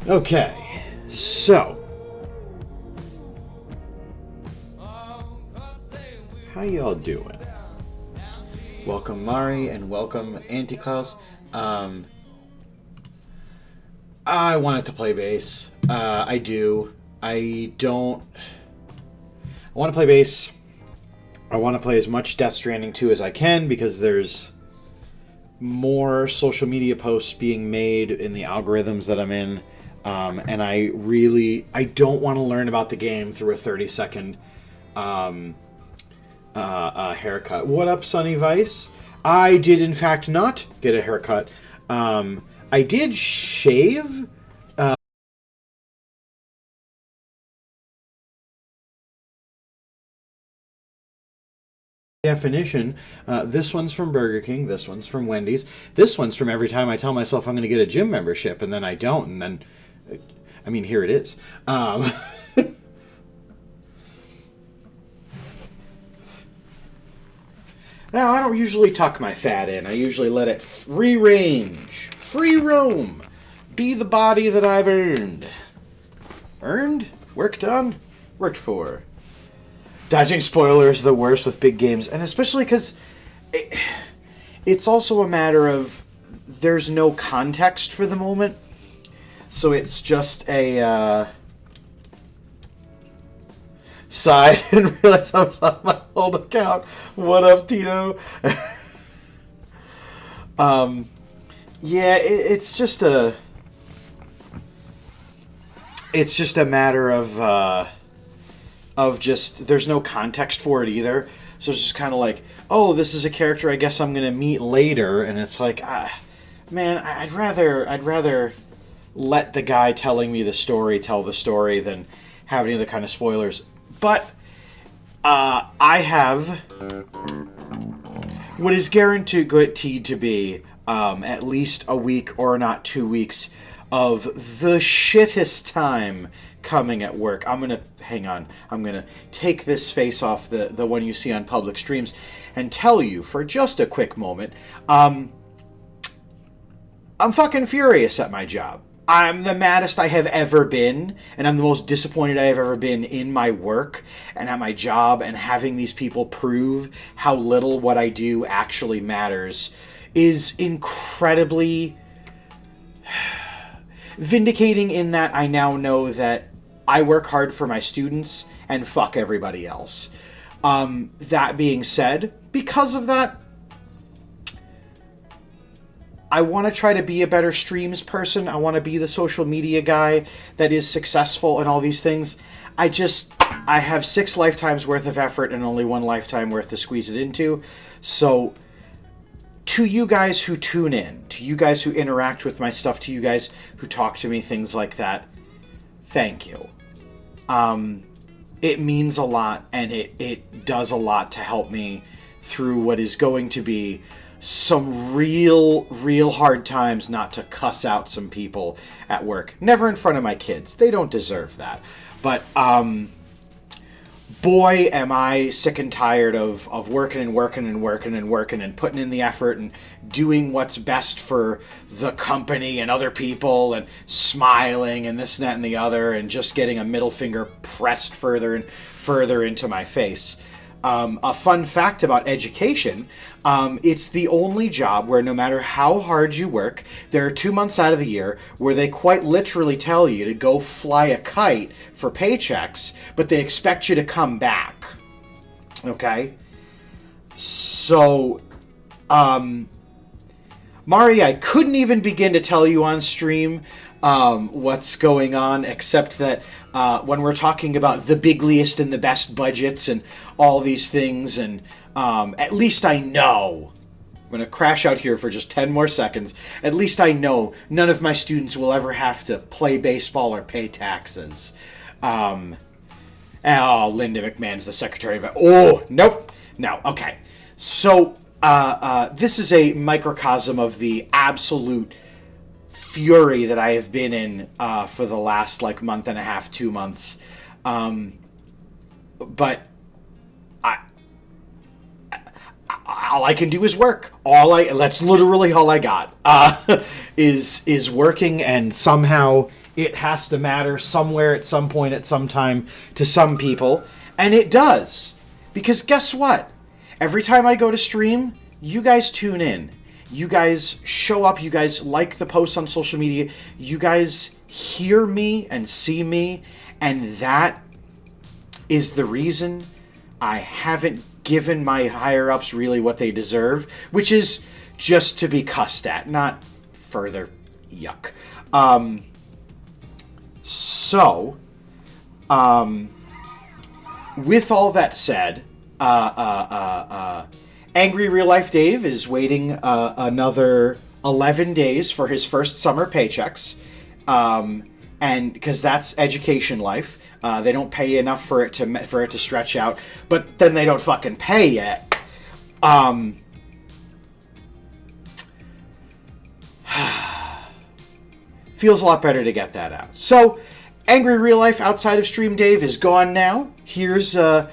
Okay, so how y'all doing? Welcome Mari and welcome Anti-Klaus. I wanted to play bass. I do. I want to play bass. I want to play as much Death Stranding 2 as I can because there's more social media posts being made in the algorithms that I'm in. And I don't want to learn about the game through a 30-second haircut. What up, Sunny Vice? I did, in fact, not get a haircut. I did shave. Definition. This one's from Burger King. This one's from Wendy's. This one's from every time I tell myself I'm going to get a gym membership, and then I don't, and then... I mean, here it is. Now, I don't usually tuck my fat in. I usually let it free range, free roam, be the body that I've earned. Earned? Worked on? Worked for. Dodging spoilers is the worst with big games, and especially because it's also a matter of there's no context for the moment. So it's just a sigh and realize I was on my old account. What up, Tito? Yeah, it's just a matter of just there's no context for it either. So it's just kind of like, oh, this is a character I guess I'm gonna meet later, and it's like, man, I'd rather let the guy telling me the story tell the story than have any other kind of spoilers. But I have what is guaranteed to be at least a week or not 2 weeks of the shittest time coming at work. I'm going to take this face off, the one you see on public streams, and tell you for just a quick moment, I'm fucking furious at my job. I'm the maddest I have ever been, and I'm the most disappointed I have ever been in my work and at my job, and having these people prove how little what I do actually matters is incredibly vindicating, in that I now know that I work hard for my students and fuck everybody else. That being said, because of that, I want to try to be a better streams person. I want to be the social media guy that is successful and all these things. I have 6 lifetimes worth of effort and only 1 lifetime worth to squeeze it into. So to you guys who tune in, to you guys who interact with my stuff, to you guys who talk to me, things like that, thank you. It means a lot, and it does a lot to help me through what is going to be some real hard times not to cuss out some people at work. Never in front of my kids. They don't deserve that. But boy, am I sick and tired of working and putting in the effort and doing what's best for the company and other people and smiling and this and that and the other, and just getting a middle finger pressed further and further into my face. A fun fact about education, it's the only job where no matter how hard you work, there are 2 months out of the year where they quite literally tell you to go fly a kite for paychecks, but they expect you to come back. Okay? So, Mari, I couldn't even begin to tell you on stream what's going on, except that when we're talking about the bigliest and the best budgets and all these things, and at least I know, I'm going to crash out here for just 10 more seconds, at least I know none of my students will ever have to play baseball or pay taxes. Linda McMahon's the secretary of... Oh, nope. No, okay. So, this is a microcosm of the absolute fury that I have been in for the last month and a half, 2 months. But all I can do is work. That's literally all I got. Is working, and somehow it has to matter somewhere at some point at some time to some people. And it does. Because guess what? Every time I go to stream, you guys tune in. You guys show up. You guys like the posts on social media. You guys hear me and see me. And that is the reason I haven't given my higher-ups really what they deserve, which is just to be cussed at, not further yuck. With all that said, Angry Real Life Dave is waiting another 11 days for his first summer paychecks, and because that's education life. They don't pay enough for it to stretch out, but then they don't fucking pay yet. Feels a lot better to get that out. So, Angry Real Life outside of Stream Dave is gone now. Here's the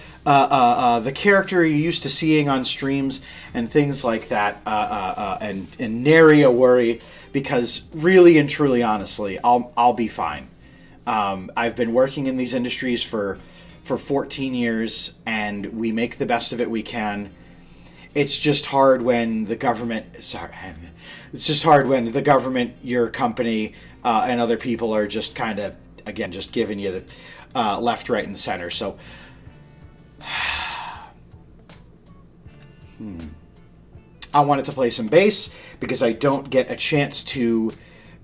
character you're used to seeing on streams and things like that, and nary a worry, because really and truly, honestly, I'll be fine. I've been working in these industries for 14 years, and we make the best of it we can. It's just hard when the government, your company, and other people are just kind of, again, just giving you the left, right, and center. So, I wanted to play some bass because I don't get a chance to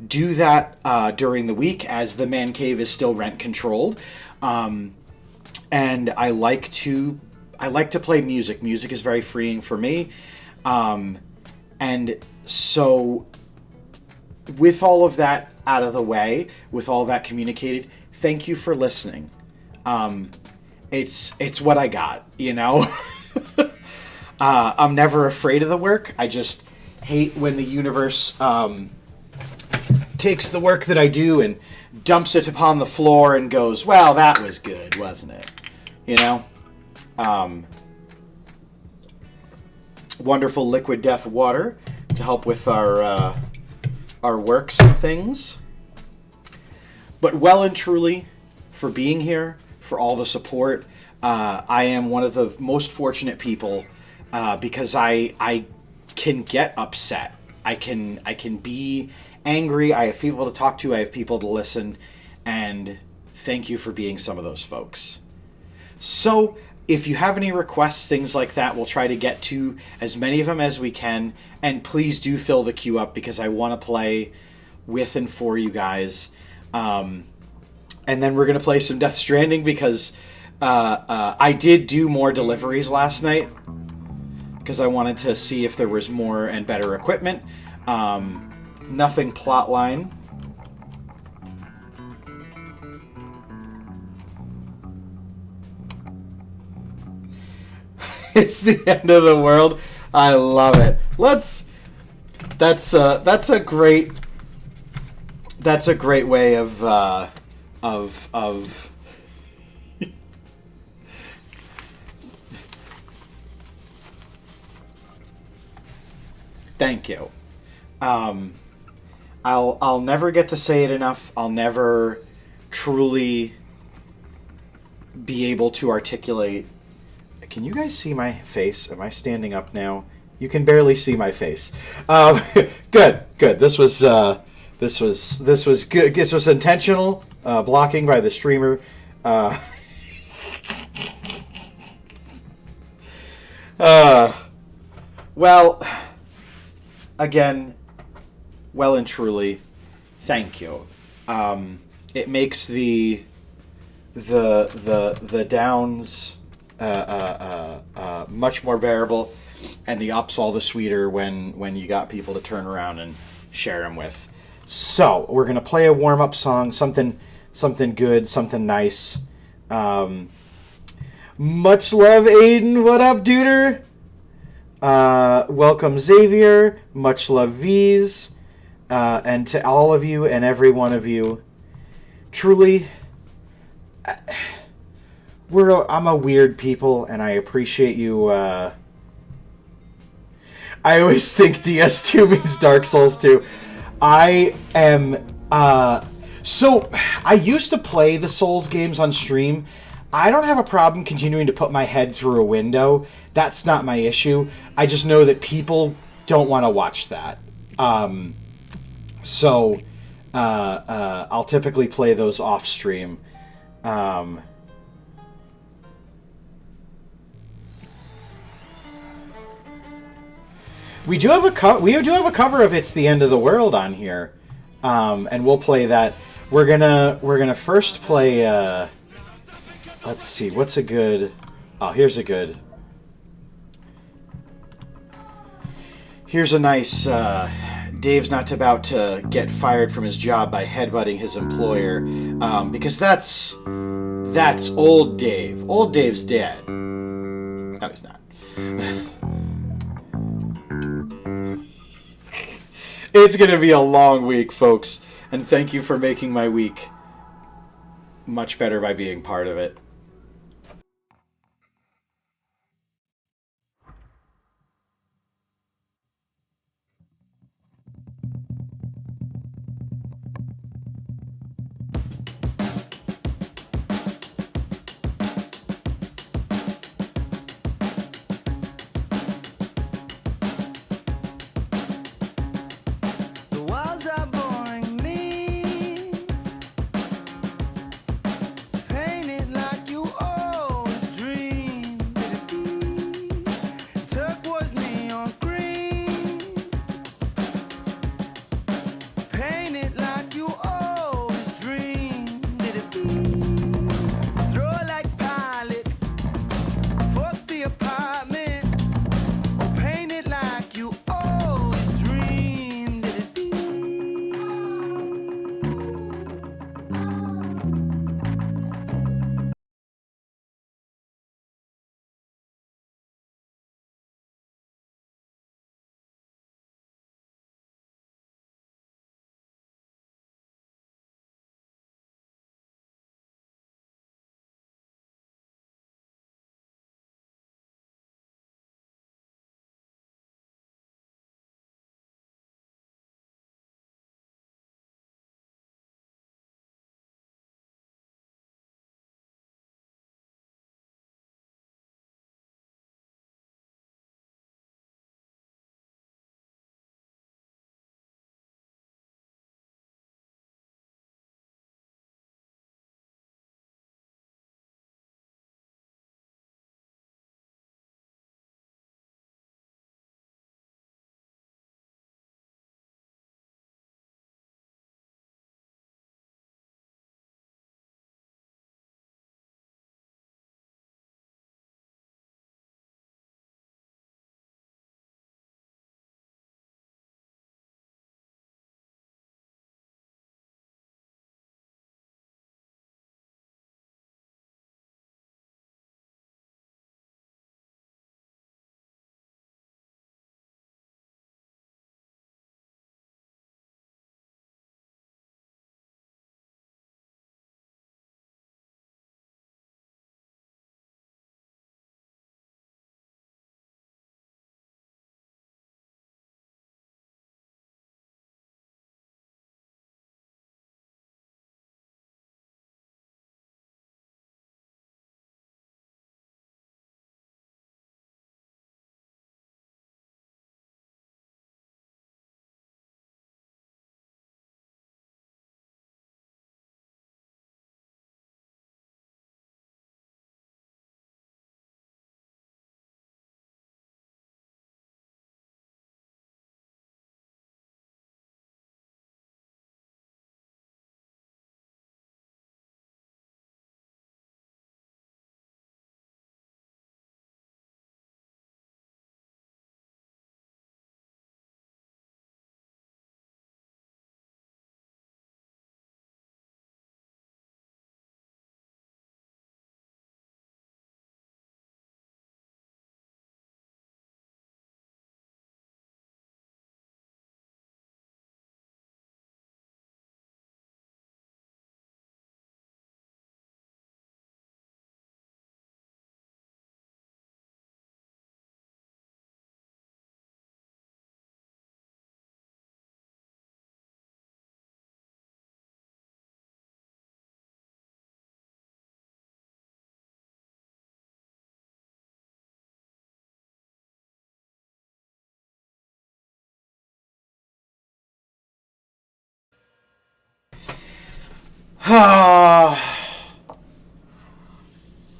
do that during the week, as the man cave is still rent controlled, and I like to play music. Music is very freeing for me, and so with all of that out of the way, with all that communicated, thank you for listening. It's what I got, you know. I'm never afraid of the work. I just hate when the universe takes the work that I do and dumps it upon the floor and goes, well, that was good, wasn't it? You know? Wonderful liquid death water to help with our works and things. But well and truly, for being here, for all the support, I am one of the most fortunate people, because I can get upset. I can be angry. I have people to talk to. I have people to listen. And thank you for being some of those folks. So, if you have any requests, things like that, we'll try to get to as many of them as we can. And please do fill the queue up, because I want to play with and for you guys. And then we're going to play some Death Stranding, because I did do more deliveries last night, because I wanted to see if there was more and better equipment. Nothing plotline. It's the end of the world. I love it. That's a great way of thank you. I'll never get to say it enough. I'll never truly be able to articulate. Can you guys see my face? Am I standing up now? You can barely see my face. Good. This was good. This was intentional blocking by the streamer. Well, again, well and truly, thank you. It makes the downs much more bearable, and the ups all the sweeter when you got people to turn around and share them with. So we're gonna play a warm-up song, something good, something nice. Much love, Aiden. What up, duder? Welcome, Xavier. Much love, V's. And to all of you and every one of you, truly, I'm a weird people, and I appreciate you. I always think DS2 means Dark Souls 2. I am, So, I used to play the Souls games on stream. I don't have a problem continuing to put my head through a window. That's not my issue. I just know that people don't want to watch that. So, I'll typically play those off stream. We do have a cover of "It's the End of the World" on here, and we'll play that. We're gonna first play. Let's see, what's a good? Oh, here's a good. Here's a nice. Dave's not about to get fired from his job by headbutting his employer, because that's old Dave. Old Dave's dead. No, he's not. It's going to be a long week, folks, and thank you for making my week much better by being part of it. The walls are boring me, painted like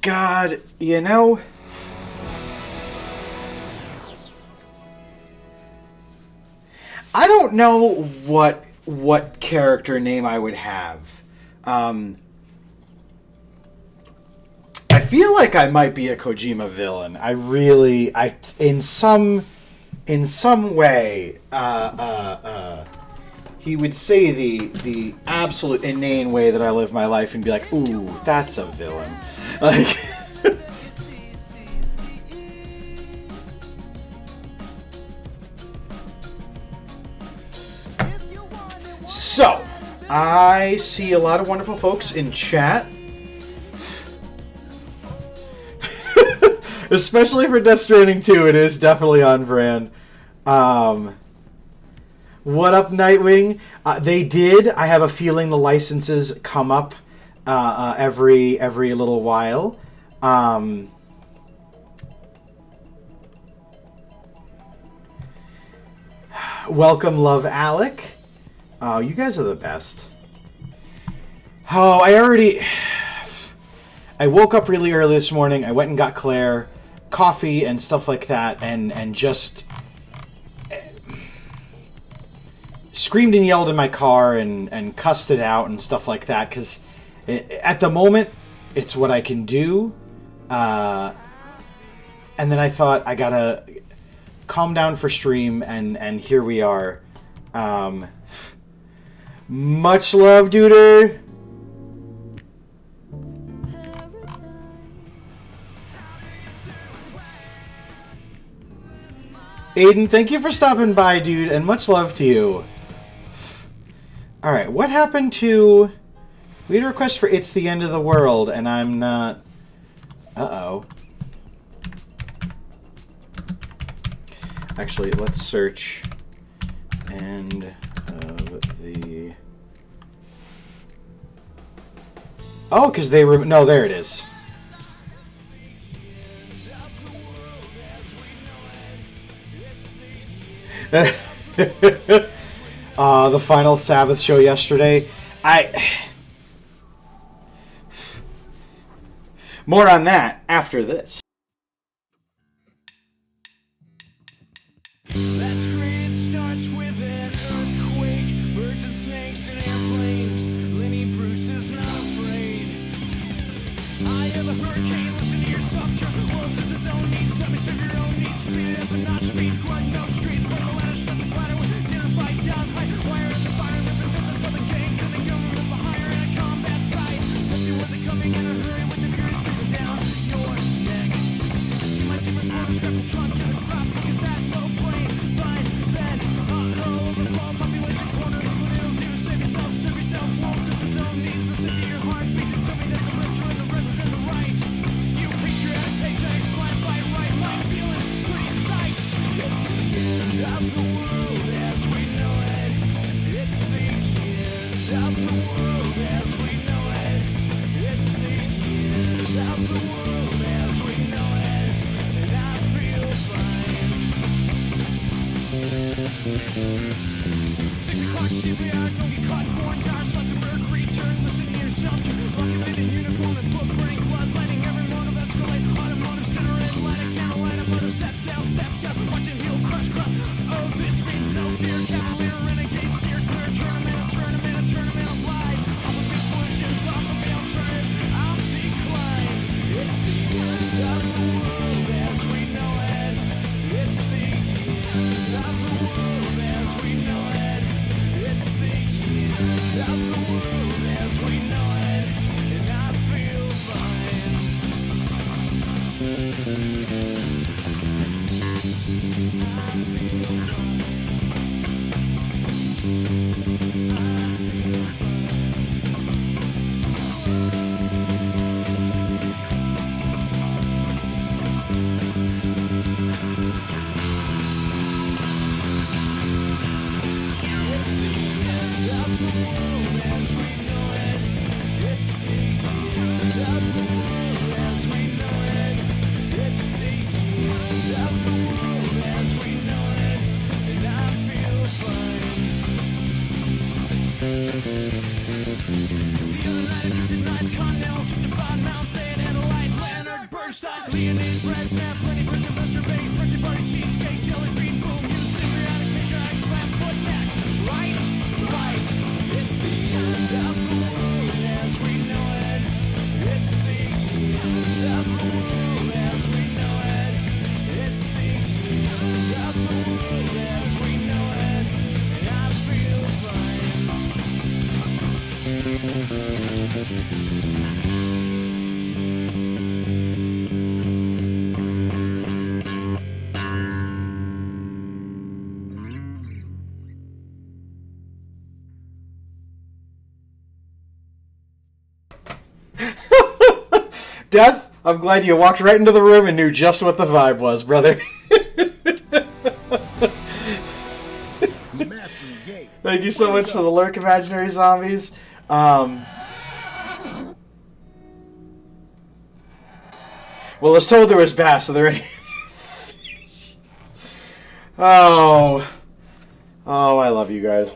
God, you know, I don't know what character name I would have. I feel like I might be a Kojima villain. In some way, he would say the absolute inane way that I live my life and be like, "Ooh, that's a villain." Like, so, I see a lot of wonderful folks in chat. Especially for Death Stranding 2, it is definitely on brand. What up, Nightwing? They did. I have a feeling the licenses come up every little while. Welcome, Love Alec. Oh, you guys are the best. Oh, I woke up really early this morning. I went and got Claire coffee and stuff like that, and just screamed and yelled in my car and cussed it out and stuff like that, because at the moment it's what I can do, and then I thought I gotta calm down for stream, and here we are. Much love, Duder. Aiden, thank you for stopping by, dude, and much love to you. Alright, what happened to... We had a request for It's the End of the World, and I'm not... Uh-oh. Actually, let's search. End of the... Oh, because they... No, there it is. The final Sabbath show yesterday. More on that after this. That's great, it starts with an earthquake, birds and snakes and airplanes. Lenny Bruce is not afraid. I have a hurricane, listen to yourself, jerk. World serves its own needs, stop me, serve your own needs. Speed it up and not speed, grunt, no street. Burn the ladder, shut the bladder with dinner, fight down, high. Wire in the fire, represent the southern gangs and the government for hire in a combat site. Lefty wasn't coming in a hurry with the fury spitting down your neck. Team my team reporter, scrap the trunk, kill the crop, look at that low plane. Fine, then, overflow, population corner, look what it'll do. Save yourself, world serves its own needs. Listen to your heartbeat and tell me that the rich are in the river and the right. You patriotic paycheck, slam by right mind, feeling pretty psyched. It's the end of the world as we know it. It's the end of the world as we know it. It's the end of the world as we know it. And I feel fine. 6 o'clock TBR, don't get caught in foreign tires, less than mercury turn. Listen to yourself, walking in uniform and book burning, bloodletting, every motive escalate. Automotive center in line, account line, a motor step down, watching heel crush. Oh, this means no fear, cavalier, renegade, steer clear, tournament of lies. Offer me solutions, offer me alternatives, I'll decline. It's the end of the world as we know it. It's the end of the world as we know it. It's the end of the world as we know it. And I feel fine. The Death, I'm glad you walked right into the room and knew just what the vibe was, brother. Thank you so much for the lurk, imaginary zombies. Well, it's told there was bass, so they're ready. Oh, I love you guys.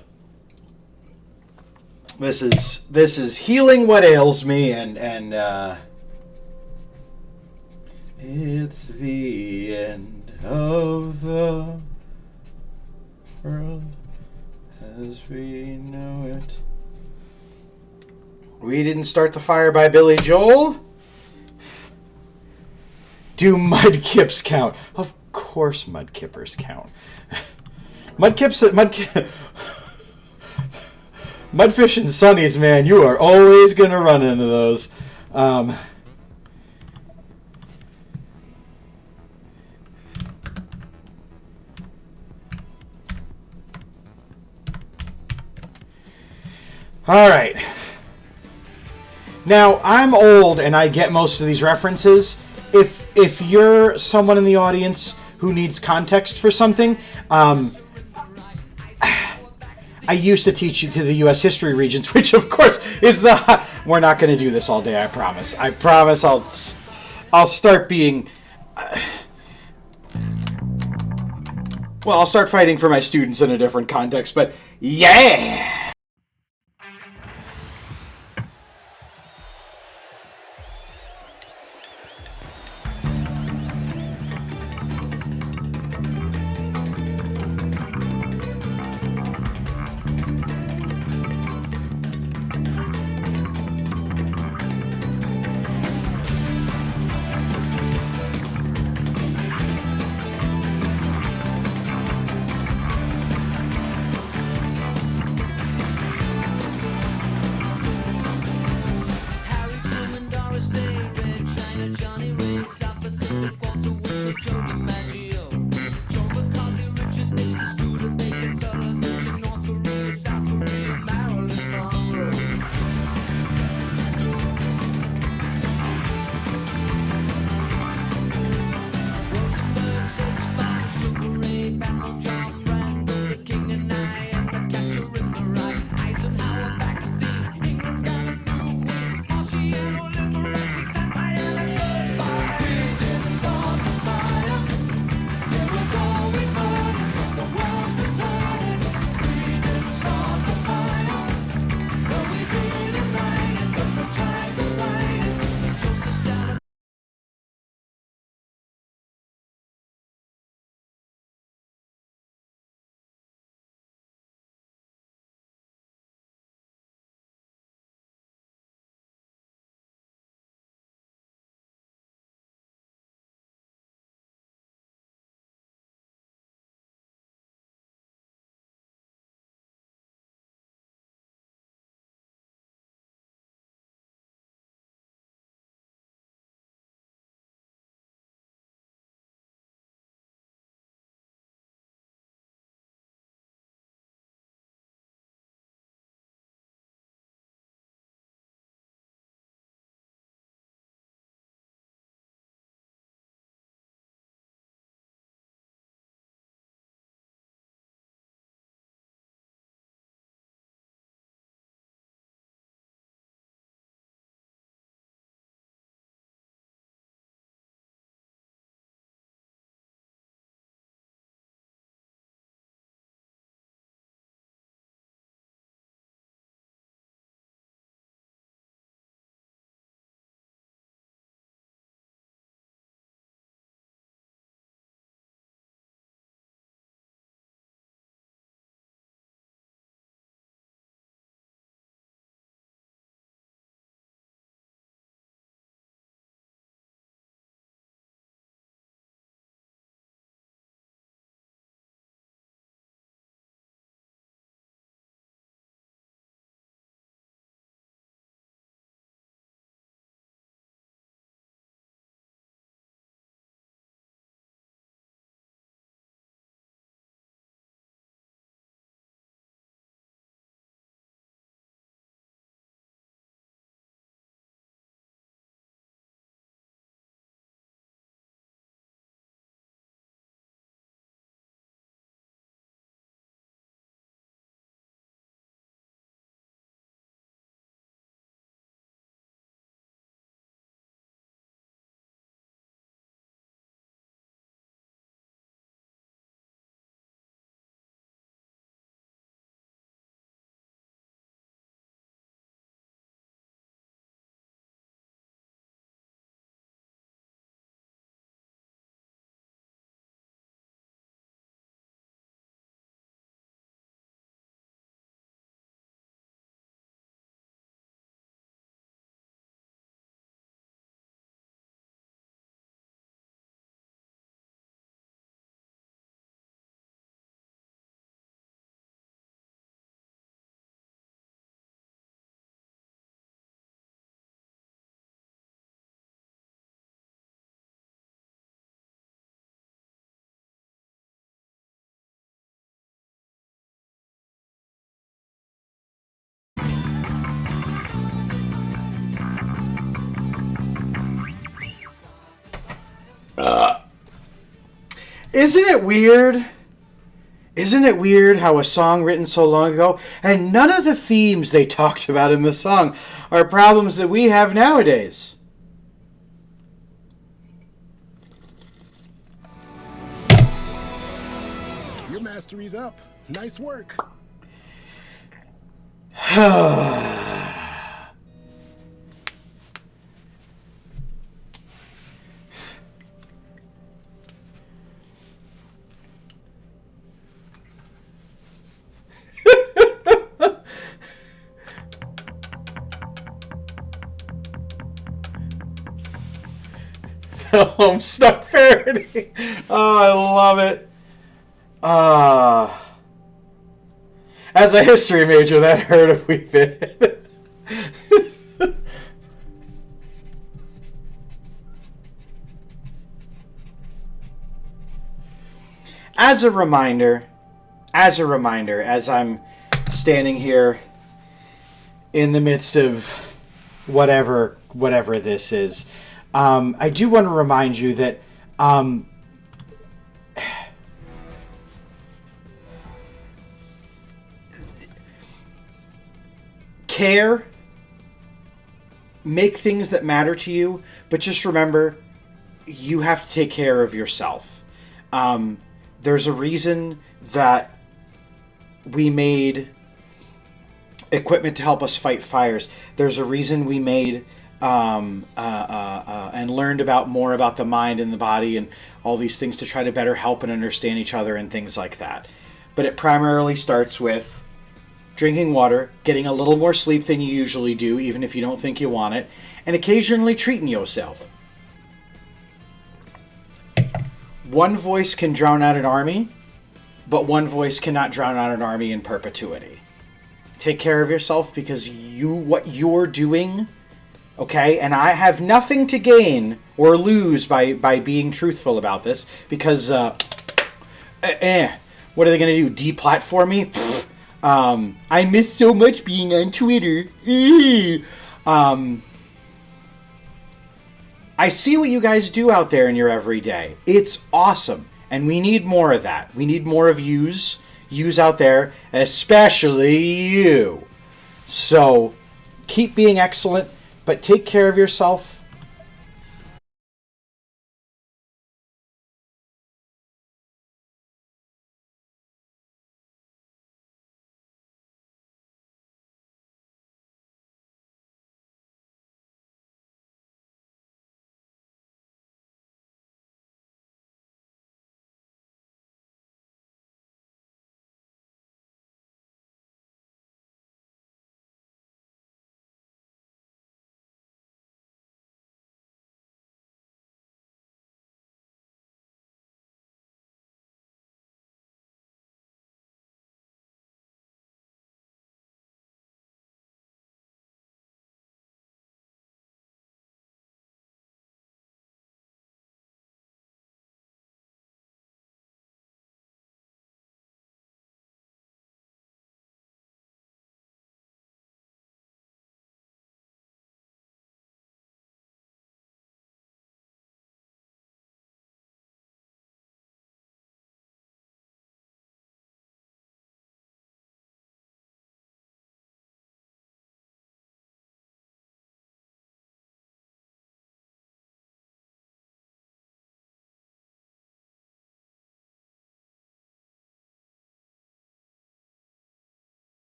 This is healing what ails me, and it's the end of the world as we know it. We Didn't Start the Fire by Billy Joel. Do mudkips count? Of course mudkippers count. Mudfish and sunnies, man, you are always going to run into those. All right. Now, I'm old and I get most of these references. If you're someone in the audience who needs context for something, I used to teach you to the U.S. history regions, which of course is the... We're not going to do this all day, I promise. I promise I'll start being... Well, I'll start fighting for my students in a different context, but yeah! Isn't it weird? Isn't it weird how a song written so long ago, and none of the themes they talked about in the song are problems that we have nowadays? Your mastery's up. Nice work. Homestuck parody. Oh, I love it. As a history major, that hurt a wee bit. As a reminder, as I'm standing here in the midst of whatever this is, I do want to remind you that care, make things that matter to you, but just remember, you have to take care of yourself. There's a reason that we made equipment to help us fight fires. There's a reason we made and learned about more about the mind and the body and all these things to try to better help and understand each other and things like that. But it primarily starts with drinking water, getting a little more sleep than you usually do, even if you don't think you want it, and occasionally treating yourself. One voice can drown out an army, but one voice cannot drown out an army in perpetuity. Take care of yourself, because what you're doing, okay, and I have nothing to gain or lose by being truthful about this, because what are they going to do, deplatform me? I miss so much being on Twitter. I see what you guys do out there in your everyday. It's awesome. And we need more of that. We need more of yous out there, especially you. So, keep being excellent, but take care of yourself.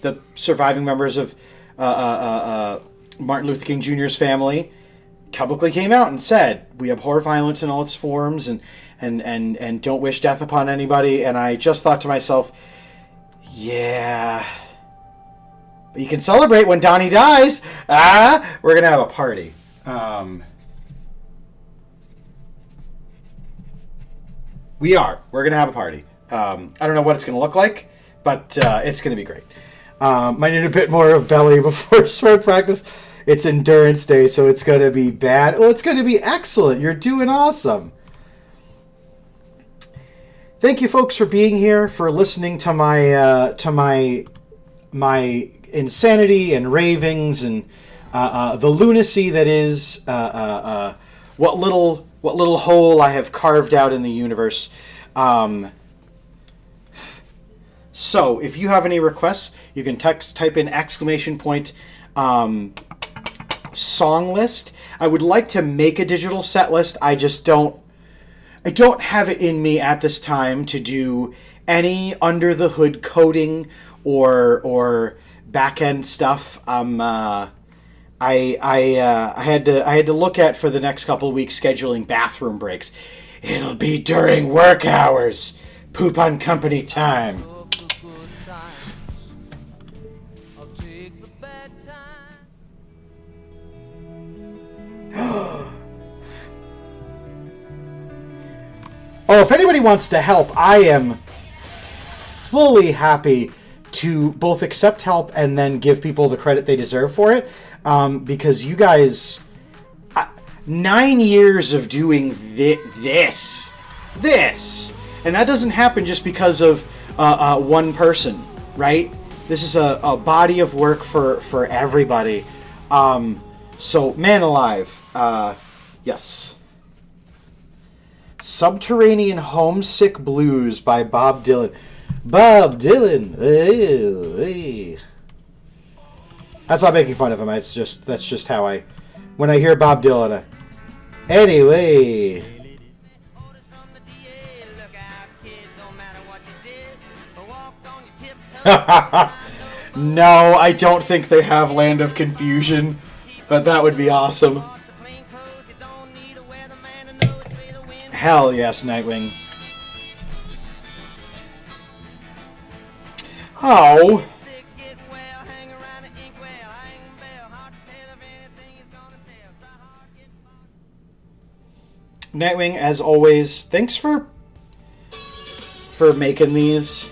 the surviving members of Martin Luther King Jr.'s family publicly came out and said, we abhor violence in all its forms and don't wish death upon anybody. And I just thought to myself, yeah, but you can celebrate when Donnie dies. We're gonna have a party. We're gonna have a party. I don't know what it's gonna look like, but it's gonna be great. Might need a bit more of belly before sword practice. It's endurance day, so it's going to be bad. Well, it's going to be excellent. You're doing awesome. Thank you, folks, for being here, for listening to my insanity and ravings and the lunacy that is what little hole I have carved out in the universe. So, if you have any requests, you can type in ! Song list. I would like to make a digital set list. I don't have it in me at this time to do any under the hood coding or back end stuff. I had to look at for the next couple of weeks scheduling bathroom breaks. It'll be during work hours. Poop on company time. Oh, if anybody wants to help, I am fully happy to both accept help and then give people the credit they deserve for it. Because you guys, 9 years of doing this, and that doesn't happen just because of one person, right? This is a body of work for everybody. So, man alive, yes. Subterranean Homesick Blues by Bob Dylan. Bob Dylan. Hey. That's not making fun of him. That's just how when I hear Bob Dylan. Anyway. No, I don't think they have Land of Confusion, but that would be awesome. Hell yes, Nightwing. Oh. Nightwing, as always, thanks for making these.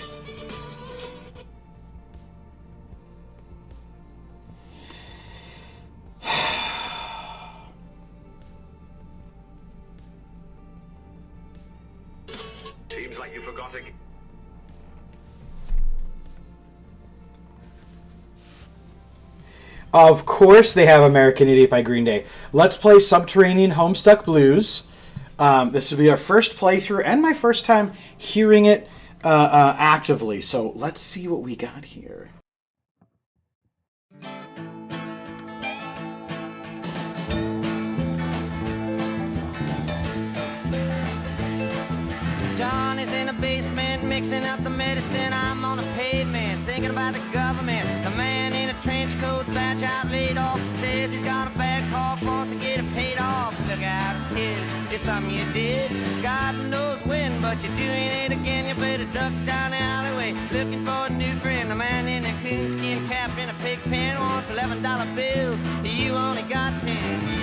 Seems like you forgot it. Of course they have American Idiot by Green Day. Let's play Subterranean Homestuck Blues. This will be our first playthrough and my first time hearing it actively. So let's see what we got here. Johnny's in the basement mixing up the medicine. I'm on the pavement thinking about the government. The man in a trench coat, badge out laid off, says he's got a bad cough, wants to get it paid off. Look out, kid, it's something you did. God knows when, but you're doing it again. You better duck down the alleyway looking for a new friend. The man in a coonskin cap and a pig pen wants $11 bills. You only got 10.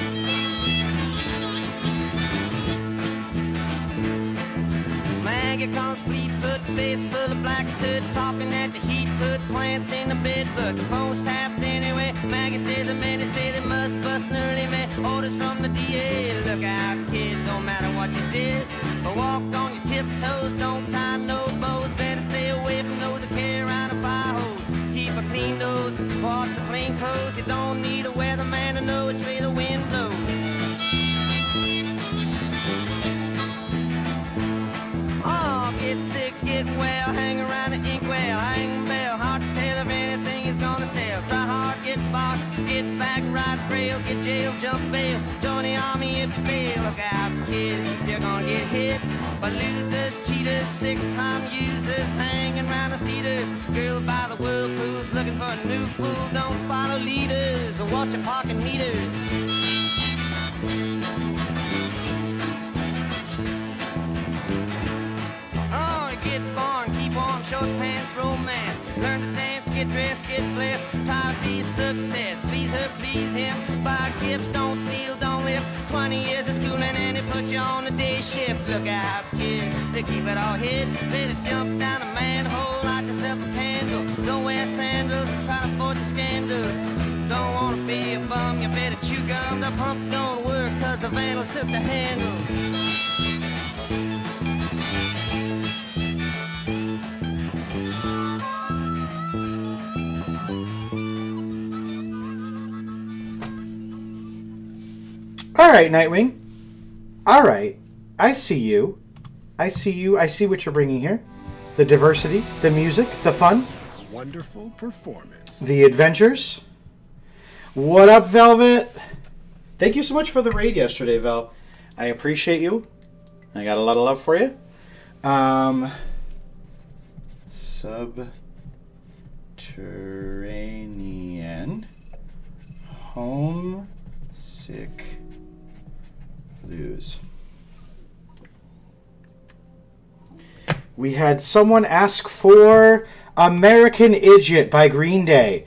Maggie comes fleet-foot, face full of black soot, talking at the heat, put plants in the bed, but the phone's tapped anyway. Maggie says the men say they must bust an early man. Orders from the DA, look out, kid, don't matter what you did. Walk on your tiptoes, don't tie no bows. Better stay away from those that carry around a fire hose. Keep a clean nose, wash your plain clothes. You don't need a weatherman to know which way the wind blows. Oh, get sick, get well, hang around the inkwell, hang bell, hard to tell if anything is gonna sell. Try hard, get bought, get back, ride rail, get jail, jump bail, join the army if you fail. Look out, kid, you're gonna get hit by losers, cheat. eaters, 6-time users, hanging around the theaters. Girl by the whirlpools, looking for a new fool. Don't follow leaders, or watch your parking meters. Oh, get born, keep warm, short pants, romance. Learn to dance, get dressed, get blessed. Try to be success, please her, please him. Buy gifts, don't steal, don't live. 20 years of schooling and they put you on a day shift. Look out, kid, to keep it all hid. Better jump down a manhole, light yourself a candle. Don't wear sandals, try to avoid the scandals. Don't wanna be a bum, you better chew gum. The pump don't work, cause the vandals took the handle. All right, Nightwing. All right. I see you. I see you. I see what you're bringing here. The diversity, the music, the fun. Wonderful performance. The adventures. What up, Velvet? Thank you so much for the raid yesterday, Vel. I appreciate you. I got a lot of love for you. Subterranean Homesick Blues. We had someone ask for American Idiot by Green Day.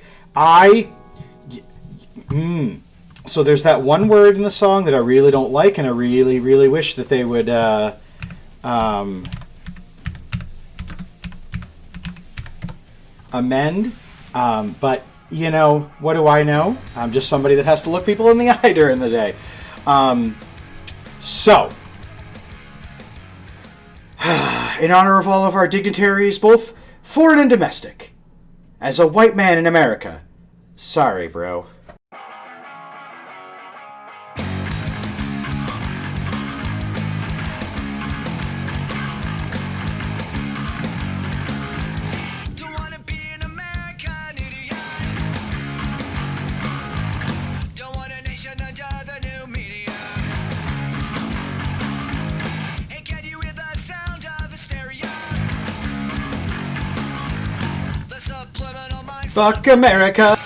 So there's that one word in the song that I really don't like, and I really, really wish that they would amend. But, you know, what do I know? I'm just somebody that has to look people in the eye during the day. So, in honor of all of our dignitaries, both foreign and domestic, as a white man in America, sorry, bro. Don't wanna be an American idiot. Don't want a nation under the new media. And can you hear the sound of hysteria? The subliminal mind. Fuck America!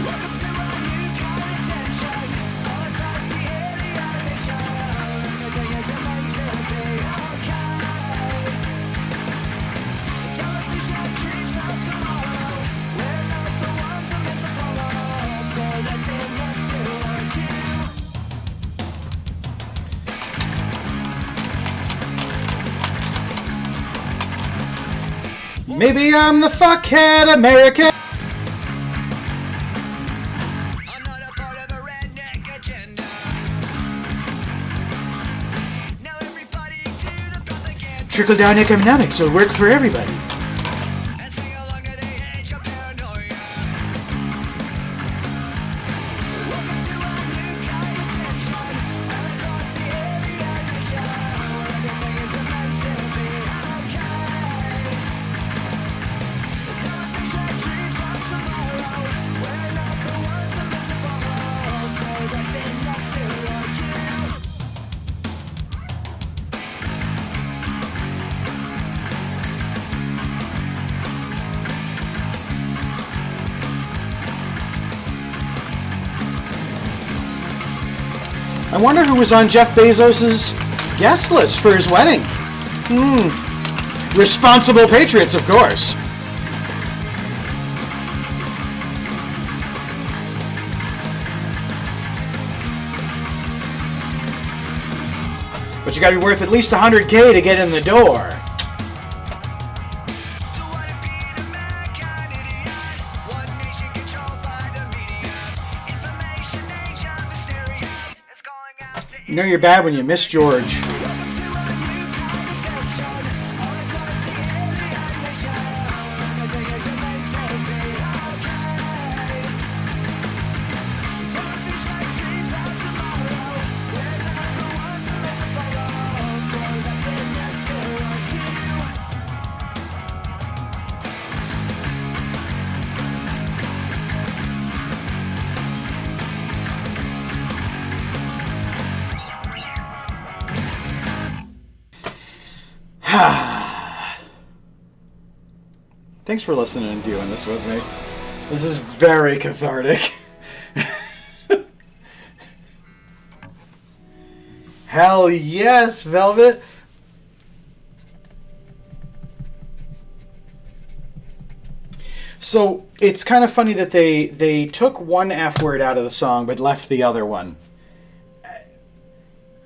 Welcome to a new kind of attention. All across the alien nation. Everything is meant to be okay. Television dreams of tomorrow. We're not the ones I'm meant to follow. But that's enough to argue. Maybe I'm the fuckhead American! I'm not a part of a redneck agenda. Now everybody to the propaganda. Trickle-down economics will work for everybody. And sing along to the age of paranoia. Welcome to a new kind of tension. All across the alien nation. Everything is meant to be okay. The television dreams of tomorrow. We're not the ones I'm meant to follow. But that's enough to argue. I wonder who was on Jeff Bezos' guest list for his wedding. Responsible patriots, of course. But you gotta be worth at least $100K to get in the door. So what if being American idiot? One nation controlled by the media. Information age of hysteria. It's going out to You know you're bad when you miss George. welcome to a new kind of tension. All across the alien nation. Everything is meant to be okay. Television dreams of tomorrow. We're not the ones I'm meant to follow. But that's enough to argue. Thanks for listening and doing this with me. This is very cathartic. Hell yes, Velvet. So it's kind of funny that they took one F word out of the song but left the other one.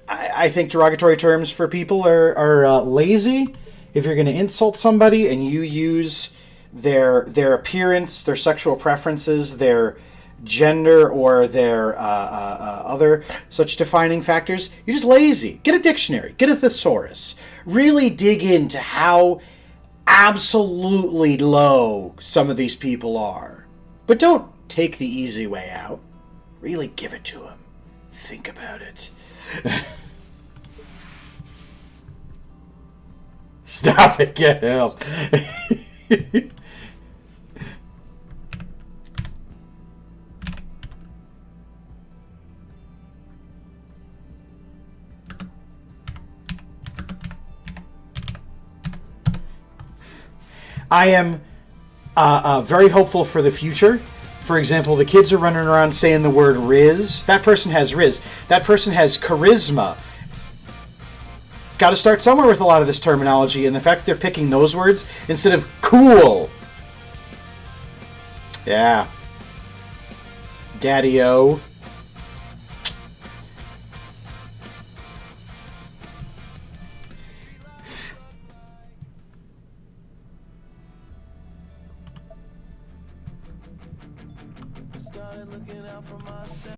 I think derogatory terms for people are lazy. If you're going to insult somebody and you use their appearance, their sexual preferences, their gender, or their other such defining factors, you're just lazy. Get a dictionary. Get a thesaurus. Really dig into how absolutely low some of these people are. But don't take the easy way out. Really give it to them. Think about it. Stop it, get help. I am very hopeful for the future. For example, the kids are running around saying the word Riz. That person has Riz. That person has charisma. Got to start somewhere with a lot of this terminology, and the fact that they're picking those words instead of cool. Yeah. Daddy-o. Started looking out for myself.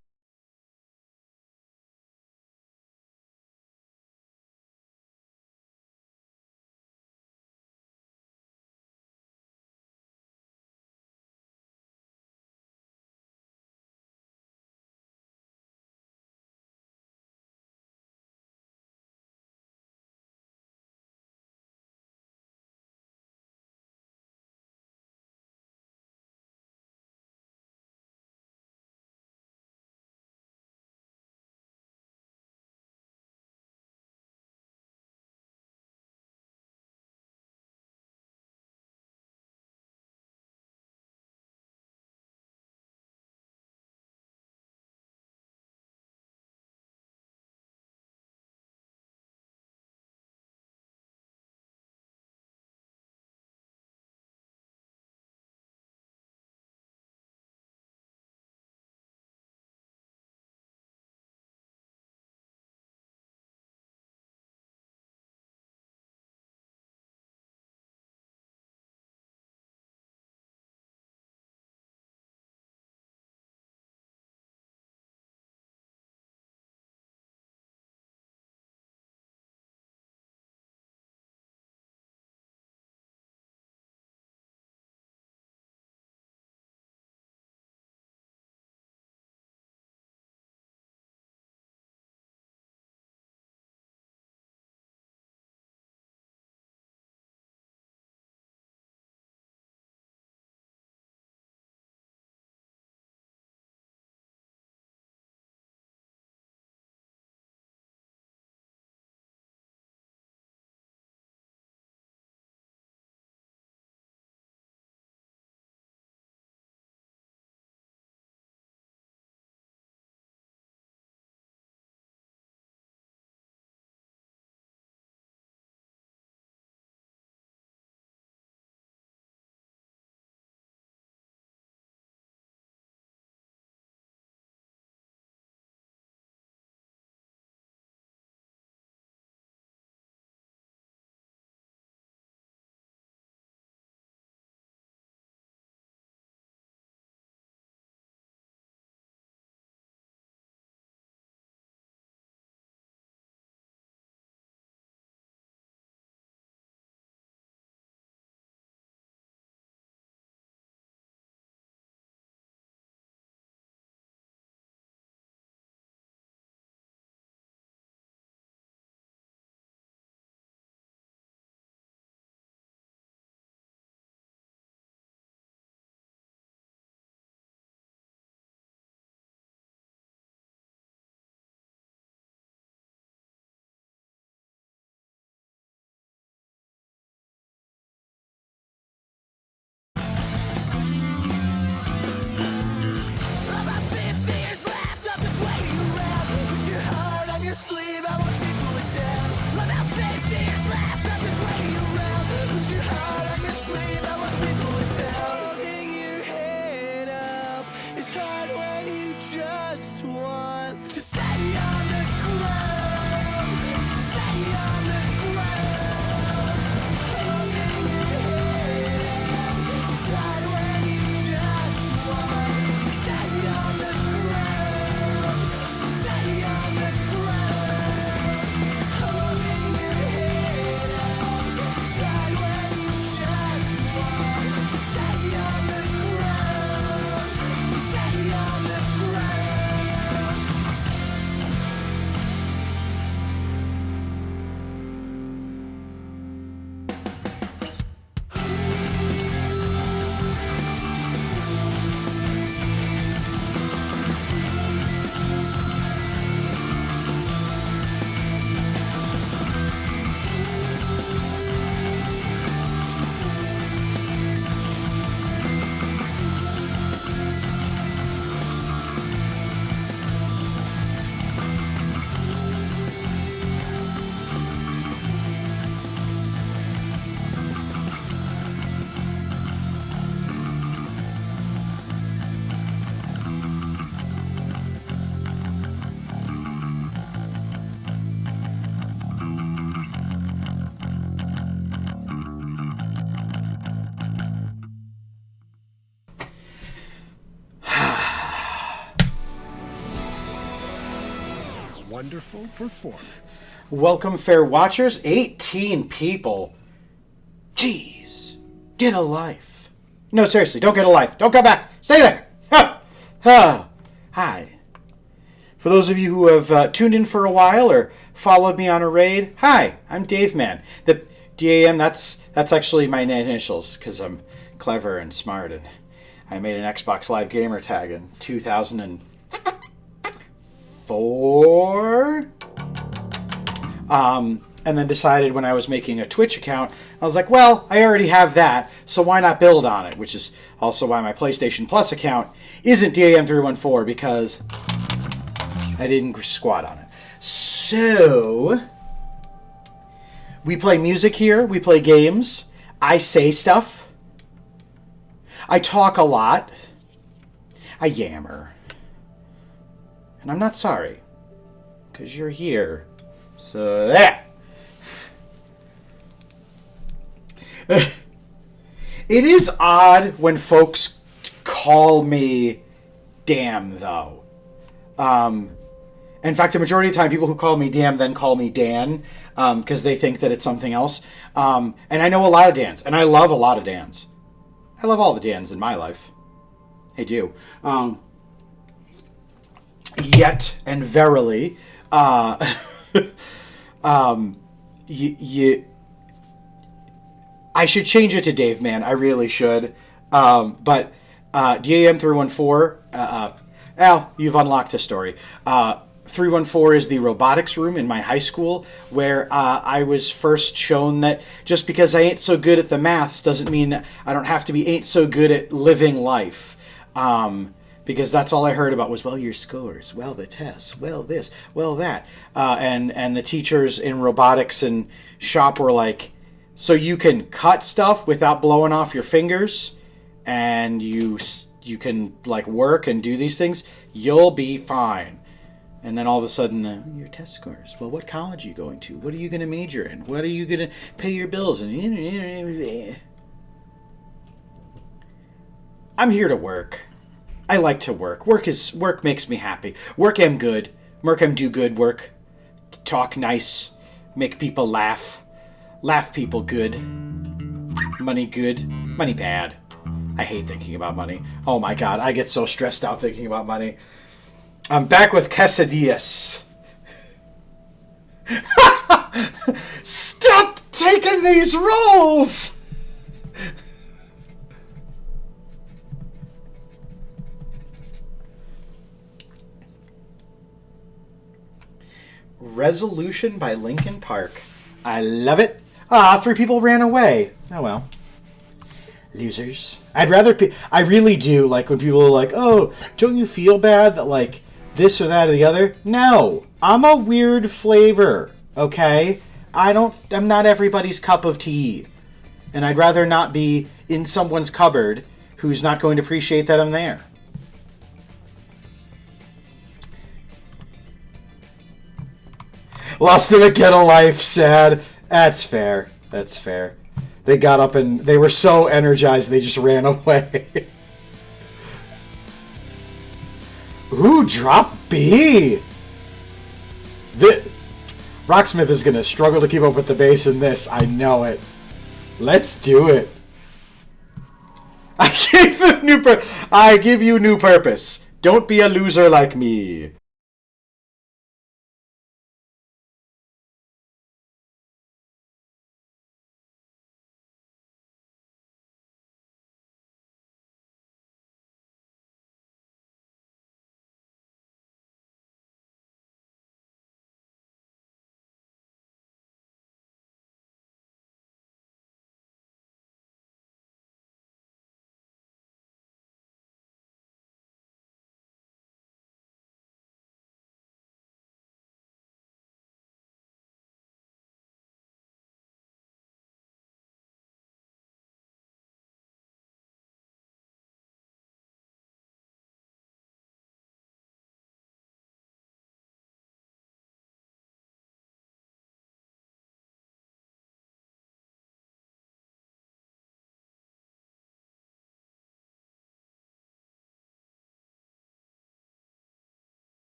wonderful performance. Welcome, fair watchers. 18 people. Jeez. Get a life. No, seriously, don't get a life. Don't come back. Stay there. Hi. For those of you who have tuned in for a while or followed me on a raid, hi, I'm Dave Man. The DAM, that's actually my initials because I'm clever and smart, and I made an Xbox Live gamer tag in 2004. And then decided when I was making a Twitch account, I was like, well, I already have that, so why not build on it? Which is also why my PlayStation Plus account isn't DAM314, because I didn't squat on it. So, we play music here, we play games, I say stuff, I talk a lot, I yammer, and I'm not sorry, because you're here. So there. It is odd when folks call me damn, though. In fact, the majority of the time, people who call me damn then call me Dan, because they think that it's something else. And I know a lot of Dans, and I love a lot of Dans. I love all the Dans in my life. I do. Yet and verily, I should change it to Dave Man. I really should. But DAM314, you've unlocked a story. 314 is the robotics room in my high school, where I was first shown that just because I ain't so good at the maths doesn't mean I don't have to be ain't so good at living life. Because that's all I heard about was, well, your scores, well, the tests, well, this, well, that. And the teachers in robotics and shop were like, so you can cut stuff without blowing off your fingers, and you can like work and do these things, you'll be fine. And then all of a sudden, your test scores. Well, what college are you going to? What are you going to major in? What are you going to pay your bills? And I'm here to work. I like to work. Work makes me happy. Work am good. Work am do good work. Talk nice. Make people laugh. Laugh people good. Money good. Money bad. I hate thinking about money. Oh my god, I get so stressed out thinking about money. I'm back with quesadillas. Stop taking these rolls! Resolution by Linkin Park. I love it. 3 people ran away. Oh well. Losers. I really do, like, when people are like, oh, don't you feel bad that, like, this or that or the other? No. I'm a weird flavor, okay? I'm not everybody's cup of tea. And I'd rather not be in someone's cupboard who's not going to appreciate that I'm there. Lost them a get a life, sad. That's fair. That's fair. They got up and they were so energized they just ran away. Ooh, drop B! Rocksmith is going to struggle to keep up with the bass in this. I know it. Let's do it. I give you new purpose. Don't be a loser like me.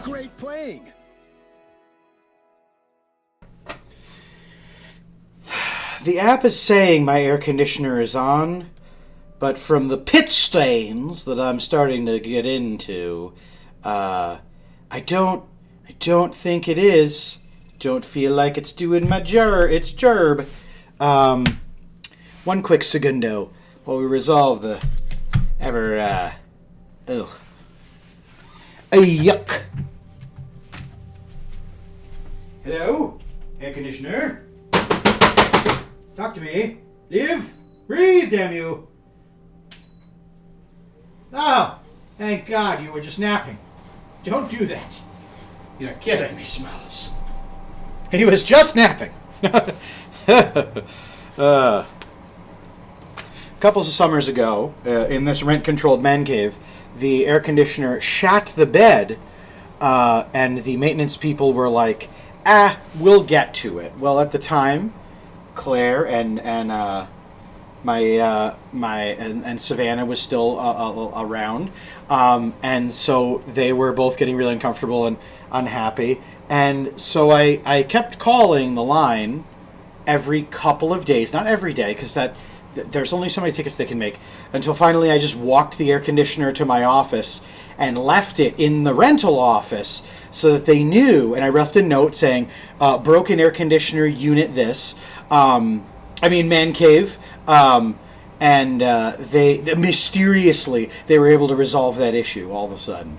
Great playing. The app is saying my air conditioner is on, but from the pitch stains that I'm starting to get into, I don't think it is. Don't feel like it's doing its gerb. One quick segundo while we resolve the ever, yuck. Hello? Air conditioner? Talk to me. Live. Breathe, damn you. Oh, thank God you were just napping. Don't do that. You're killing me, Smells. He was just napping. Couples of summers ago, in this rent-controlled man cave, the air conditioner shat the bed, and the maintenance people were like, we'll get to it. Well, at the time, Claire and Savannah was still around, and so they were both getting really uncomfortable and unhappy, and so I kept calling the line every couple of days, not every day, because there's only so many tickets they can make, until finally I just walked the air conditioner to my office and left it in the rental office so that they knew, and I left a note saying, broken air conditioner unit this, man cave, and they mysteriously, they were able to resolve that issue all of a sudden.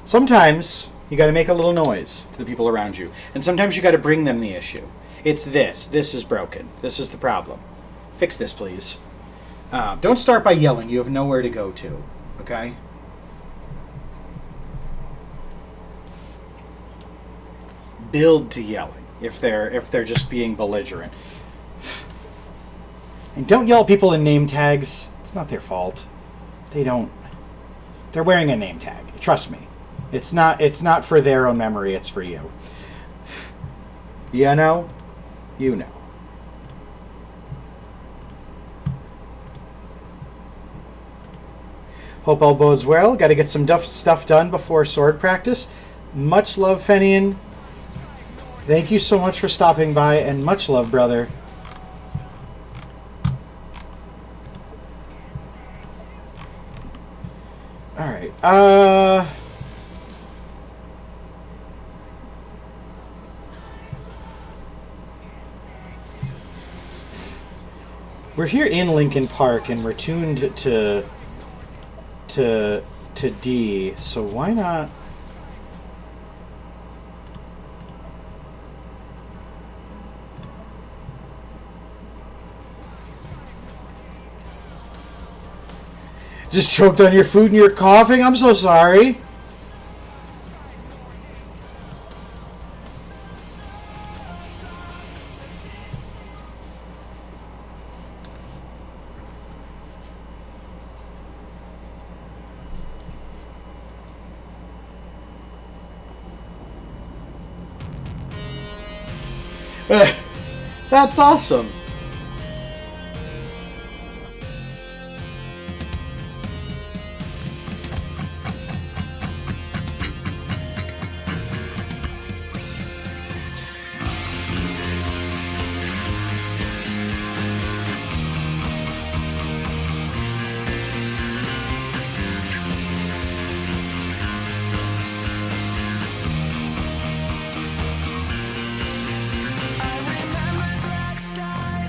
Sometimes you got to make a little noise to the people around you, and sometimes you got to bring them the issue. It's this is broken, this is the problem, fix this please. Don't start by yelling, you have nowhere to go to, okay? Build to yelling if they're just being belligerent. And don't yell at people in name tags. It's not their fault. They're wearing a name tag. Trust me. It's not for their own memory, it's for you. You know? You know. Hope all bodes well. Got to get some stuff done before sword practice. Much love, Fenian. Thank you so much for stopping by, and much love, brother. Alright, we're here in Lincoln Park, and we're tuned to D, so why not? Just choked on your food and you're coughing? I'm so sorry. That's awesome. I remember black skies.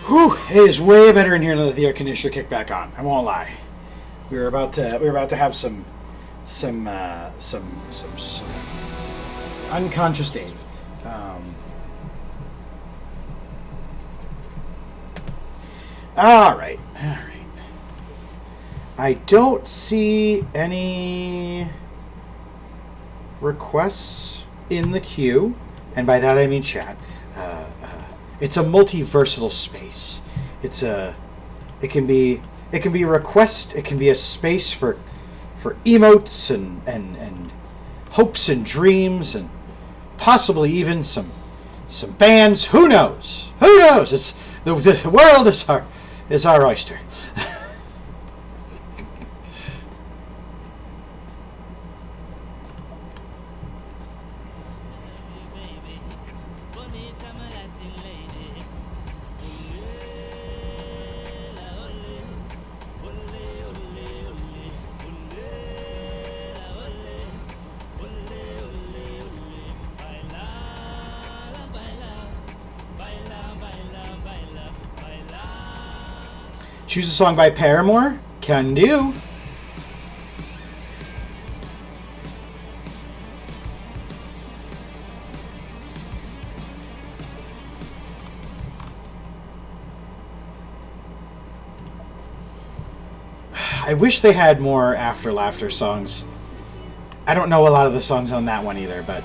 Whew, it is way better in here now that the air conditioner kicked back on. I won't lie. We were about to have some unconscious Dave. All right. I don't see any requests in the queue, and by that I mean chat. It's a multi-versatile space. It can be a request. It can be a space for emotes and hopes and dreams and possibly even some bands. Who knows? Who knows? It's the world is our oyster. Choose a song by Paramore? Can do. I wish they had more After Laughter songs. I don't know a lot of the songs on that one either, but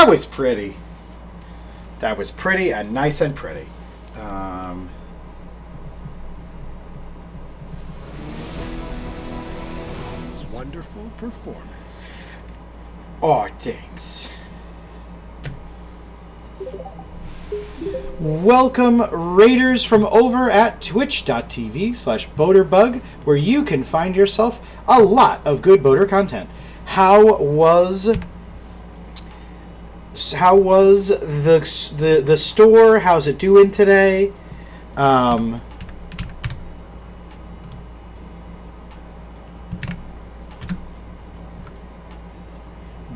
That was pretty. That was pretty and nice and pretty. Wonderful performance. Oh, thanks. Welcome, Raiders, from over at twitch.tv/BoaterBug, where you can find yourself a lot of good boater content. How was the store? How's it doing today?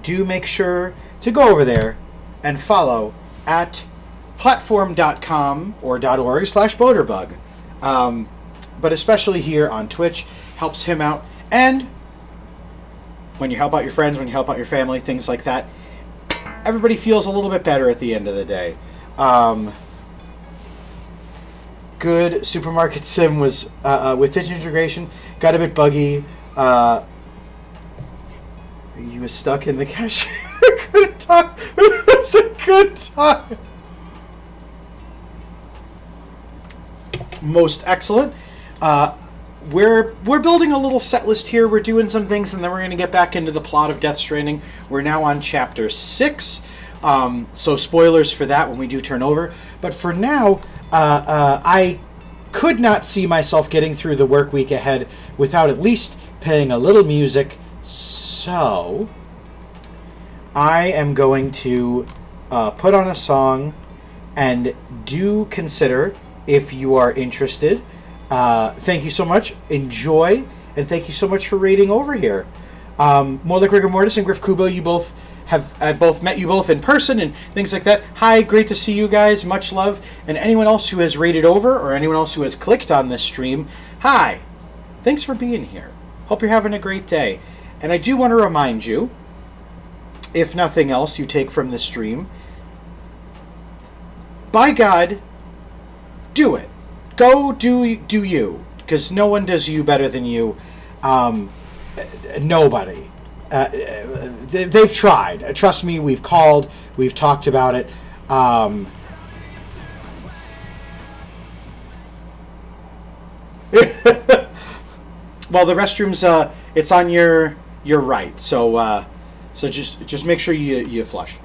Do make sure to go over there and follow at platform.com or .org/boaterbug. But especially here on Twitch, helps him out. And when you help out your friends, when you help out your family, things like that, everybody feels a little bit better at the end of the day. Good supermarket sim was with Twitch integration, got a bit buggy. He was stuck in the cashier. Couldn't talk. It was a good time. Most excellent. We're building a little set list here. We're doing some things, and then we're going to get back into the plot of Death Stranding. We're now on Chapter 6, so spoilers for that when we do turn over. But for now, I could not see myself getting through the work week ahead without at least playing a little music. So I am going to put on a song, and do consider, if you are interested, thank you so much, enjoy, and thank you so much for raiding over here. More like Rigor Mortis and Griff Kubo, you both I've both met you both in person and things like that. Hi, great to see you guys, much love. And anyone else who has raided over, or anyone else who has clicked on this stream, hi, thanks for being here. Hope you're having a great day. And I do want to remind you, if nothing else you take from this stream, by God, do it. Go do you, because no one does you better than you. Nobody. They've tried. Trust me, we've called, we've talked about it. Well, the restrooms, it's on your right, so just make sure you flush.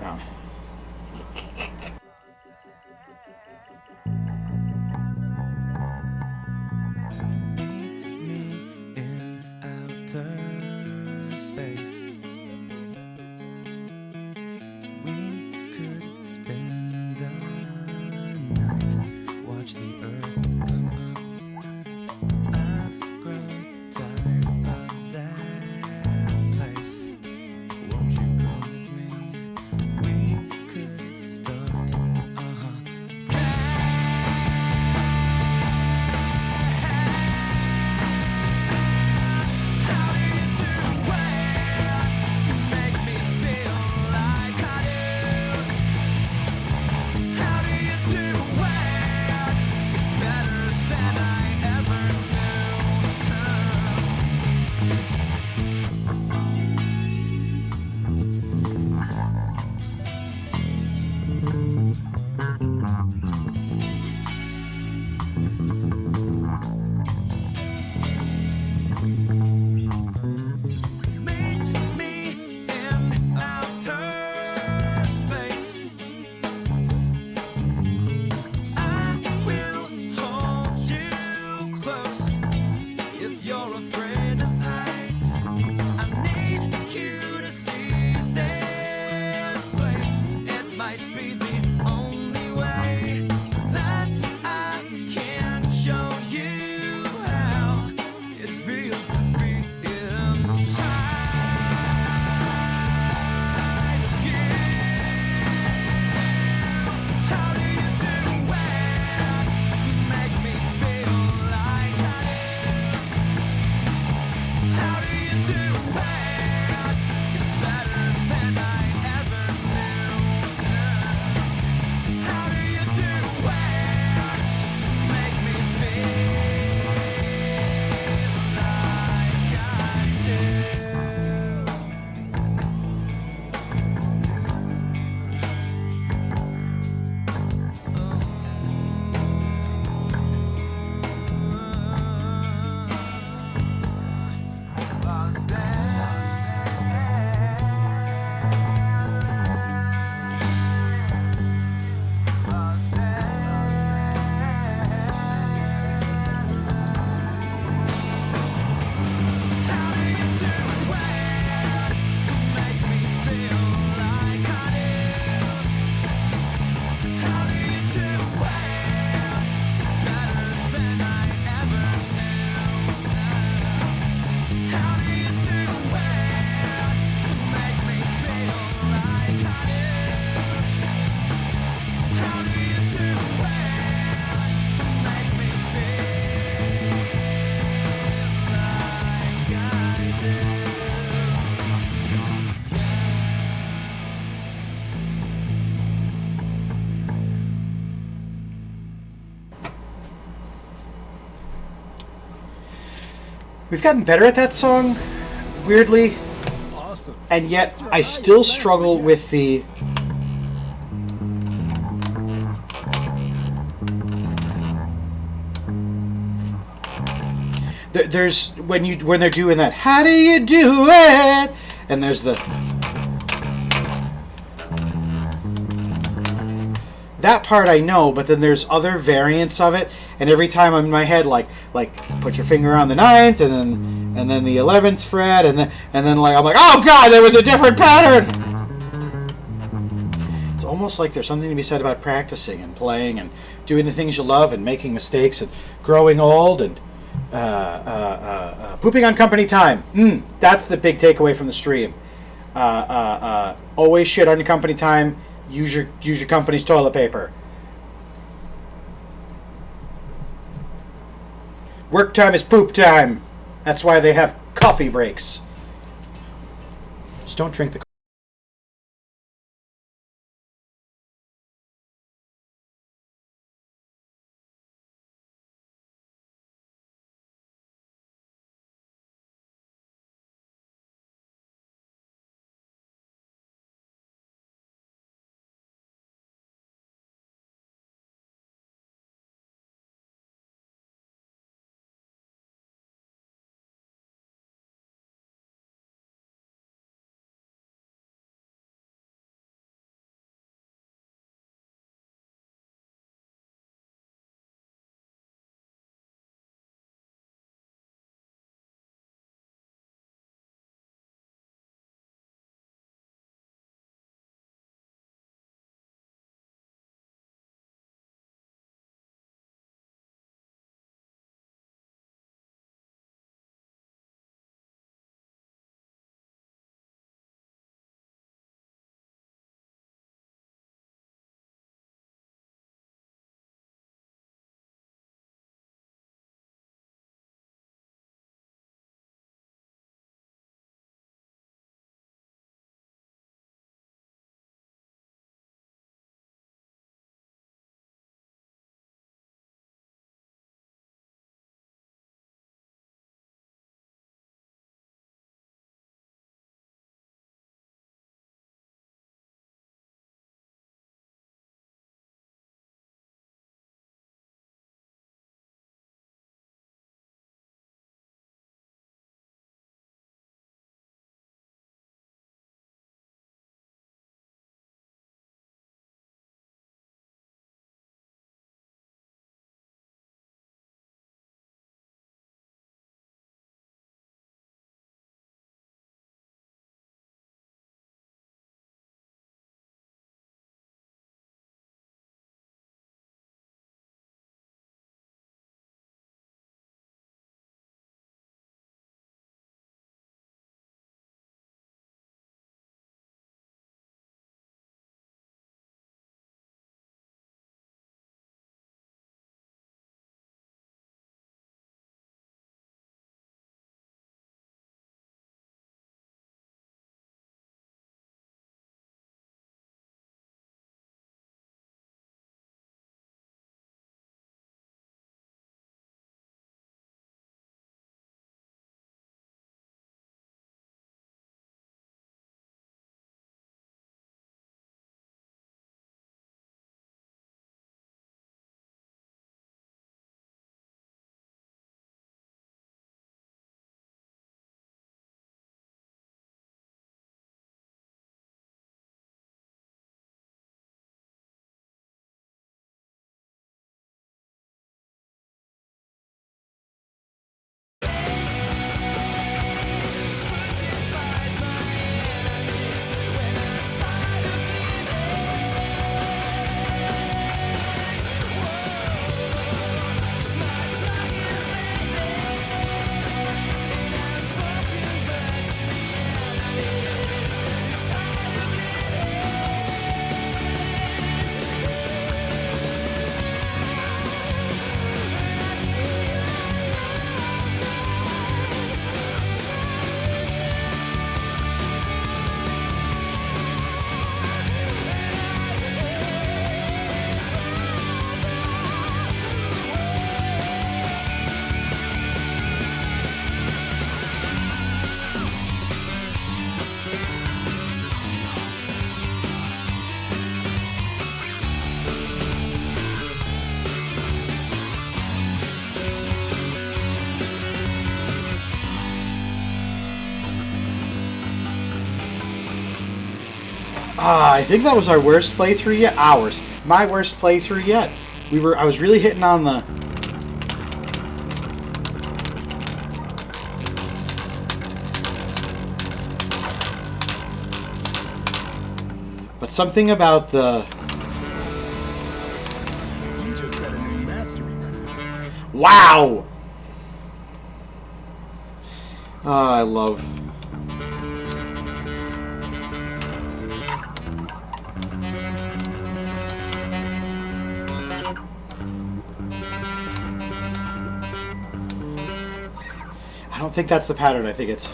Meet me in outer space. We could spend the night, watch the earth come up. I've grown tired of that place. Won't you come with me? We could start How do you do? We've gotten better at that song, weirdly, Awesome. and yet I still struggle with the... There's when they're doing that, how do you do it? And there's the... That part I know, but then there's other variants of it, and every time I'm in my head, like put your finger on the 9th, and then the 11th fret, and then like I'm like, oh god, there was a different pattern. It's almost like there's something to be said about practicing and playing and doing the things you love and making mistakes and growing old and pooping on company time. That's the big takeaway from the stream. Always shit on your company time. Use your company's toilet paper. Work time is poop time. That's why they have coffee breaks. Just don't drink the I think that was our worst playthrough yet. Ours. My worst playthrough yet. I was really hitting on the... But something about the... You just set a new mastery record. Wow! I love... I don't think that's the pattern. I think it's...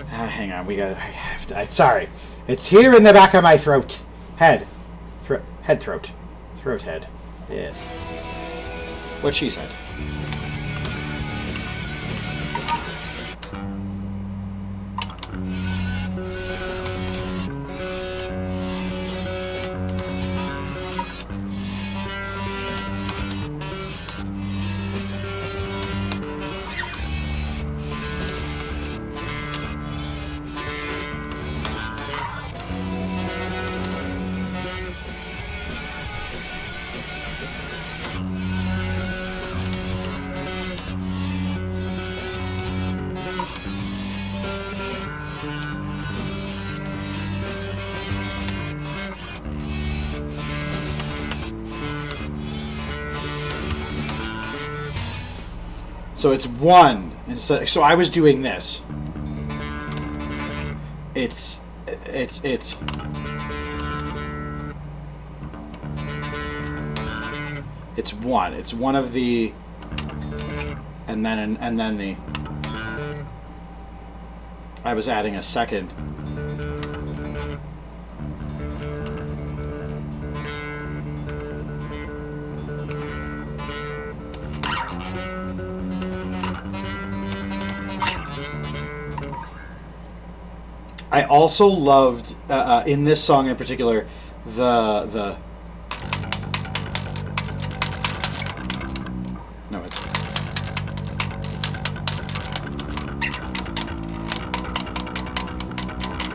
hang on, we gotta... I have to... sorry. It's here in the back of my throat. Head. Head, throat. Throat, head. Yes. What she said. So it's 1 instead. So I was doing this. It's 1. It's one of the, and then the. I was adding a second. I also loved in this song in particular the no it's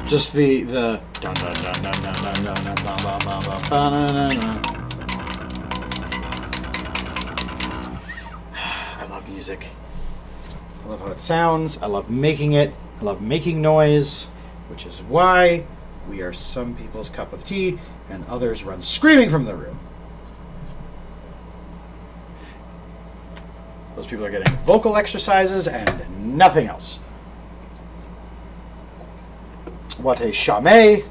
just the dun dun dun dun dun dun dun dun dun dun dun dun dun. I love music. I love how it sounds. I love making it. I love making noise. Which is why we are some people's cup of tea, and others run screaming from the room. Those people are getting vocal exercises and nothing else. What a chame!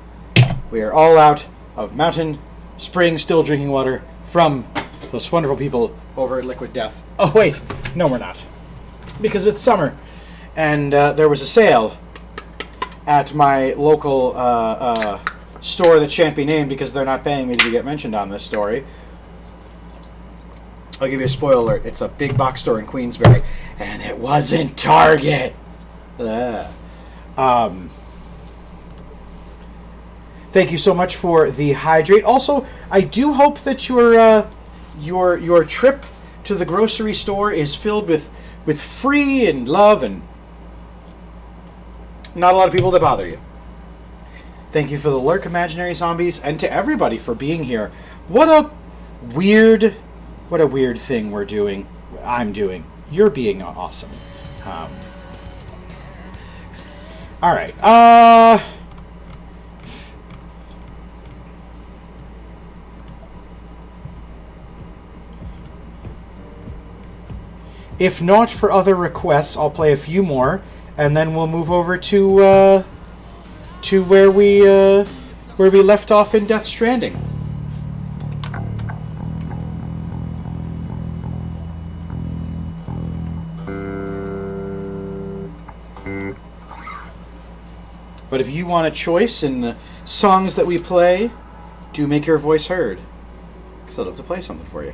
We are all out of mountain, spring, still drinking water from those wonderful people over at Liquid Death. Oh wait, no we're not. Because it's summer, and there was a sale at my local store that shan't be named because they're not paying me to get mentioned on this story. I'll give you a spoiler alert. It's a big box store in Queensbury, and it wasn't Target. Thank you so much for the hydrate. Also, I do hope that your trip to the grocery store is filled with free and love and not a lot of people that bother you. Thank you for the lurk, imaginary zombies, and to everybody for being here. What a weird thing we're doing. I'm doing. You're being awesome. All right. If not for other requests, I'll play a few more. And then we'll move over to where we left off in Death Stranding. But if you want a choice in the songs that we play, do make your voice heard, because I'd love to play something for you.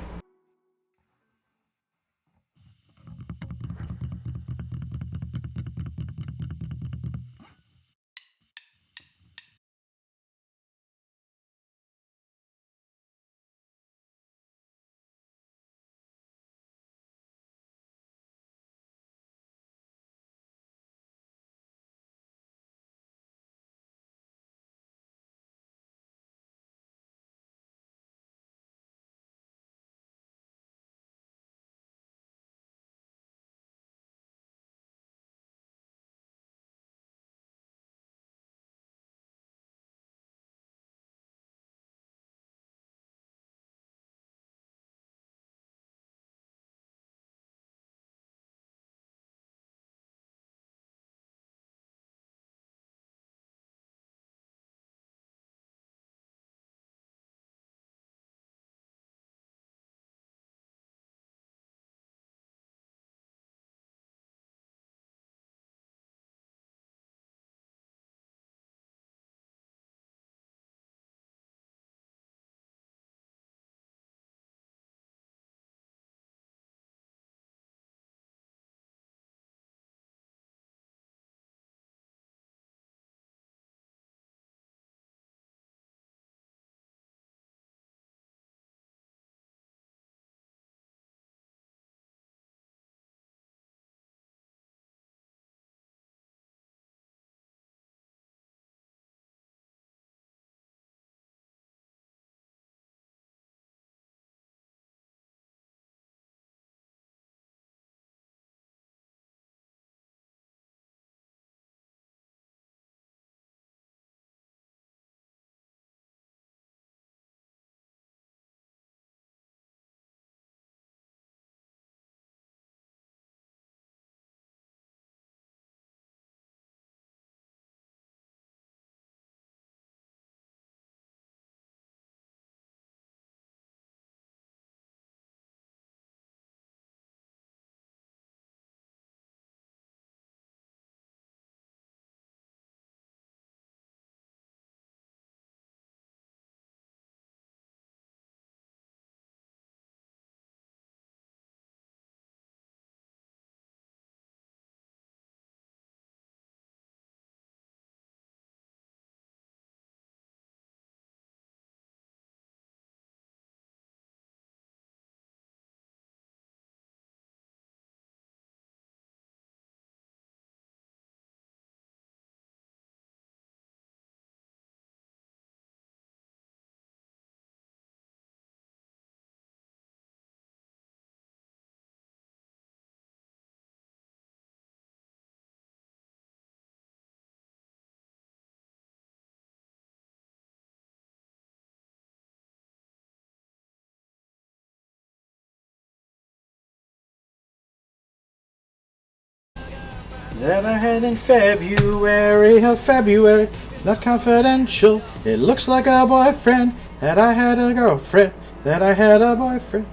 that I had in February of February. It's not confidential. It looks like a boyfriend. That I had a girlfriend. That I had a boyfriend.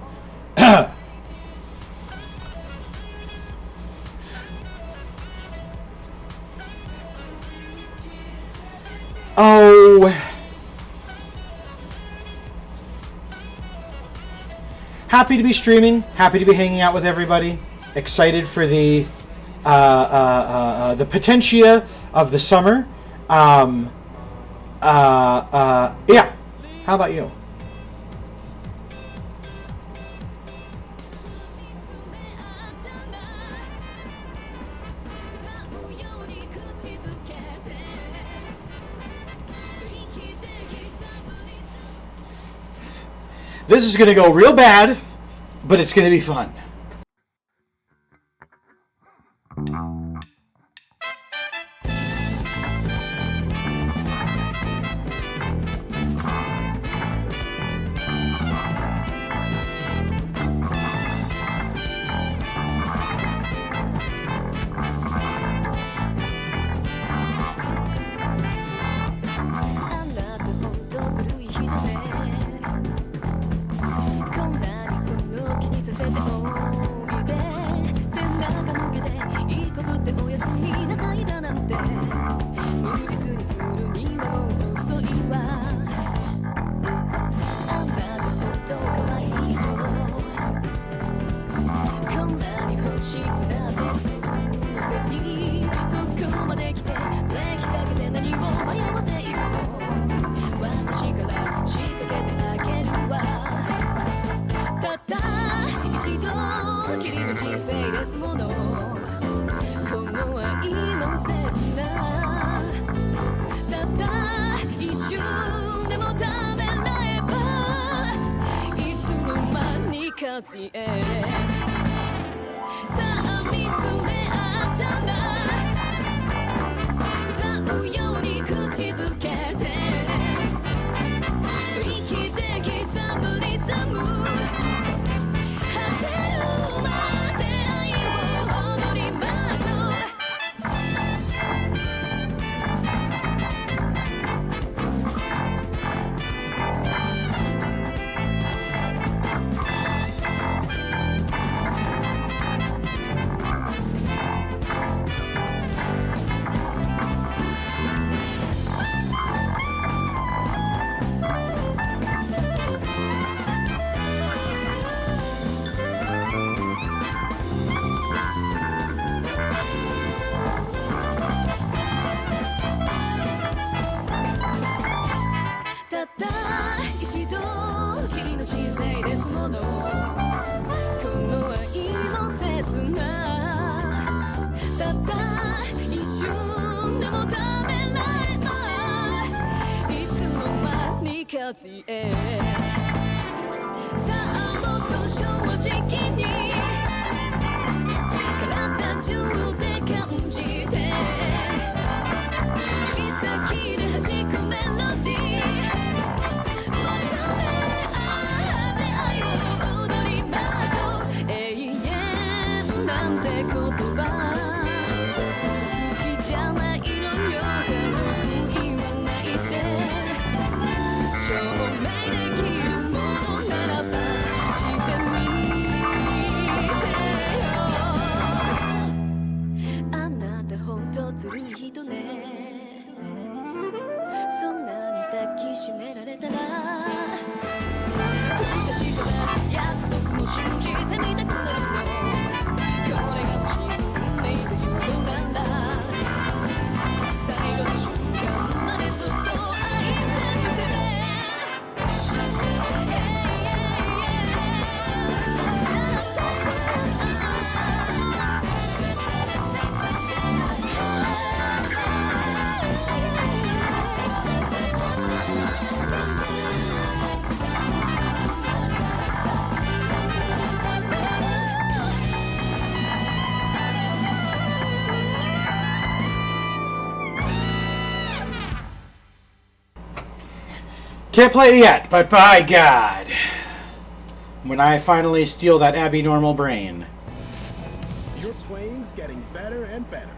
Oh. Happy to be streaming. Happy to be hanging out with everybody. Excited for the potentia of the summer. Yeah. How about you? This is going to go real bad, but it's going to be fun. Can't play it yet, but by God, when I finally steal that abnormal brain. Your playing's getting better and better.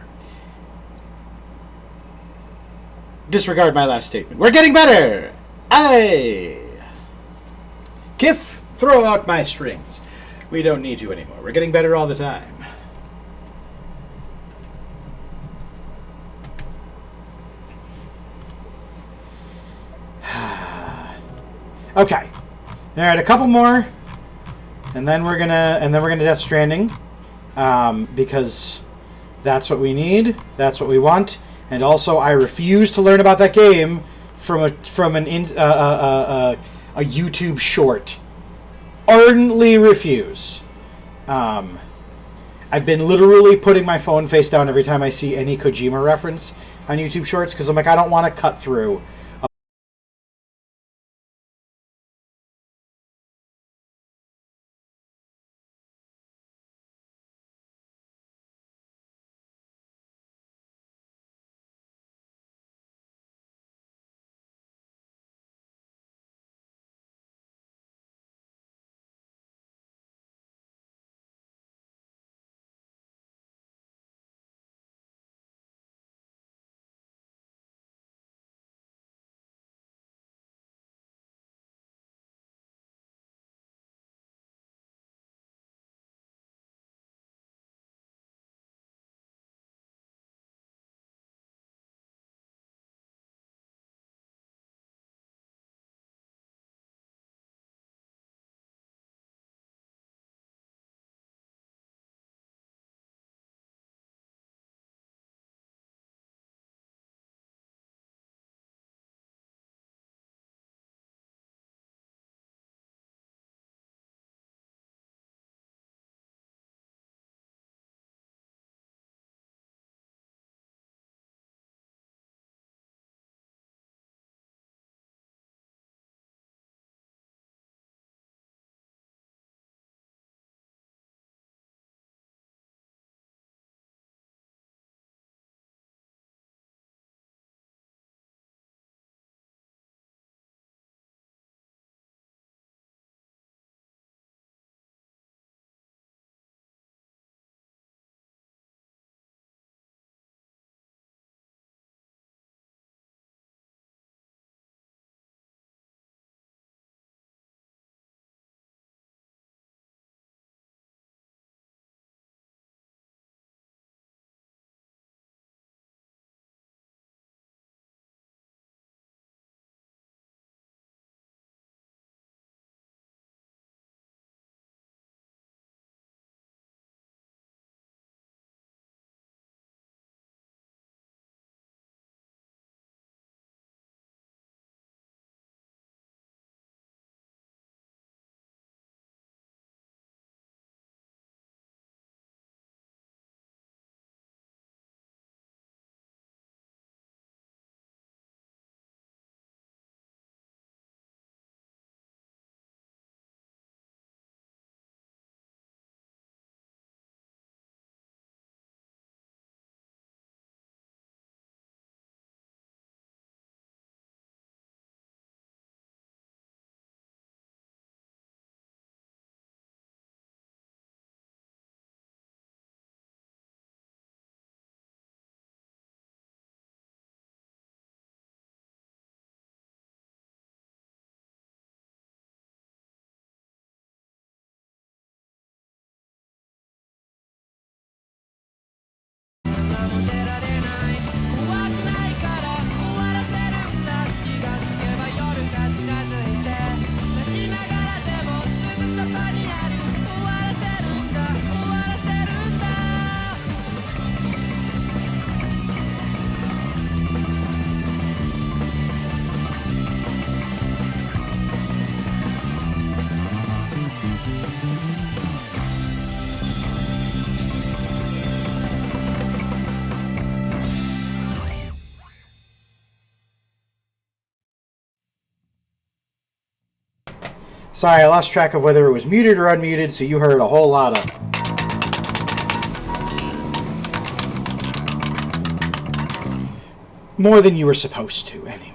Disregard my last statement. We're getting better! Aye! Kif, throw out my strings. We don't need you anymore. We're getting better all the time. Okay. All right, a couple more, and then we're gonna Death Stranding, because that's what we need. That's what we want. And also, I refuse to learn about that game from a YouTube short. Ardently refuse. I've been literally putting my phone face down every time I see any Kojima reference on YouTube Shorts because I'm like, I don't want to cut through. Sorry, I lost track of whether it was muted or unmuted, so you heard a whole lot of... more than you were supposed to, anyway.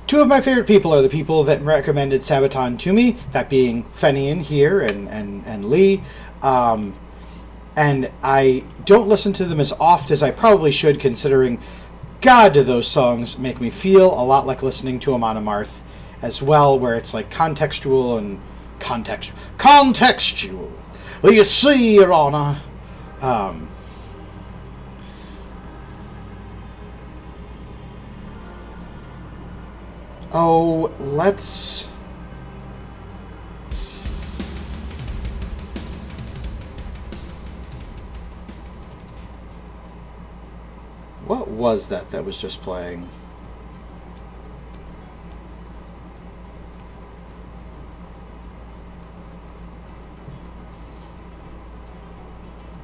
Two of my favorite people are the people that recommended Sabaton to me, that being Fenian here and Lee. And I don't listen to them as oft as I probably should, considering, God, do those songs make me feel a lot like listening to Amon Amarth as well, where it's like contextual and contextual. Well, you see, Your Honor. Let's... What was that was just playing?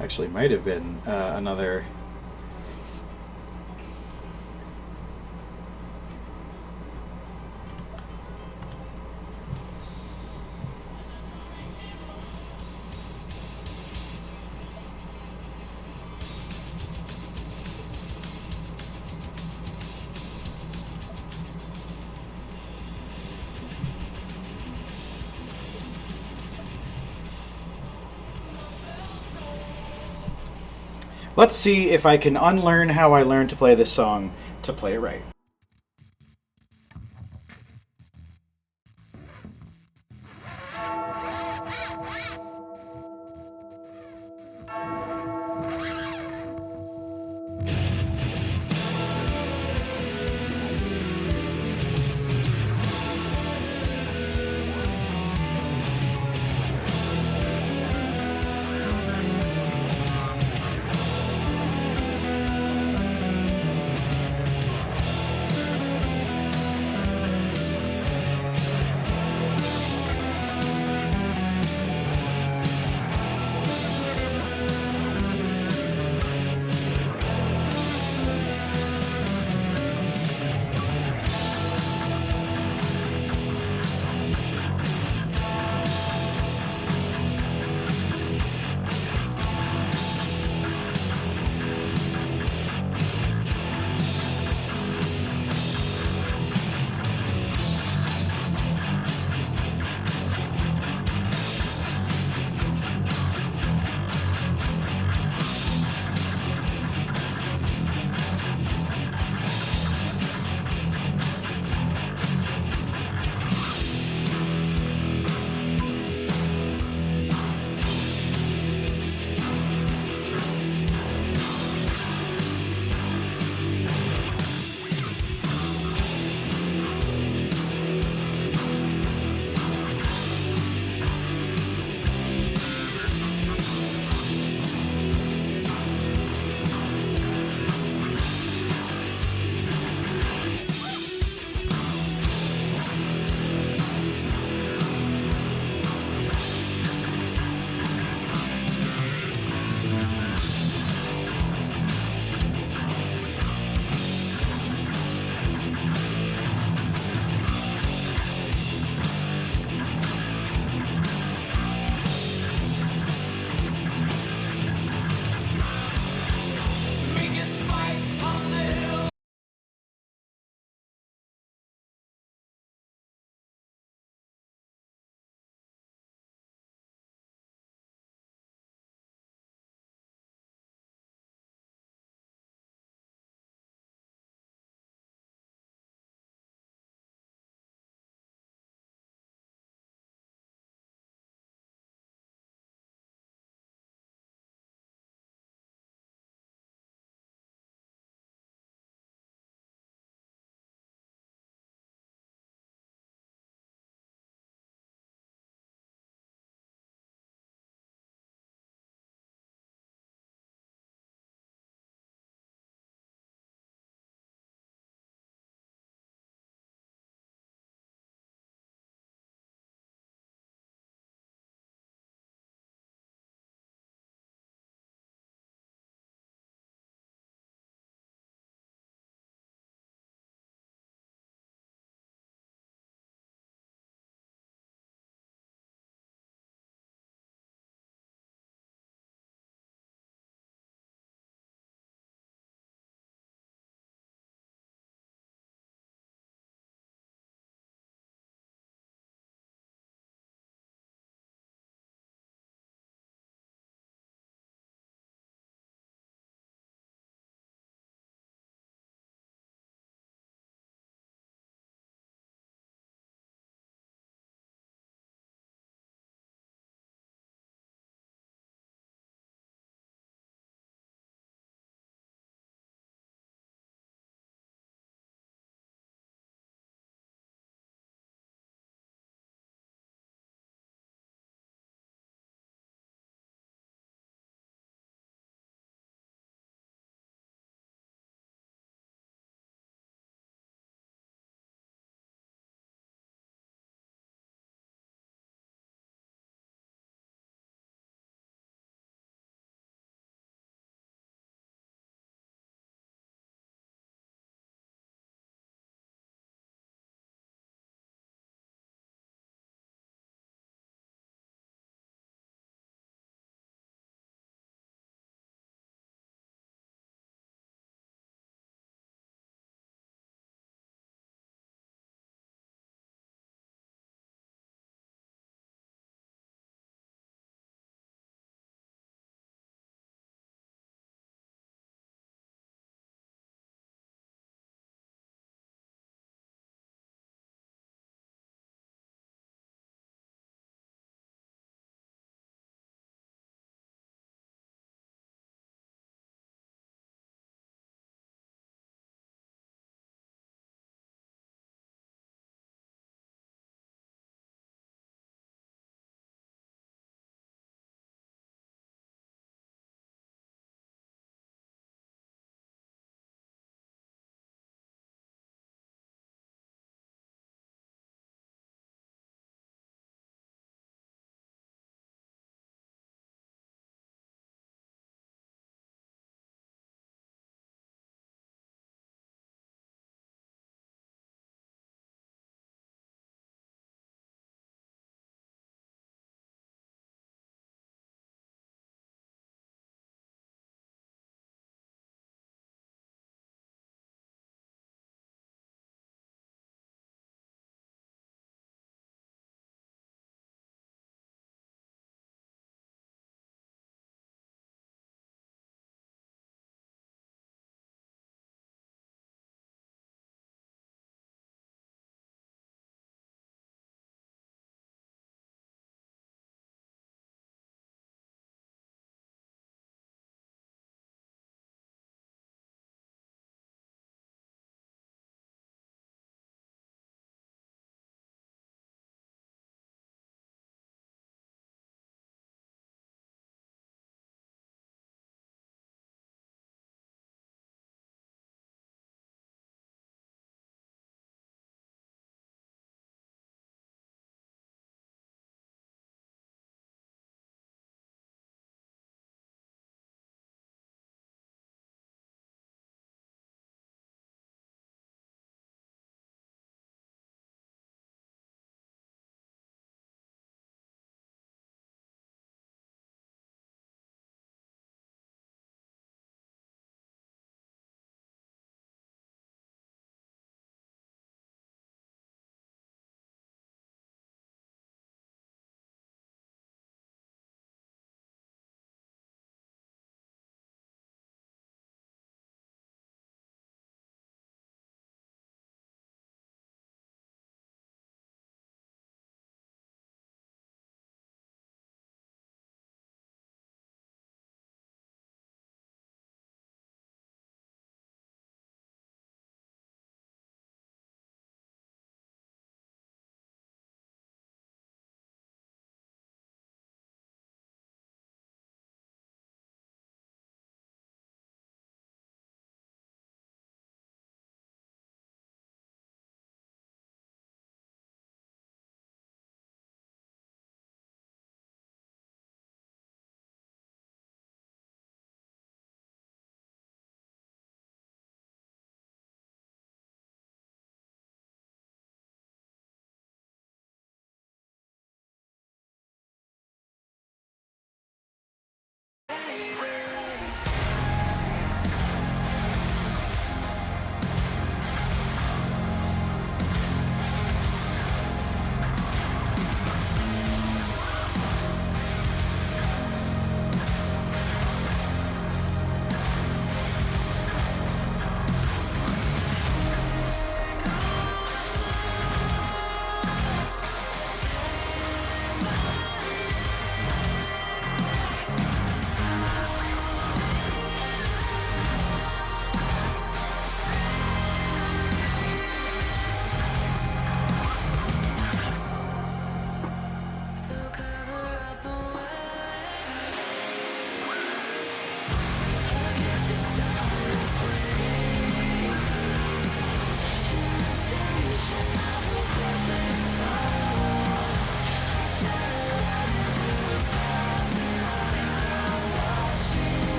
Actually, might have been another... Let's see if I can unlearn how I learned to play this song to play it right.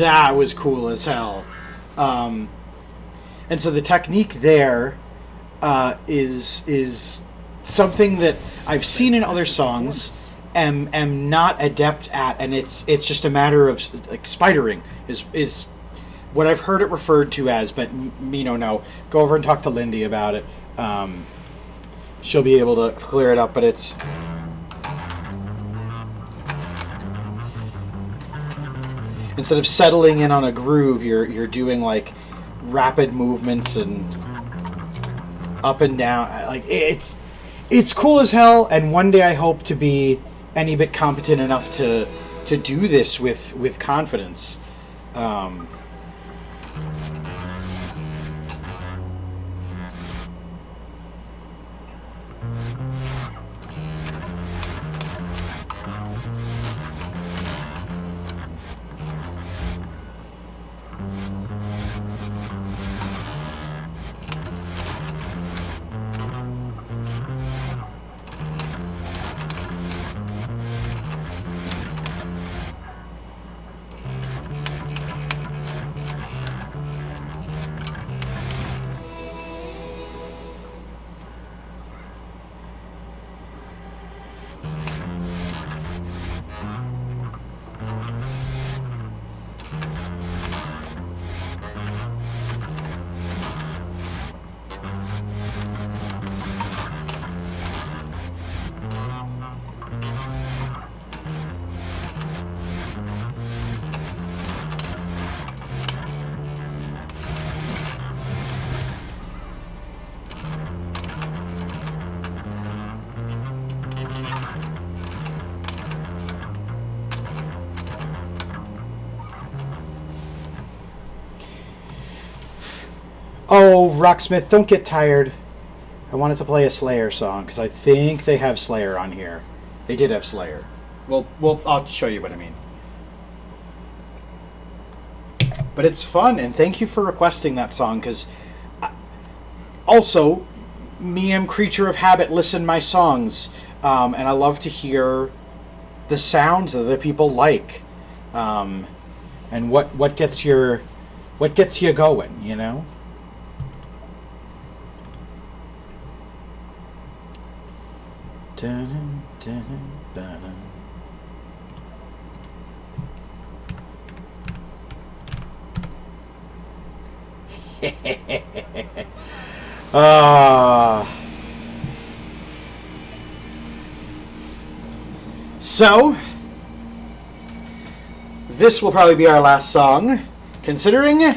That was cool as hell. And so the technique there is something that I've seen in other songs, am not adept at, and it's just a matter of like spidering is what I've heard it referred to as, but no. Go over and talk to Lindy about it. She'll be able to clear it up, but it's instead of settling in on a groove, you're doing like rapid movements and up and down. Like it's cool as hell, and one day I hope to be any bit competent enough to do this with confidence. Oh, Rocksmith, don't get tired. I wanted to play a Slayer song, because I think they have Slayer on here. They did have Slayer. Well, I'll show you what I mean. But it's fun, and thank you for requesting that song, because also, me am creature of habit, listen my songs, and I love to hear the sounds that the people like, and what gets you going, you know? Dun, dun, dun, So, this will probably be our last song, considering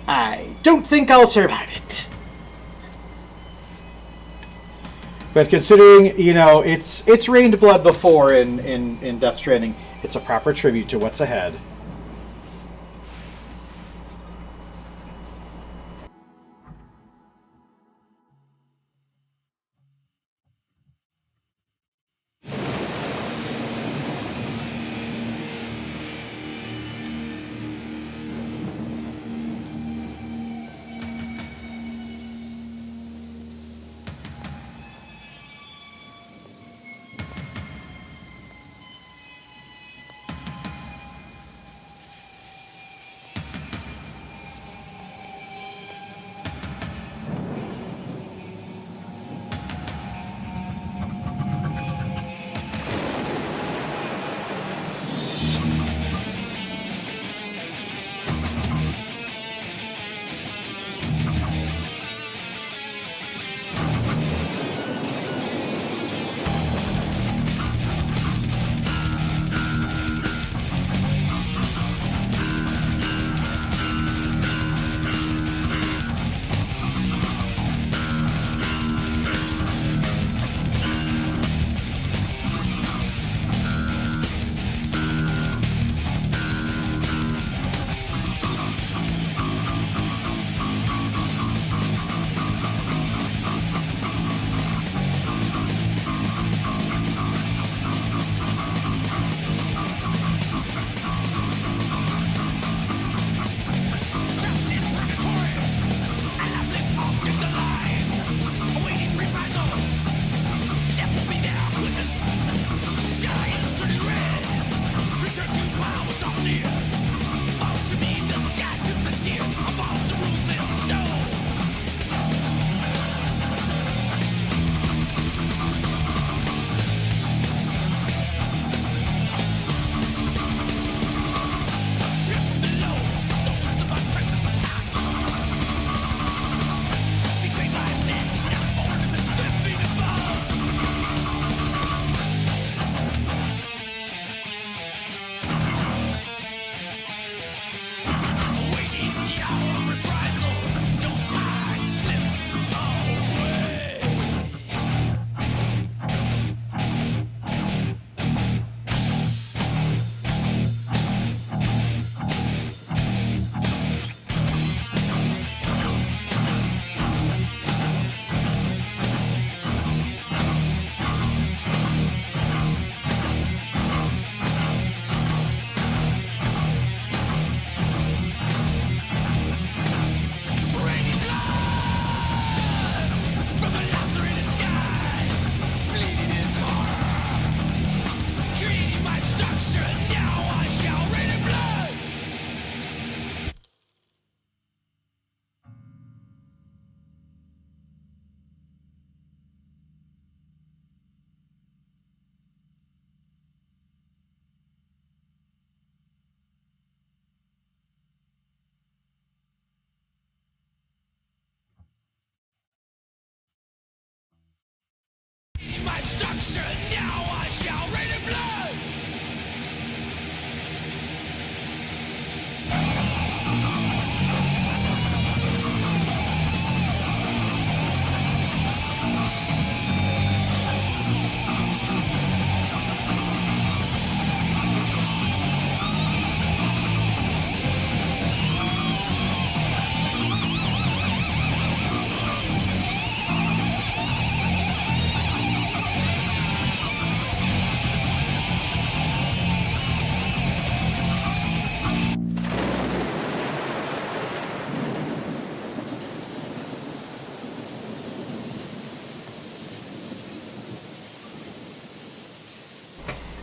I don't think I'll survive it. But considering, it's rained blood before in Death Stranding, it's a proper tribute to what's ahead.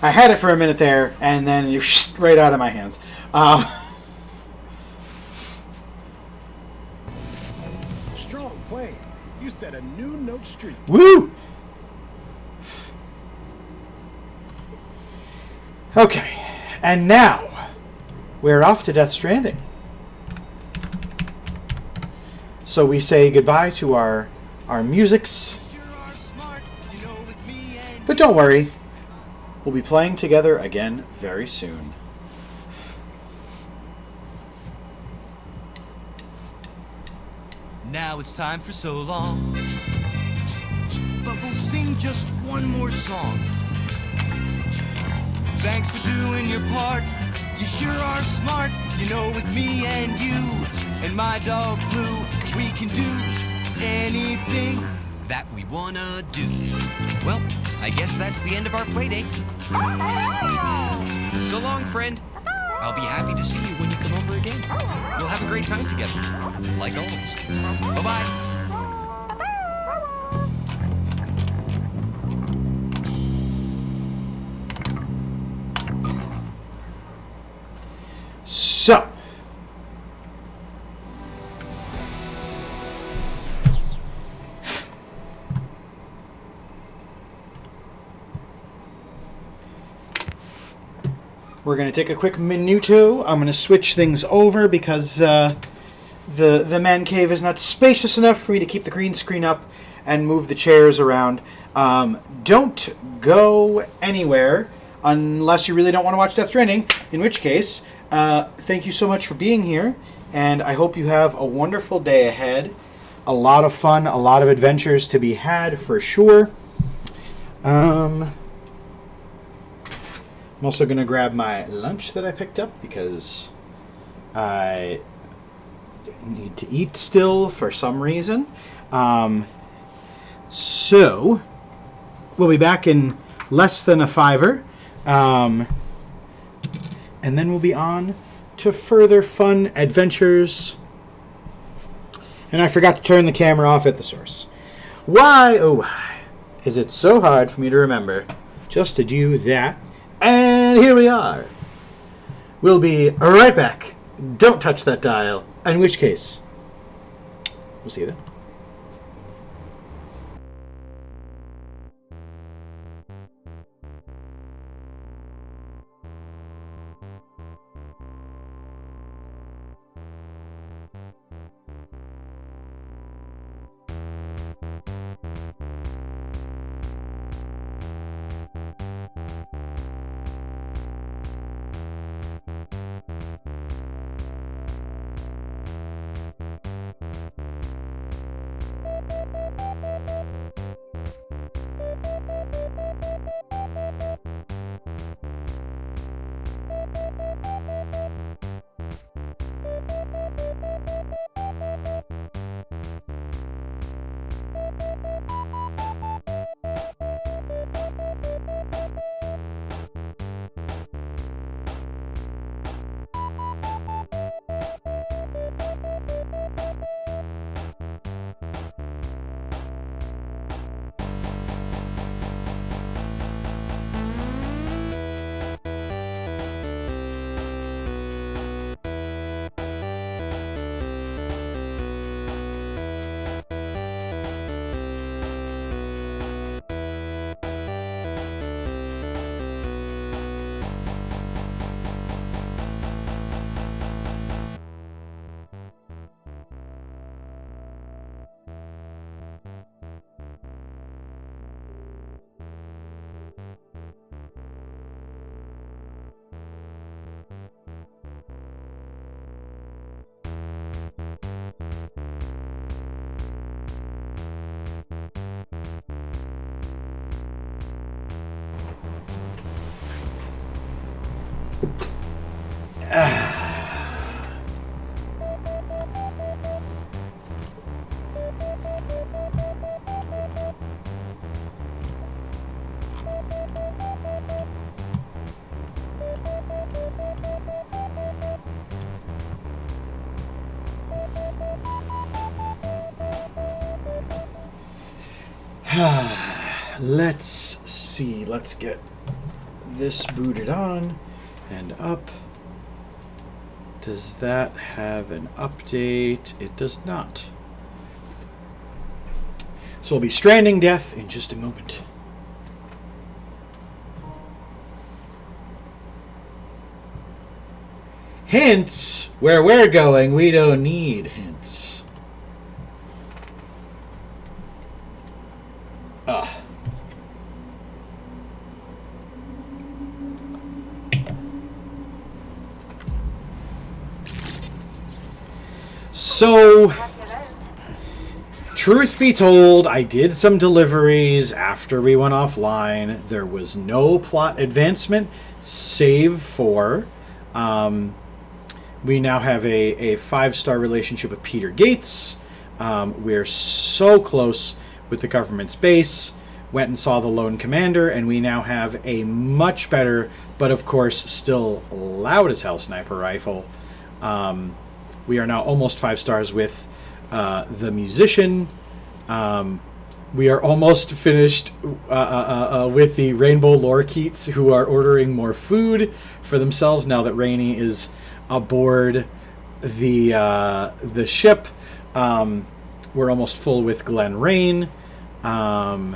I had it for a minute there, and then you right out of my hands. Strong playing. You set a new note streak. Woo! Okay, and now we're off to Death Stranding. So we say goodbye to our musics. But don't worry, we'll be playing together again very soon. Now it's time for so long, but we'll sing just one more song. Thanks for doing your part. You sure are smart. You know, with me and you and my dog Blue, we can do anything that we wanna do. Well, I guess that's the end of our play date. So long, friend. I'll be happy to see you when you come over again. We'll have a great time together, like always. Bye-bye. So, we're going to take a quick minuto. I'm going to switch things over because the man cave is not spacious enough for me to keep the green screen up and move the chairs around. Don't go anywhere unless you really don't want to watch Death Stranding, in which case, thank you so much for being here, and I hope you have a wonderful day ahead. A lot of fun, a lot of adventures to be had for sure. I'm also going to grab my lunch that I picked up because I need to eat still for some reason. So, we'll be back in less than a $5. And then we'll be on to further fun adventures. And I forgot to turn the camera off at the source. Why, oh why, is it so hard for me to remember just to do that? And here we are. We'll be right back. Don't touch that dial. In which case, we'll see you then. Let's see. Let's get this booted on and up. Does that have an update? It does not. So we'll be stranding death in just a moment. Hints! Where we're going, we don't need hints. Ah. So, truth be told, I did some deliveries after we went offline. There was no plot advancement, save for we now have a 5-star relationship with Peter Gates. We're so close with the government's base. Went and saw the Lone Commander, and we now have a much better, but of course still loud as hell sniper rifle. We are now almost 5 stars with the musician. We are almost finished with the Rainbow Lorkeets, who are ordering more food for themselves now that Rainey is aboard the ship. We're almost full with Glen Rain. And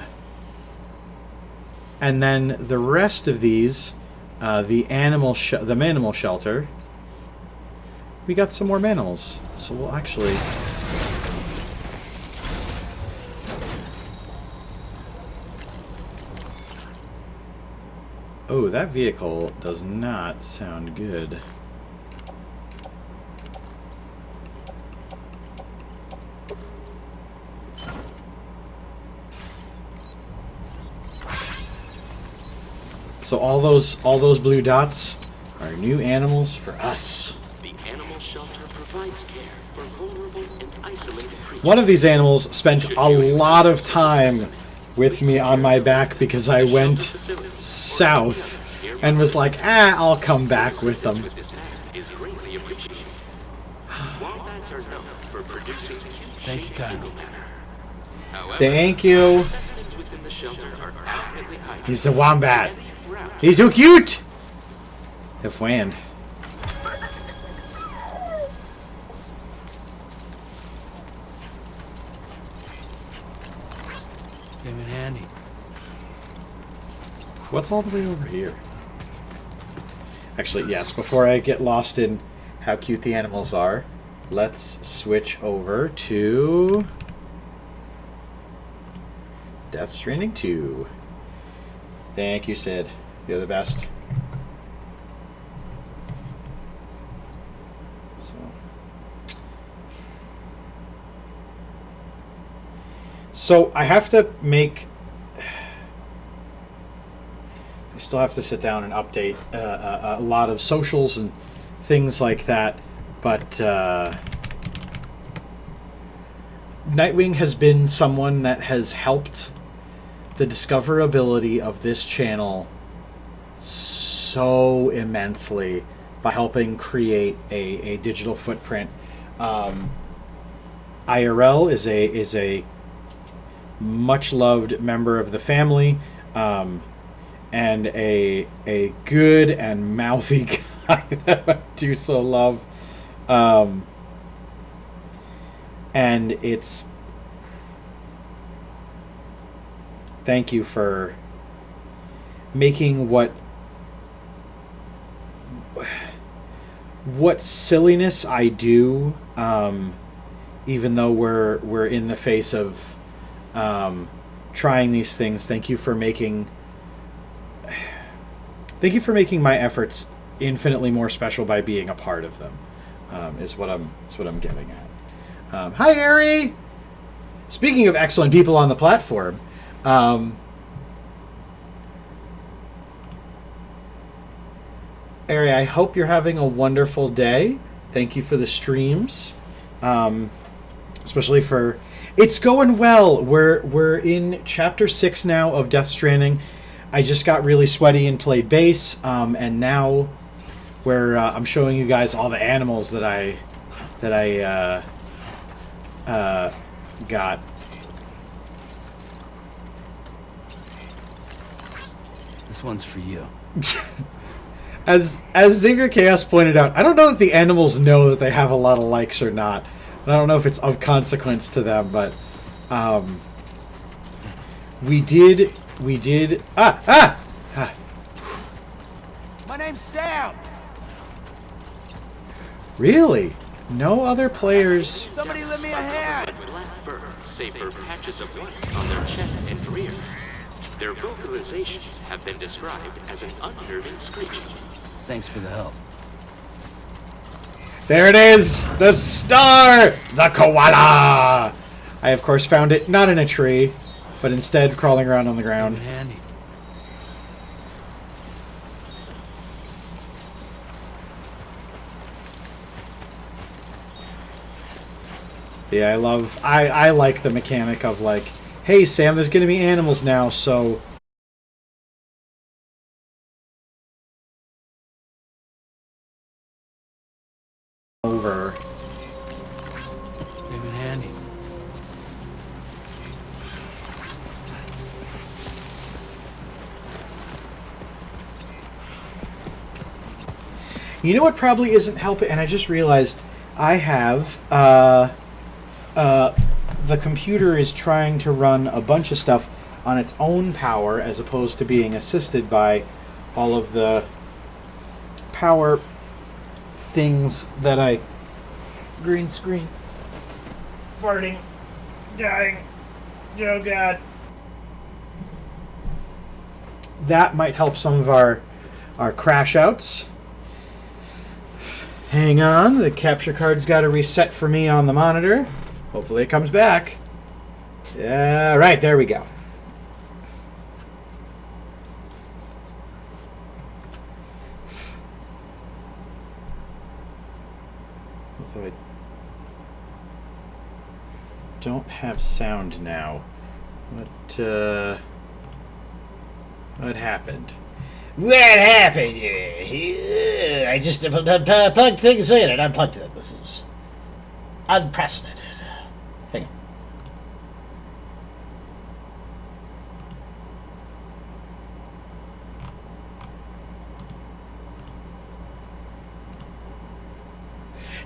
then the rest of these, the animal shelter, we got some more manimals. So we'll actually... Oh, that vehicle does not sound good. So all those blue dots are new animals for us. The animal shelter provides care for vulnerable and isolated creatures. One of these animals spent a lot of time with me on my back because I went south and was like, I'll come back with them. Thank you kindly. Thank you. He's a wombat. He's so cute. If wind. Came in handy. What's all the way over here? Actually, yes, before I get lost in how cute the animals are, let's switch over to Death Stranding 2. Thank you, Sid. You're the best. So I have to make... I still have to sit down and update a lot of socials and things like that, but Nightwing has been someone that has helped the discoverability of this channel so immensely by helping create a digital footprint. IRL is a much loved member of the family, and a good and mouthy guy that I do so love. And it's... Thank you for making what silliness I do, even though we're in the face of trying these things. Thank you for making my efforts infinitely more special by being a part of them. Is what I'm getting at. Hi, Ari. Speaking of excellent people on the platform, Ari, I hope you're having a wonderful day. Thank you for the streams, especially for... It's going well. We're in chapter 6 now of Death Stranding. I just got really sweaty and played bass, and now I'm showing you guys all the animals that I got. This one's for you. As Xavier Chaos pointed out, I don't know that the animals know that they have a lot of likes or not. I don't know if it's of consequence to them, but we did. My name's Sam. Really? No other players. Somebody lend me a hand. But black fur, save for patches of white on their chest and rear. Their vocalizations have been described as an unnerving screeching. Thanks for the help. There it is! The star! The koala! I, of course, found it not in a tree, but instead crawling around on the ground. Handy. Yeah, I like the mechanic of, like, hey, Sam, there's gonna be animals now, so... over. Came in handy. You know what probably isn't helping? And I just realized I have, the computer is trying to run a bunch of stuff on its own power as opposed to being assisted by all of the power things that I... Green screen. Farting. Dying. Oh, God. That might help some of our crash outs. Hang on, the capture card's got to reset for me on the monitor. Hopefully it comes back. Yeah, right, there we go. Although I don't have sound now. What happened? What happened? I just plugged things in and unplugged them. This is unprecedented. Hang on.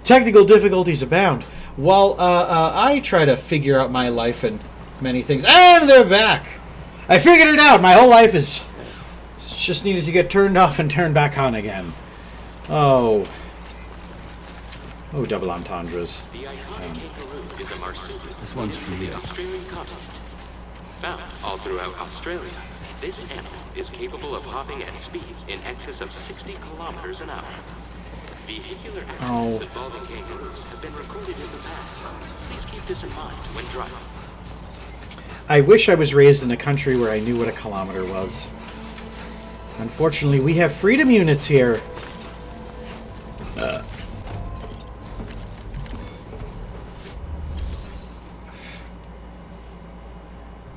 Technical difficulties abound. While I try to figure out my life and many things, and they're back. I figured it out. My whole life is just needed to get turned off and turned back on again. Oh, double entendres. The iconic kangaroo is a marsupial. This one's for you. Australian continent. Found all throughout Australia, this animal is capable of hopping at speeds in excess of 60 kilometers an hour. Vehicular accidents involving kangaroos have been recorded in the past. Please keep this in mind when driving. I wish I was raised in a country where I knew what a kilometer was. Unfortunately, we have freedom units here.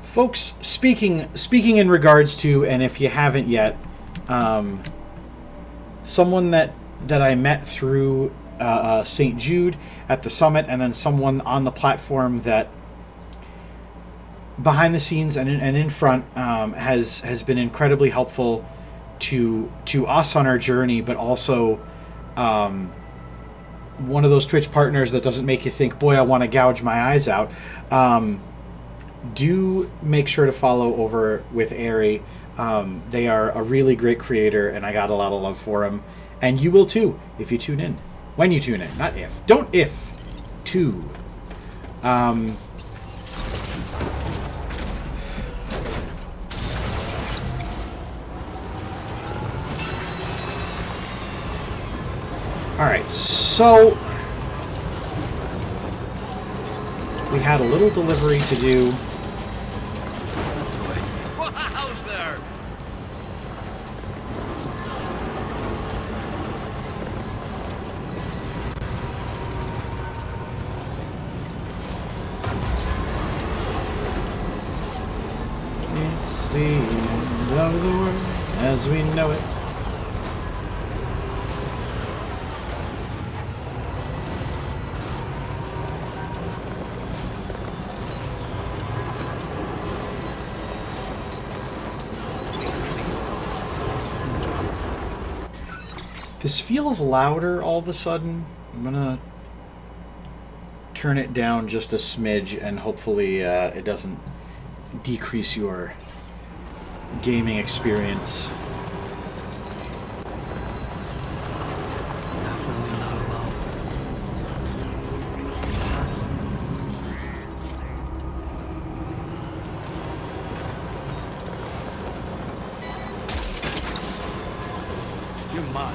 Folks, speaking in regards to, and if you haven't yet, someone that I met through St. Jude at the summit, and then someone on the platform that behind the scenes and in front has been incredibly helpful to us on our journey, but also one of those Twitch partners that doesn't make you think, boy, I want to gouge my eyes out. Do make sure to follow over with Airy. They are a really great creator, and I got a lot of love for them. And you will too, if you tune in. When you tune in, not if. Don't if. To. Alright, so we had a little delivery to do. Wowzer! It's the end of the world as we know it. This feels louder all of a sudden. I'm gonna turn it down just a smidge, and hopefully it doesn't decrease your gaming experience. Definitely not alone. You're mine.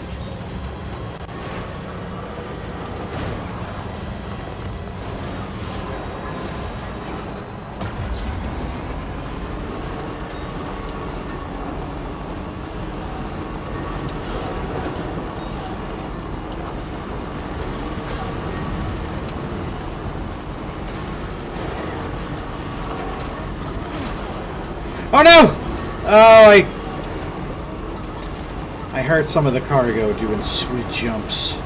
Oh no! Oh, I heard some of the cargo doing sweet jumps.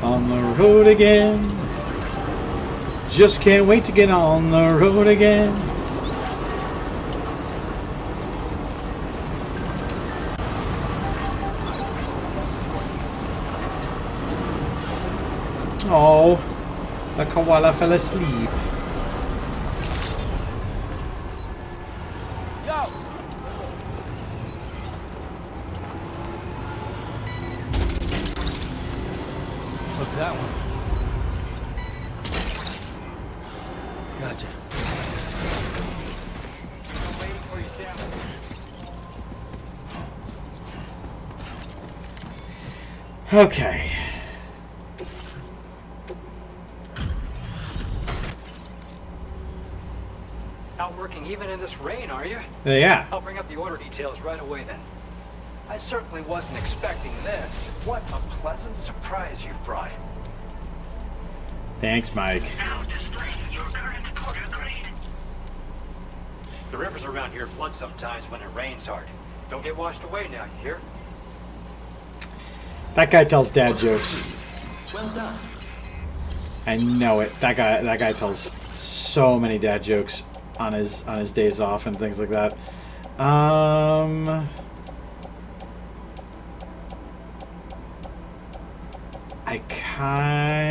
On the road again. Just can't wait to get on the road again. Oh, the koala fell asleep. Look, that one. Gotcha. Waiting for you, Sam. Okay. Out working even in this rain, are you? Yeah. I'll bring up the order details right away then. I certainly wasn't expecting this. What a pleasant surprise you've brought. Thanks, Mike. Now displaying your current order grade. The rivers around here flood sometimes when it rains hard. Don't get washed away now, you hear? That guy tells dad jokes. Well done. I know it. That guy tells so many dad jokes on his days off and things like that.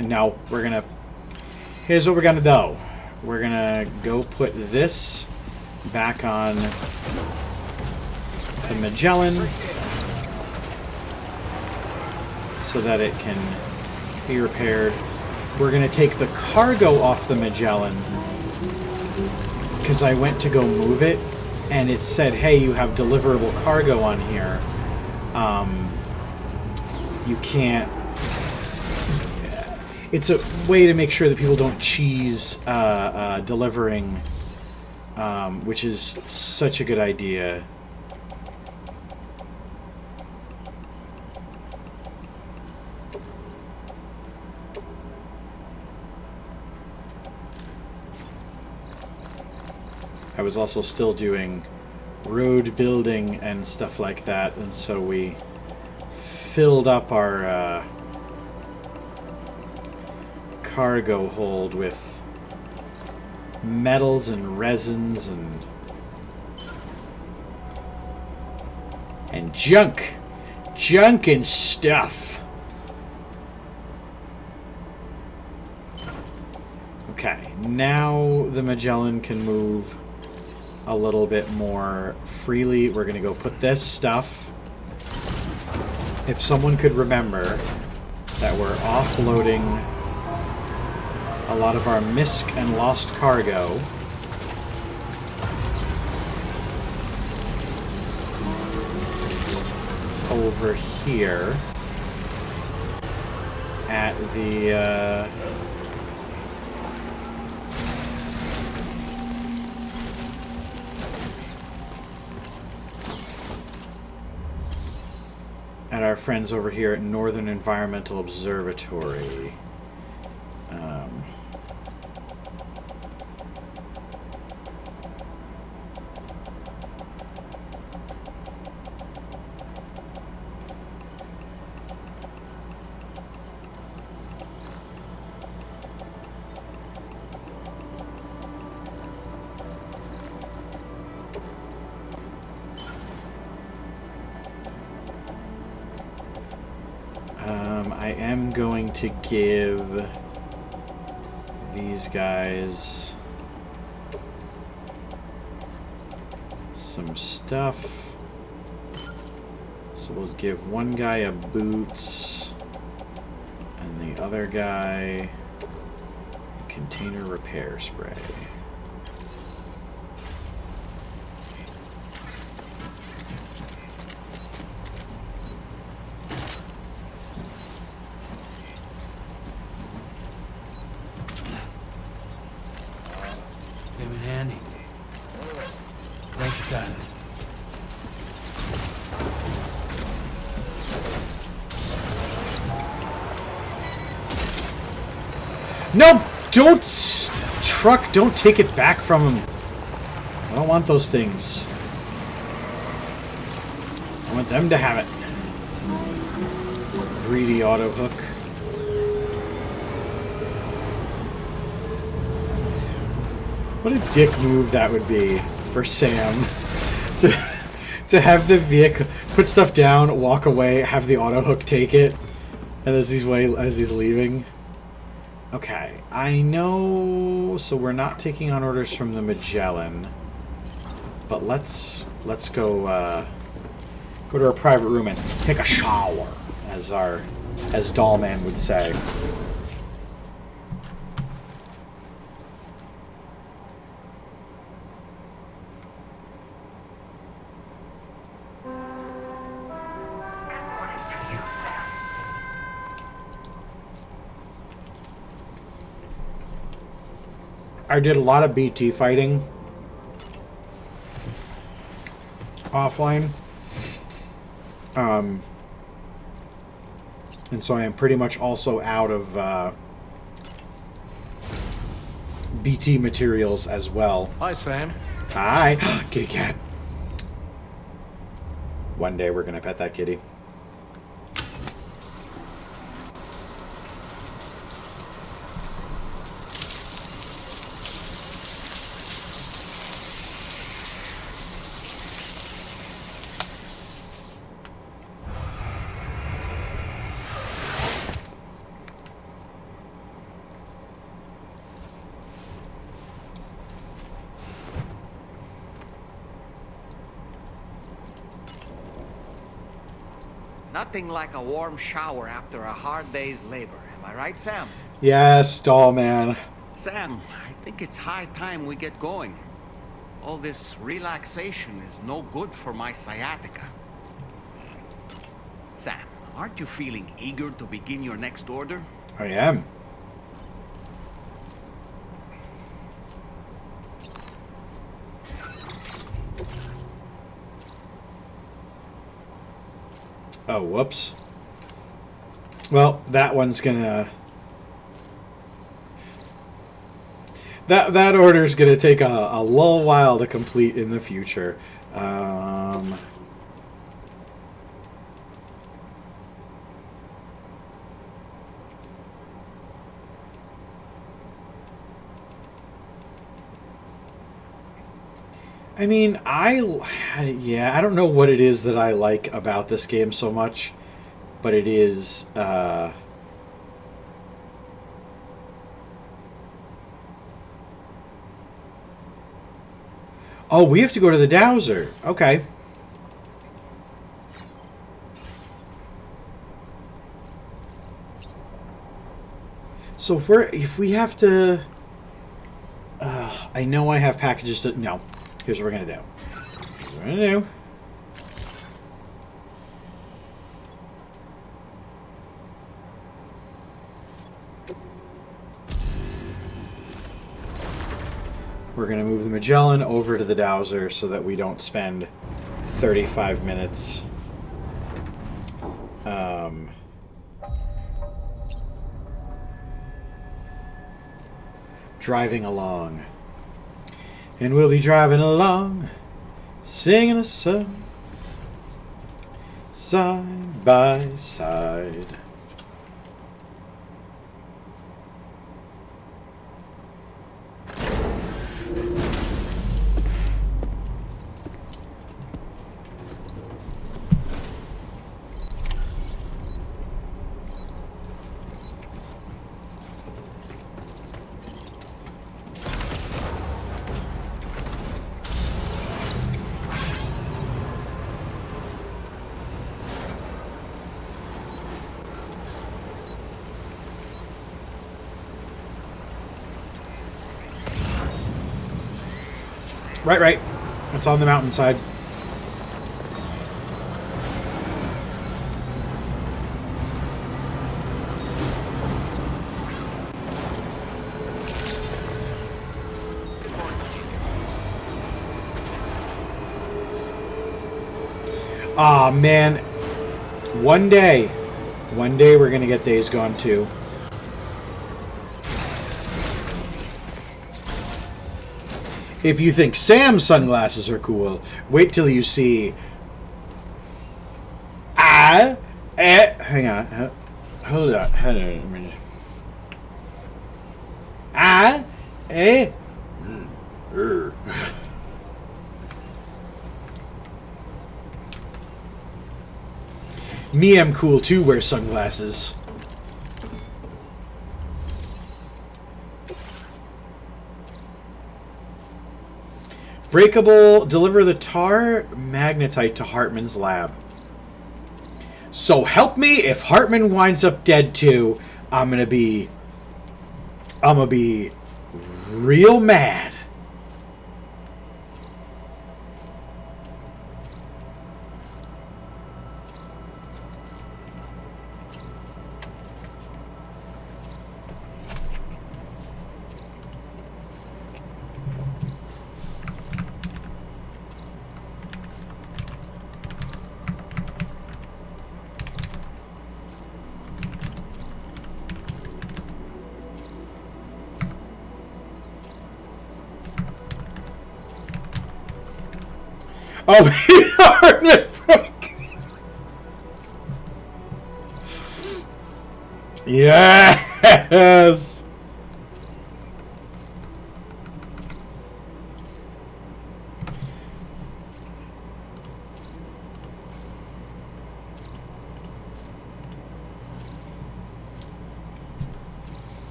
No, here's what we're gonna do. We're gonna go put this back on the Magellan so that it can be repaired. We're gonna take the cargo off the Magellan because I went to go move it and it said, hey, you have deliverable cargo on here. You can't. It's a way to make sure that people don't cheese delivering, which is such a good idea. I was also still doing road building and stuff like that, and so we filled up our cargo hold with metals and resins and junk and stuff. Okay, now the Magellan can move a little bit more freely. We're gonna go put this stuff. If someone could remember that we're offloading a lot of our misc and lost cargo over here at the at our friends over here at Northern Environmental Observatory. I am going to give these guys some stuff. So we'll give one guy a boots and the other guy a container repair spray. Came in handy. Thank you, Tyler. No! Don't truck, don't take it back from him. I don't want those things. I want them to have it. Greedy auto hook. What a dick move that would be for Sam to have the vehicle put stuff down, walk away, have the auto hook take it, and as he's leaving. Okay, I know. So we're not taking on orders from the Magellan, but let's go to our private room and take a shower, as Dollman would say. I did a lot of BT fighting offline. And so I am pretty much also out of BT materials as well. Hi, Sam. Hi, kitty cat. One day we're gonna pet that kitty. Nothing like a warm shower after a hard day's labor. Am I right, Sam? Yes, Dollman. Sam, I think it's high time we get going. All this relaxation is no good for my sciatica. Sam, aren't you feeling eager to begin your next order? I am. Oh, whoops. Well, that one's gonna... That order's gonna take a little while to complete in the future. I mean, I don't know what it is that I like about this game so much, but it is, oh, we have to go to the dowser. Okay. So if we have to, I know I have packages that, no. Here's what we're gonna do. We're going to move the Magellan over to the Dowser so that we don't spend 35 minutes driving along. And we'll be driving along, singing a song, side by side. Right. It's on the mountainside. Aw, man. One day we're gonna get Days Gone 2. If you think Sam's sunglasses are cool, wait till you see... hang on. Hold on. A minute. Me, I'm cool too, wear sunglasses. Breakable, deliver the tar magnetite to Hartman's lab. So help me, if Hartman winds up dead too, I'm gonna be real mad. Oh, Hartman broke. Yes.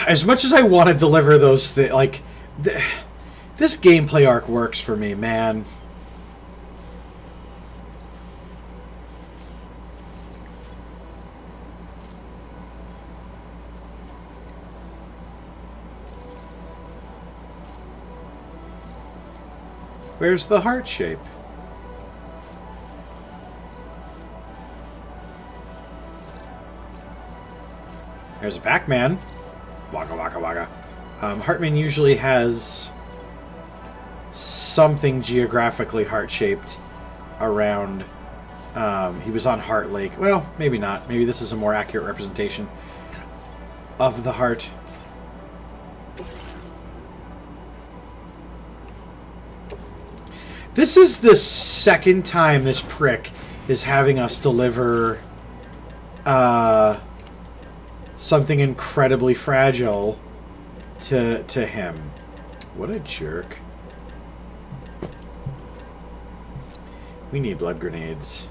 As much as I want to deliver those things, like... This gameplay arc works for me, man. Where's the heart shape? There's a Pac-Man. Waka waka waka. Hartman usually has something geographically heart-shaped around. He was on Heart Lake. Well, maybe not. Maybe this is a more accurate representation of the heart. This is the second time this prick is having us deliver something incredibly fragile to him. What a jerk. We need blood grenades.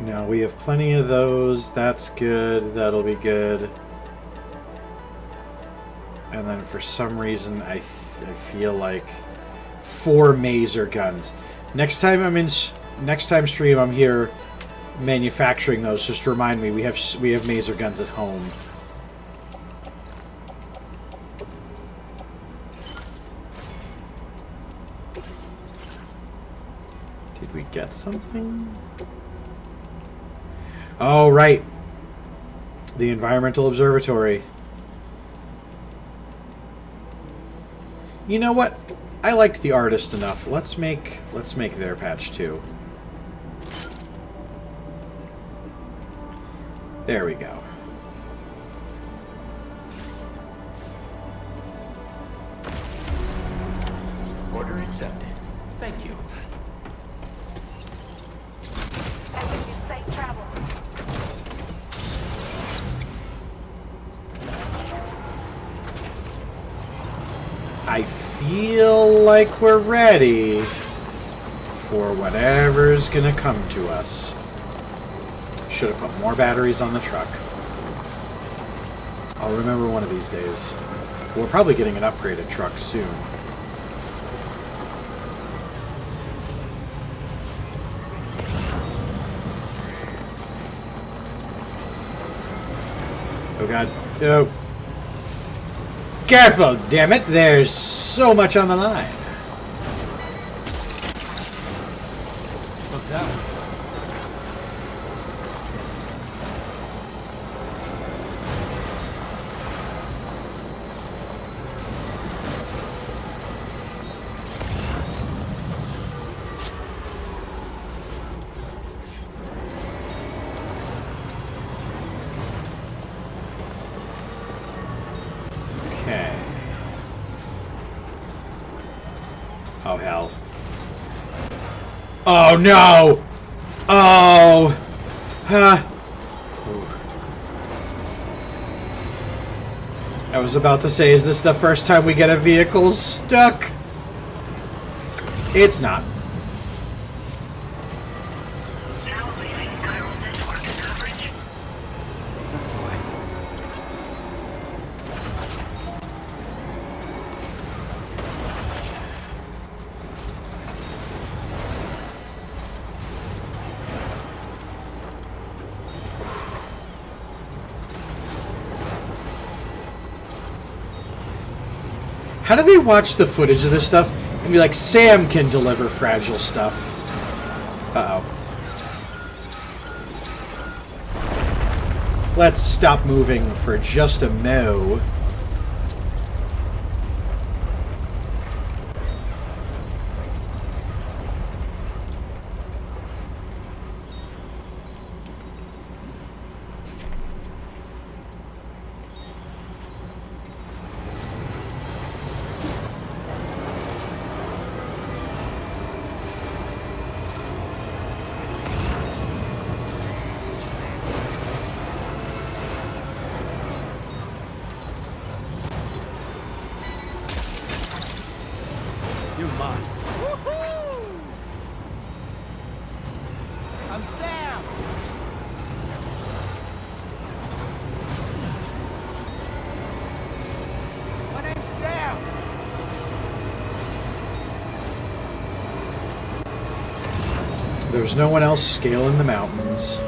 No, we have plenty of those. That's good. That'll be good. And then for some reason, I feel like 4 maser guns. Next time stream, I'm here manufacturing those. Just remind me, we have maser guns at home. get something? Oh, right. The Environmental Observatory. You know what? I liked the artist enough. Let's make their patch too. There we go. Order accepted. Thank you. I wish you safe travel. I feel like we're ready for whatever's gonna come to us. Should have put more batteries on the truck. I'll remember one of these days. We're probably getting an upgraded truck soon. Oh god. Oh. Careful, damn it! There's so much on the line. Look that. Okay. Oh, hell. Oh, no! Oh! Huh. I was about to say, is this the first time we get a vehicle stuck? It's not. That's why. How do they watch the footage of this stuff and be like, Sam can deliver fragile stuff? Uh-oh. Let's stop moving for just a mo. You're mine. I'm Sam. My name's Sam. There's no one else scaling the mountains.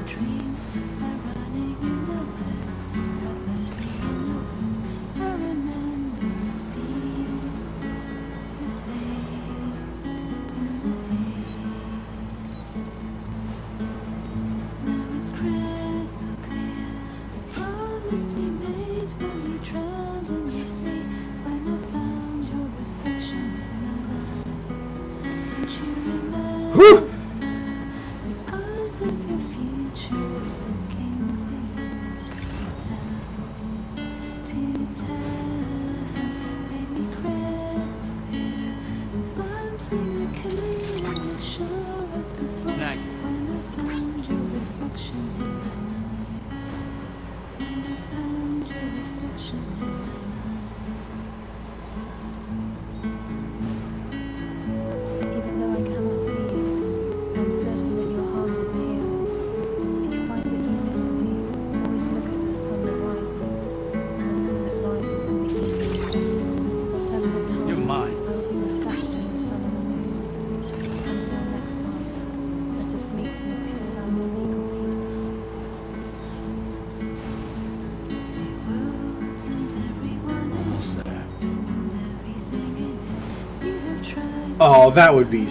Dreams are running in the woods, but we're Whew! Snag. Even though I cannot see you, I'm certain that your heart is here. If you find that you miss me, always look at the sun that rises and the moon that rises in the evening. Whatever the time, You're mine. I will be reflected in the sun and the moon. And in our next life, let us meet in the pure land of legal Almost there. Oh, that would be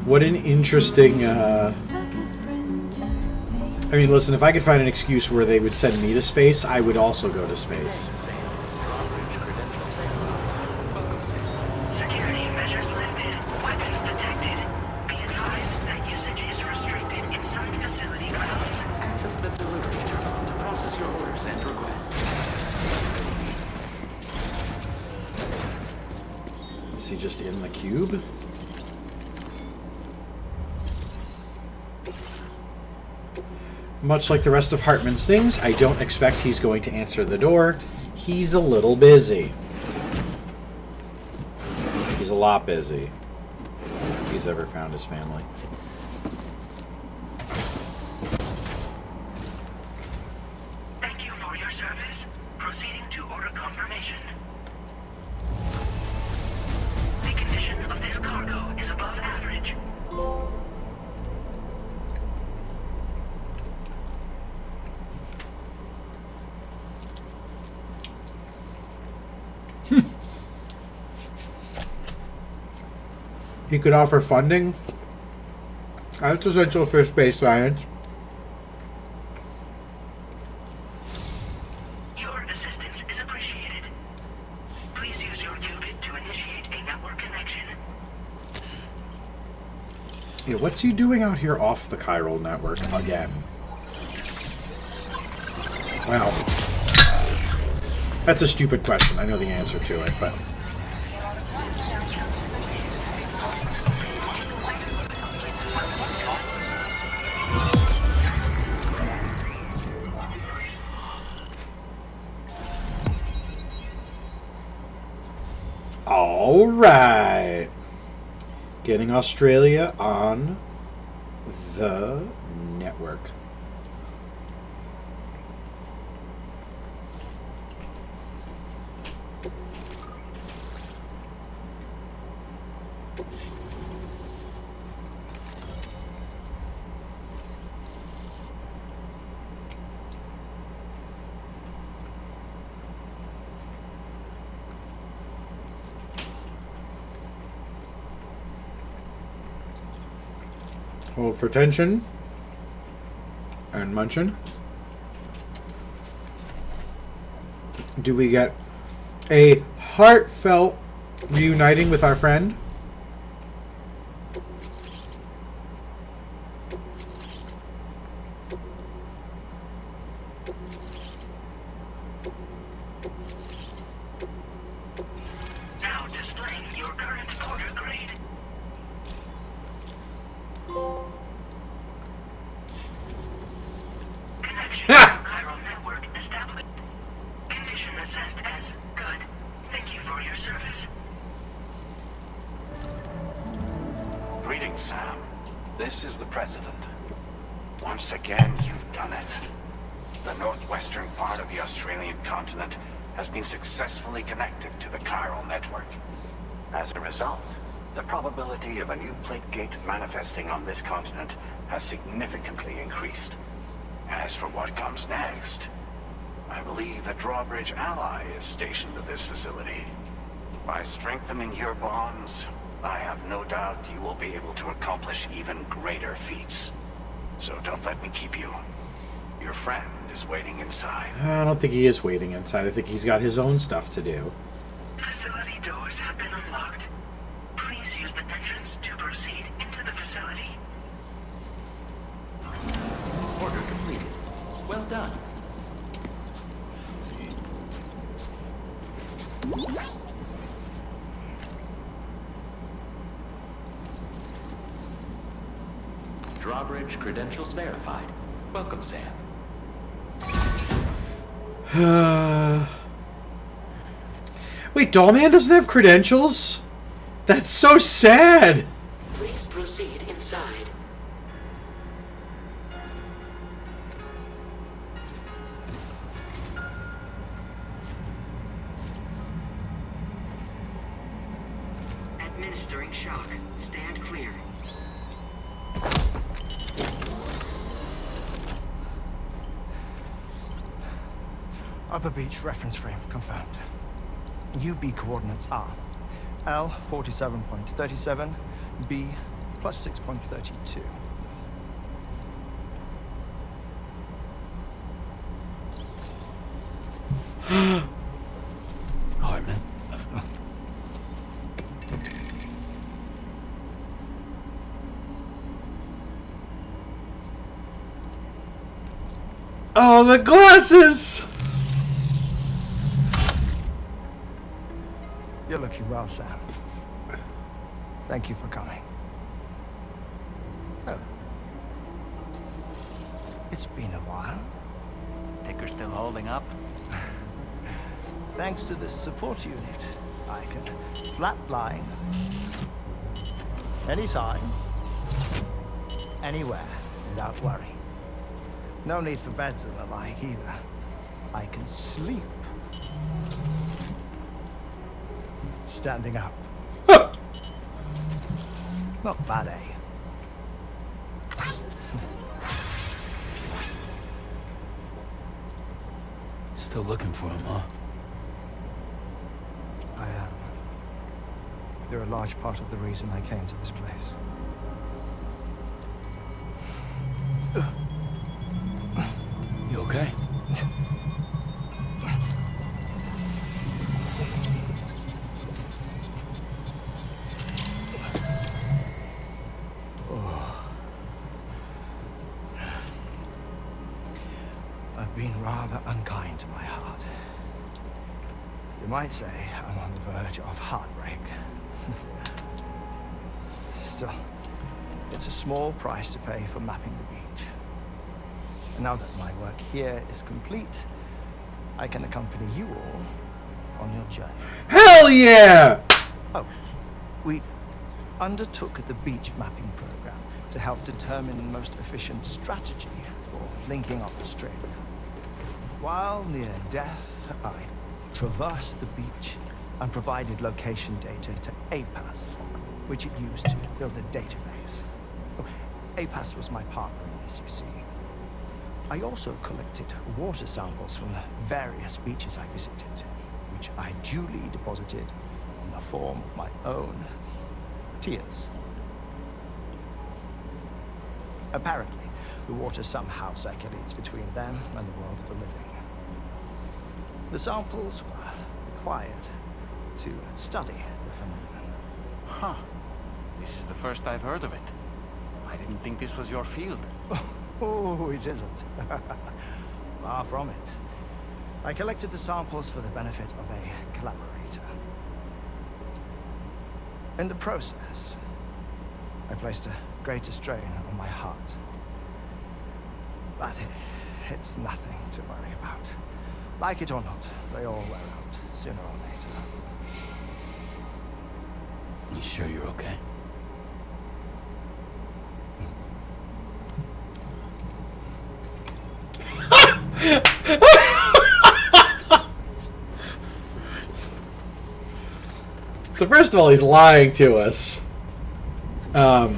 what an interesting, I mean, listen, if I could find an excuse where they would send me to space, I would also go to space. Security measures lifted. Weapons detected. Be advised that usage is restricted inside facility grounds. Access the delivery terminal to process your orders and requests. Is he just in the cube? Much like the rest of Hartman's things, I don't expect he's going to answer the door. He's a little busy. He's a lot busy. If he's ever found his family. Thank you for your service. Proceeding to order confirmation. The condition of this cargo is above average. He could offer funding. That's essential for space science. Your assistance is appreciated. Please use your qubit to initiate a network connection. Yeah, what's he doing out here off the chiral network again? Wow. That's a stupid question. I know the answer to it, but... All right. Getting Australia on the network. Hold for tension and munching. Do we get a heartfelt reuniting with our friend? Now displaying your current order grade. Connection to chiral network established. Condition assessed as good. Thank you for your service. Greetings, Sam. This is the President. Once again, you've done it. The northwestern part of the Australian continent has been successfully connected to the chiral network. As a result, the probability of a new plate gate manifesting on this continent has significantly increased. As for what comes next, I believe a drawbridge ally is stationed at this facility. By strengthening your bonds, I have no doubt you will be able to accomplish even greater feats. So don't let me keep you. Your friend is waiting inside. I don't think he is waiting inside. I think he's got his own stuff to do. Facility doors have been unlocked. Please use the entrance to proceed into the facility. Order completed. Well done. Drawbridge credentials verified. Welcome, Sam. Wait, Dollman doesn't have credentials? That's so sad! Please proceed inside. Administering shock. Stand clear. Upper beach reference frame confirmed. UB coordinates are L 47.37, B plus 6.32. Hartman. Oh, the glasses! You're looking well, Sam. Thank you for coming. Oh. It's been a while. Think you're still holding up? Thanks to this support unit, I can flatline anytime, anywhere, without worry. No need for beds and the like either. I can sleep standing up. Not bad, eh? Still looking for him, huh? I am. You're a large part of the reason I came to this place. You okay? I've been rather unkind to my heart. You might say I'm on the verge of heartbreak. Still, it's a small price to pay for mapping the beach. And now that my work here is complete, I can accompany you all on your journey. Hell yeah! Oh, we undertook the beach mapping program to help determine the most efficient strategy for linking up Australia. While near death, I traversed the beach and provided location data to APAS, which it used to build a database. Oh, APAS was my partner in this, you see. I also collected water samples from the various beaches I visited, which I duly deposited in the form of my own tears. Apparently, the water somehow circulates between them and the world of the living. The samples were required to study the phenomenon. Huh. This is the first I've heard of it. I didn't think this was your field. Oh, it isn't. Far from it. I collected the samples for the benefit of a collaborator. In the process, I placed a greater strain on my heart. But it's nothing to worry about. Like it or not, they all wear out, sooner or later. You sure you're okay? So first of all, he's lying to us. All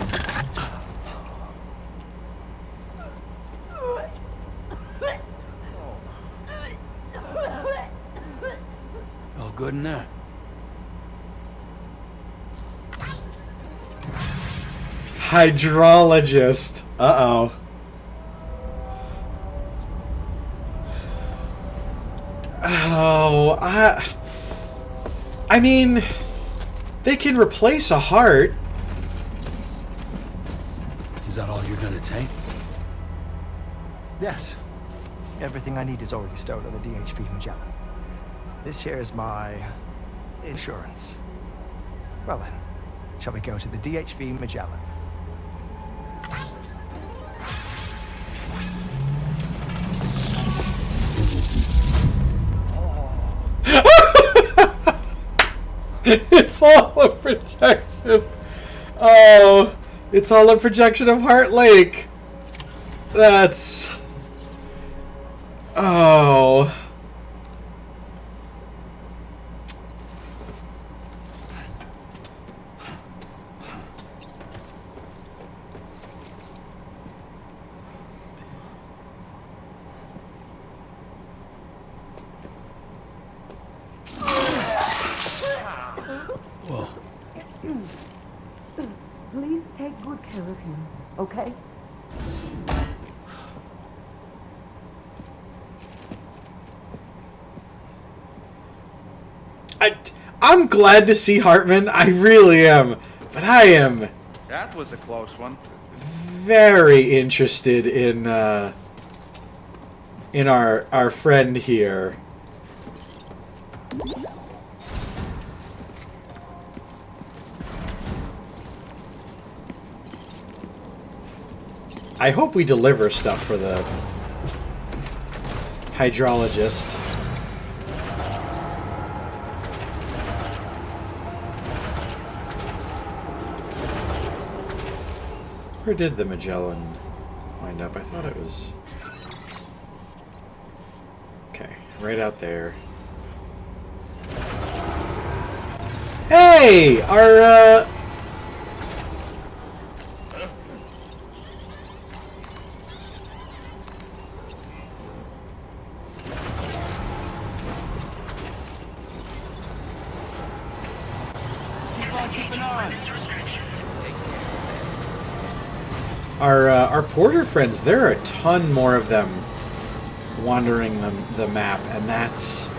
good in there? Hydrologist. Uh-oh. Oh, I mean, they can replace a heart. Is that all you're gonna take? Yes. Everything I need is already stored on the DHV Magellan. This here is my insurance. Well then, shall we go to the DHV Magellan? It's all a projection. Oh, it's all a projection of Heart Lake. That's... Oh. Whoa. Please take good care of him, okay? I'm glad to see Hartman. I really am. But I am That was a close one. very interested in our friend here. I hope we deliver stuff for the hydrologist. Where did the Magellan wind up? I thought it was... Okay, right out there. Hey! Our, our porter friends, there are a ton more of them wandering the map, and that's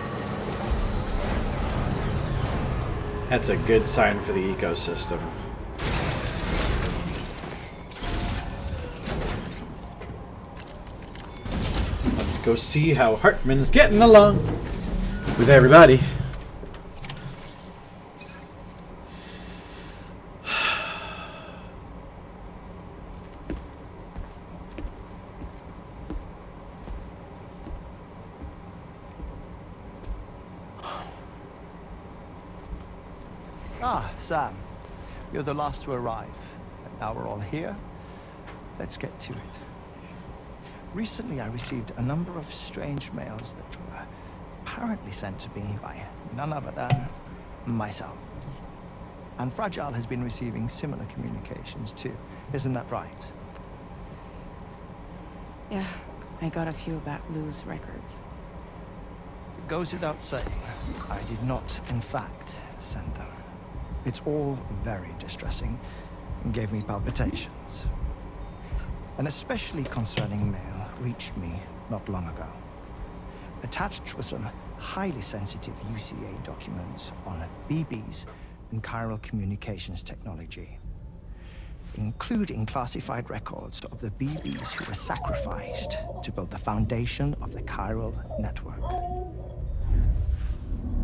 a good sign for the ecosystem. Let's go see how Hartman's getting along with everybody. Ah, Sam. You're the last to arrive. And now we're all here. Let's get to it. Recently, I received a number of strange mails that were apparently sent to me by none other than myself. And Fragile has been receiving similar communications too. Isn't that right? Yeah, I got a few about Lou's records. It goes without saying, I did not, in fact, send them. It's all very distressing and gave me palpitations. An especially concerning mail reached me not long ago. Attached were some highly sensitive UCA documents on BBs and chiral communications technology, including classified records of the BBs who were sacrificed to build the foundation of the chiral network.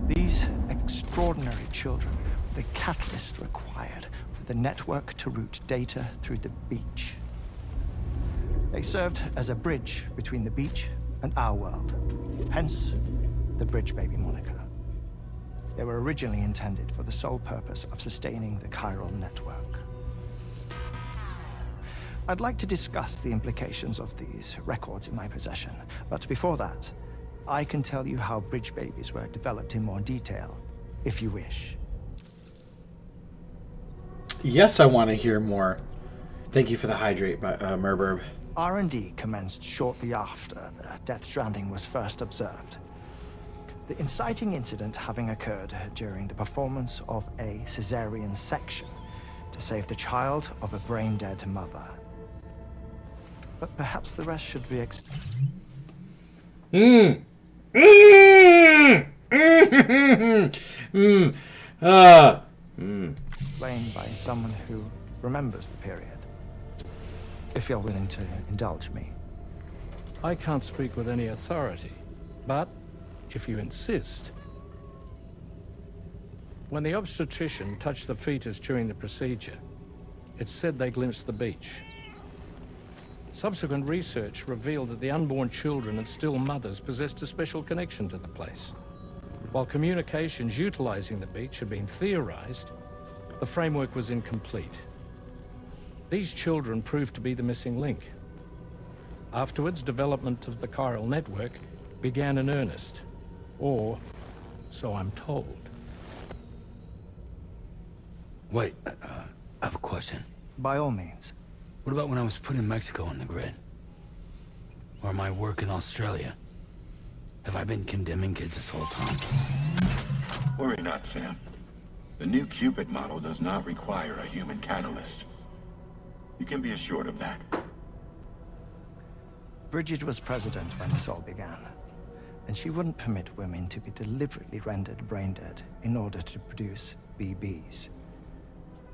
These extraordinary children were the catalyst required for the network to route data through the beach. They served as a bridge between the beach and our world, hence the Bridge Baby moniker. They were originally intended for the sole purpose of sustaining the chiral network. I'd like to discuss the implications of these records in my possession, but before that, I can tell you how Bridge Babies were developed in more detail, if you wish. Yes, I want to hear more. Thank you for the hydrate, Merburb. R&D commenced shortly after the Death Stranding was first observed. The inciting incident having occurred during the performance of a cesarean section to save the child of a brain-dead mother. But perhaps the rest should be Explained by someone who remembers the period. If you're willing to indulge me. I can't speak with any authority, but if you insist. When the obstetrician touched the fetus during the procedure, it's said they glimpsed the beach. Subsequent research revealed that the unborn children and still mothers possessed a special connection to the place. While communications utilizing the beach had been theorized, the framework was incomplete. These children proved to be the missing link. Afterwards, development of the chiral network began in earnest, or so I'm told. Wait, I have a question. By all means. What about when I was putting Mexico on the grid? Or my work in Australia? Have I been condemning kids this whole time? Worry not, Sam. The new Cupid model does not require a human catalyst. You can be assured of that. Bridget was president when this all began, and she wouldn't permit women to be deliberately rendered brain dead in order to produce BBs.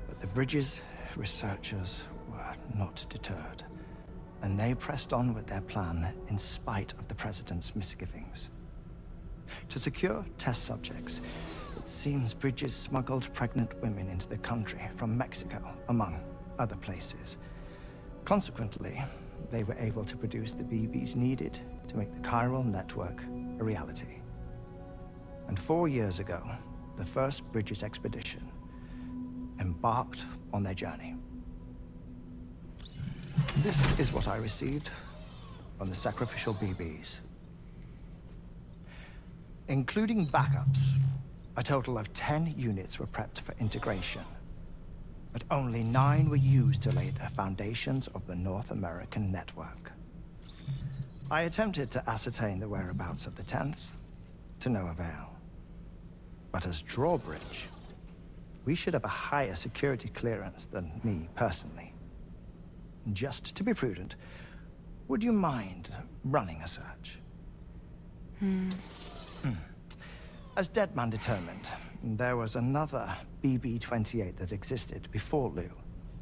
But the Bridges researchers were not deterred, and they pressed on with their plan in spite of the president's misgivings. To secure test subjects, it seems Bridges smuggled pregnant women into the country from Mexico, among other places. Consequently, they were able to produce the BBs needed to make the chiral network a reality. And 4 years ago, the first Bridges expedition embarked on their journey. This is what I received from the sacrificial BBs. Including backups, a total of 10 units were prepped for integration, but only 9 were used to lay the foundations of the North American network. I attempted to ascertain the whereabouts of the 10th, to no avail. But as drawbridge, we should have a higher security clearance than me personally. Just to be prudent, would you mind running a search? As Deadman determined, there was another BB-28 that existed before Lou,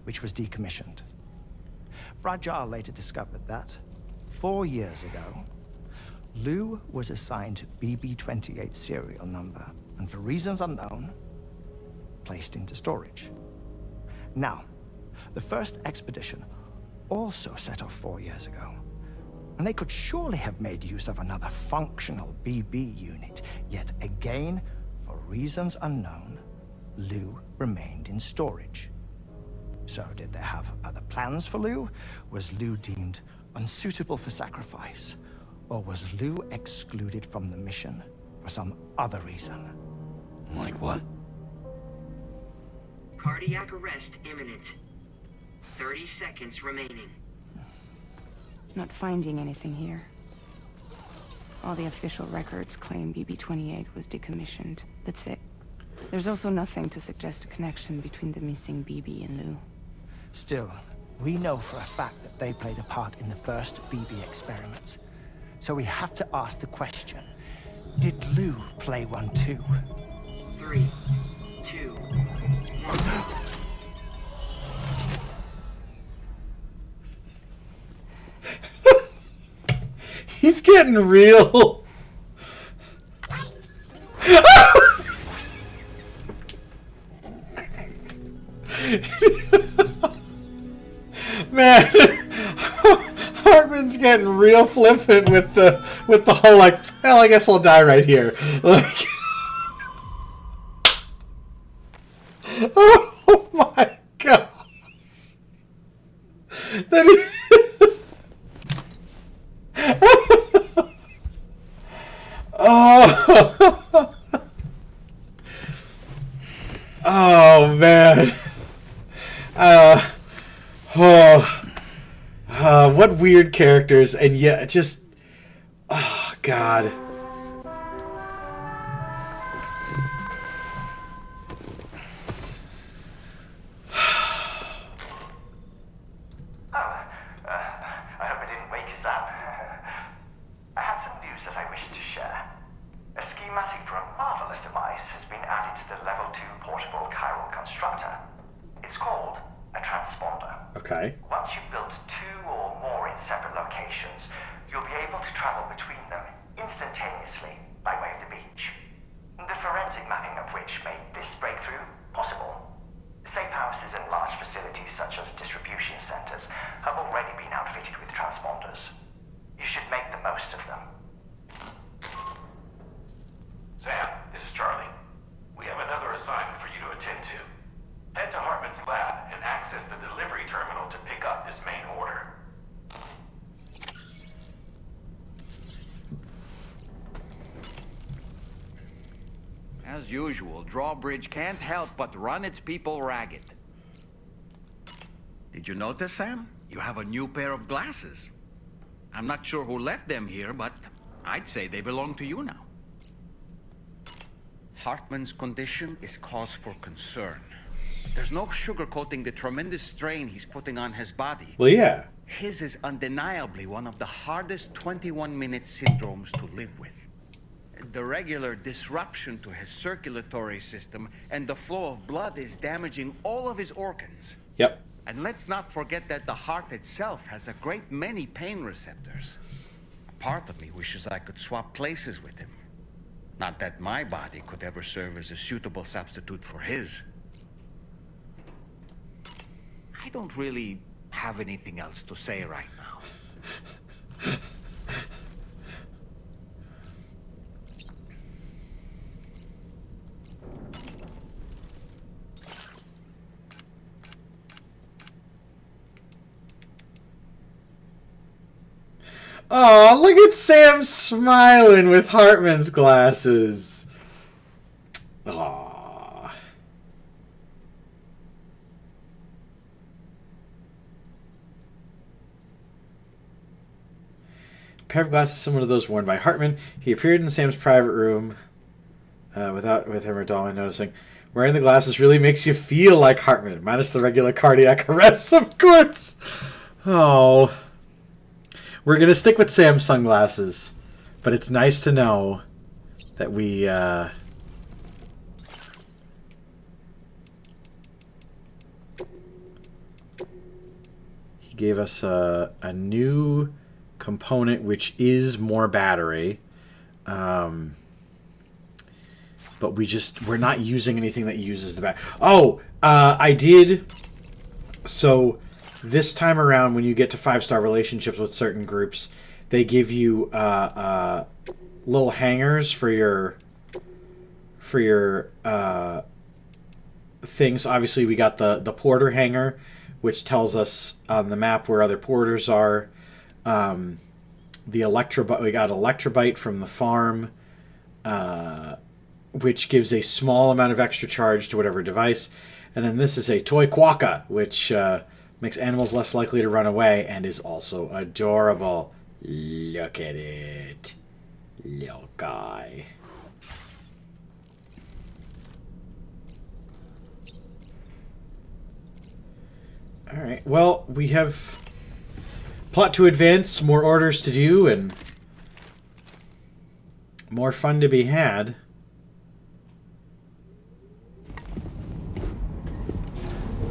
which was decommissioned. Fragile later discovered that, 4 years ago, Lou was assigned BB-28 serial number, and for reasons unknown, placed into storage. Now, the first expedition also set off 4 years ago, and they could surely have made use of another functional BB unit, yet again, for reasons unknown, Lou remained in storage. So did they have other plans for Lou? Was Lou deemed unsuitable for sacrifice? Or was Lou excluded from the mission for some other reason? Like what? Cardiac arrest imminent. 30 seconds remaining. Not finding anything here. All the official records claim BB-28 was decommissioned. That's it. There's also nothing to suggest a connection between the missing BB and Lou. Still, we know for a fact that they played a part in the first BB experiments. So we have to ask the question, did Lou play one too? 3, 2, 1. He's getting real. Man, Hartman's getting real flippant with the whole like, well, I guess I'll die right here. Like, oh my god. Oh. Oh man. What weird characters, and yet just, oh god. I hope I didn't wake us up. I have some news that I wish to share. locations, you'll be able to travel between them instantaneously by way of the beach. The forensic mapping of which made this breakthrough possible. Safe houses and large facilities such as distribution centers have already been outfitted with transponders. You should make the most of them. Sam, this is Charlie. We have another assignment for you to attend to. Head to Hartman's lab and access the delivery terminal to pick up this main order. As usual, Drawbridge can't help but run its people ragged. Did you notice, Sam? You have a new pair of glasses. I'm not sure who left them here, but I'd say they belong to you now. Hartman's condition is cause for concern. There's no sugarcoating the tremendous strain he's putting on his body. Well, yeah. His is undeniably one of the hardest 21-minute syndromes to live with. The regular disruption to his circulatory system and the flow of blood is damaging all of his organs. Yep. And let's not forget that the heart itself has a great many pain receptors. A part of me wishes I could swap places with him. Not that my body could ever serve as a suitable substitute for his. I don't really have anything else to say right now. Oh, look at Sam smiling with Hartman's glasses. Aww. A pair of glasses similar to those worn by Hartman. He appeared in Sam's private room with him or Dahlman noticing. Wearing the glasses really makes you feel like Hartman, minus the regular cardiac arrests, of course. Oh. We're going to stick with Sam's sunglasses, but it's nice to know that we, he gave us a new component, which is more battery, but we're not using anything that uses the battery. Oh, I did, so... This time around, when you get to 5-star relationships with certain groups, they give you little hangers for your things. Obviously, we got the porter hanger, which tells us on the map where other porters are. The electrobite, we got electrobite from the farm, which gives a small amount of extra charge to whatever device. And then this is a toy quokka, which makes animals less likely to run away and is also adorable. Look at it. Little guy. Alright, well, we have plot to advance, more orders to do, and more fun to be had.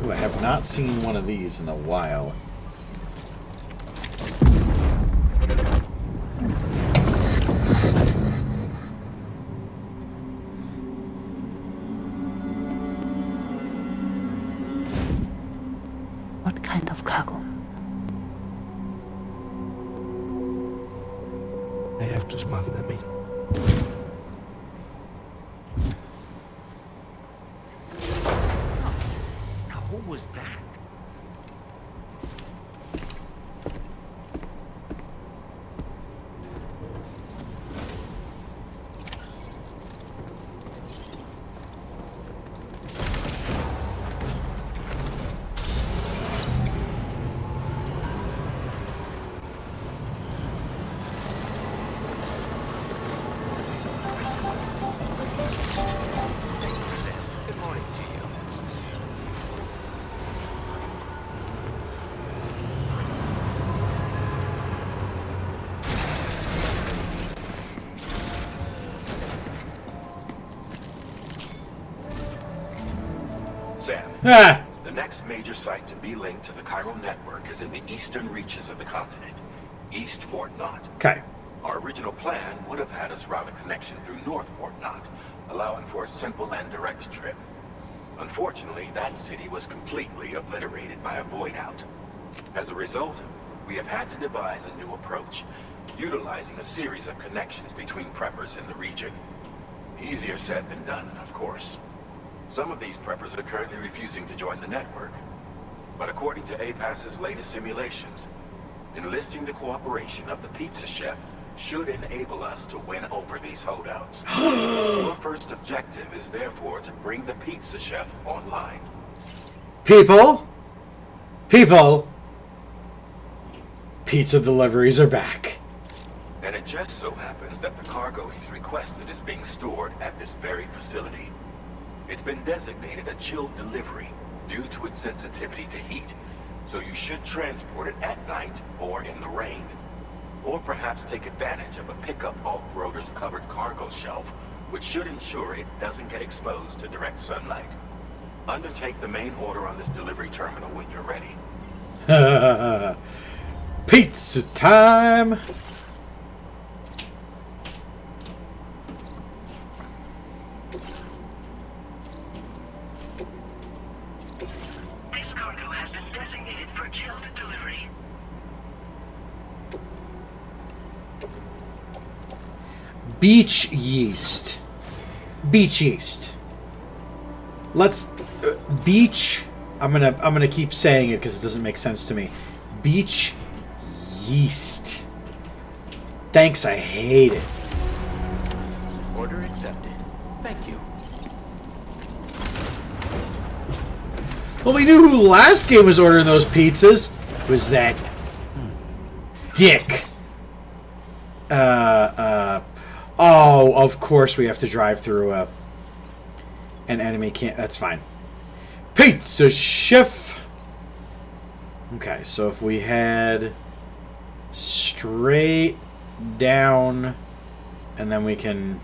Ooh, I have not seen one of these in a while. What kind of cargo? I have to smuggle them in. Now, who was that? Good morning to you. Sam, Ah! the next major site to be linked to the chiral network is in the eastern reaches of the continent. East Fort Knott. Okay. Our original plan would have had us route a connection through North Fort Knott, allowing for a simple and direct trip. Unfortunately, that city was completely obliterated by a void out. As a result, we have had to devise a new approach, utilizing a series of connections between preppers in the region. Easier said than done, of course. Some of these preppers are currently refusing to join the network. But according to APAS's latest simulations, enlisting the cooperation of the pizza chef should enable us to win over these holdouts. Your first objective is therefore to bring the pizza chef online. People! People! Pizza deliveries are back. And it just so happens that the cargo he's requested is being stored at this very facility. It's been designated a chilled delivery due to its sensitivity to heat, so you should transport it at night or in the rain. Or perhaps take advantage of a pickup off-roader's covered cargo shelf, which should ensure it doesn't get exposed to direct sunlight. Undertake the main order on this delivery terminal when you're ready. Pizza time! This cargo has been designated for chilled delivery. Beach yeast. Beach yeast. Let's beach. I'm gonna keep saying it because it doesn't make sense to me. Beach yeast. Thanks, I hate it. Order accepted. Thank you. Well, we knew who last game was ordering those pizzas. It was that dick. Oh, of course we have to drive through an enemy can't. That's fine. Pizza chef. Okay, so if we had straight down, and then we can.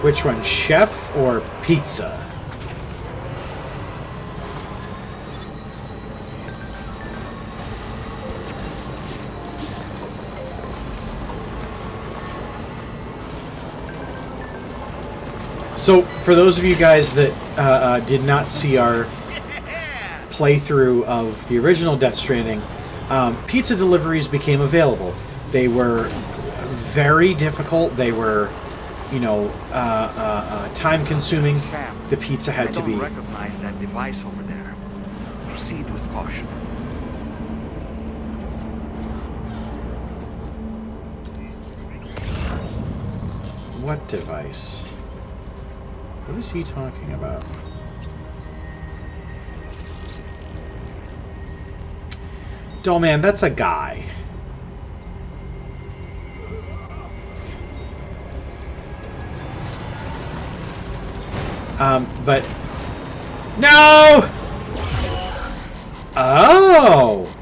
Which one, chef or pizza? So, for those of you guys that did not see our playthrough of the original Death Stranding, pizza deliveries became available. They were very difficult. They were, you know, time-consuming. The pizza had to be. I don't recognize that device over there. Proceed with caution. What device? What is he talking about? Doll man, that's a guy. But no. Oh.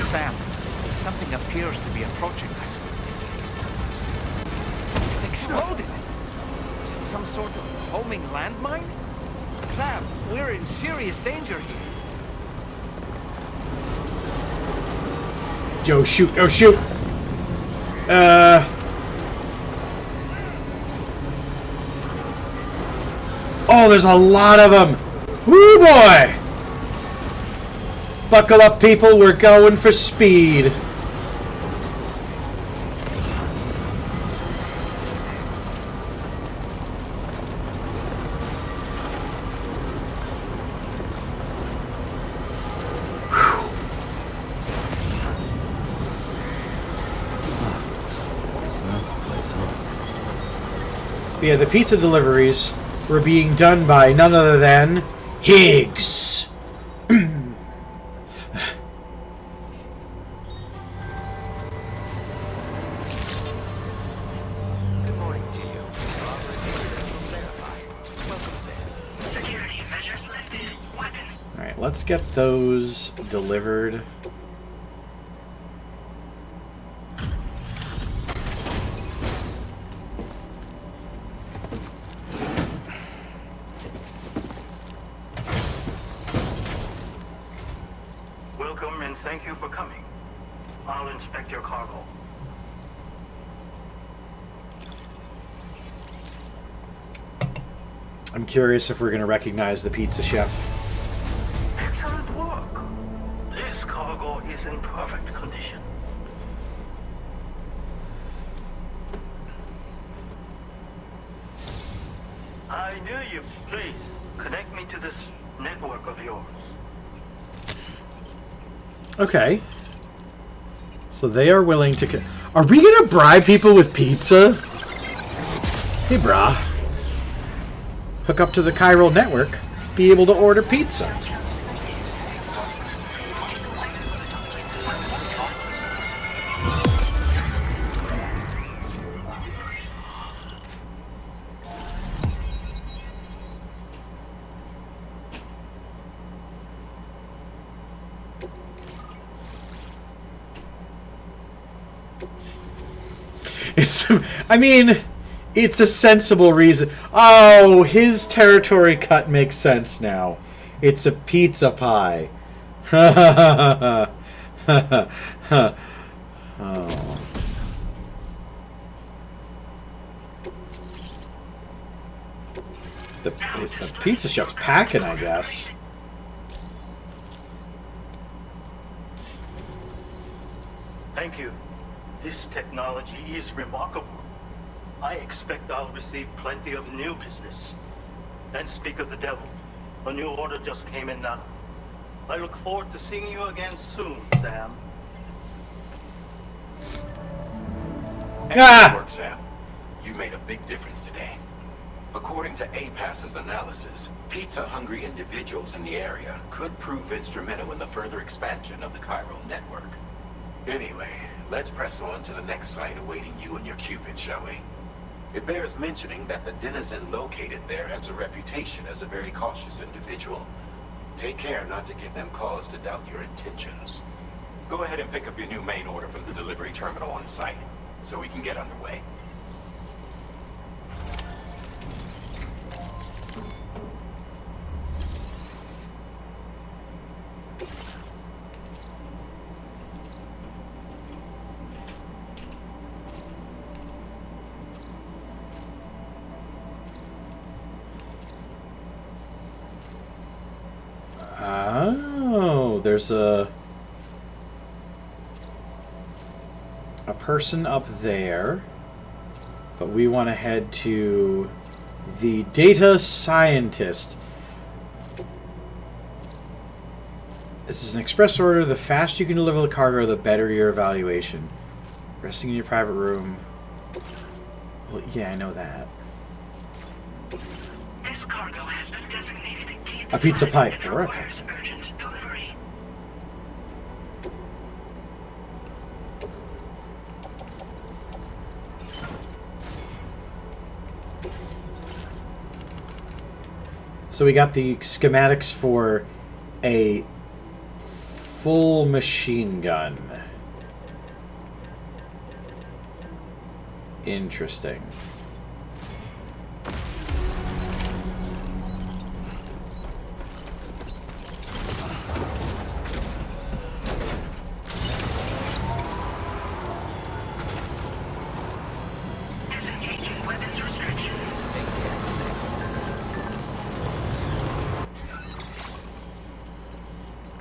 Sam, something appears to be approaching us. It exploded. Was it some sort of homing landmine? Sam, we're in serious danger here. Yo, shoot! Oh, shoot! Oh, there's a lot of them! Woo boy! Buckle up, people. We're going for speed. Yeah, the pizza deliveries were being done by none other than Higgs. Good morning to you. Security measures lifted. Weapons. Alright, let's get those delivered. cargo. I'm curious if we're going to recognize the pizza chef. Excellent work. This cargo is in perfect condition. I knew you. Please, connect me to this network of yours. Okay. So they are willing to... Are we going to bribe people with pizza? Hey, brah. Hook up to the chiral network. Be able to order pizza. I mean, it's a sensible reason. Oh, his territory cut makes sense now. It's a pizza pie. Oh. The pizza chef's packing, I guess. Thank you. This technology is remarkable. I expect I'll receive plenty of new business. And speak of the devil, a new order just came in now. I look forward to seeing you again soon, Sam. Excellent work, Sam. You made a big difference today. According to APAS's analysis, pizza-hungry individuals in the area could prove instrumental in the further expansion of the chiral network. Anyway, let's press on to the next site awaiting you and your Cupid, shall we? It bears mentioning that the denizen located there has a reputation as a very cautious individual. Take care not to give them cause to doubt your intentions. Go ahead and pick up your new main order from the delivery terminal on site, so we can get underway. Oh, there's a person up there, but we want to head to the data scientist. This is an express order. The faster you can deliver the cargo, the better your evaluation. Resting in your private room. Well, yeah, I know that. This cargo has been designated A pizza pie or a pack. urgent delivery. So we got the schematics for a full machine gun. Interesting. Disengaging weapons restrictions.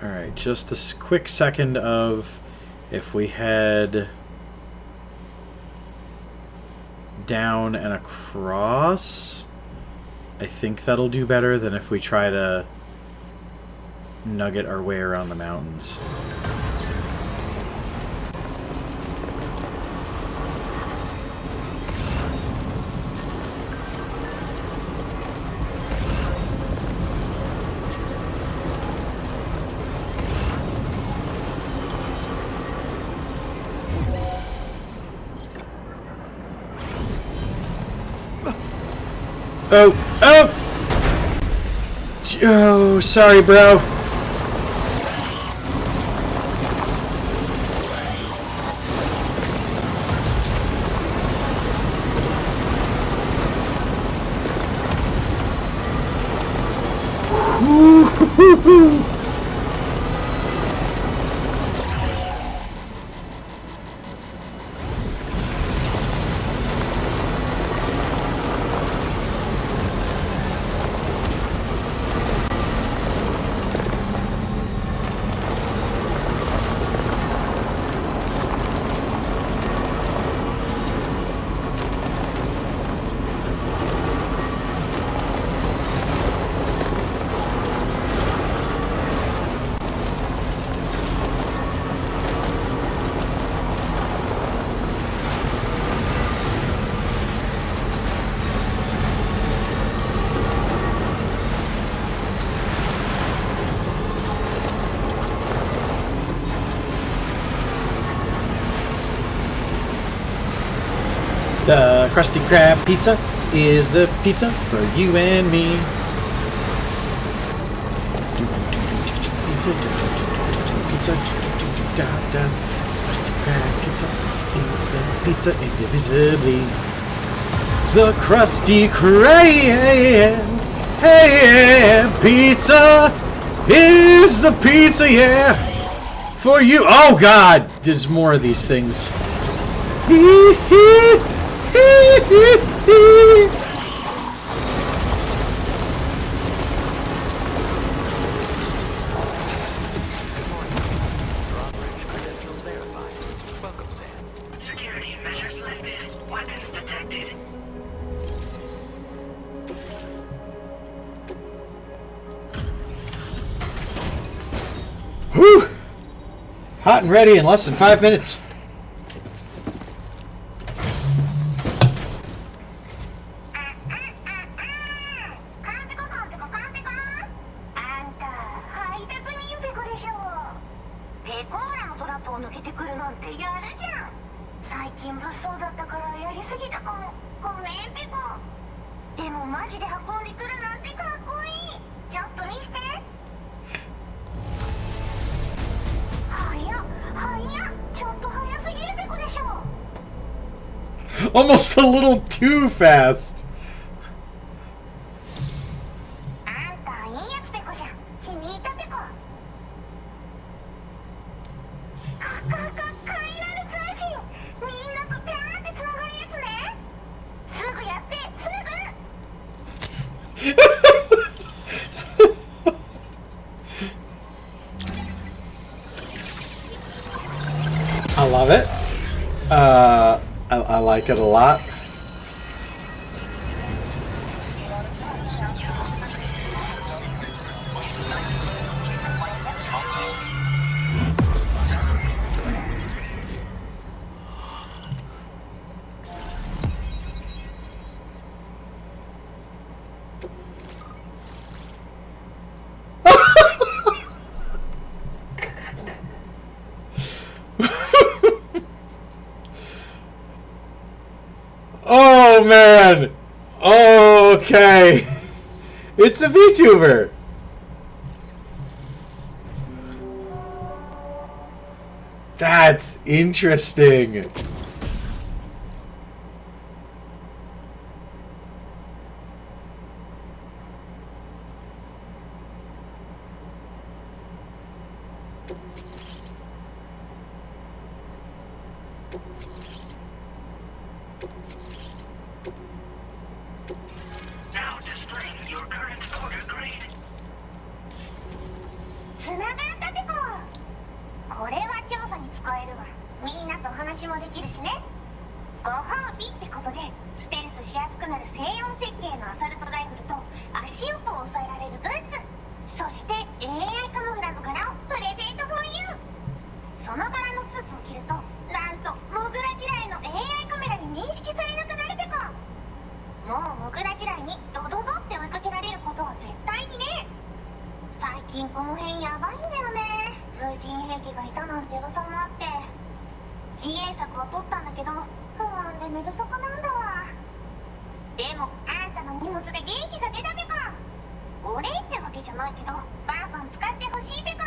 Alright, just a quick second of if we head down and across, I think that'll do better than if we try to nugget our way around the mountains. Oh! Oh! Oh, sorry, bro. Woo-hoo-hoo-hoo. The Krusty Krab pizza is the pizza for you and me. Pizza, pizza, Krusty Krab pizza is the pizza indivisibly. The Krusty Krab pizza is the pizza, yeah, for you. Oh God, there's more of these things. Security measures lifted. Weapons detected. Whew! Hot and ready in less than 5 minutes. Almost a little too fast. I love it. I like it a lot. Oh man! Okay. It's a VTuber. That's interesting. Now displaying your current order grade. つながったペコ。これは調査に使えるわ。みんなと話もできるしね。ご褒美ってことでステルスしやすくなる静音設計のアサルトライフルと足音を抑えられるブーツ、そして AI カモフラの柄をプレゼント for you。 その柄のスーツを着るとなんとモグラ地雷の AI カメラに認識されなくなるペコ。もうモグラ地雷にドドドって追いかけられることは絶対にね。最近この辺やばいんだよね。無人兵器がいたなんて噂もあって自衛策は取ったんだけど不安で寝不足なんだわ。でもあんたの荷物で元気が出たペコ。お礼ってわけじゃないけどバンバン使ってほしいペコ。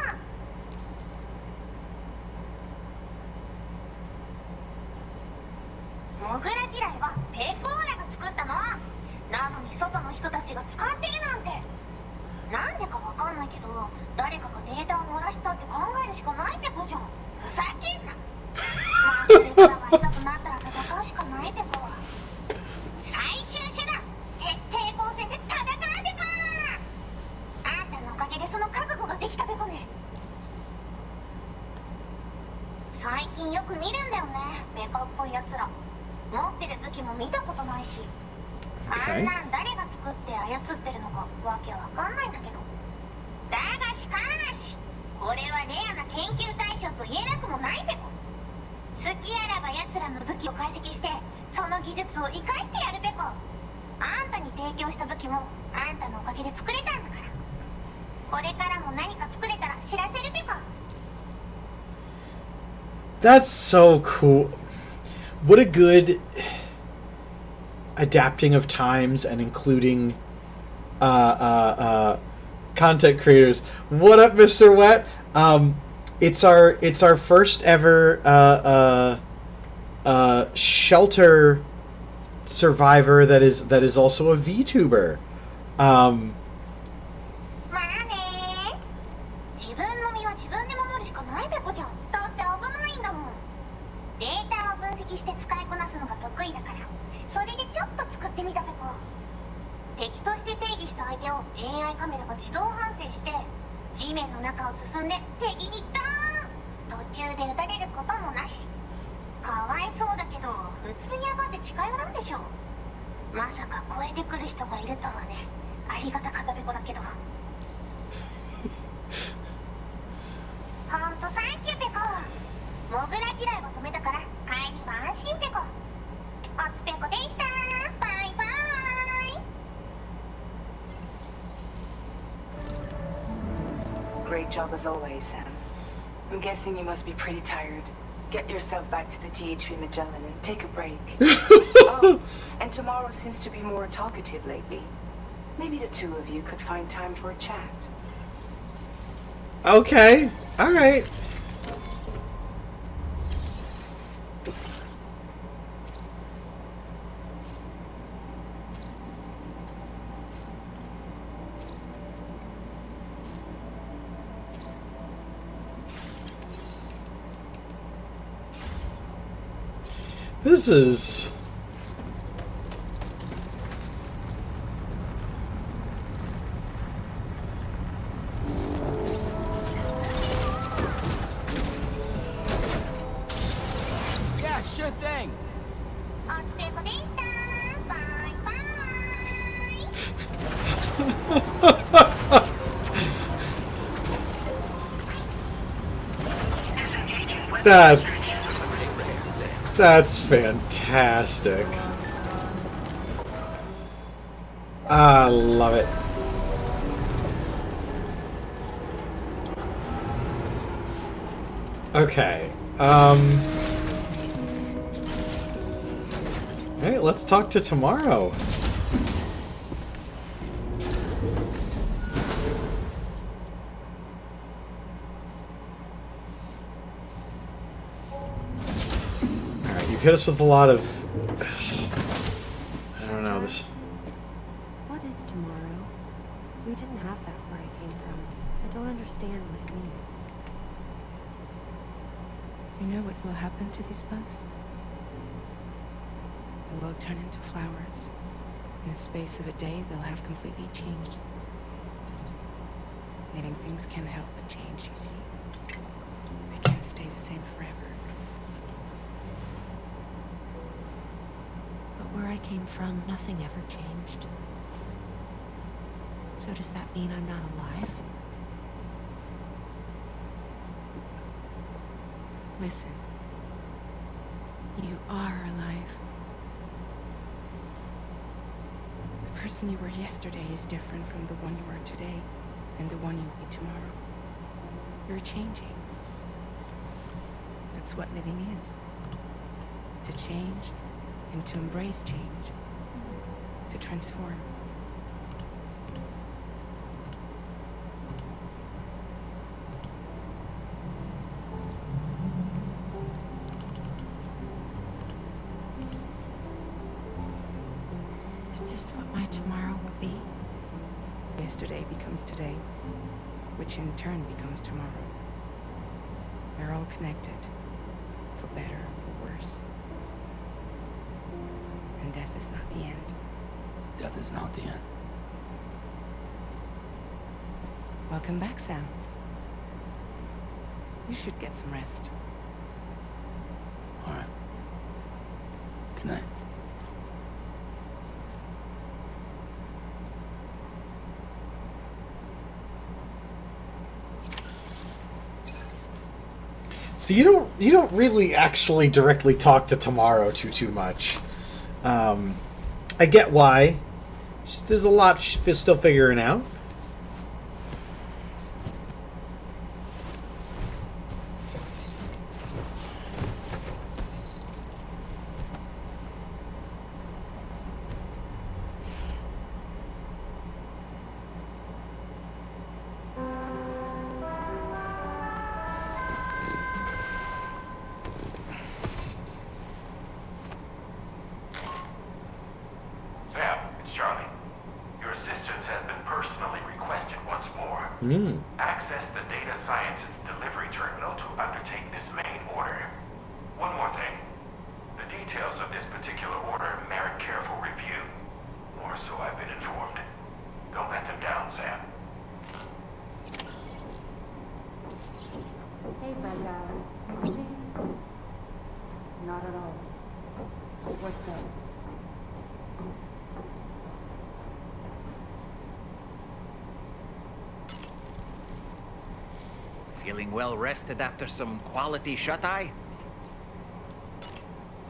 モグラ地雷はペコーラが作ったの。なのに外の人たちが使ってるなんて。なんでかわかんないけど誰かがデータを漏らしたって考えるしかないペコじゃん。ふざけんな。まあこれからは痛くなったら戦うしかないペコ。最終手段徹底抗戦で戦うペコ。あんたのおかげでその覚悟ができたペコね。最近よく見るんだよね、メカっぽいやつら。持ってる武器も見たことないし、あんなん誰が作って操ってるのかわけわかんないんだけど。だがしかしこれはレアな研究対象と言えなくもないペコ。好きあらば奴らの武器を解析してその技術を生かしてやるペコ。あんたに提供した武器もあんたのおかげで作れたんだから。これからも何か作れたら知らせるペコ。 That's so cool. What a good adapting of times and including content creators. What up, Mr. Wet? It's our first ever shelter survivor that is also a VTuber. まあね、自分の身は自分で守るしかないべこじゃん。だって危ないんだもん。データを分析して使いこなすのが得意だから、それでちょっと作ってみたべこ。敵として定義した相手を AI カメラが自動判定して、地面の中を進んで敵にドーン。途中で撃たれることもなし。かわいそうだけど普通に上がって近寄らんでしょ。まさか超えてくる人がいるとはね。ありがたかったべこだけど。ほんとサンキューペコ。モグラ嫌いは止めたから帰りは安心ペコ。おつペコでした。バイバイ。 Great job as always, Sam. I'm guessing you must be pretty tired. Get yourself back to the GHV Magellan and take a break. Oh, and tomorrow seems to be more talkative lately. Maybe the two of you could find time for a chat. Okay. All right. This is... Yeah, sure thing. おつペコでした。バイバイ。That's fantastic. I love it. Okay. Hey, let's talk to tomorrow. Hit us with a lot of... I don't know this. What is tomorrow? We didn't have that where I came from. I don't understand what it means. You know what will happen to these buds? They will turn into flowers. In the space of a day, they'll have completely changed. Living things can't help but change, you see. They can't stay the same forever. Where I came from, nothing ever changed. So does that mean I'm not alive? Listen. You are alive. The person you were yesterday is different from the one you are today, and the one you'll be tomorrow. You're changing. That's what living is. To change, and to embrace change. To transform. Is this what my tomorrow will be? Yesterday becomes today, which in turn becomes tomorrow. We're all connected, for better or worse. And death is not the end. Death is not the end. Welcome back, Sam. You should get some rest. All right. Good night. So you don't really actually directly talk to Tomorrow too much. I get why. There's a lot she's still figuring out. Access the data sciences delivery terminal to undertake this main order. One more thing. The details of this particular order merit careful review. Or so I've been informed. Don't let them down, Sam. Hey, Brenda. Not at all. What's up? Feeling well rested after some quality shut-eye?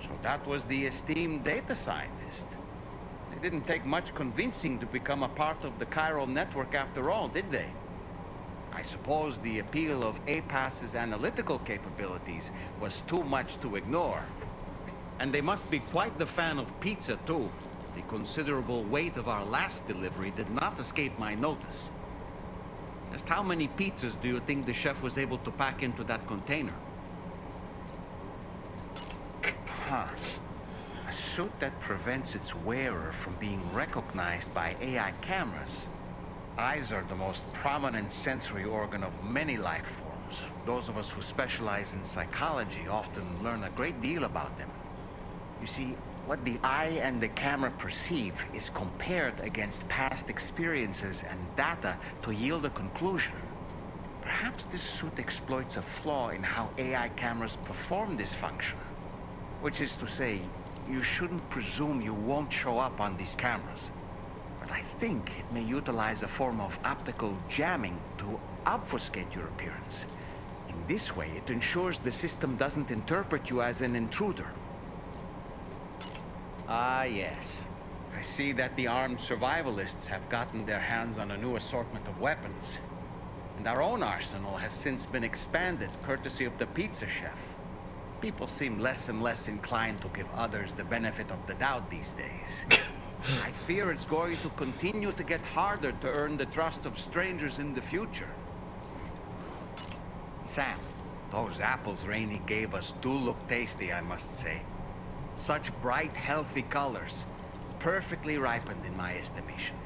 So that was the esteemed data scientist. They didn't take much convincing to become a part of the chiral network after all, did they? I suppose the appeal of APAS's analytical capabilities was too much to ignore. And they must be quite the fan of pizza, too. The considerable weight of our last delivery did not escape my notice. Just how many pizzas do you think the chef was able to pack into that container? Huh. A suit that prevents its wearer from being recognized by AI cameras. Eyes are the most prominent sensory organ of many life forms. Those of us who specialize in psychology often learn a great deal about them. You see, what the eye and the camera perceive is compared against past experiences and data to yield a conclusion. Perhaps this suit exploits a flaw in how AI cameras perform this function. Which is to say, you shouldn't presume you won't show up on these cameras. But I think it may utilize a form of optical jamming to obfuscate your appearance. In this way, it ensures the system doesn't interpret you as an intruder. Ah, yes. I see that the armed survivalists have gotten their hands on a new assortment of weapons. And our own arsenal has since been expanded, courtesy of the pizza chef. People seem less and less inclined to give others the benefit of the doubt these days. I fear it's going to continue to get harder to earn the trust of strangers in the future. Sam, those apples Rainey gave us do look tasty, I must say. Such bright, healthy colors. Perfectly ripened in my estimation.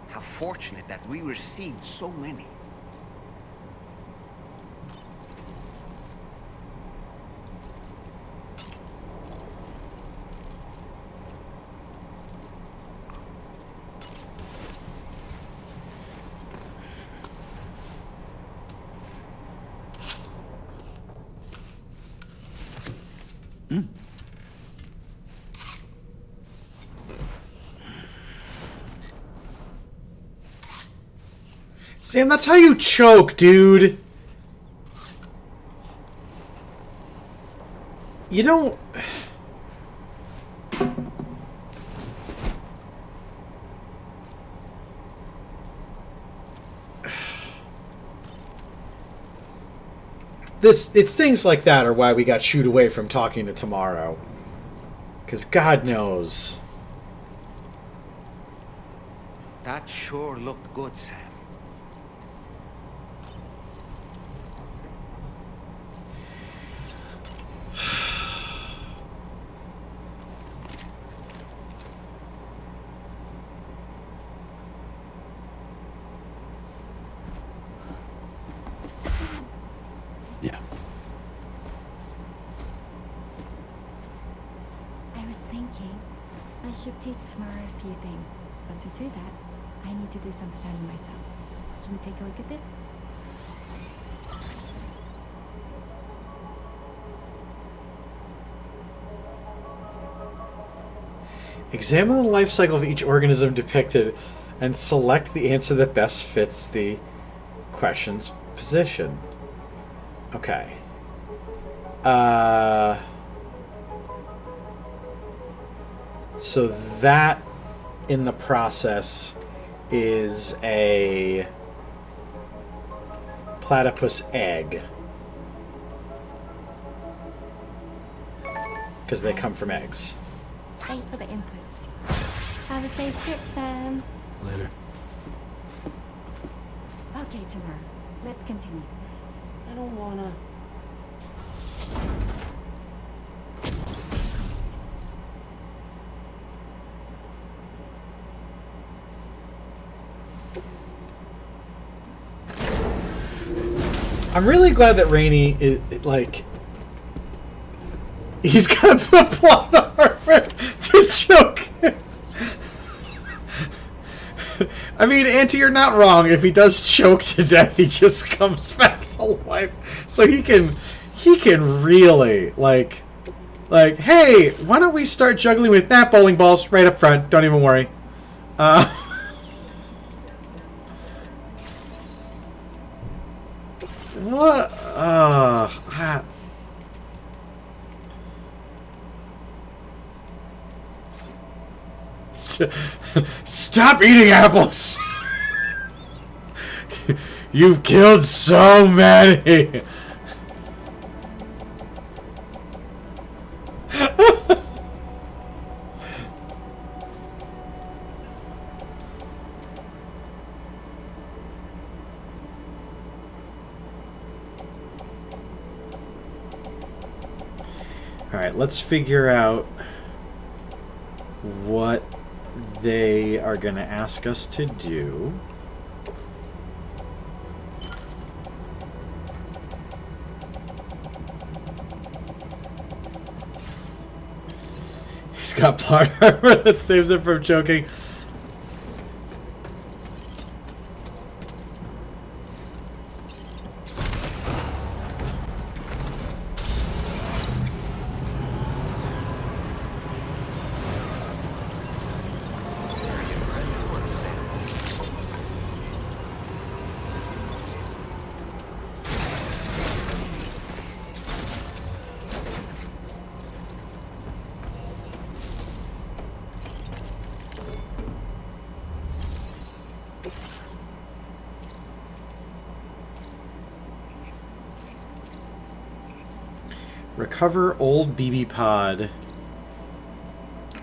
How fortunate that we received so many. Sam, that's how you choke, dude. You don't... It's things like that are why we got shooed away from talking to Tomorrow. Because God knows. That sure looked good, Sam. Yeah. I was thinking I should teach tomorrow a few things, but to do that, I need to do some studying myself. Can you take a look at this? Examine the life cycle of each organism depicted and select the answer that best fits the question's position. Okay. So that in the process is a platypus egg. Because they come from eggs. Thanks for the input. Have a safe trip, Sam. Later. Okay, tomorrow. Let's continue. I don't wanna. I'm really glad that Rainey is like. He's got the plot armor to choke him. I mean, Auntie, you're not wrong. If he does choke to death, he just comes back to life. So he can really like, hey, why don't we start juggling with that bowling balls right up front? Don't even worry. What? Stop eating apples! You've killed so many! Alright, let's figure out what they are going to ask us to do. He's got plot armor that saves him from choking. Recover old BB pod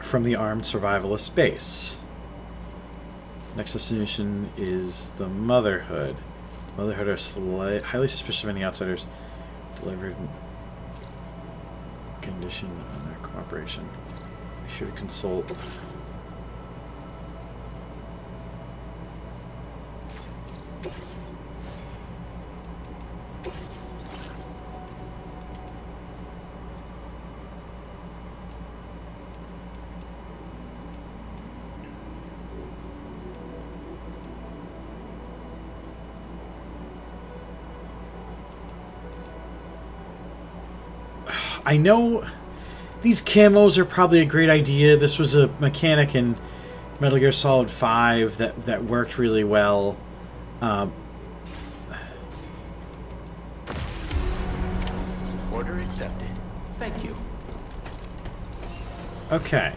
from the armed survivalist base. Next destination is the Motherhood. Motherhood are highly suspicious of any outsiders. Delivered condition on their cooperation. Be sure to consult. I know these camos are probably a great idea. This was a mechanic in Metal Gear Solid 5 that worked really well. Order accepted. Thank you. Okay.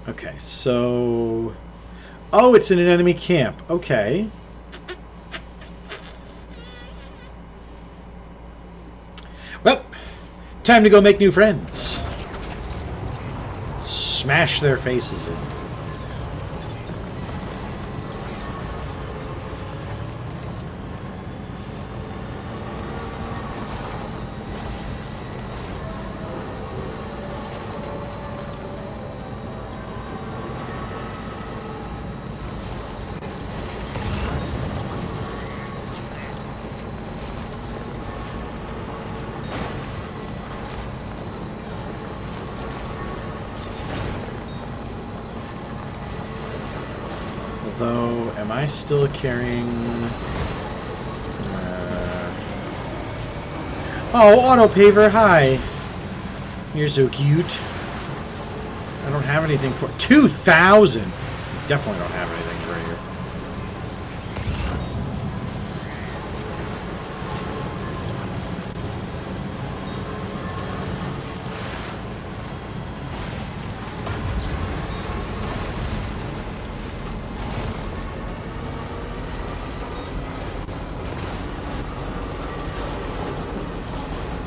Okay, so... Oh, it's in an enemy camp. Okay. Well, time to go make new friends. Smash their faces in. Although, am I still carrying... Oh, auto paver, hi. You're so cute. I don't have anything for... 2,000! Definitely don't have anything for here.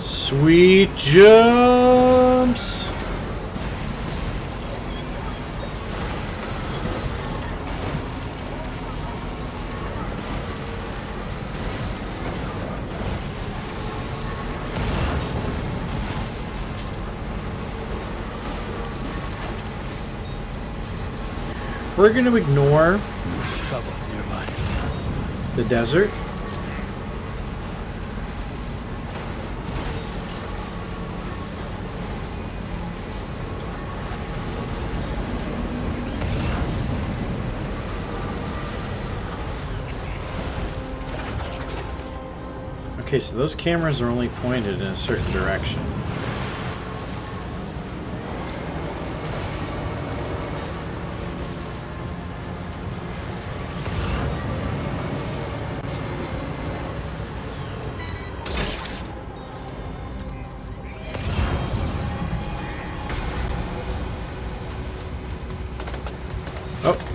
Sweet jumps! We're going to ignore Trouble nearby. the desert. Okay, so those cameras are only pointed in a certain direction.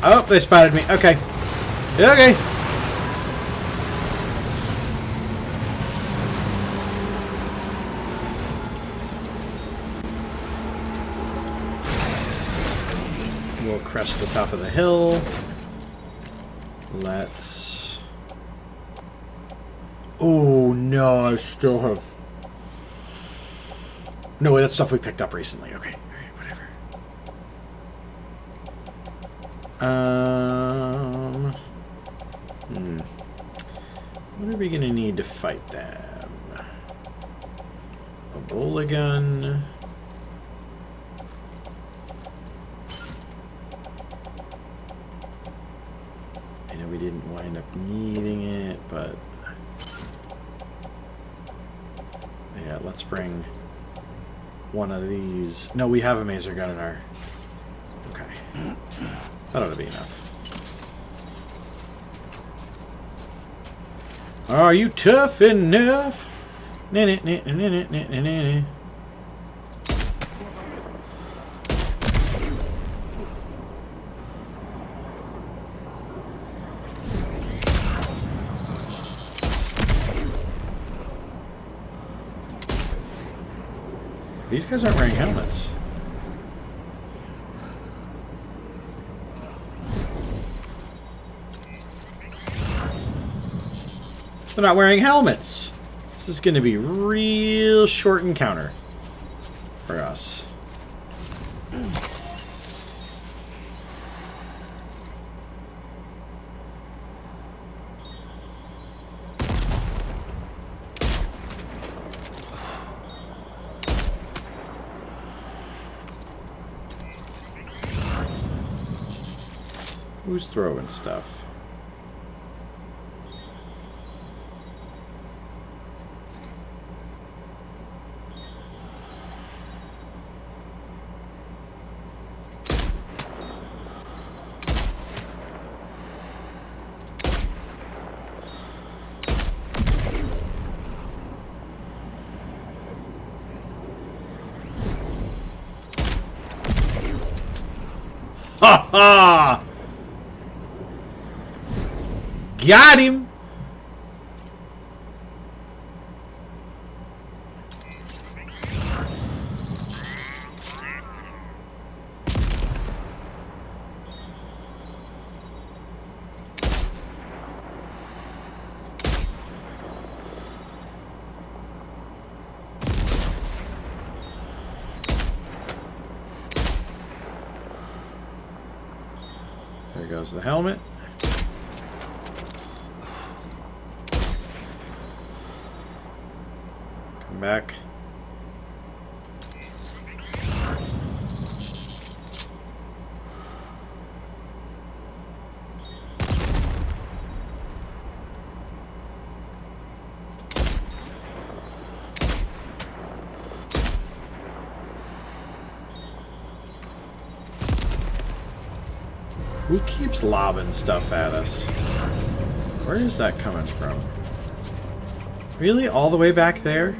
Oh, they spotted me. Okay. Okay. We'll crest the top of the hill. Let's... Oh, no, I still have... No, wait, that's stuff we picked up recently. Okay, alright, whatever. What are we gonna need to fight them? A Ebola gun. I know we didn't wind up needing it, but yeah, let's bring one of these. No, we have a maser gun in our... Okay. That ought to be enough. Are you tough enough? These guys aren't wearing helmets. They're not wearing helmets. This is going to be a real short encounter for us. Who's throwing stuff? Ha ha! Got him! There goes the helmet. Come back. Who keeps lobbing stuff at us? Where is that coming from? Really? All the way back there?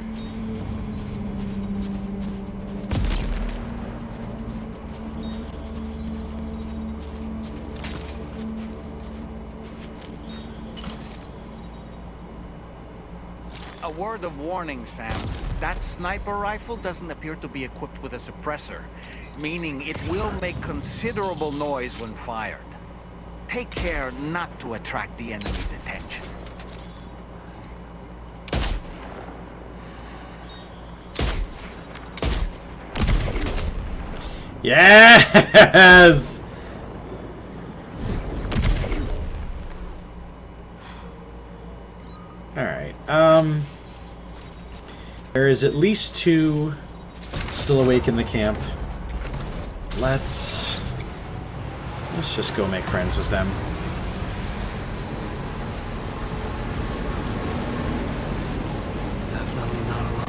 A word of warning, Sam. That sniper rifle doesn't appear to be equipped with a suppressor, meaning it will make considerable noise when fired. Take care not to attract the enemy's attention. Yes! There is at least 2 still awake in the camp. Let's just go make friends with them. Definitely not alone.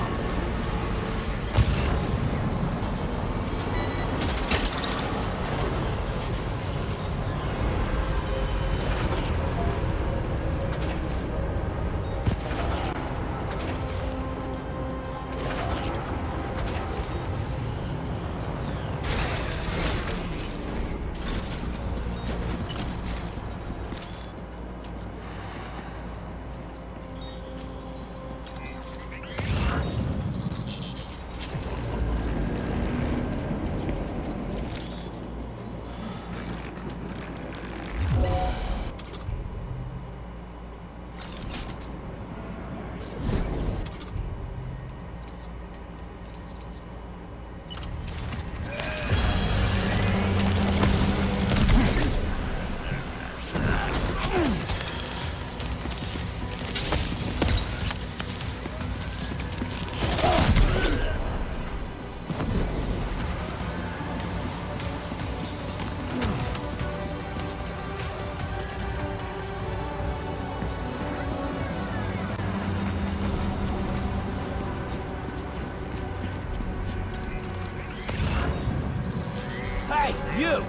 Hey, you!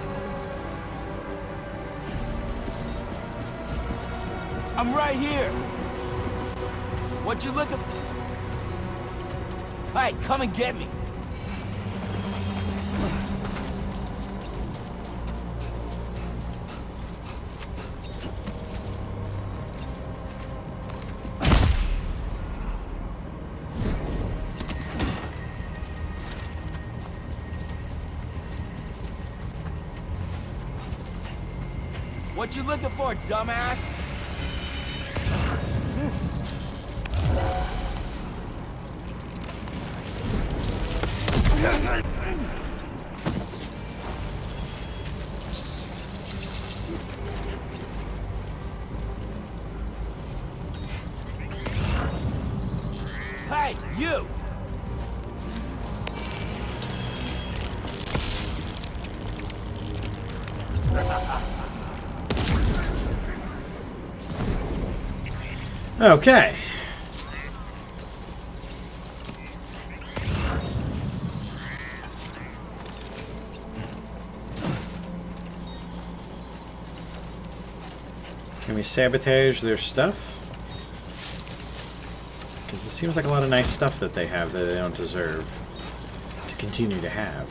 I'm right here. What you looking for? Hey, come and get me. What you looking for, dumbass? Hey, you! Okay. Can we sabotage their stuff? Because it seems like a lot of nice stuff that they have that they don't deserve to continue to have.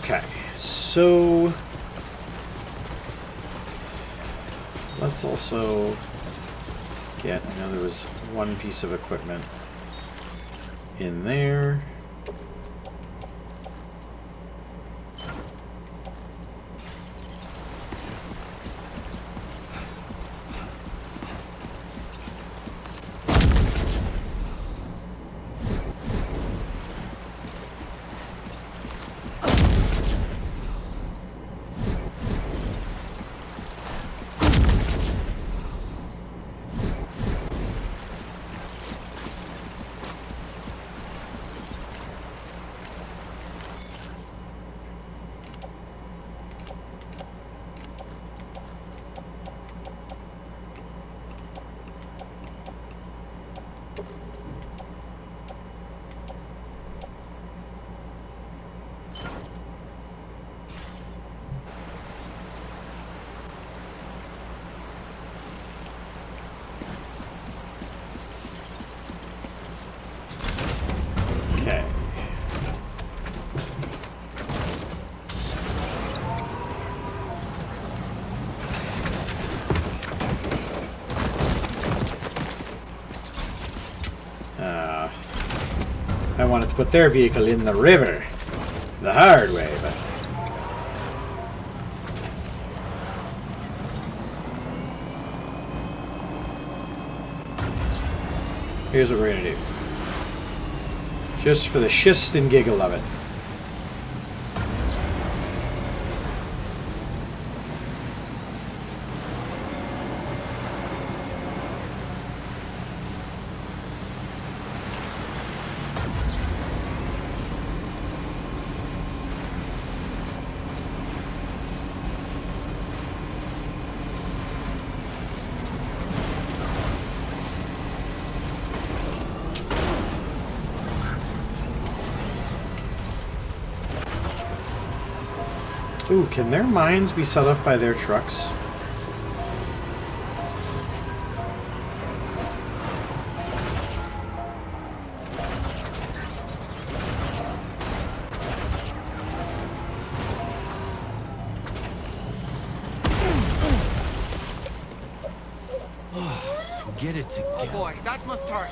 Okay, so let's also get, I know there was one piece of equipment in there. I wanted to put their vehicle in the river. The hard way, but... Here's what we're gonna do. Just for the shist and giggle of it. Ooh, can their mines be set off by their trucks? Get it together. Oh boy, that must hurt.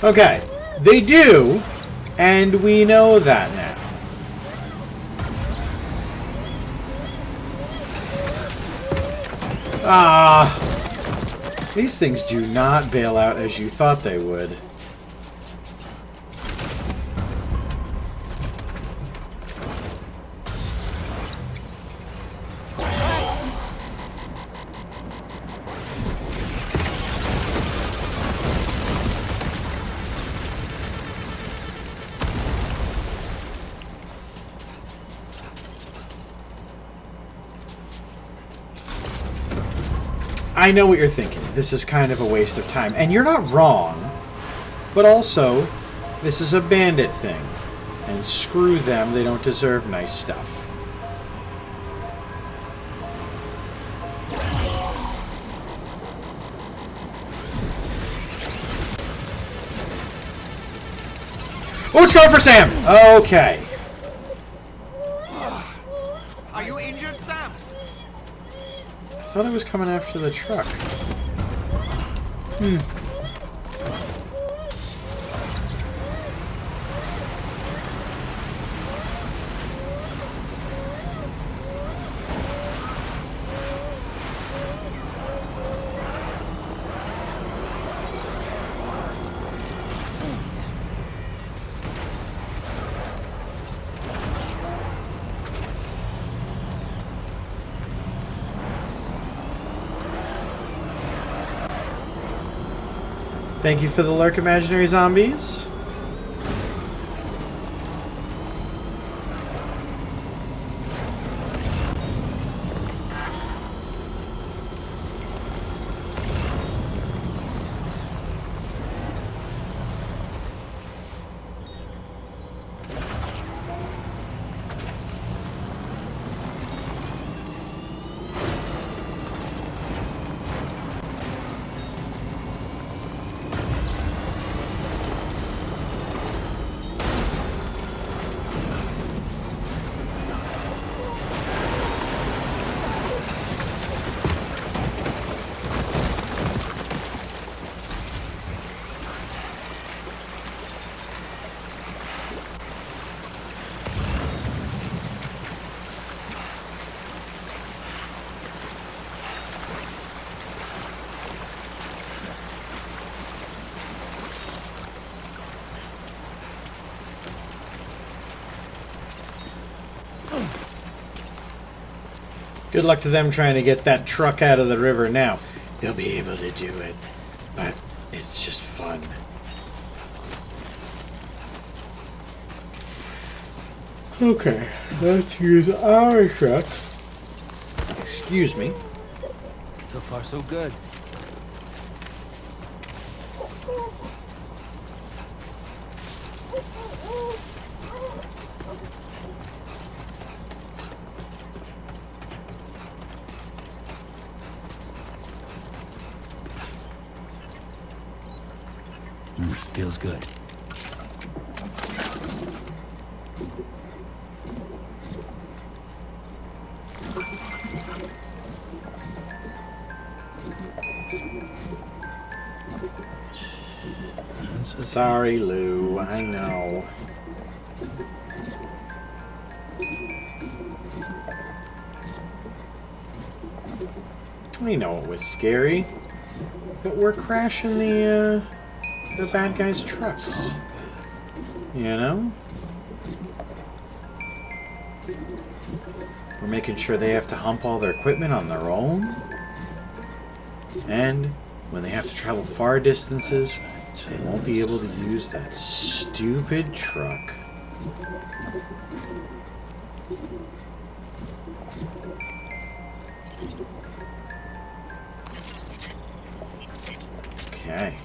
Okay, they do, and we know that now. These things do not bail out as you thought they would. I know what you're thinking. This is kind of a waste of time. And you're not wrong. But also, this is a bandit thing. And screw them, they don't deserve nice stuff. Oh, it's going for Sam! Okay. Are you injured, Sam? I thought it was coming after the truck. Thank you for the lurk, imaginary zombies. Good luck to them trying to get that truck out of the river now. They'll be able to do it, but it's just fun. Okay, let's use our truck. Excuse me. So far, so good. Feels good. Sorry, Lou. I know. I know it was scary, but we're crashing the bad guys' trucks. You know? We're making sure they have to hump all their equipment on their own. And when they have to travel far distances, they won't be able to use that stupid truck. Okay.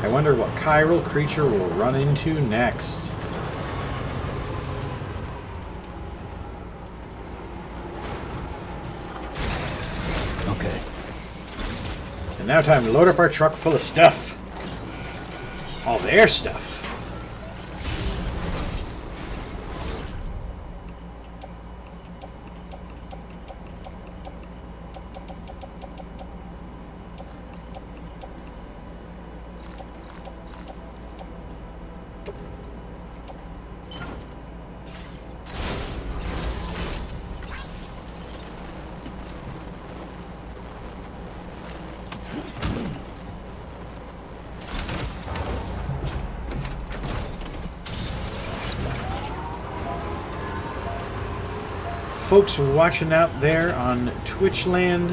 I wonder what chiral creature we'll run into next. Okay. And now time to load up our truck full of stuff. All their stuff. Folks watching out there on Twitch land,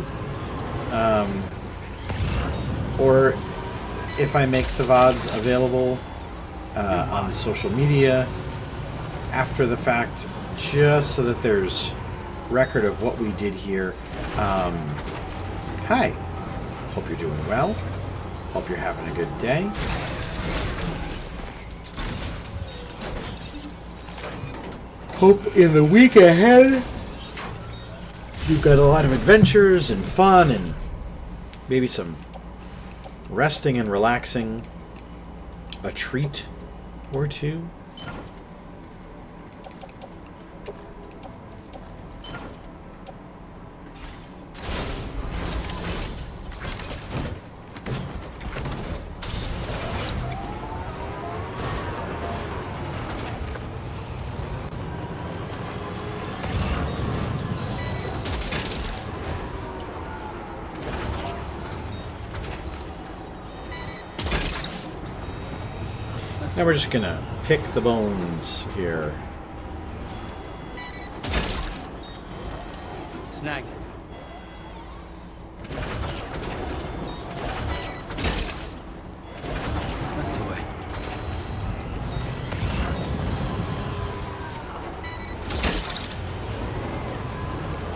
or if I make the VODs available on social media after the fact, just so that there's record of what we did here. Hi, hope you're doing well. Hope you're having a good day. Hope in the week ahead you've got a lot of adventures and fun and maybe some resting and relaxing, a treat or two. Now we're just gonna pick the bones here. Snag. That's the way.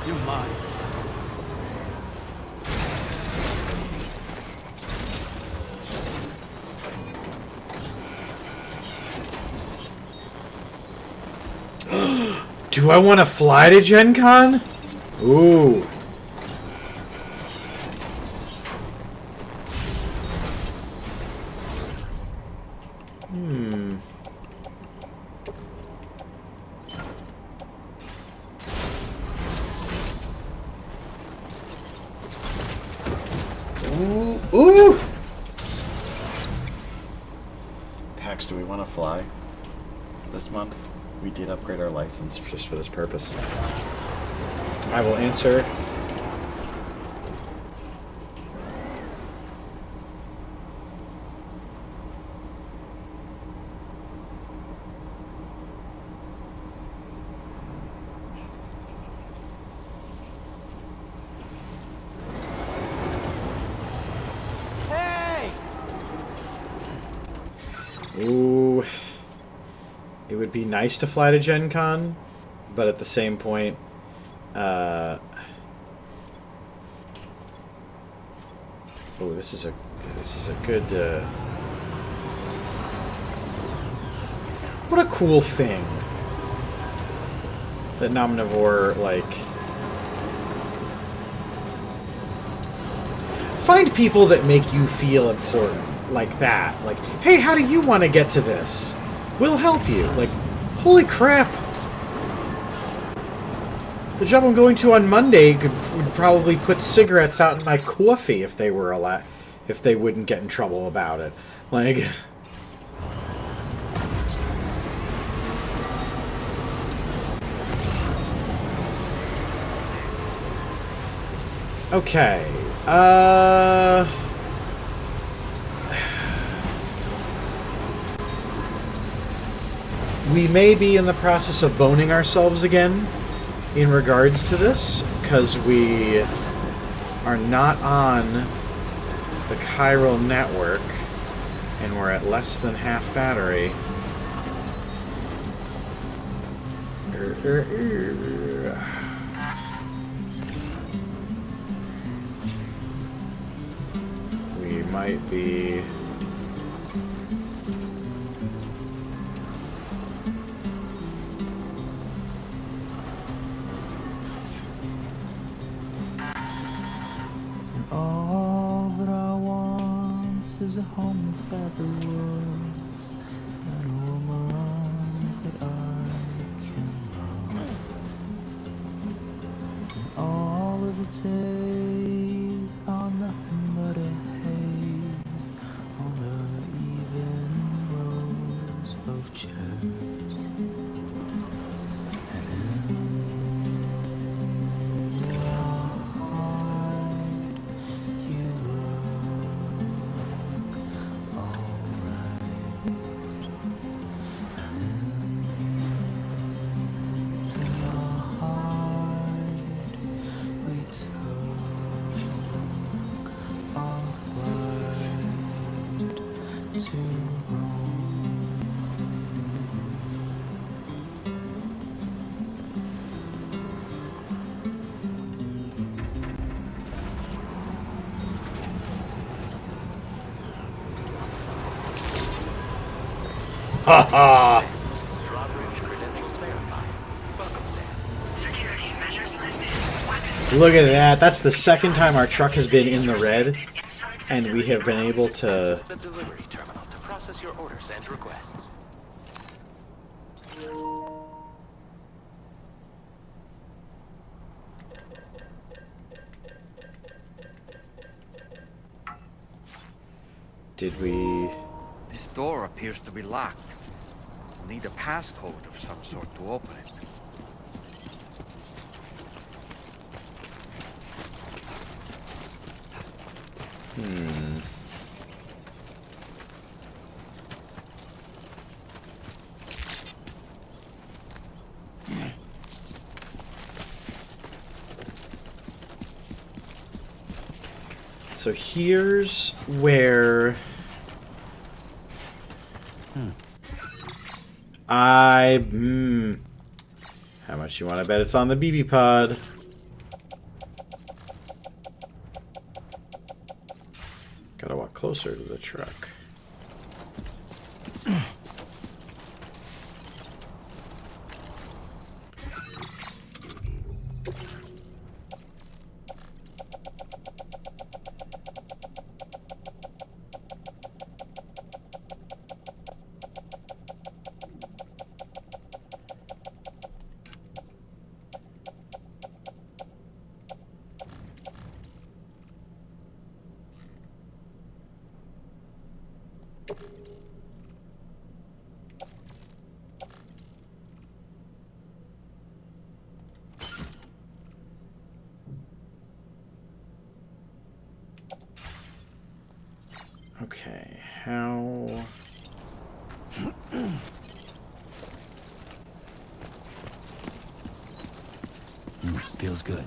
You're mine. Do I want to fly to Gen Con? Ooh. Ooh. Ooh. Pax, do we want to fly this month? We did upgrade our license just for this purpose. I will answer Ooh. It would be nice to fly to Gen Con, but at the same point, oh, this is a good, what a cool thing that Nomnivore, like, find people that make you feel important, like that. Like, hey, how do you want to get to this? We'll help you. Like, holy crap. The job I'm going to on Monday would probably put cigarettes out in my coffee if they were if they wouldn't get in trouble about it. Like, okay. We may be in the process of boning ourselves again in regards to this, because we are not on the chiral network, and we're at less than half battery. We might be... All that I want is a home inside the woods, and a woman that I can love. And all of the days are nothing but a haze on the even rows of chairs. And in Haha! Look at that. That's the second time our truck has been in the red, and we have been able to... The delivery terminal to process your orders and requests. Did we... This door appears to be locked. We'll need a passcode of some sort to open it. So here's where... How much you want to bet it's on the BB pod? Gotta walk closer to the truck. Okay, how... Feels good.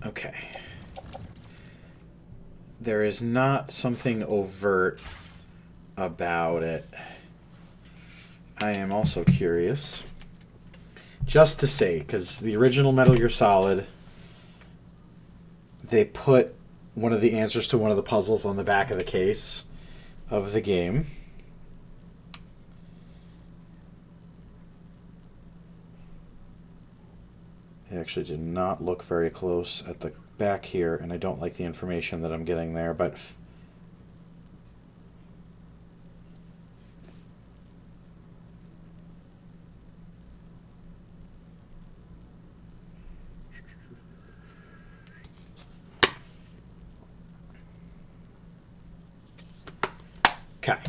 Okay. There is not something overt about it. I am also curious. Just to say, because the original Metal Gear Solid, they put one of the answers to one of the puzzles on the back of the case of the game. I actually did not look very close at the back here, and I don't like the information that I'm getting there, but okay.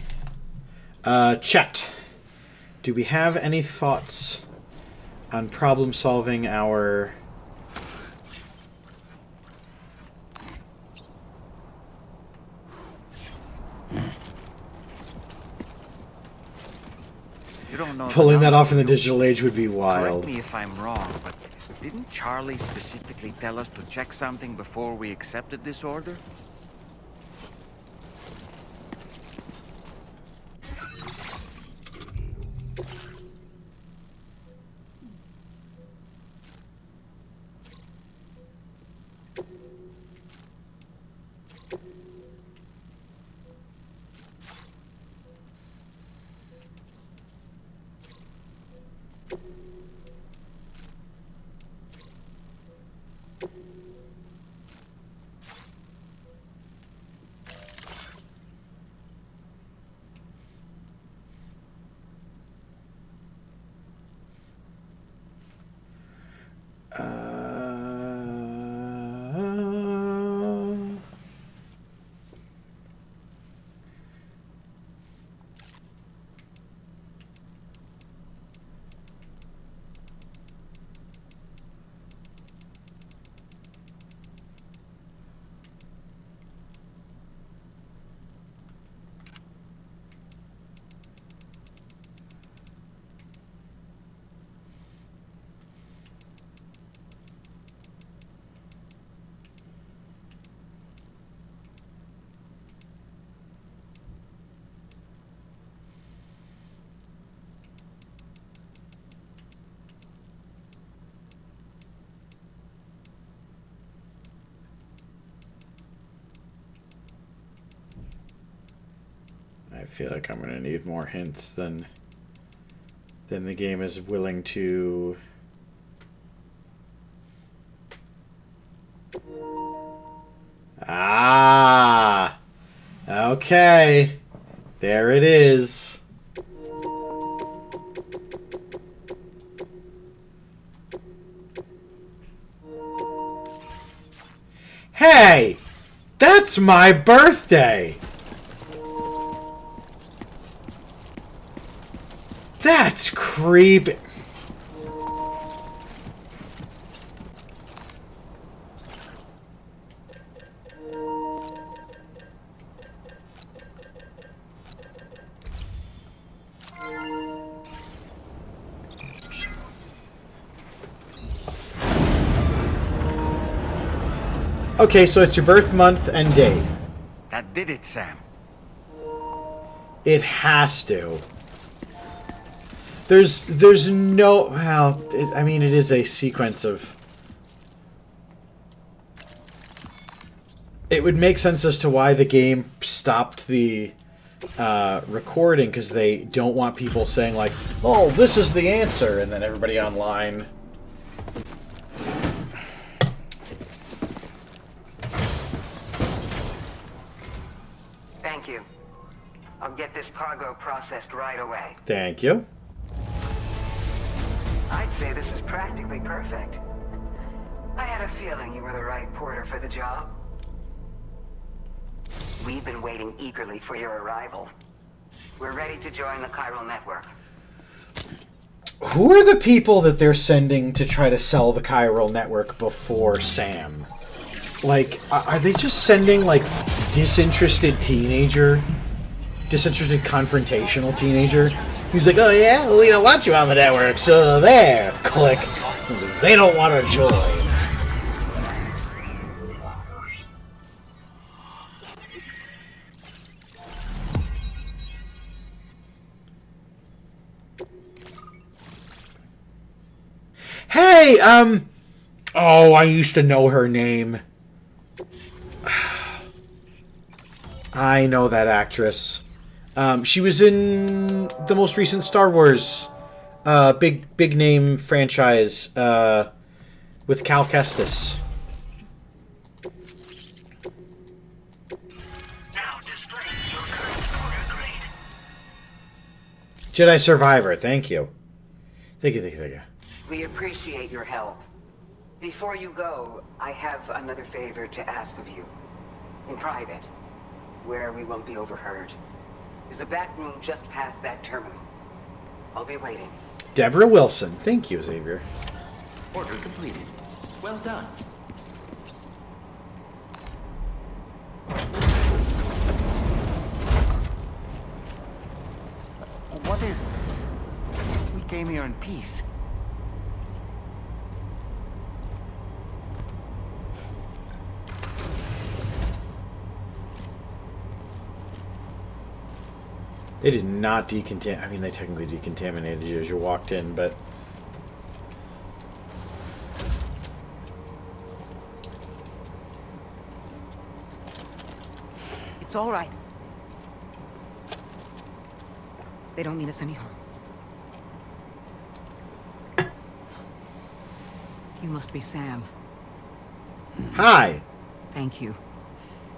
Chat. Do we have any thoughts on problem solving our You don't know pulling that off in the digital age would be wild. Correct me if I'm wrong, but didn't Charlie specifically tell us to check something before we accepted this order? I feel like I'm going to need more hints than the game is willing to. Ah! Okay. There it is. Hey! That's my birthday! That's creepy. Okay, so it's your birth month and day. That did it, Sam. It has to. There's no, well, I mean, it is a sequence of. It would make sense as to why the game stopped the recording, because they don't want people saying like, "Oh, this is the answer," and then everybody online. Thank you. I'll get this cargo processed right away. Thank you. I'd say this is practically perfect. I had a feeling you were the right porter for the job. We've been waiting eagerly for your arrival. We're ready to join the chiral network. Who are the people that they're sending to try to sell the chiral network before Sam? Like, are they just sending, like, disinterested teenager disinterested, confrontational teenager. He's like, oh yeah? Well, you don't want you on the network, so there. Click. They don't want to join. Hey, oh, I used to know her name. I know that actress. She was in the most recent Star Wars big name franchise with Cal Kestis. Now display your current order grade. Jedi Survivor, thank you. Thank you. We appreciate your help. Before you go, I have another favor to ask of you. In private, where we won't be overheard. There's a back room just past that terminal. I'll be waiting. Deborah Wilson, thank you, Xavier. Order completed. Well done. What is this? We came here in peace. They did not decontaminate. I mean, they technically decontaminated you as you walked in, but... It's all right. They don't mean us any harm. You must be Sam. Hi. Thank you.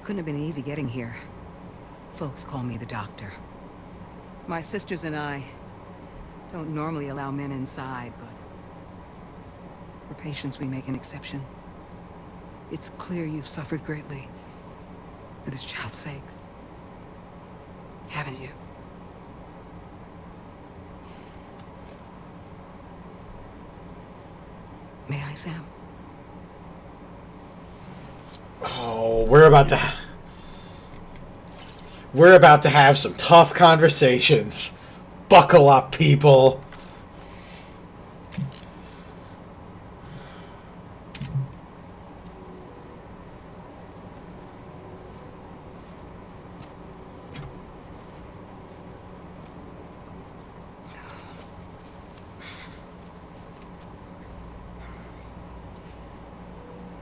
Couldn't have been easy getting here. Folks call me the doctor. My sisters and I don't normally allow men inside, but for patients we make an exception. It's clear you've suffered greatly for this child's sake. Haven't you? May I, Sam? Oh, we're about to have some tough conversations. Buckle up, people.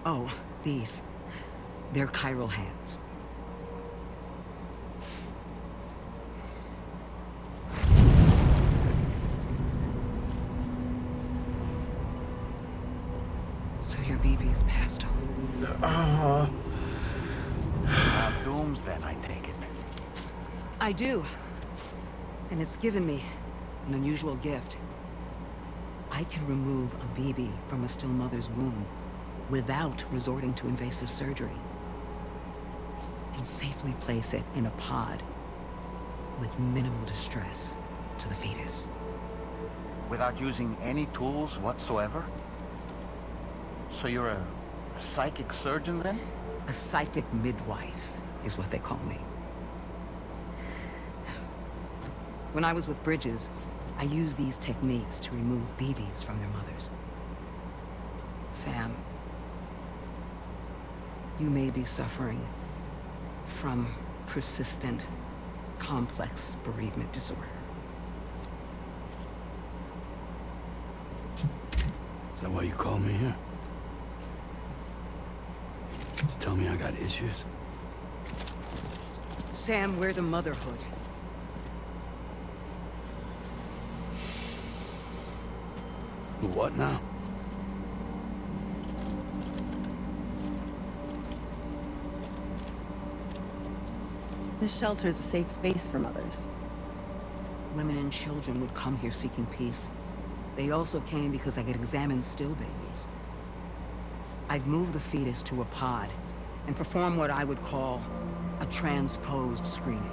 Oh, these. They're chiral hands. So your baby's passed on. Dooms then, I take it. I do. And it's given me an unusual gift. I can remove a baby from a still mother's womb without resorting to invasive surgery. And safely place it in a pod with minimal distress to the fetus. Without using any tools whatsoever? So you're a psychic surgeon then? A psychic midwife is what they call me. When I was with Bridges, I used these techniques to remove babies from their mothers. Sam, you may be suffering from persistent, complex bereavement disorder. Is that why you called me here? To tell me I got issues? Sam, we're the motherhood. What now? This shelter is a safe space for mothers. Women and children would come here seeking peace. They also came because I could examine still babies. I'd move the fetus to a pod and perform what I would call a transposed screening.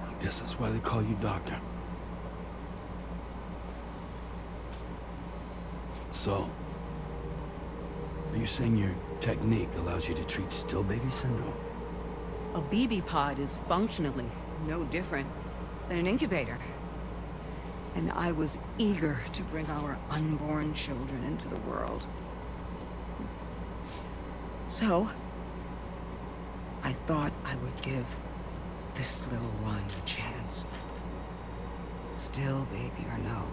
I guess that's why they call you doctor. So, are you saying your technique allows you to treat still baby syndrome? A BB pod is functionally no different than an incubator. And I was eager to bring our unborn children into the world. So, I thought I would give this little one a chance. Still, baby or no,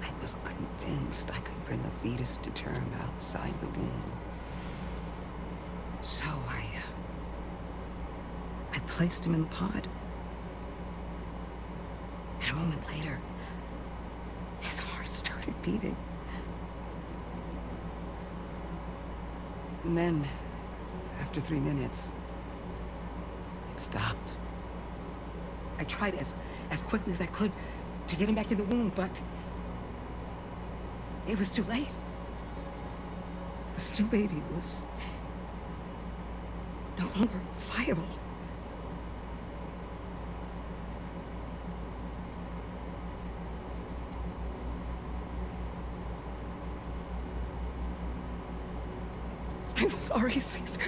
I was convinced I could bring a fetus to term outside the womb. So I placed him in the pod. And a moment later, his heart started beating. And then, after 3 minutes, it stopped. I tried as quickly as I could to get him back in the womb, but it was too late. The still baby was no longer viable. I'm sorry, Caesar.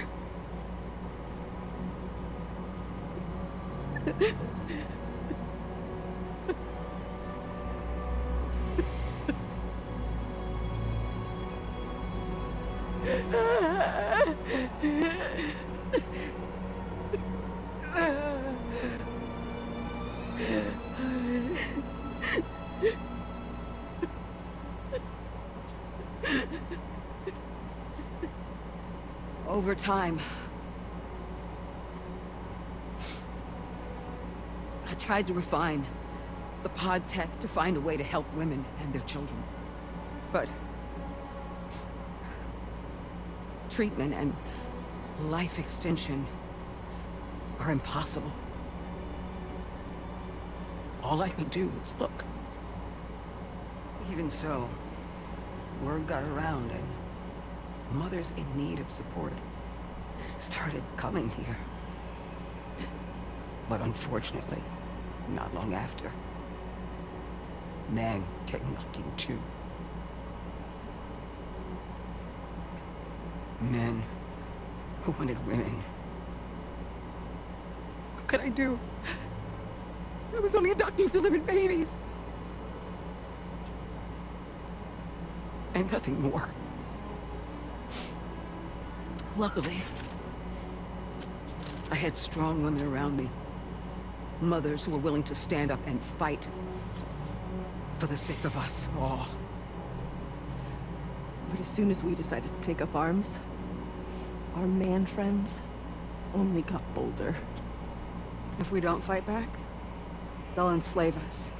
Over time, I tried to refine the pod tech to find a way to help women and their children. But treatment and life extension are impossible. All I could do was look. Even so, word got around and mothers in need of support started coming here. But unfortunately, not long after, men came knocking too. Men who wanted women. What could I do? I was only a doctor who delivered babies. And nothing more. Luckily, I had strong women around me. Mothers who were willing to stand up and fight for the sake of us all. But as soon as we decided to take up arms, our man friends only got bolder. If we don't fight back, they'll enslave us.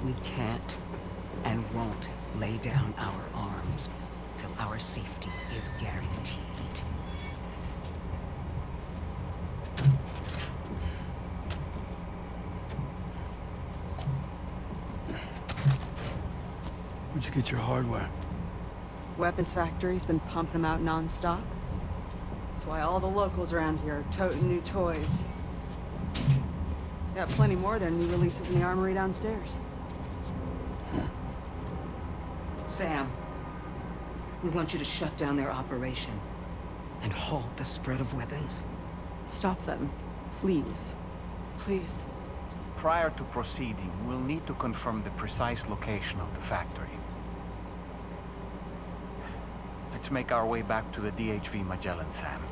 We can't and won't lay down our arms till our safety is guaranteed. Where'd you get your hardware? Weapons factory's been pumping them out non-stop. That's why all the locals around here are toting new toys. Got plenty more of their new releases in the armory downstairs. Sam, we want you to shut down their operation and halt the spread of weapons. Stop them, please. Please. Prior to proceeding, we'll need to confirm the precise location of the factory. Let's make our way back to the DHV Magellan, Sam.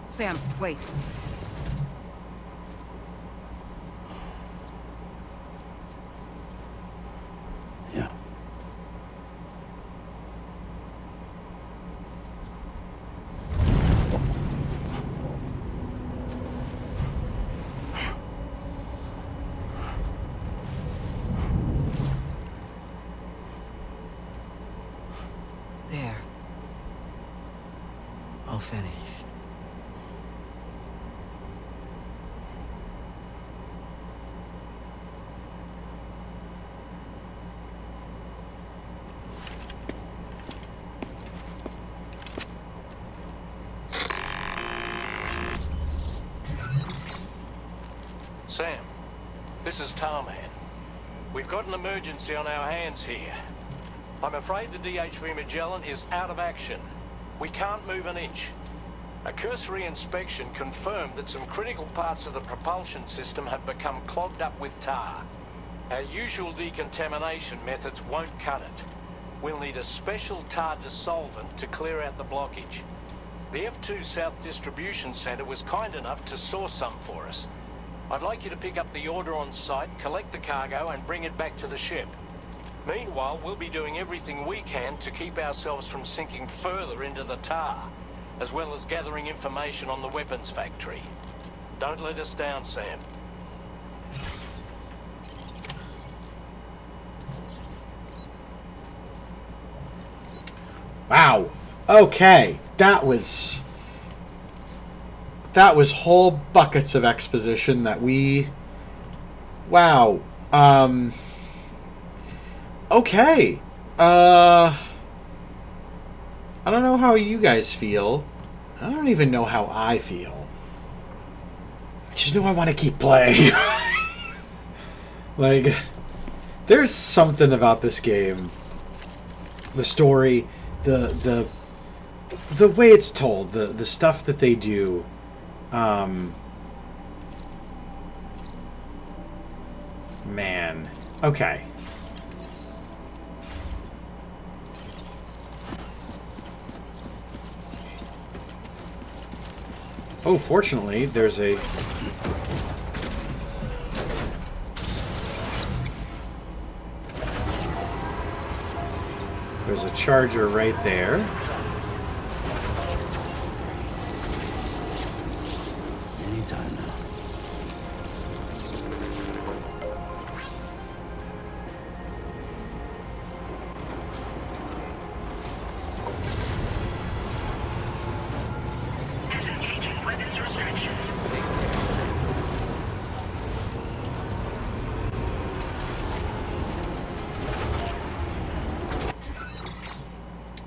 Sam, wait. Yeah. There. All finished. Sam, this is Tarman. We've got an emergency on our hands here. I'm afraid the DHV Magellan is out of action. We can't move an inch. A cursory inspection confirmed that some critical parts of the propulsion system have become clogged up with tar. Our usual decontamination methods won't cut it. We'll need a special tar dissolvent to clear out the blockage. The F2 South Distribution Centre was kind enough to source some for us. I'd like you to pick up the order on site, collect the cargo, and bring it back to the ship. Meanwhile, we'll be doing everything we can to keep ourselves from sinking further into the tar, as well as gathering information on the weapons factory. Don't let us down, Sam. Wow. Okay. That was whole buckets of exposition that we... Wow. Okay. I don't know how you guys feel. I don't even know how I feel. I just know I want to keep playing. Like, there's something about this game. The story, the way it's told, the stuff that they do. Man. Okay. Oh, fortunately, there's a... There's a charger right there. Anytime now. Disengaging weapons restrictions.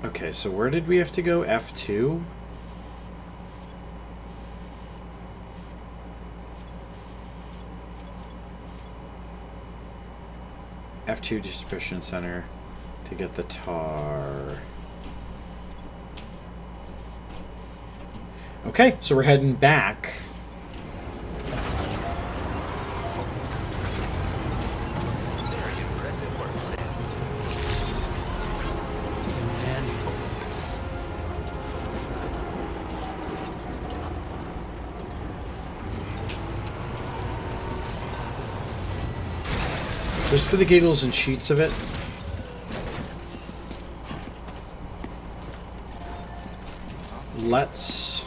Okay, so where did we have to go? F2? F2 distribution center to get the tar. Okay, so we're heading back. Just for the giggles and sheets of it. Let's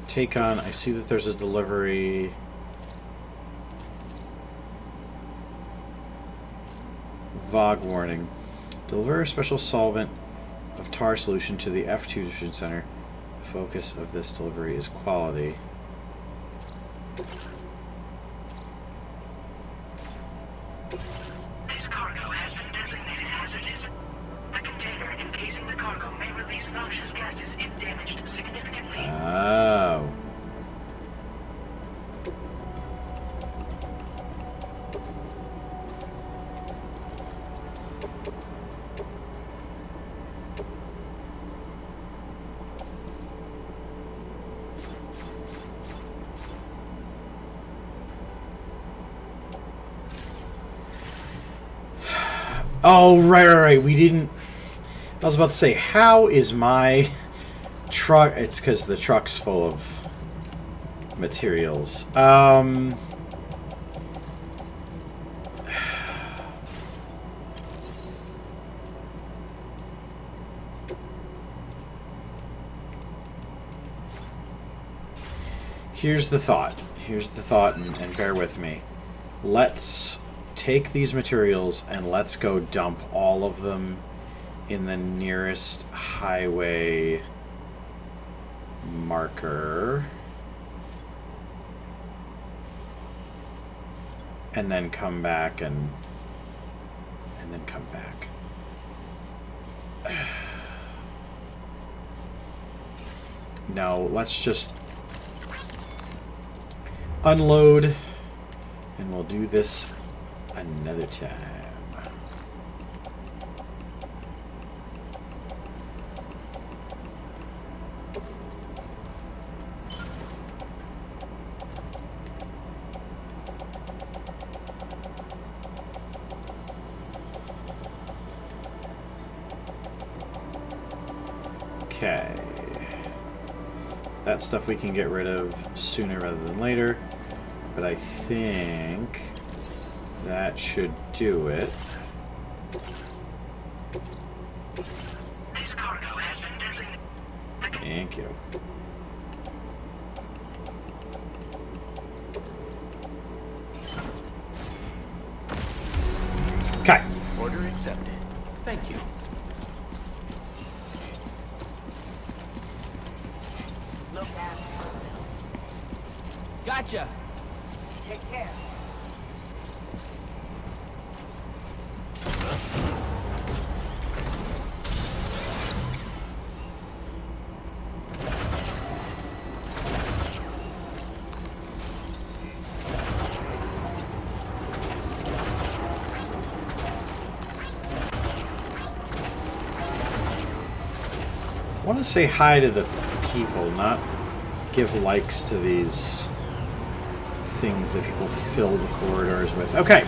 take on... I see that there's a delivery. VOG warning. Deliver a special solvent of tar solution to the F2 distribution center. The focus of this delivery is quality. This cargo has been designated hazardous. The container encasing the cargo may release noxious gases if damaged significantly. Oh. Oh, right. We didn't... I was about to say, how is my truck... It's because the truck's full of materials. Here's the thought. And bear with me. Let's take these materials and let's go dump all of them in the nearest highway marker. And then come back and then come back. No, let's just unload and And we'll do this another time. Okay. That stuff we can get rid of sooner rather than later. But I think that should do it. This cargo has been designated. Thank you. Okay. Order accepted. Thank you. Look after yourself. Gotcha. Take care. I want to say hi to the people, not give likes to these things that people fill the corridors with. Okay,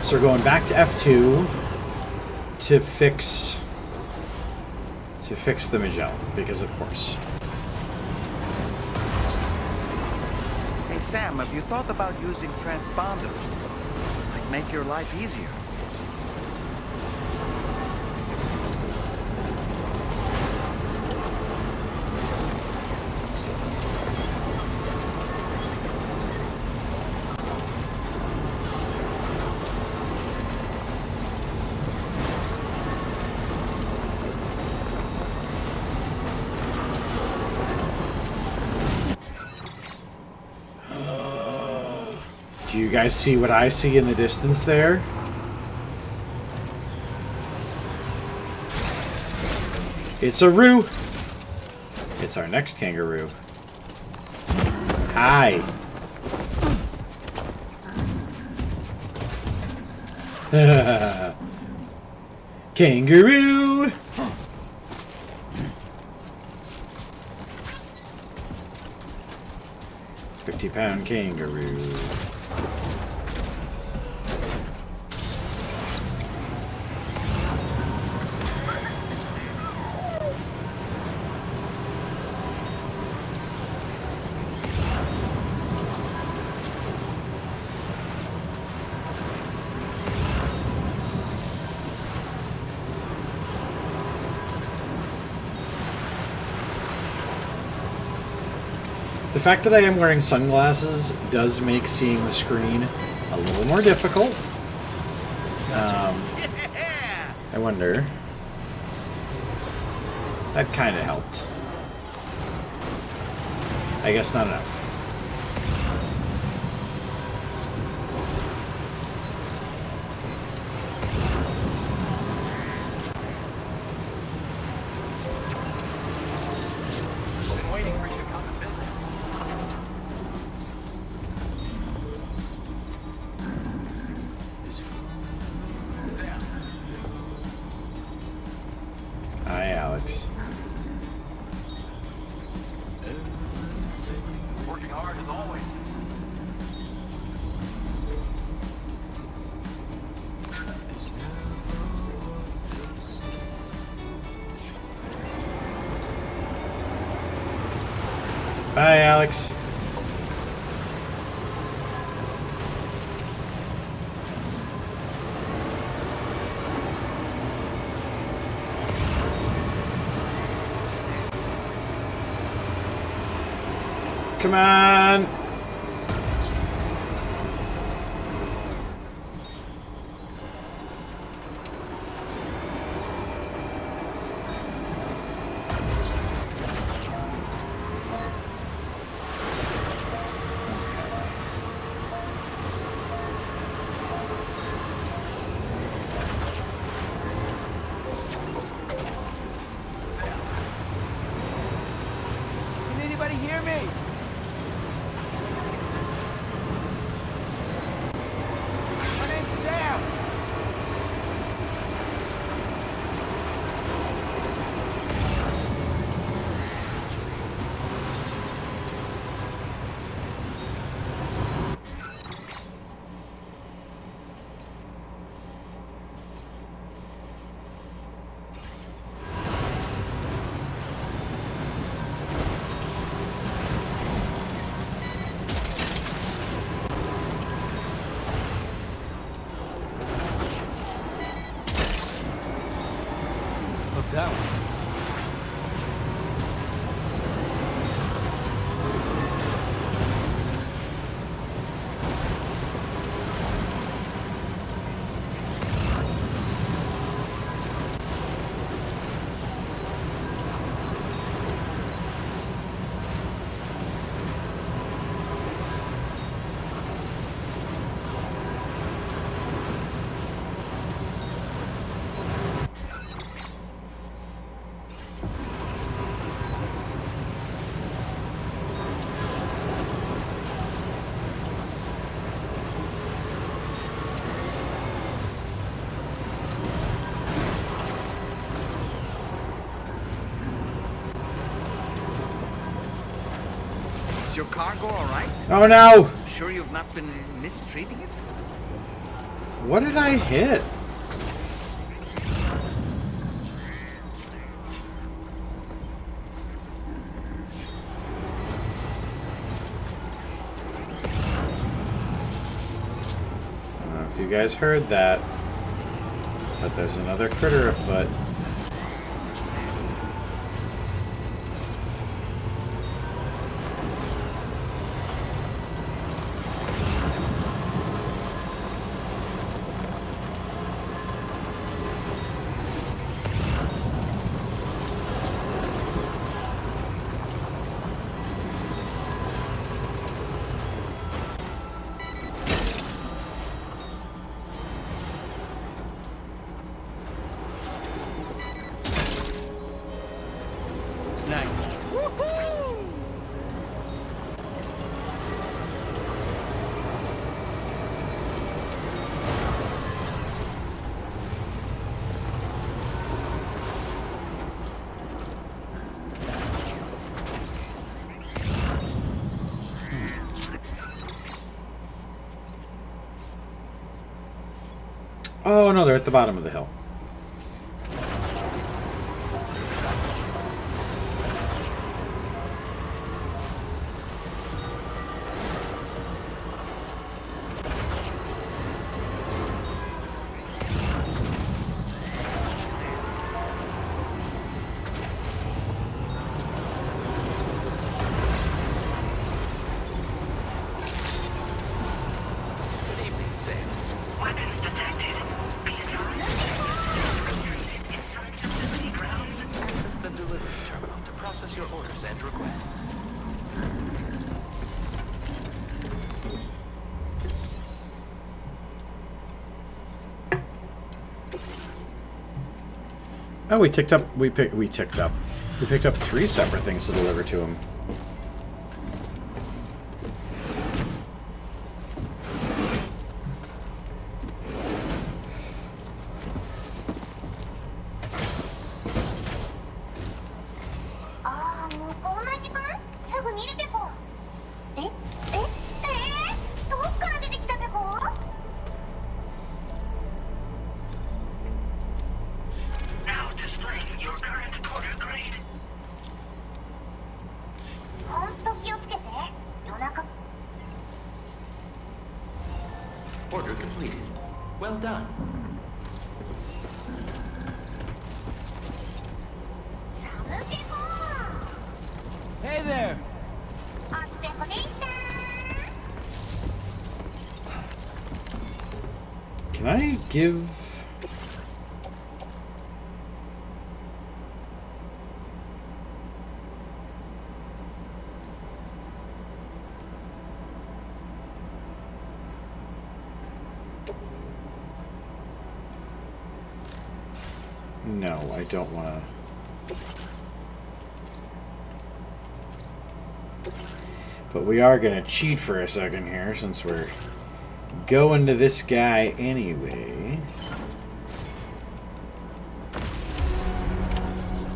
so we're going back to F2 to fix the Magellan, because of course. Hey Sam, have you thought about using transponders? Might make your life easier. Do you guys see what I see in the distance there? It's a roo. It's our next kangaroo. Hi. Kangaroo. £50 kangaroo. The fact that I am wearing sunglasses does make seeing the screen a little more difficult. I wonder. That kind of helped. I guess not enough. Hi, Alex. Working hard as always. Bye, Alex. Come on. Can anybody hear me? book that one. Is your cargo all right? Oh no! Sure you've not been mistreating it? What did I hit? I don't know if you guys heard that, but there's another critter afoot. Oh no, they're at the bottom of the hill. Weapons detected. Be advised. Inside facility grounds. Access the delivery terminal to process your orders and requests. Oh, we picked up 3 separate things to deliver to him. Now displaying your current porter grade. Order completed. Well done. Hey there! Can I give... No, I don't want to... But we are going to cheat for a second here, since we're going to this guy anyway.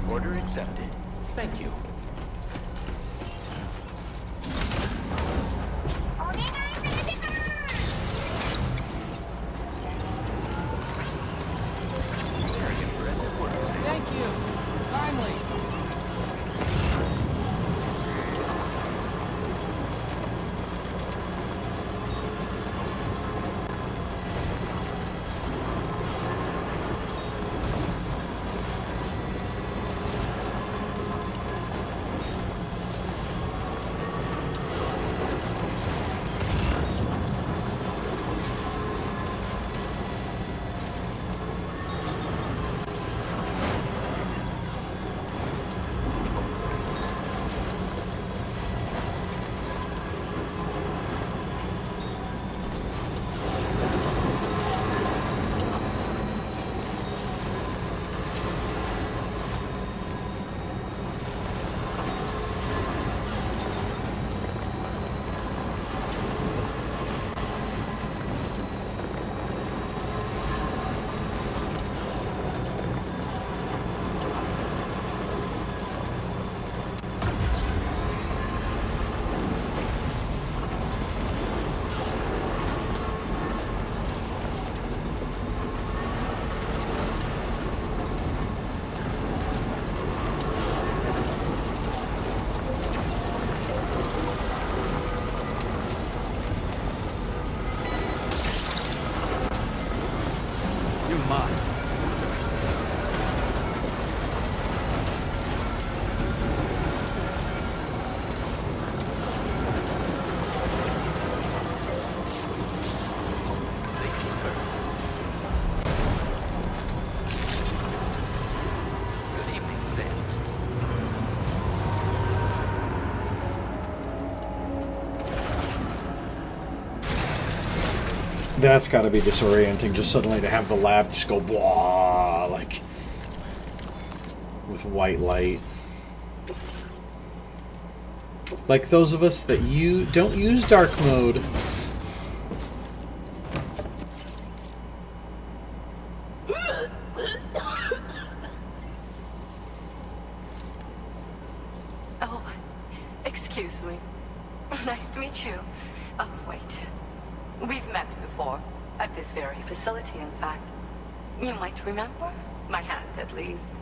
Order accepted. Thank you. Thank you! Kindly! That's got to be disorienting, just suddenly to have the lab just go blah, like, with white light. Like those of us that don't use dark mode. Oh, excuse me. Nice to meet you. Oh, wait. We've met before. At this very facility, in fact. You might remember? My hand, at least.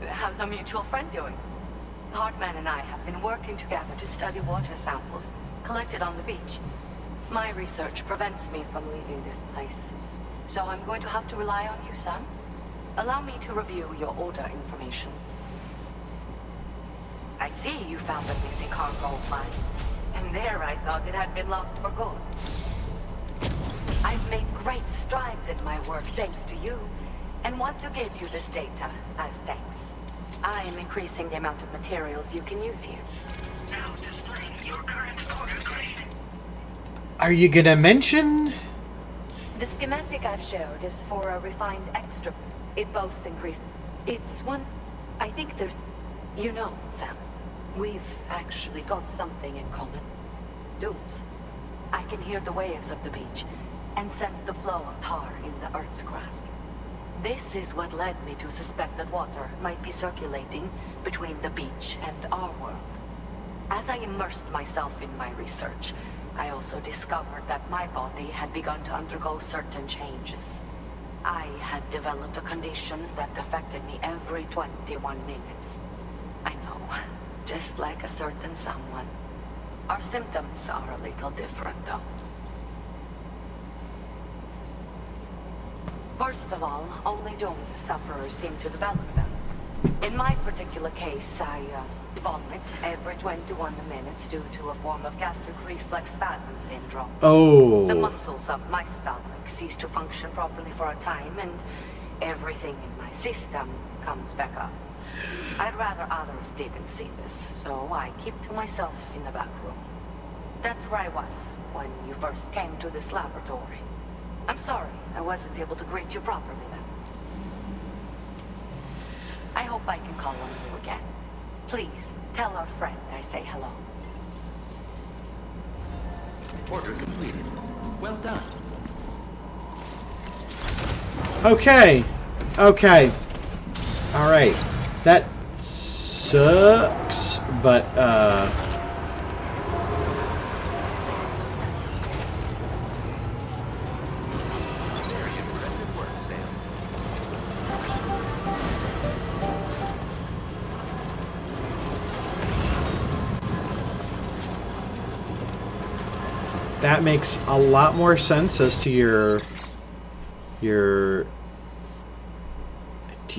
How's our mutual friend doing? Hartman and I have been working together to study water samples collected on the beach. My research prevents me from leaving this place. So I'm going to have to rely on you, Sam. Allow me to review your order information. I see you found a missing cargo of mine. And there I thought it had been lost for good. I've made great strides in my work thanks to you, and want to give you this data as thanks. I am increasing the amount of materials you can use here. Now displaying your current order grade. Are you gonna mention? The schematic I've shared is for a refined extra. It boasts increased. It's one... I think there's... You know, Sam, we've actually got something in common. Dunes. I can hear the waves of the beach and sense the flow of tar in the Earth's crust. This is what led me to suspect that water might be circulating between the beach and our world. As I immersed myself in my research, I also discovered that my body had begun to undergo certain changes. I had developed a condition that affected me every 21 minutes. I know, just like a certain someone. Our symptoms are a little different, though. First of all, only Doom's sufferers seem to develop them. In my particular case, I vomit every 21 minutes due to a form of gastric reflex spasm syndrome. Oh. The muscles of my stomach cease to function properly for a time, and everything in my system comes back up. I'd rather others didn't see this, so I keep to myself in the back room. That's where I was when you first came to this laboratory. I'm sorry I wasn't able to greet you properly then. I hope I can call on you again. Please, tell our friend I say hello. Order completed. Well done. Okay. Okay. Alright. That sucks, but, that makes a lot more sense as to your... Do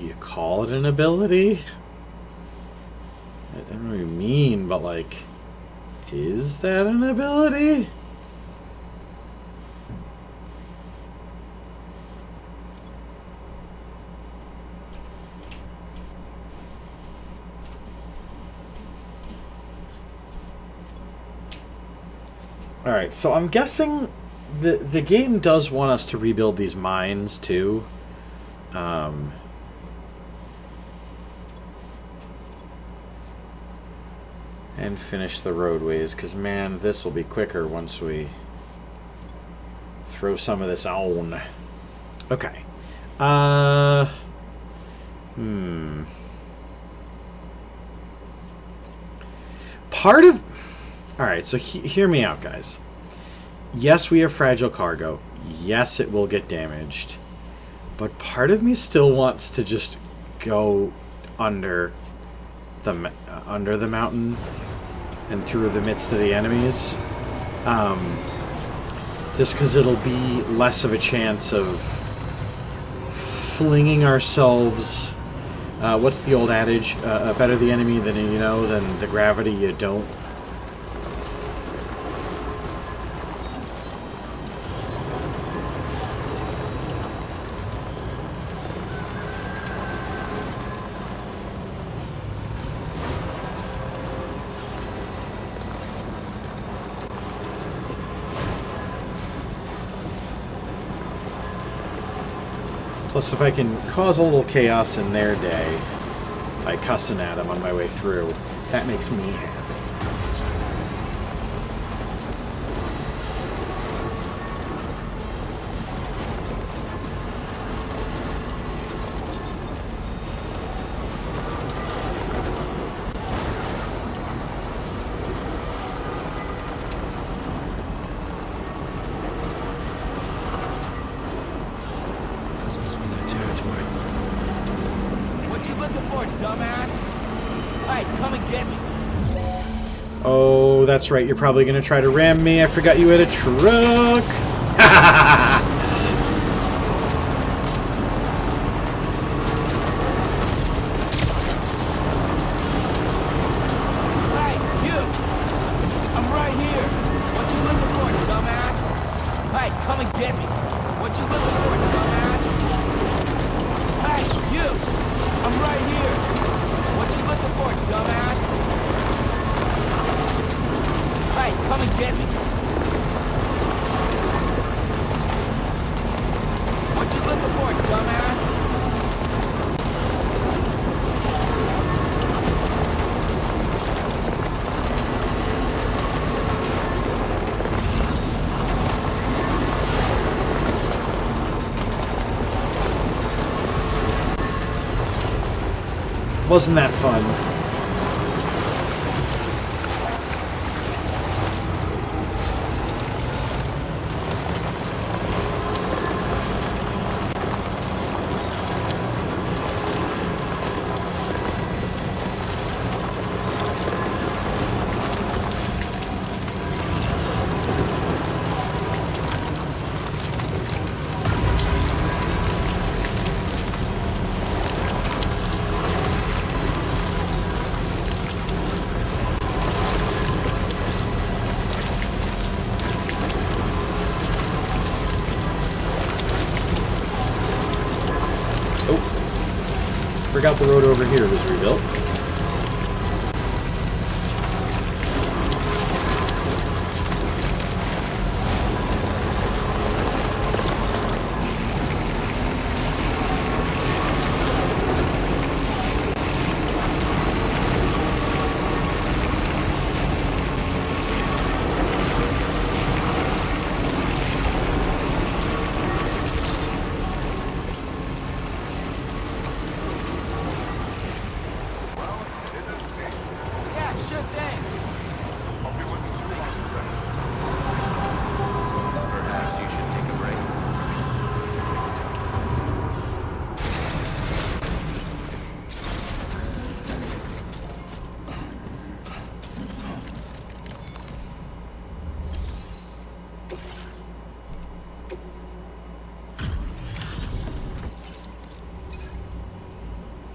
you call it an ability? I don't know what you mean, but like... Is that an ability? Alright, so I'm guessing the game does want us to rebuild these mines, too. And finish the roadways, because, man, this will be quicker once we throw some of this on. Okay. Part of... Alright, so hear me out, guys. Yes, we have fragile cargo. Yes, it will get damaged. But part of me still wants to just go under the mountain and through the midst of the enemies. Just because it'll be less of a chance of flinging ourselves... what's the old adage? Better the enemy than you know than the gravity you don't. Plus, if I can cause a little chaos in their day by cussing at them on my way through, that makes me happy. Oh, that's right. You're probably going to try to ram me. I forgot you had a truck. Hey, you! I'm right here. What you looking for, dumbass? Hey, come and get me. What you looking for, dumbass? Hey, you! I'm right here. What you looking for, dumbass? Hey, come and get me. What you looking for, dumbass? Wasn't that fun? Forgot the road over here was rebuilt.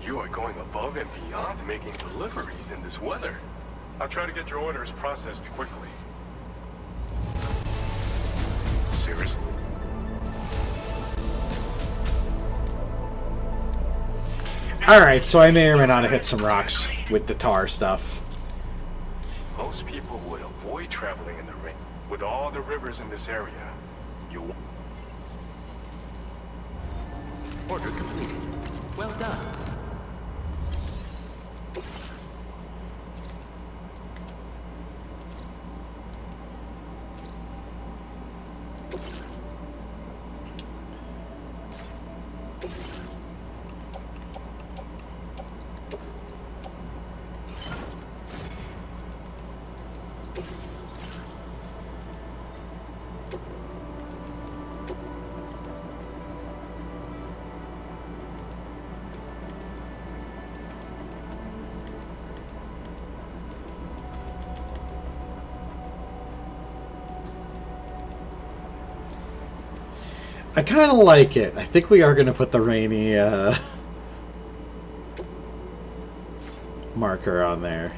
You are going above and beyond making deliveries in this weather. I'll try to get your orders processed quickly. Seriously? Alright, so I may or may not have hit some rocks with the tar stuff. Most people would avoid traveling in the rain. With all the rivers in this area, you... Order completed. Well done. I kind of like it. I think we are going to put the rainy marker on there.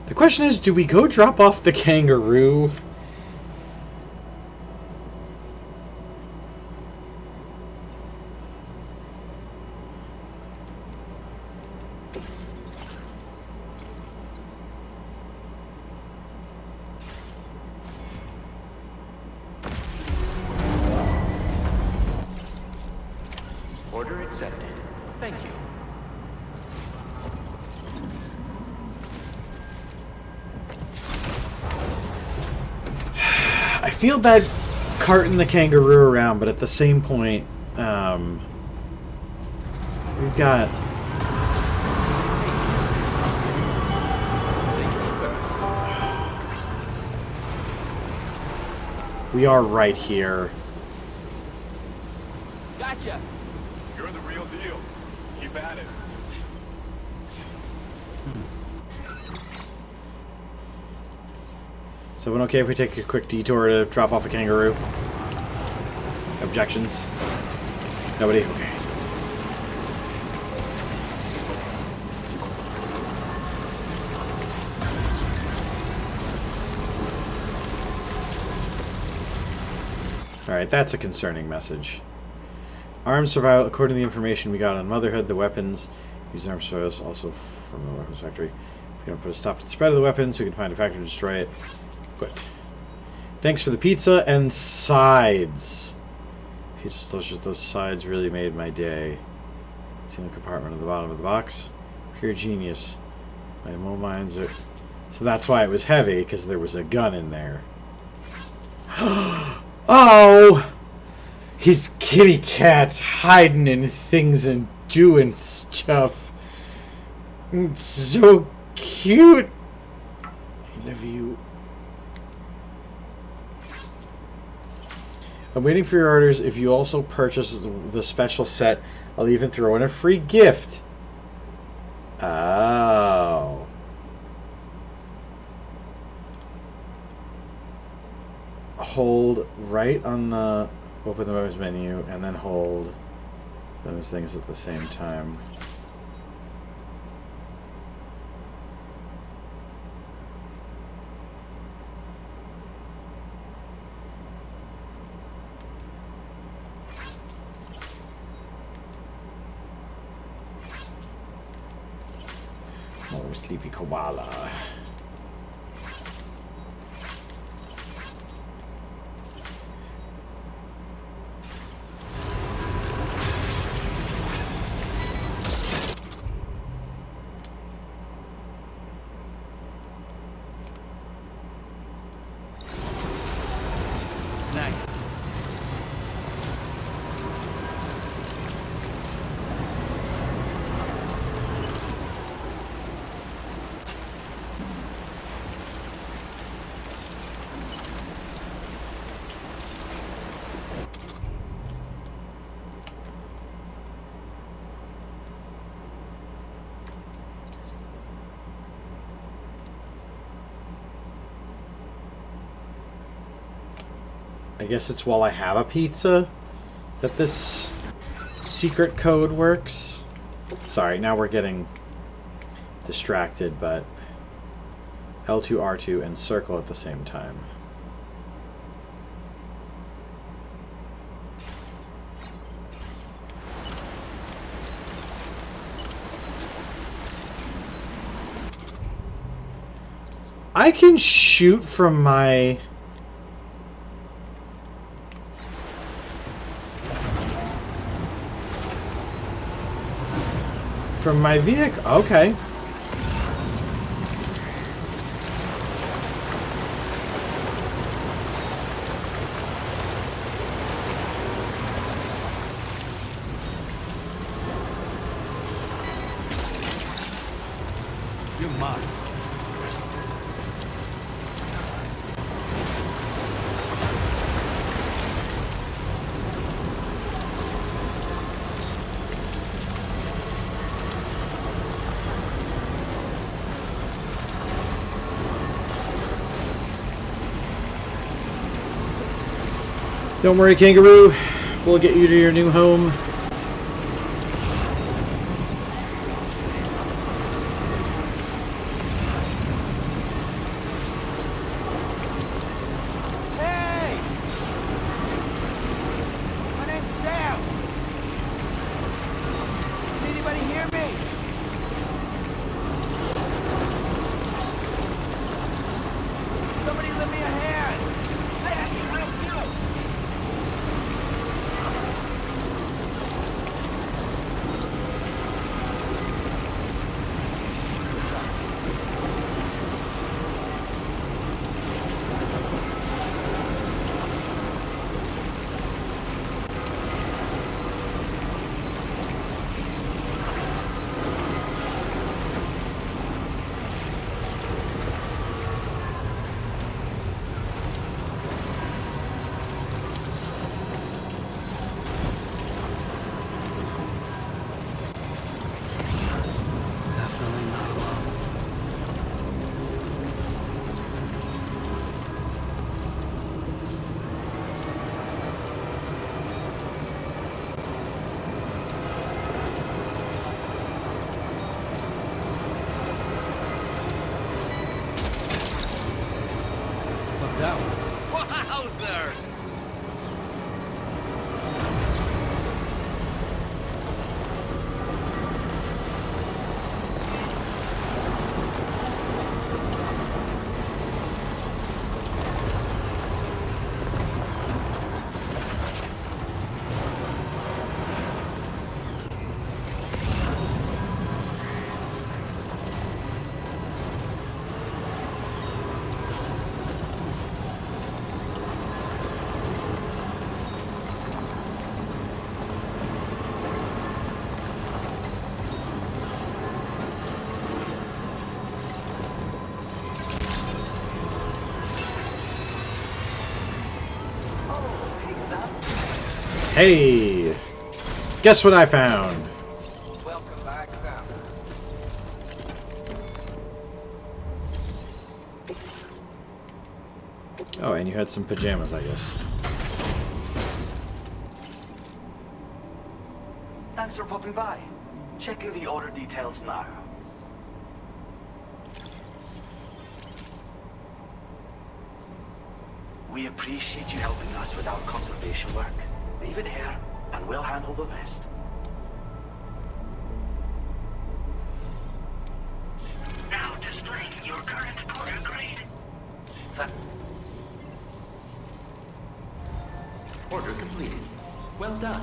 The question is, do we go drop off the kangaroo? feel bad carting the kangaroo around, but at the same point, we've got... We are right here. Gotcha. You're the real deal. Keep at it. So, it okay if we take a quick detour to drop off a kangaroo? Objections? Nobody? Okay. Alright, that's a concerning message. Arms survival, according to the information we got on Motherhood, the weapons used in arms survival also from the weapons factory. If we don't put a stop to the spread of the weapons, we can find a factory to destroy it. Good. Thanks for the pizza and sides. Pizza's delicious. Those sides really made my day. See the compartment at the bottom of the box. Pure genius. My mines are... So that's why it was heavy, because there was a gun in there. Oh! His kitty cat's hiding in things and doing stuff. It's so cute. I love you. I'm waiting for your orders. If you also purchase the special set, I'll even throw in a free gift. Oh. Hold right on the open the weapons menu and then hold those things at the same time. Oh, sleepy koala. I guess it's while I have a pizza that this secret code works. Sorry, now we're getting distracted, but L2, R2, and circle at the same time. I can shoot from my... From my vehicle? Okay. You're mine. Don't worry, kangaroo. We'll get you to your new home. Hey! My name's Sam. Can anybody hear me? Somebody lend me a hand. Hey, I can help you. that one. Wowzers! Hey! Guess what I found? Welcome back, Sam. Oh, and you had some pajamas, I guess. Thanks for popping by. Checking the order details now. We appreciate you helping us with our conservation work. Leave it here, and we'll handle the rest. Now displaying your current porter grade. Order completed. Well done.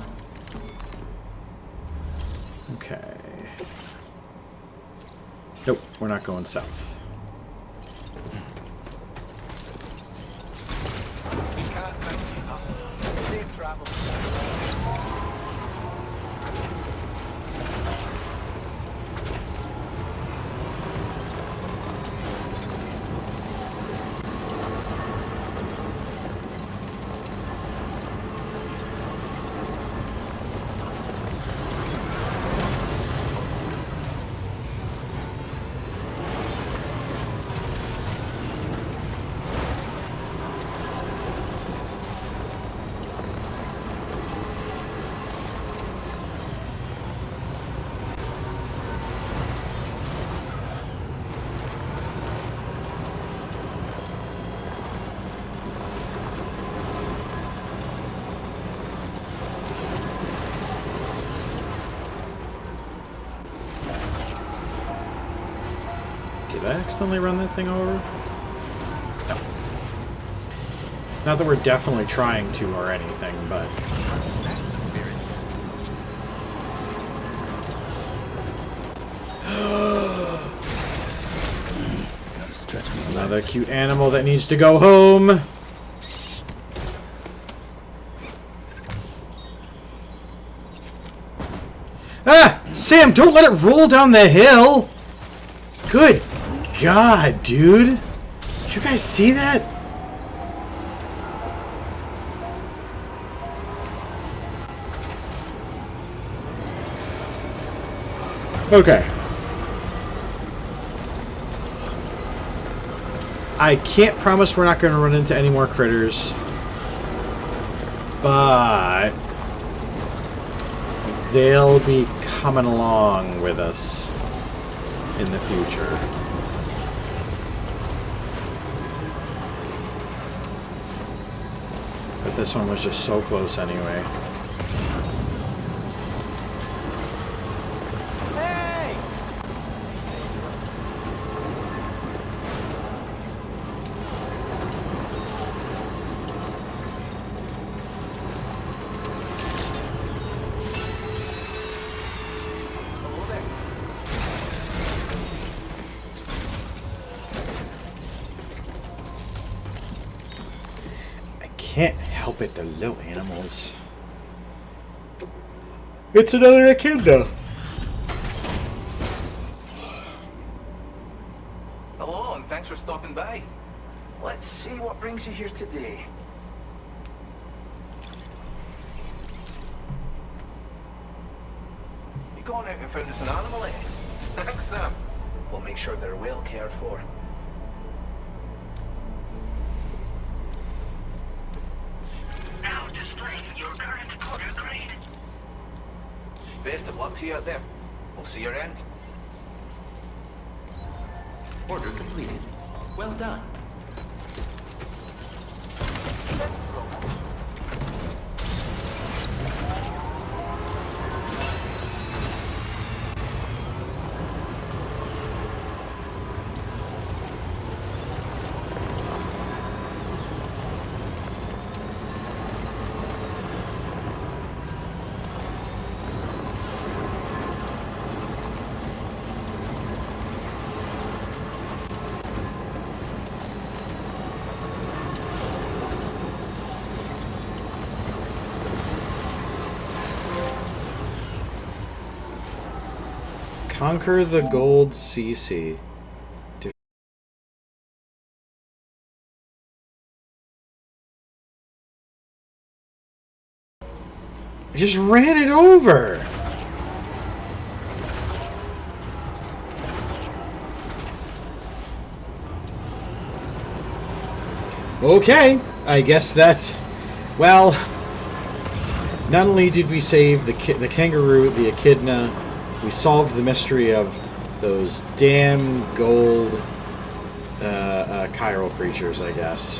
Okay. Nope, we're not going south. We can't thank you enough. Safe travel. Did I accidentally run that thing over? No. Not that we're definitely trying to or anything, but... Another cute animal that needs to go home! Ah! Sam, don't let it roll down the hill! Good God, dude! Did you guys see that? Okay. I can't promise we're not going to run into any more critters. But... they'll be coming along with us in the future. But this one was just so close anyway. Hey! Can't help it, the little animals. It's another echidna. Hello, and thanks for stopping by. Let's see what brings you here today. You gone out and found us an animal, eh? Thanks, Sam. We'll make sure they're well cared for. Now displaying your current porter grade. Best of luck to you out there. We'll see you around. Order completed. Well done. Let's go. Conquer the gold CC. I just ran it over! Okay, I guess that... Well... Not only did we save the kangaroo, the echidna, we solved the mystery of those damn gold chiral creatures, I guess.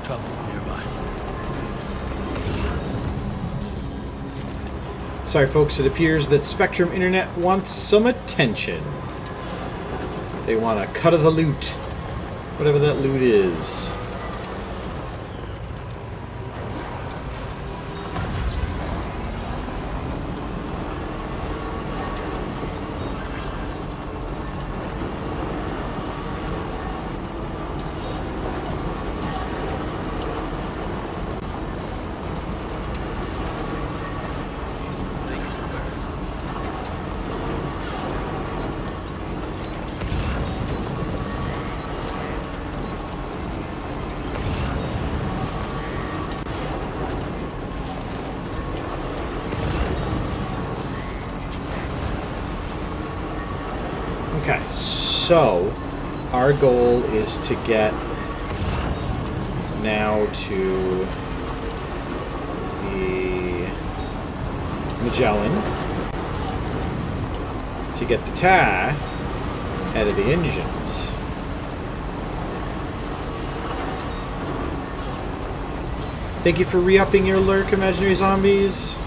Trouble nearby. Sorry folks, it appears that Spectrum Internet wants some attention. They want a cut of the loot. Whatever that loot is. Okay, so our goal is to get now to the Magellan to get the tie out of the engines. Thank you for re-upping your lurk, imaginary zombies.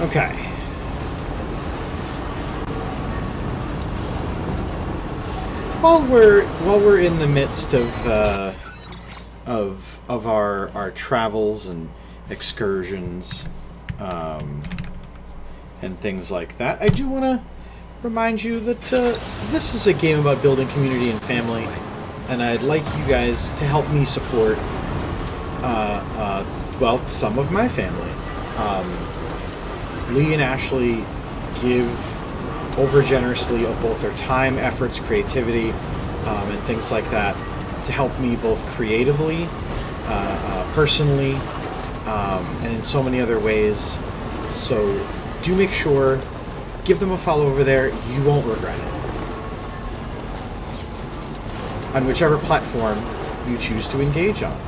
Okay. While we're in the midst of our travels and excursions, and things like that, I do want to remind you that this is a game about building community and family, and I'd like you guys to help me support, well, some of my family. Lee and Ashley give over generously of both their time, efforts, creativity, and things like that to help me both creatively, personally, and in so many other ways. So do make sure, give them a follow over there. You won't regret it. On whichever platform you choose to engage on.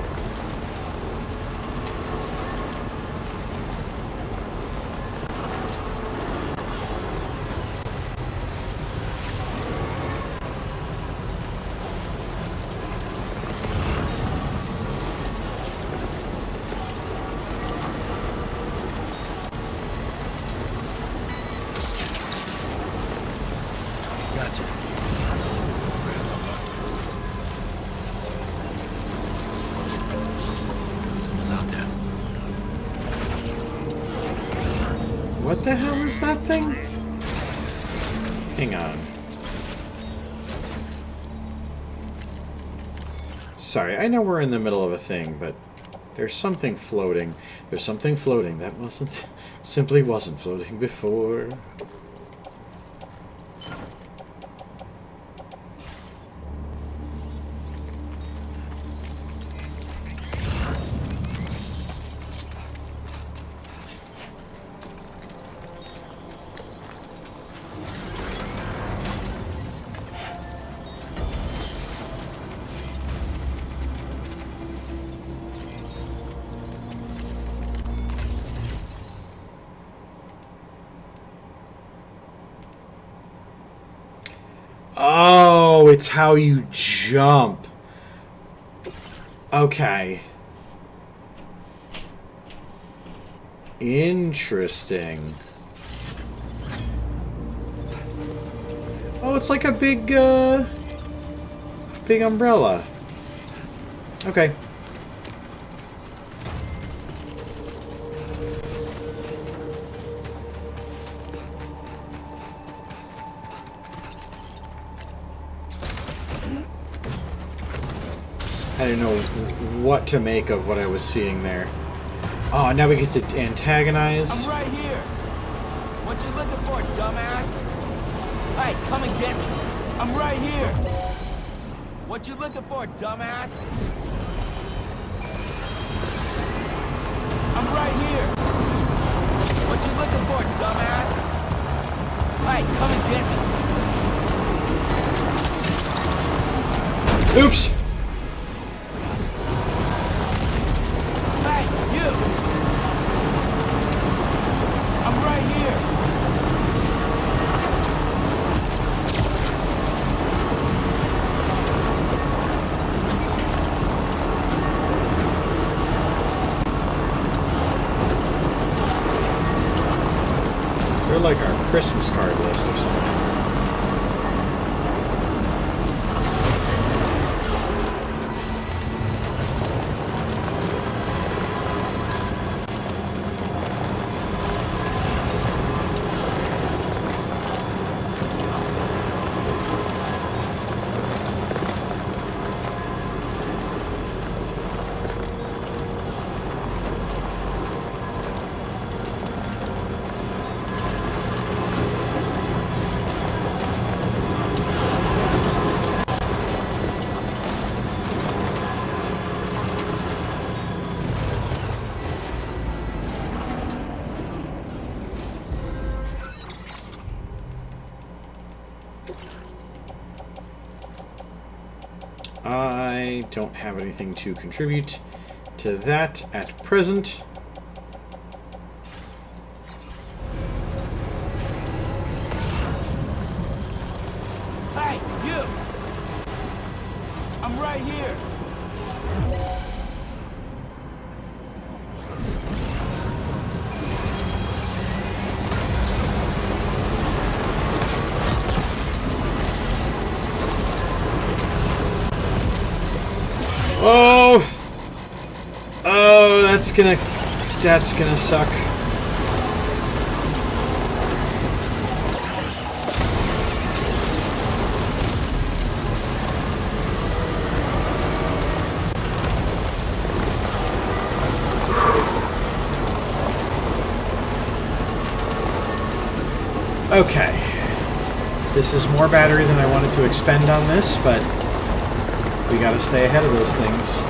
What the hell is that thing? Hang on. Sorry, I know we're in the middle of a thing, but there's something floating. There's something floating that simply wasn't floating before. Oh, it's how you jump. Okay. Interesting. Oh, it's like a big, big umbrella. Okay. I didn't know what to make of what I was seeing there. Oh, now we get to antagonize. I'm right here. What you looking for, dumbass? Hey, come and get me. I'm right here. What you looking for, dumbass? I'm right here. What you looking for, dumbass? Hey, come and get me. Oops. They're like our Christmas card list or something. I don't have anything to contribute to that at present. Hey, you! I'm right here. Oh! Oh, that's gonna suck. Okay. This is more battery than I wanted to expend on this, but we gotta stay ahead of those things.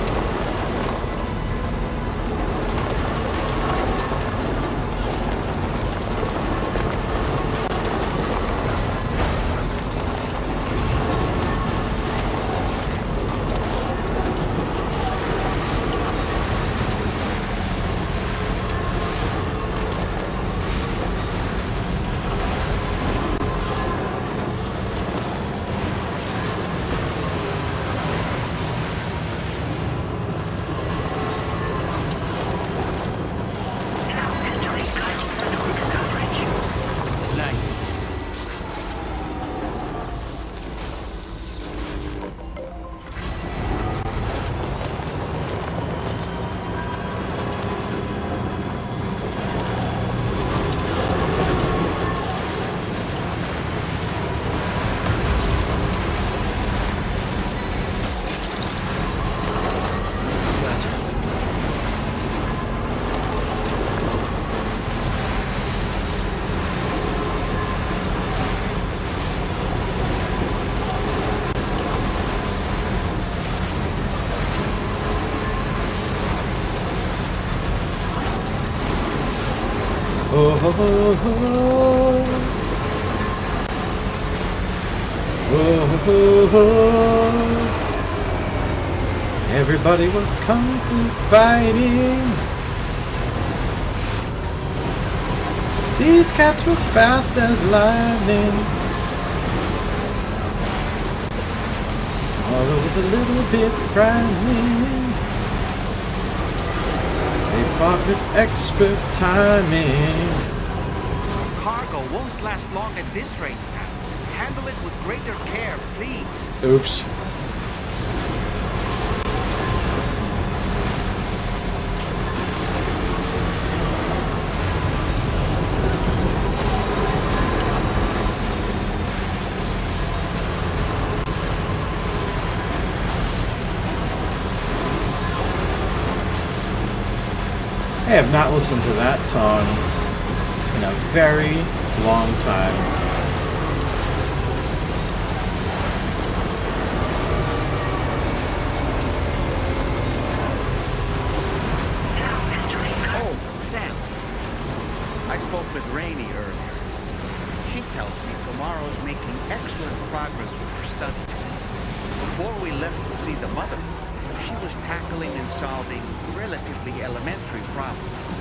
Oh, oh, oh, oh. Oh, oh, oh. Everybody was kung fu fighting. These cats were fast as lightning. Although it was a little bit frightening. They fought with expert timing. Cargo won't last long at this rate, Sam. Handle it with greater care, please. Oops. I have not listened to that song in a very long time. Oh, Sam. I spoke with Rainey earlier. She tells me Tomorrow's making excellent progress with her studies. Before we left to see the mother, she was tackling and solving relatively elementary problems.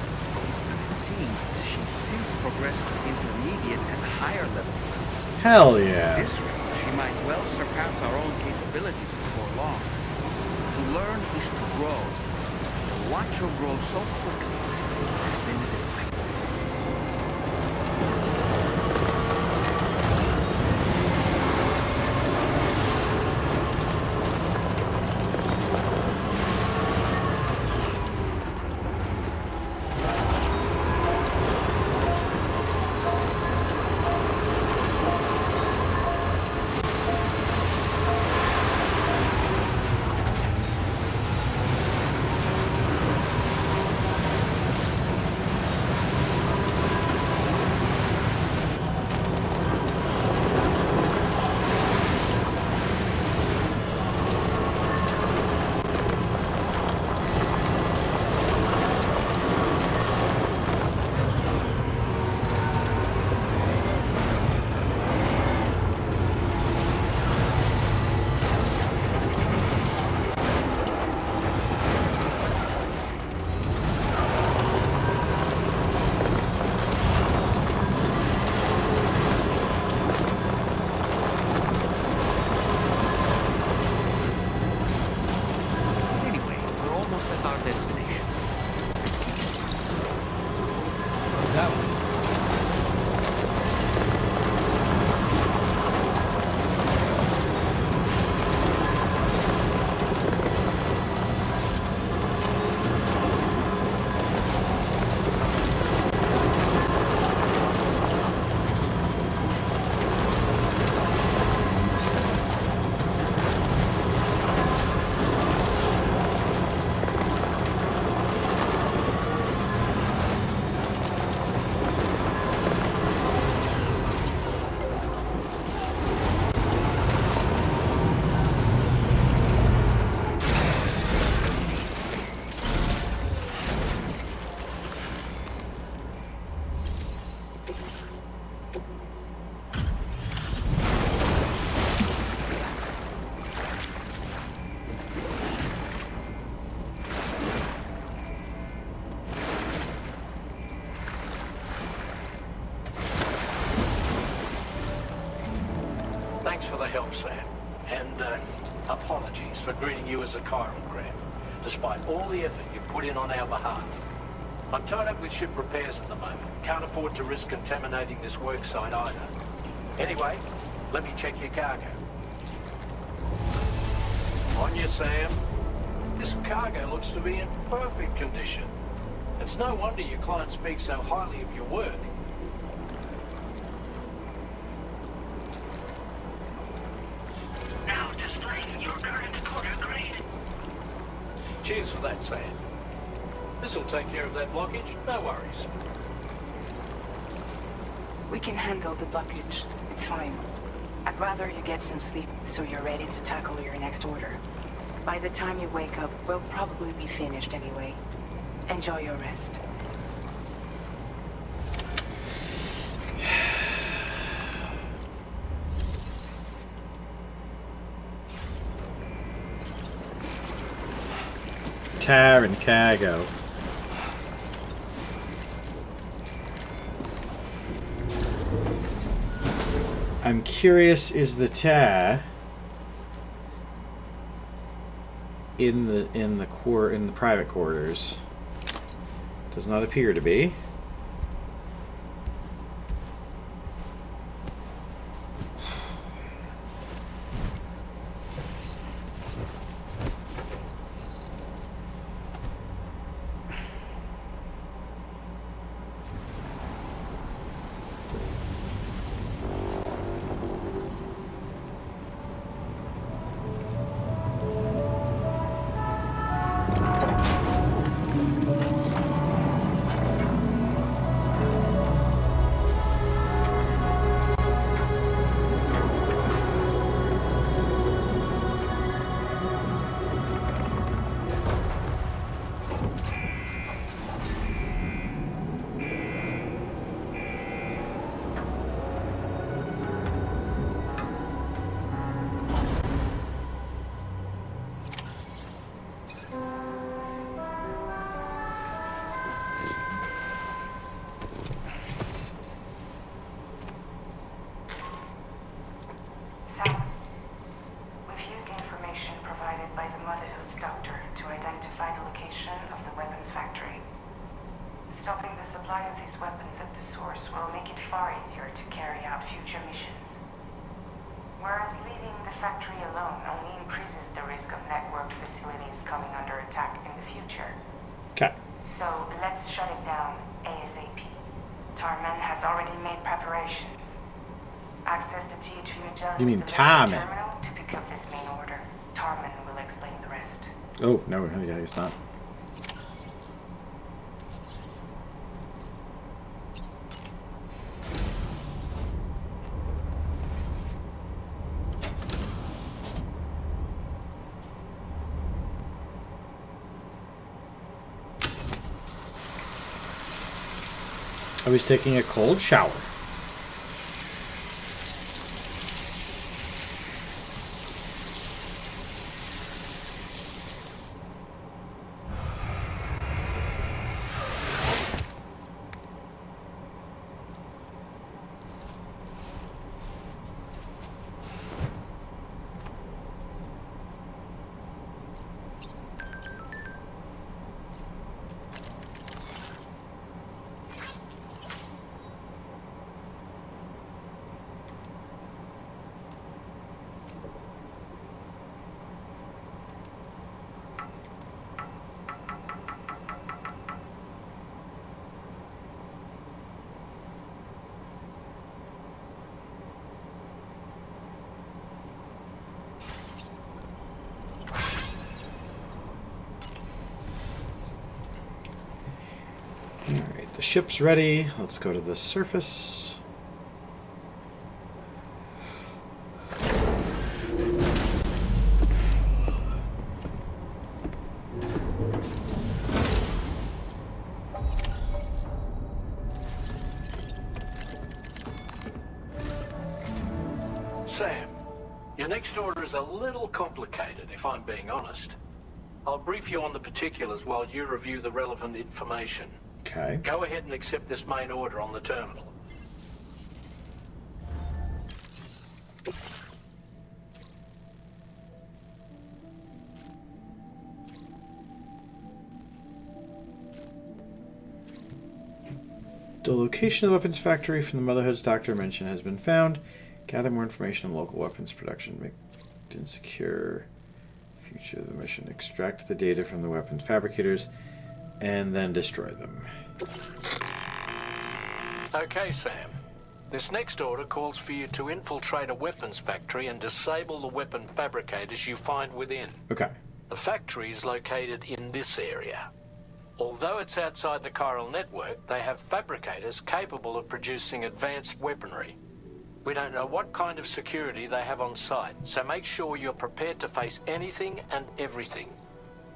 It seems she's since progressed to intermediate and higher level ones. Hell yeah. At this rate, she might well surpass our own capabilities before long. To learn is to grow. To watch her grow so quickly has been a delight. Thanks for the help, Sam. And apologies for greeting you as a chiral grab, despite all the effort you put in on our behalf. I'm tied up with ship repairs at the moment. Can't afford to risk contaminating this work site either. Anyway, let me check your cargo. On you, Sam. This cargo looks to be in perfect condition. It's no wonder your client speaks so highly of your work. Now displaying your current quarter grade. Cheers for that, Sam. This'll take care of that blockage, no worries. We can handle the blockage. It's fine. I'd rather you get some sleep so you're ready to tackle your next order. By the time you wake up, we'll probably be finished anyway. Enjoy your rest. tar and cargo. I'm curious, is the tar in the private quarters? Does not appear to be. Stopping the supply of these weapons at the source will make it far easier to carry out future missions. Whereas leaving the factory alone only increases the risk of networked facilities coming under attack in the future. Okay. So let's shut it down ASAP. Tarman has already made preparations. Access the THV Magellan's You mean delivery Tarman? terminal to pick up this main order. Tarman will explain the rest. Oh, no, I guess not. I was taking a cold shower. Alright, the ship's ready. Let's go to the surface. Sam, your next order is a little complicated, if I'm being honest. I'll brief you on the particulars while you review the relevant information. Okay. Go ahead and accept this main order on the terminal. The location of the weapons factory from the Motherhood's doctor mentioned has been found. Gather more information on local weapons production. Make insecure future of the mission. Extract the data from the weapons fabricators and then destroy them. Okay, Sam. This next order calls for you to infiltrate a weapons factory and disable the weapon fabricators you find within. Okay. The factory is located in this area. Although it's outside the chiral network, they have fabricators capable of producing advanced weaponry. We don't know what kind of security they have on site, so make sure you're prepared to face anything and everything.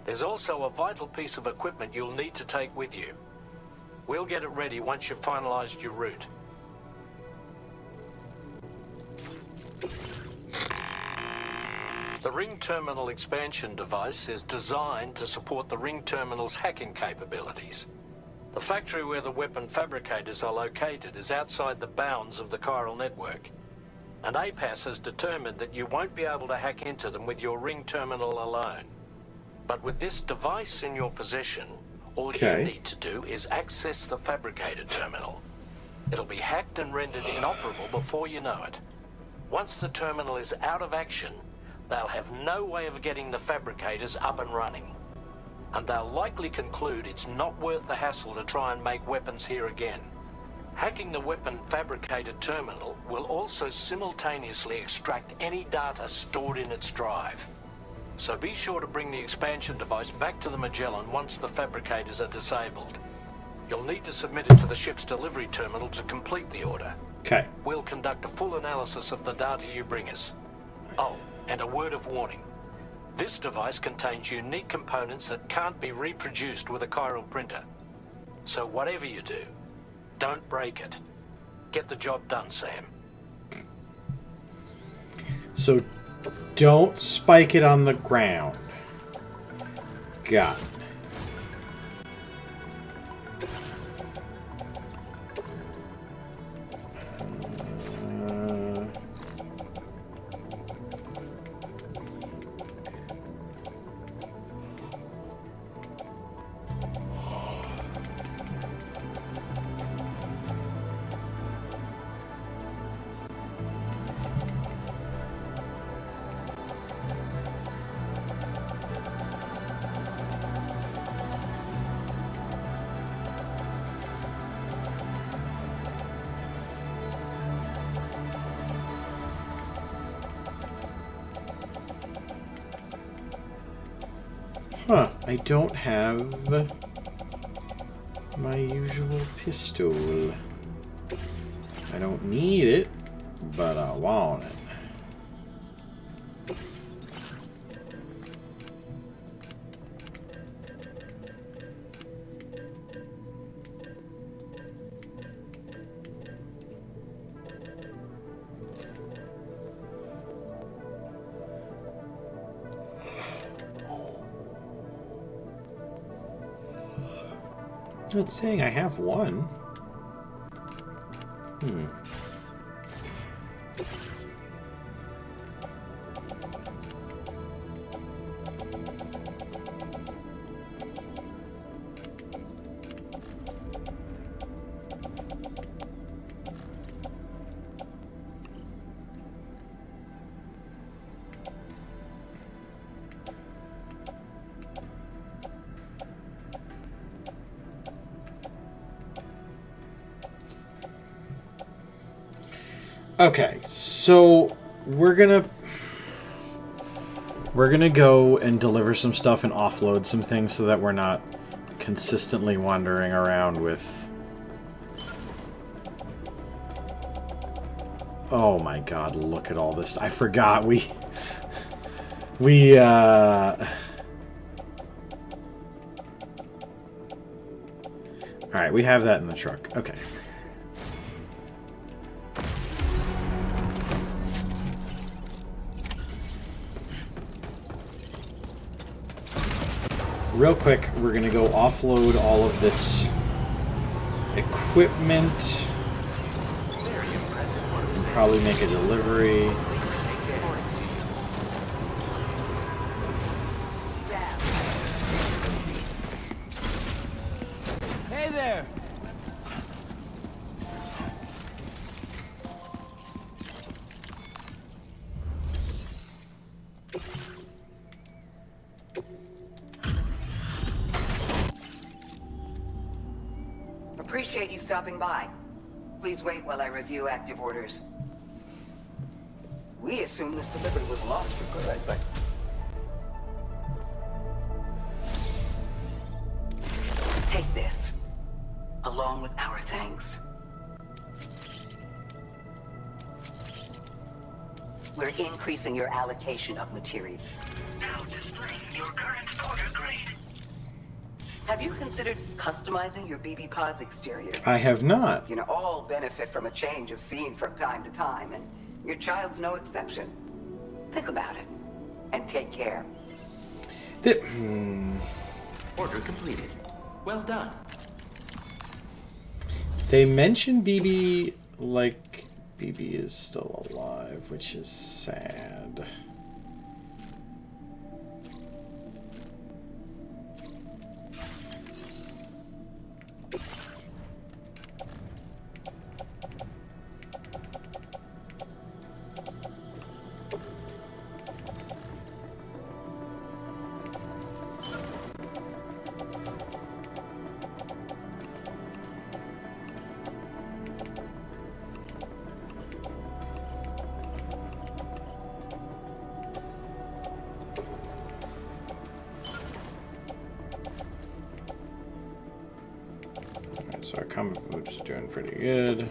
There's also a vital piece of equipment you'll need to take with you. We'll get it ready once you've finalized your route. The ring terminal expansion device is designed to support the ring terminal's hacking capabilities. The factory where the weapon fabricators are located is outside the bounds of the chiral network, and APAS has determined that you won't be able to hack into them with your ring terminal alone. But with this device in your possession, all you need to do is access the fabricator terminal. It'll be hacked and rendered inoperable before you know it. Once the terminal is out of action, they'll have no way of getting the fabricators up and running. And they'll likely conclude it's not worth the hassle to try and make weapons here again. Hacking the weapon fabricator terminal will also simultaneously extract any data stored in its drive. So be sure to bring the expansion device back to the Magellan once the fabricators are disabled. You'll need to submit it to the ship's delivery terminal to complete the order. Okay. We'll conduct a full analysis of the data you bring us. Oh, and a word of warning. This device contains unique components that can't be reproduced with a chiral printer. So whatever you do, don't break it. Get the job done, Sam. So don't spike it on the ground. Got it. Huh, I don't have my usual pistol. I don't need it, but I want it. It's saying I have one. Okay, so we're gonna go and deliver some stuff and offload some things so that we're not consistently wandering around with... Oh my god, look at all this. I forgot we Alright, we have that in the truck. Okay. Real quick, we're going to go offload all of this equipment. And probably make a delivery. Hey there! Appreciate you stopping by. Please wait while I review active orders. We assumed this delivery was lost for good, but... Take this, along with our thanks. We're increasing your allocation of material. Now displaying your current order grade. Have you considered customizing your BB pod's exterior? I have not. You know, all benefit from a change of scene from time to time, and your child's no exception. Think about it. and take care. Order completed. Well done. They mention BB like BB is still alive, which is sad. So our combat boots are doing pretty good.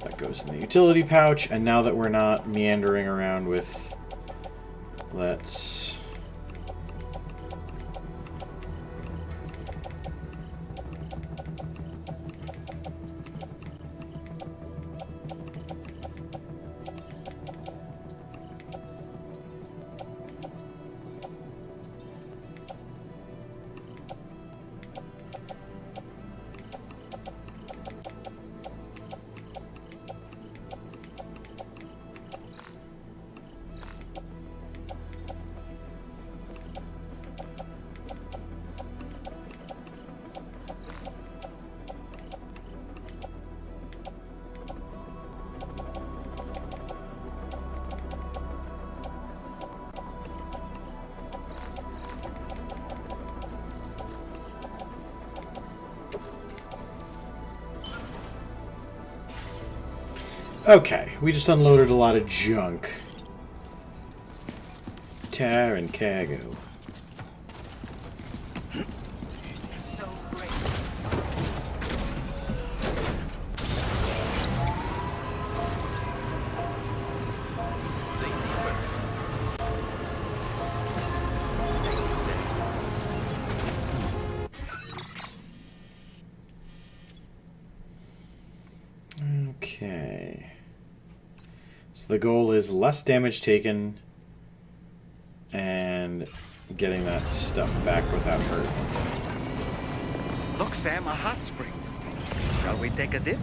That goes in the utility pouch, and now that we're not meandering around with... Let's... Okay, we just unloaded a lot of junk. Tar and cargo. So great. Okay. So the goal is less damage taken and getting that stuff back without hurt. Look, Sam, a hot spring. Shall we take a dip?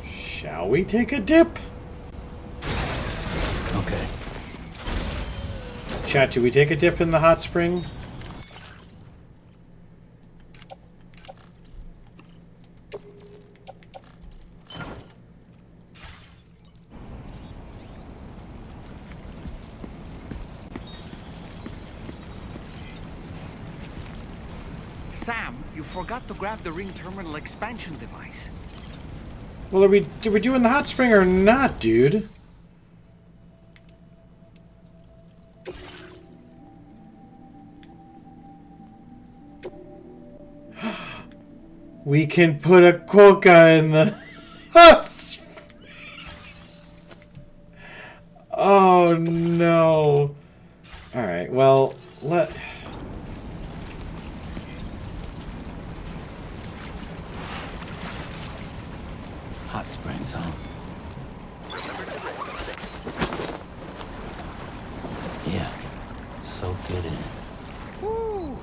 Shall we take a dip? Okay. Chat, do we take a dip in the hot spring? Sam, you forgot to grab the ring terminal expansion device. Well, are we doing the hot spring or not, dude? We can put a quokka in the hot spring. Oh no. Alright, well, Hot springs, huh? Yeah. Soak it in. Woo!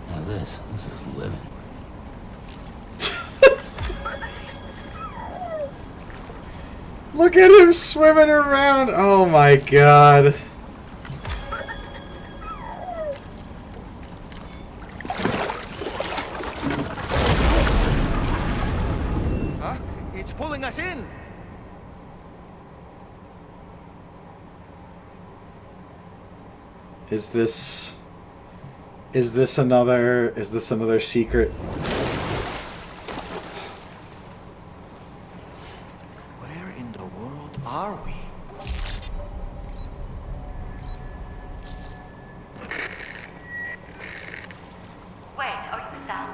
Now this is living. Look at him swimming around. Oh my god. Huh? It's pulling us in. Is this another secret? Where in the world are we? Wait, are you Sam?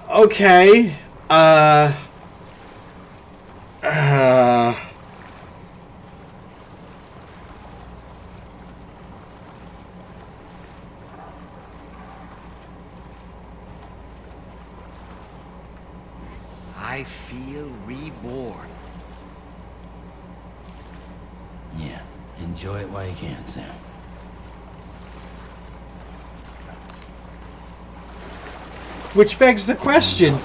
Okay. I feel reborn. Yeah, enjoy it while you can, Sam. Which begs the question.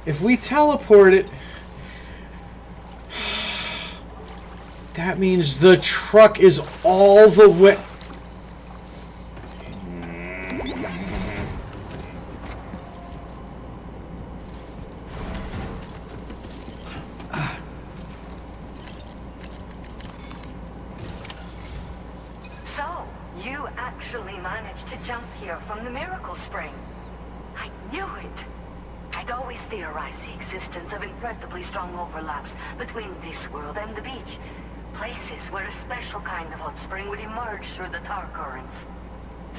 If we teleport it, that means the truck is all the way... So, you actually managed to jump here from the Miracle Spring. I knew it. I'd always theorized the existence of incredibly strong overlaps between this world and the beach. Places where a special kind of hot spring would emerge through the tar currents.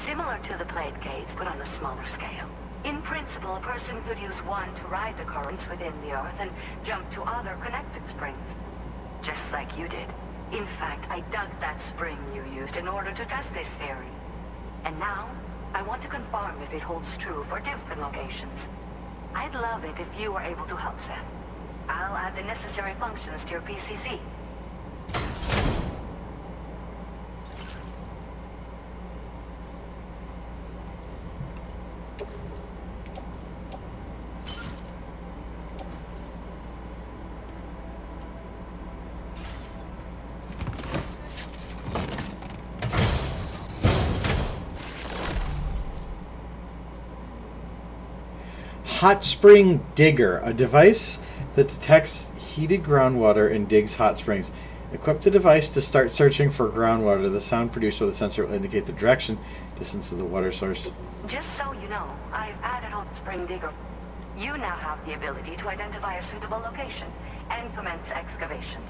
Similar to the plate gates, but on a smaller scale. In principle, a person could use one to ride the currents within the Earth and jump to other connected springs. Just like you did. In fact, I dug that spring you used in order to test this theory. And now, I want to confirm if it holds true for different locations. I'd love it if you were able to help, Sam. I'll add the necessary functions to your PCC. Hot Spring Digger, a device that detects heated groundwater and digs hot springs. Equip the device to start searching for groundwater. The sound produced with the sensor will indicate the direction, distance of the water source. Just so you know, I've added Hot Spring Digger. You now have the ability to identify a suitable location and commence excavation.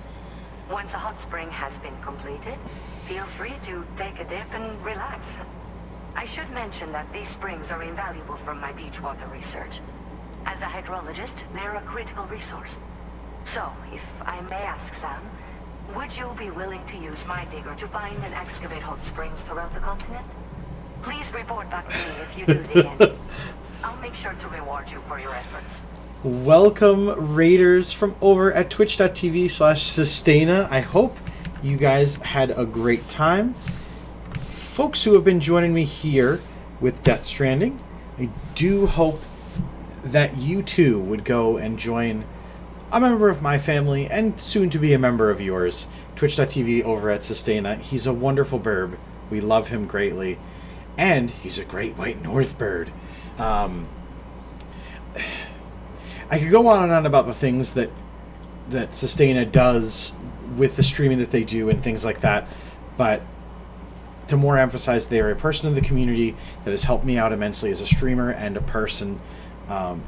Once a hot spring has been completed, feel free to take a dip and relax. I should mention that these springs are invaluable from my beach water research. As a hydrologist, they're a critical resource. So, if I may ask, Sam, would you be willing to use my digger to find and excavate hot springs throughout the continent? Please report back to me if you do the end. I'll make sure to reward you for your efforts. Welcome, Raiders, from over at twitch.tv/Sustaina. I hope you guys had a great time. Folks who have been joining me here with Death Stranding, I do hope that you too would go and join a member of my family and soon to be a member of yours, twitch.tv over at Sustaina. He's a wonderful burb. We love him greatly. And he's a great white north bird. I could go on and on about the things that Sustaina does with the streaming that they do and things like that, but to more emphasize, they are a person in the community that has helped me out immensely as a streamer and a person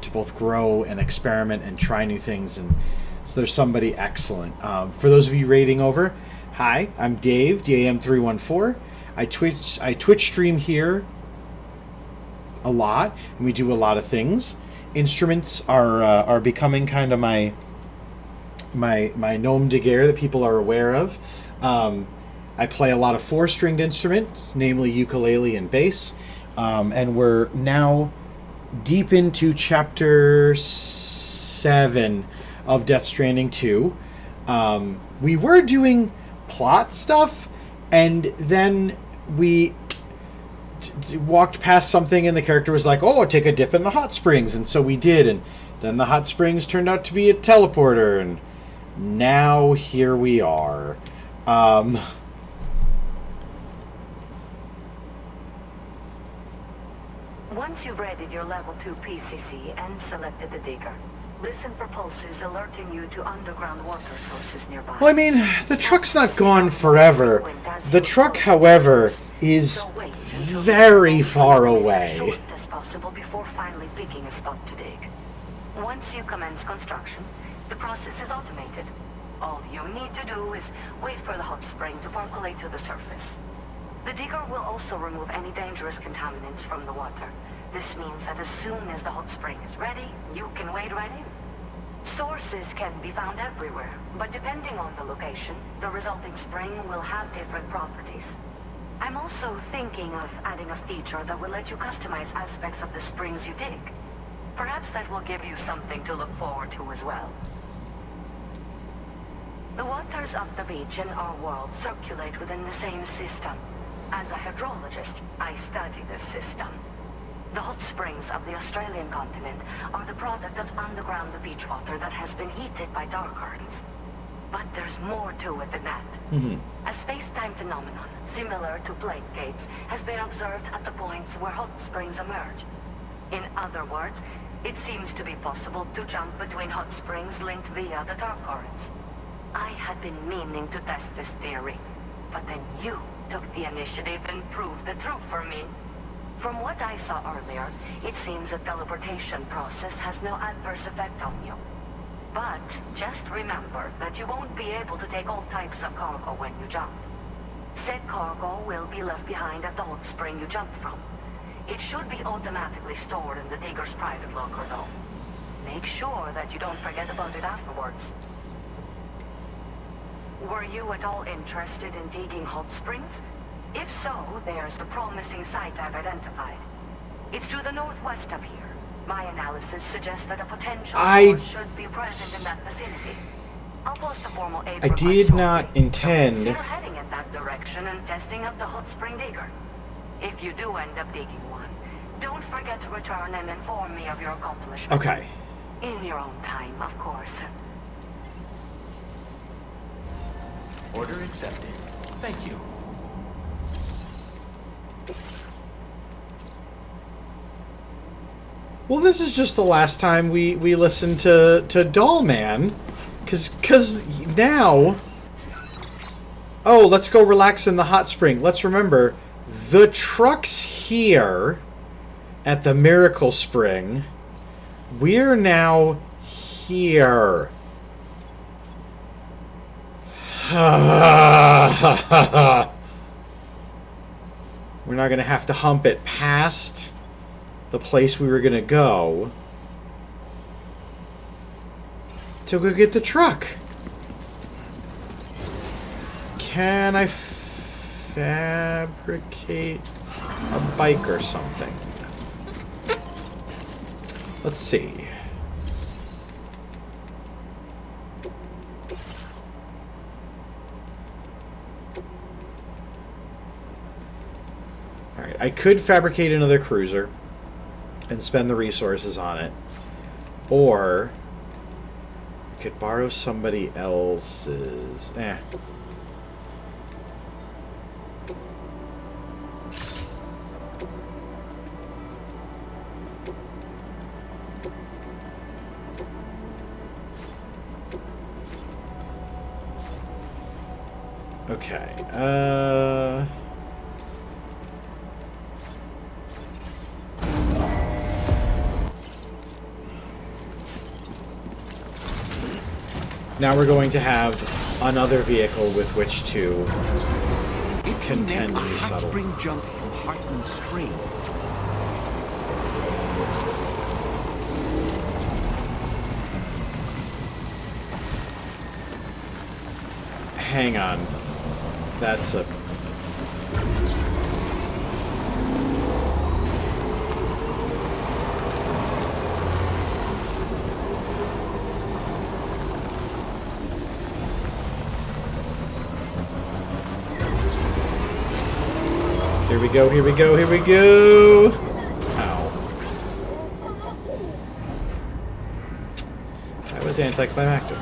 to both grow and experiment and try new things, and so there's somebody excellent. For those of you raiding over, hi, I'm Dave, DAM314. I Twitch stream here a lot, and we do a lot of things. Instruments are becoming kind of my nom de guerre that people are aware of. I play a lot of 4-stringed instruments, namely ukulele and bass, and we're now deep into Chapter 7 of Death Stranding 2. We were doing plot stuff, and then we walked past something, and the character was like, oh, take a dip in the hot springs, and so we did, and then the hot springs turned out to be a teleporter, and now here we are. Once you've readied your level 2 PCC and selected the digger, listen for pulses alerting you to underground water sources nearby. Well, I mean, the truck's not gone forever. The truck, however, is very far away. As possible before finally picking a spot to dig. Once you commence construction, the process is automated. All you need to do is wait for the hot spring to percolate to the surface. The digger will also remove any dangerous contaminants from the water. This means that as soon as the hot spring is ready, you can wade right in. Sources can be found everywhere, but depending on the location, the resulting spring will have different properties. I'm also thinking of adding a feature that will let you customize aspects of the springs you dig. Perhaps that will give you something to look forward to as well. The waters of the beach in our world circulate within the same system. As a hydrologist, I study this system. The hot springs of the Australian continent are the product of underground beach water that has been heated by dark currents. But there's more to it than that. A space-time phenomenon, similar to plate gates, has been observed at the points where hot springs emerge. In other words, it seems to be possible to jump between hot springs linked via the dark currents. I had been meaning to test this theory, but then you took the initiative and proved the truth for me. From what I saw earlier, it seems the teleportation process has no adverse effect on you. But just remember that you won't be able to take all types of cargo when you jump. Said cargo will be left behind at the hot spring you jumped from. It should be automatically stored in the digger's private locker though. Make sure that you don't forget about it afterwards. Were you at all interested in digging hot springs? If so, there's the promising site I've identified. It's to the northwest of here. My analysis suggests that a potential source should be present in that vicinity. I'll post a formal aid I did not intend... Consider heading in that direction and testing up the hot spring digger. If you do end up digging one, don't forget to return and inform me of your accomplishment. Okay. In your own time, of course. Order accepted. Thank you. Well, this is just the last time we listen to Dollman. Cause now... Oh, let's go relax in the hot spring. Let's remember, the truck's here at the Miracle Spring. We're now here. We're not going to have to hump it past the place we were going to go to go get the truck. Can I fabricate a bike or something? Let's see. Alright, I could fabricate another cruiser and spend the resources on it. Or I could borrow somebody else's. Okay, now we're going to have another vehicle with which to contend to settle. Spring jump from Hartman Spring. Hang on. That's a... Here we go, here we go, here we go! Ow. That was anticlimactic.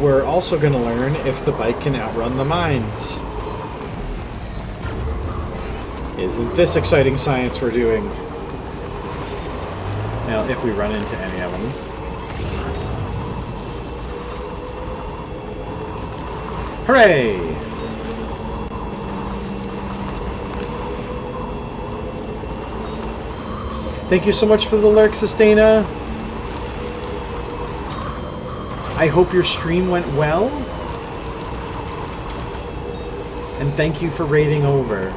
we're also going to learn if the bike can outrun the mines. Isn't this exciting science we're doing? Now, if we run into any of them. Hooray! Thank you so much for the lurk, Sustaina. I hope your stream went well. And thank you for raiding over.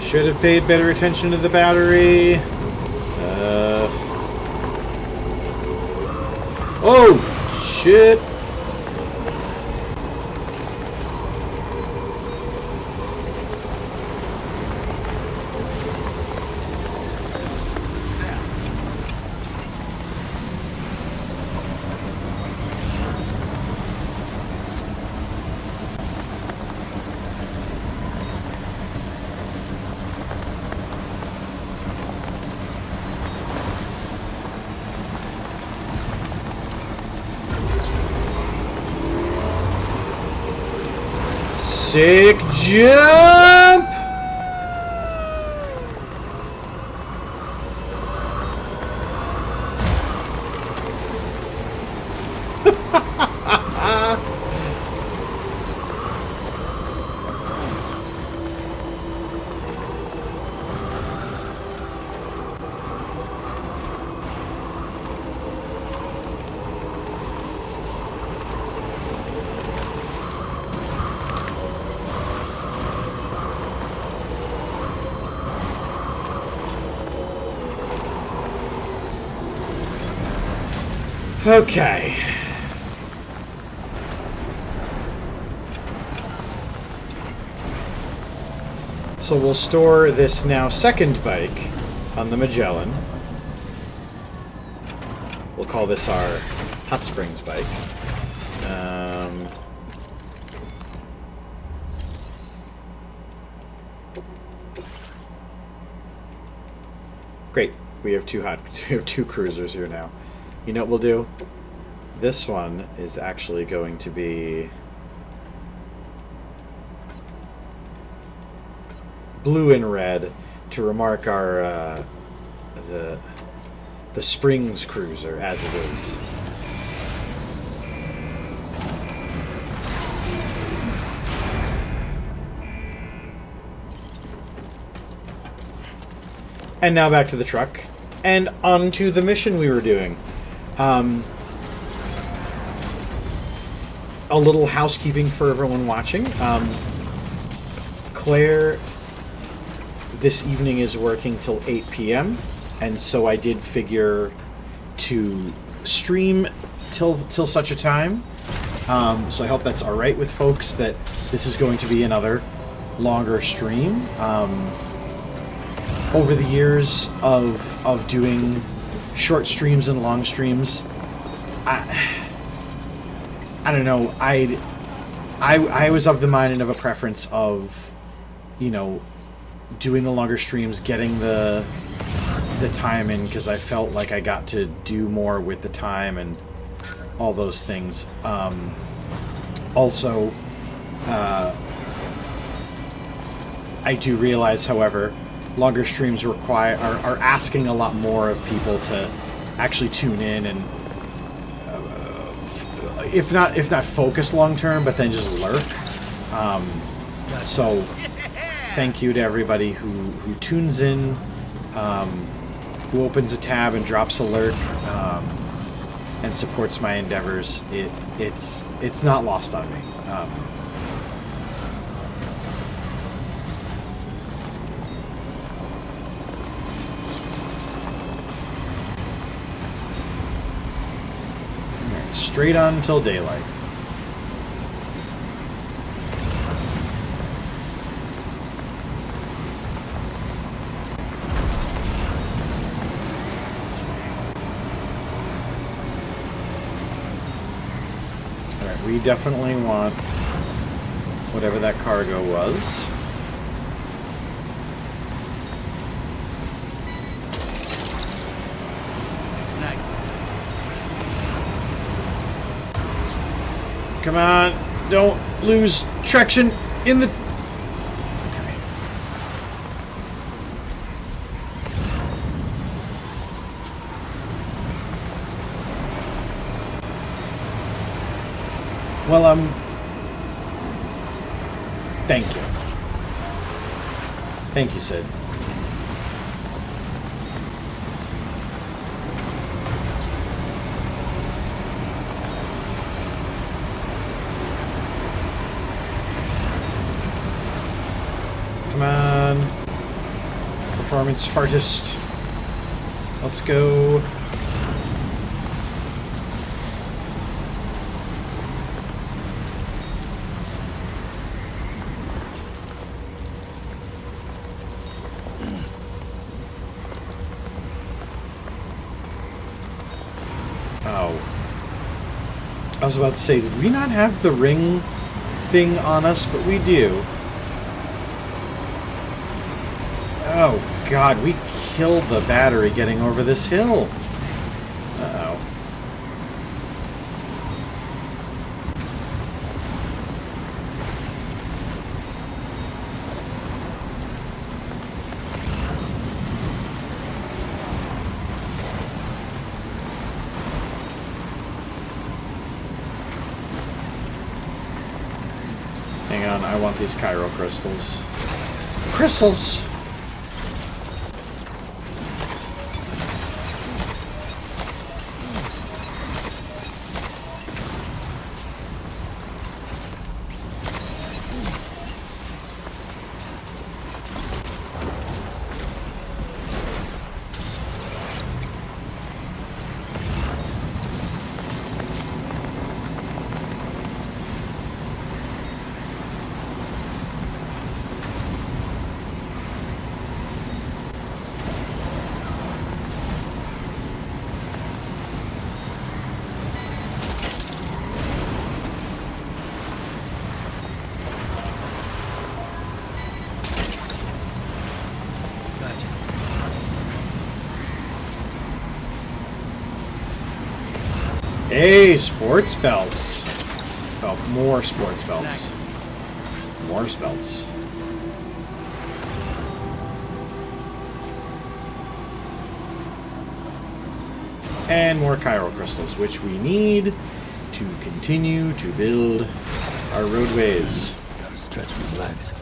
Should have paid better attention to the battery. Oh, shit. Sick jump! Okay. So we'll store this now second bike on the Magellan. We'll call this our Hot Springs bike. Great. We have two cruisers here now. You know what we'll do? This one is actually going to be blue and red to remark our the Springs cruiser as it is. And now back to the truck and onto the mission we were doing. A little housekeeping for everyone watching. Claire this evening is working till 8 p.m. and so I did figure to stream till such a time. So I hope that's all right with folks, that this is going to be another longer stream. Over the years of doing short streams and long streams, I don't know. I was of the mind and of a preference of, you know, doing the longer streams, getting the time in, because I felt like I got to do more with the time and all those things. Also, I do realize, however, longer streams are asking a lot more of people to actually tune in and if not focus long term, but then just lurk. So thank you to everybody who tunes in, who opens a tab and drops a lurk, and supports my endeavors. It's not lost on me. Straight on until daylight. Alright, we definitely want whatever that cargo was. Come on, don't lose traction in the... Okay. Well, thank you. Thank you, Sid. Come on. Performance fartist. Let's go. Oh. I was about to say, did we not have the ring thing on us? But we do. Oh god, we killed the battery getting over this hill. Uh-oh. Hang on, I want these Cairo crystals. Crystals! Hey, sports belts. Oh, more sports belts. More belts. And more Cairo crystals, which we need to continue to build our roadways. Gotta stretch my legs.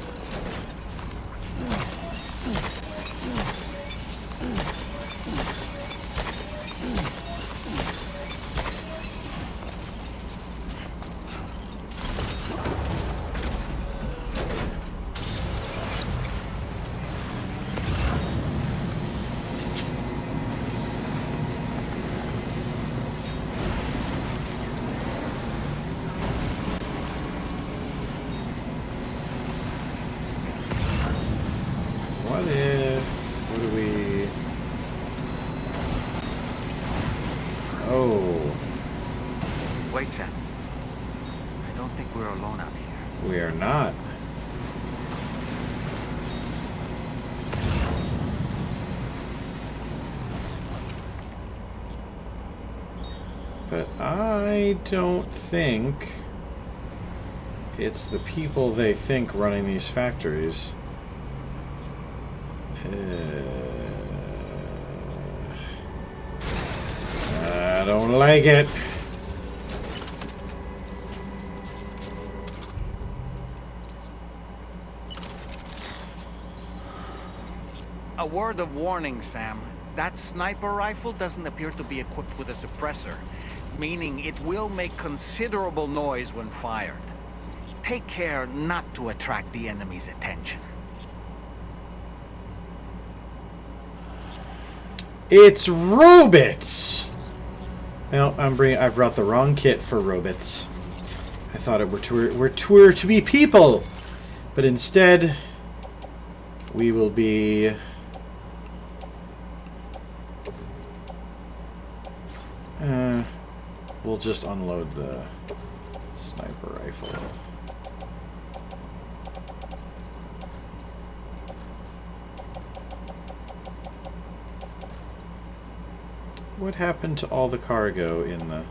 don't think we're alone out here. We are not. But I don't think it's the people they think running these factories. I don't like it. A word of warning, Sam. That sniper rifle doesn't appear to be equipped with a suppressor, meaning it will make considerable noise when fired. Take care not to attract the enemy's attention. It's robots! Well, I brought the wrong kit for robots. I thought it were to be people, but instead we will be we'll just unload the sniper rifle. What happened to all the cargo in the...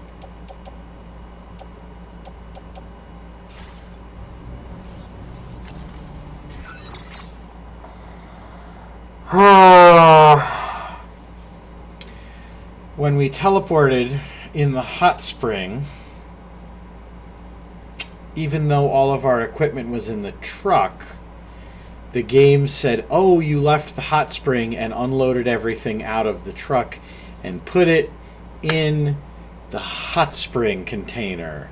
When we teleported in the hot spring, even though all of our equipment was in the truck, the game said, oh, you left the hot spring and unloaded everything out of the truck and put it in the hot spring container.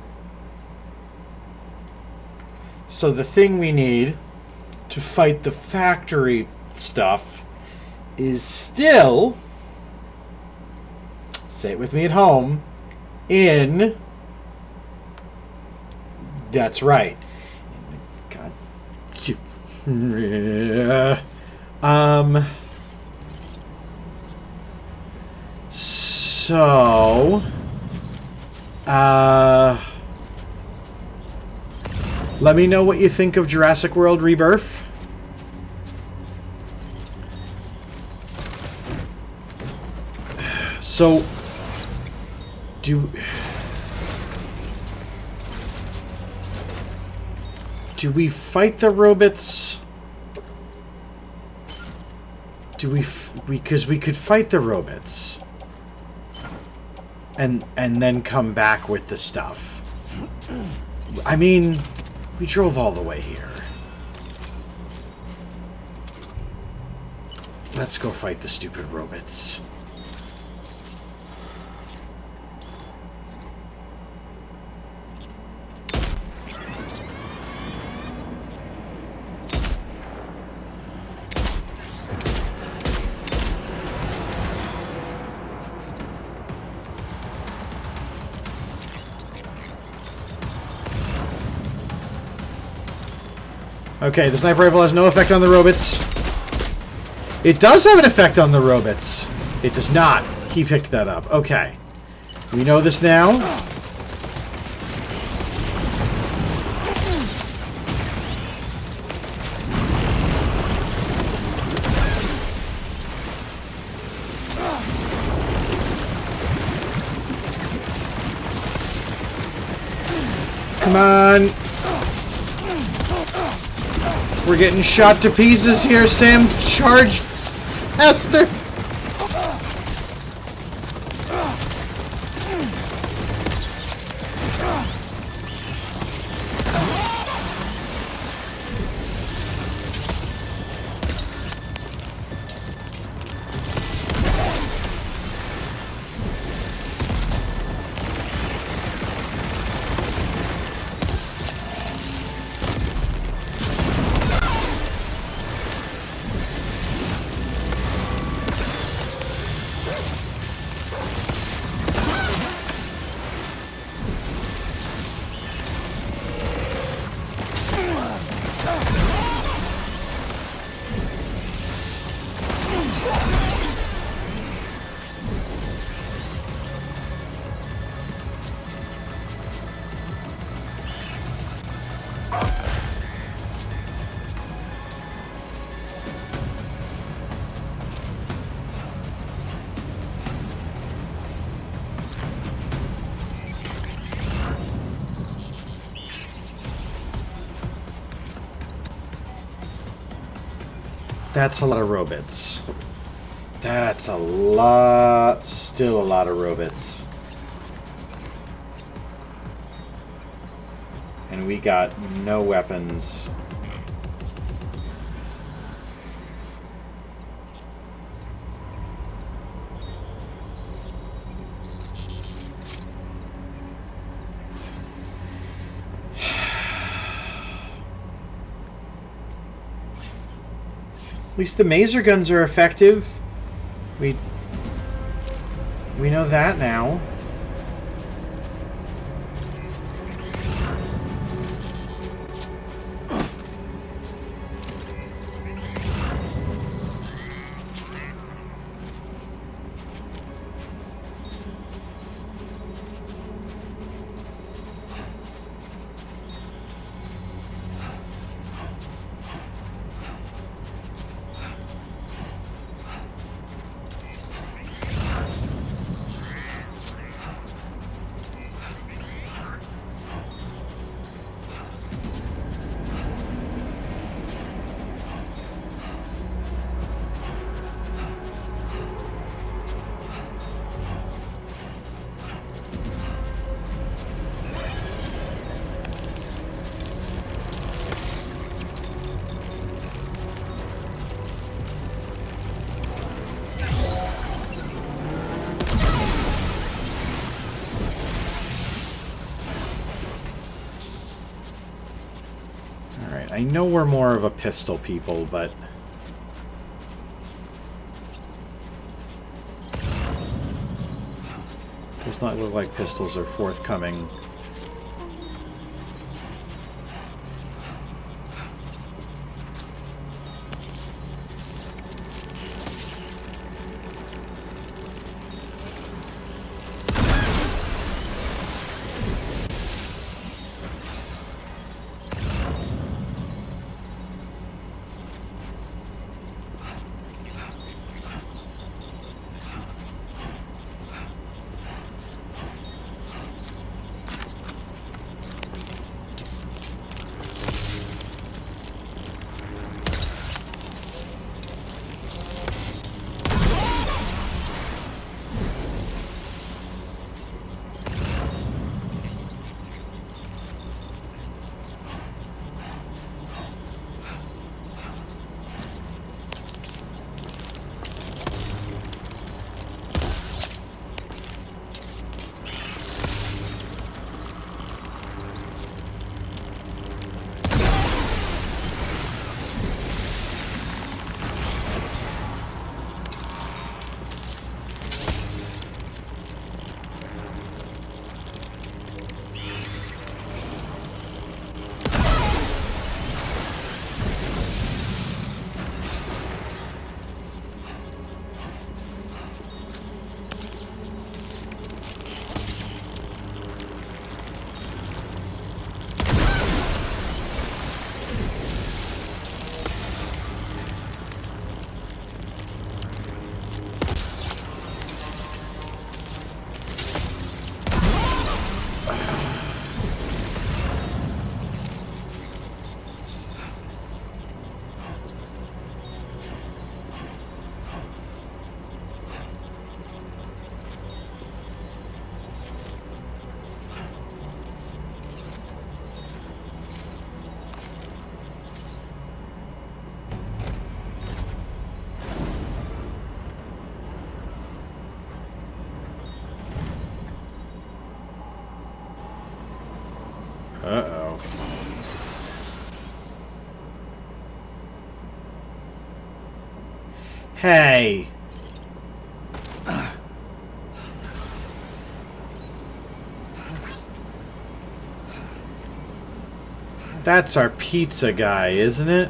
So the thing we need to fight the factory stuff is still, say it with me at home, in, that's right, God, so, let me know what you think of Jurassic World Rebirth. So, do we fight the robots? Because we could fight the robots and then come back with the stuff. I mean, we drove all the way here. Let's go fight the stupid robots. Okay, the sniper rifle has no effect on the robots. It does have an effect on the robots. It does not. He picked that up. Okay. We know this now. Come on. We're getting shot to pieces here, Sam. Charge faster. That's a lot of robots. That's a lot, still a lot of robots. And we got no weapons. At least the maser guns are effective. We know that now. I know we're more of a pistol people, but does not look like pistols are forthcoming. Uh-oh. Hey! That's our pizza guy, isn't it?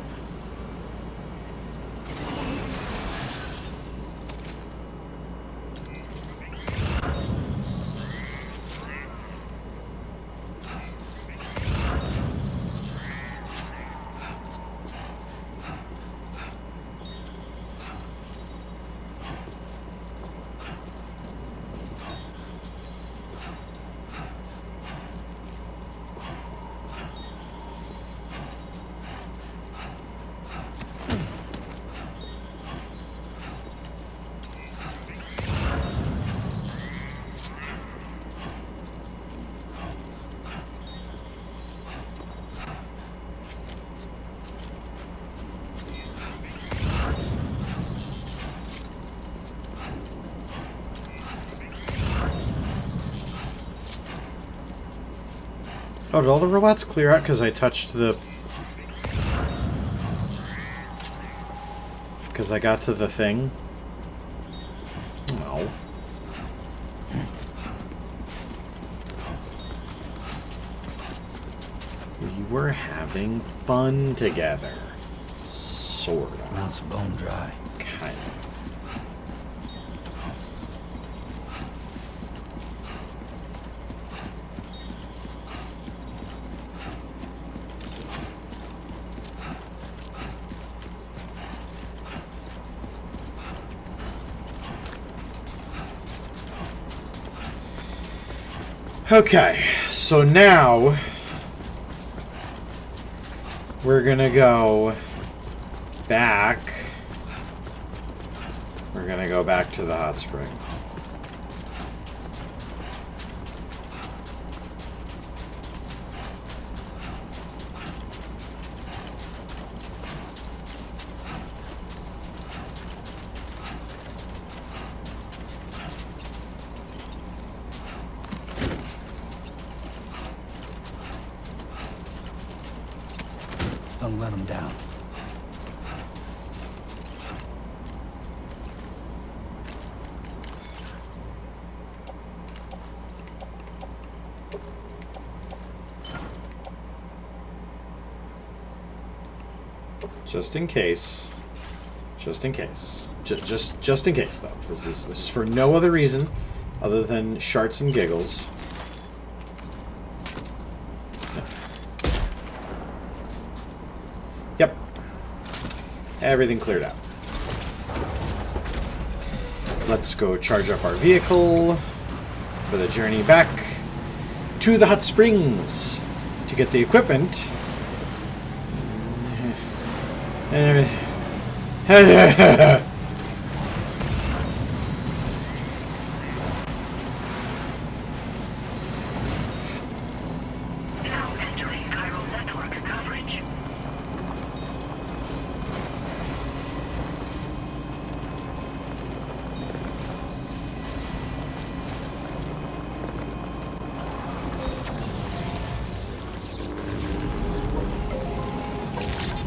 Oh, did all the robots clear out because I touched the... Because I got to the thing? No. We were having fun together. Sort of. Mouth's bone dry. Kind of. Okay, so now we're gonna go back. We're gonna go back to the hot spring. Don't let him down. Just in case. Just in case. Just in case, though. This is for no other reason other than sharts and giggles. Yep. Everything cleared out. Let's go charge up our vehicle for the journey back to the hot springs to get the equipment. Now entering chiral network coverage.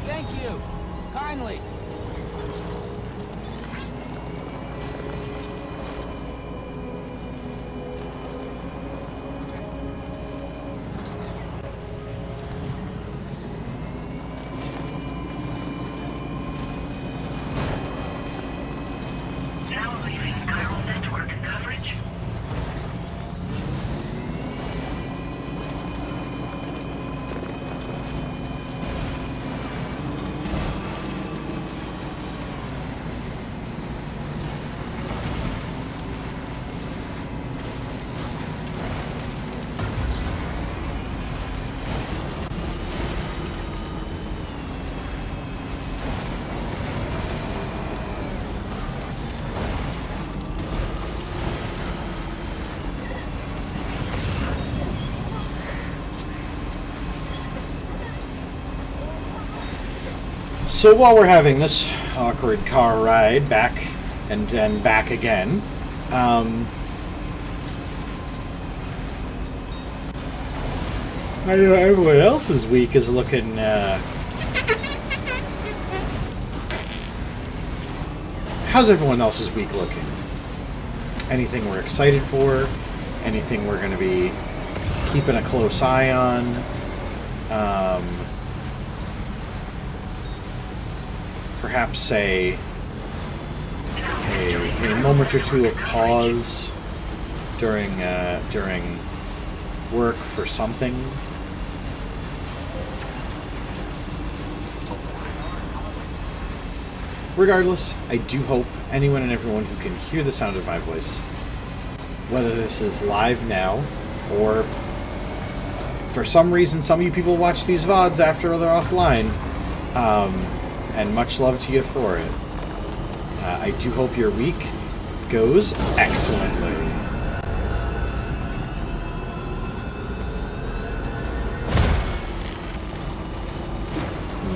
Thank you. Kindly. Now leaving chiral network coverage. So while we're having this awkward car ride back and then back again, I know everyone else's week is looking how's everyone else's week looking? Anything we're excited for? Anything we're going to be keeping a close eye on? Perhaps a moment or two of pause during work for something. Regardless, I do hope anyone and everyone who can hear the sound of my voice, whether this is live now or for some reason some of you people watch these VODs after they're offline, and much love to you for it. I do hope your week goes excellently.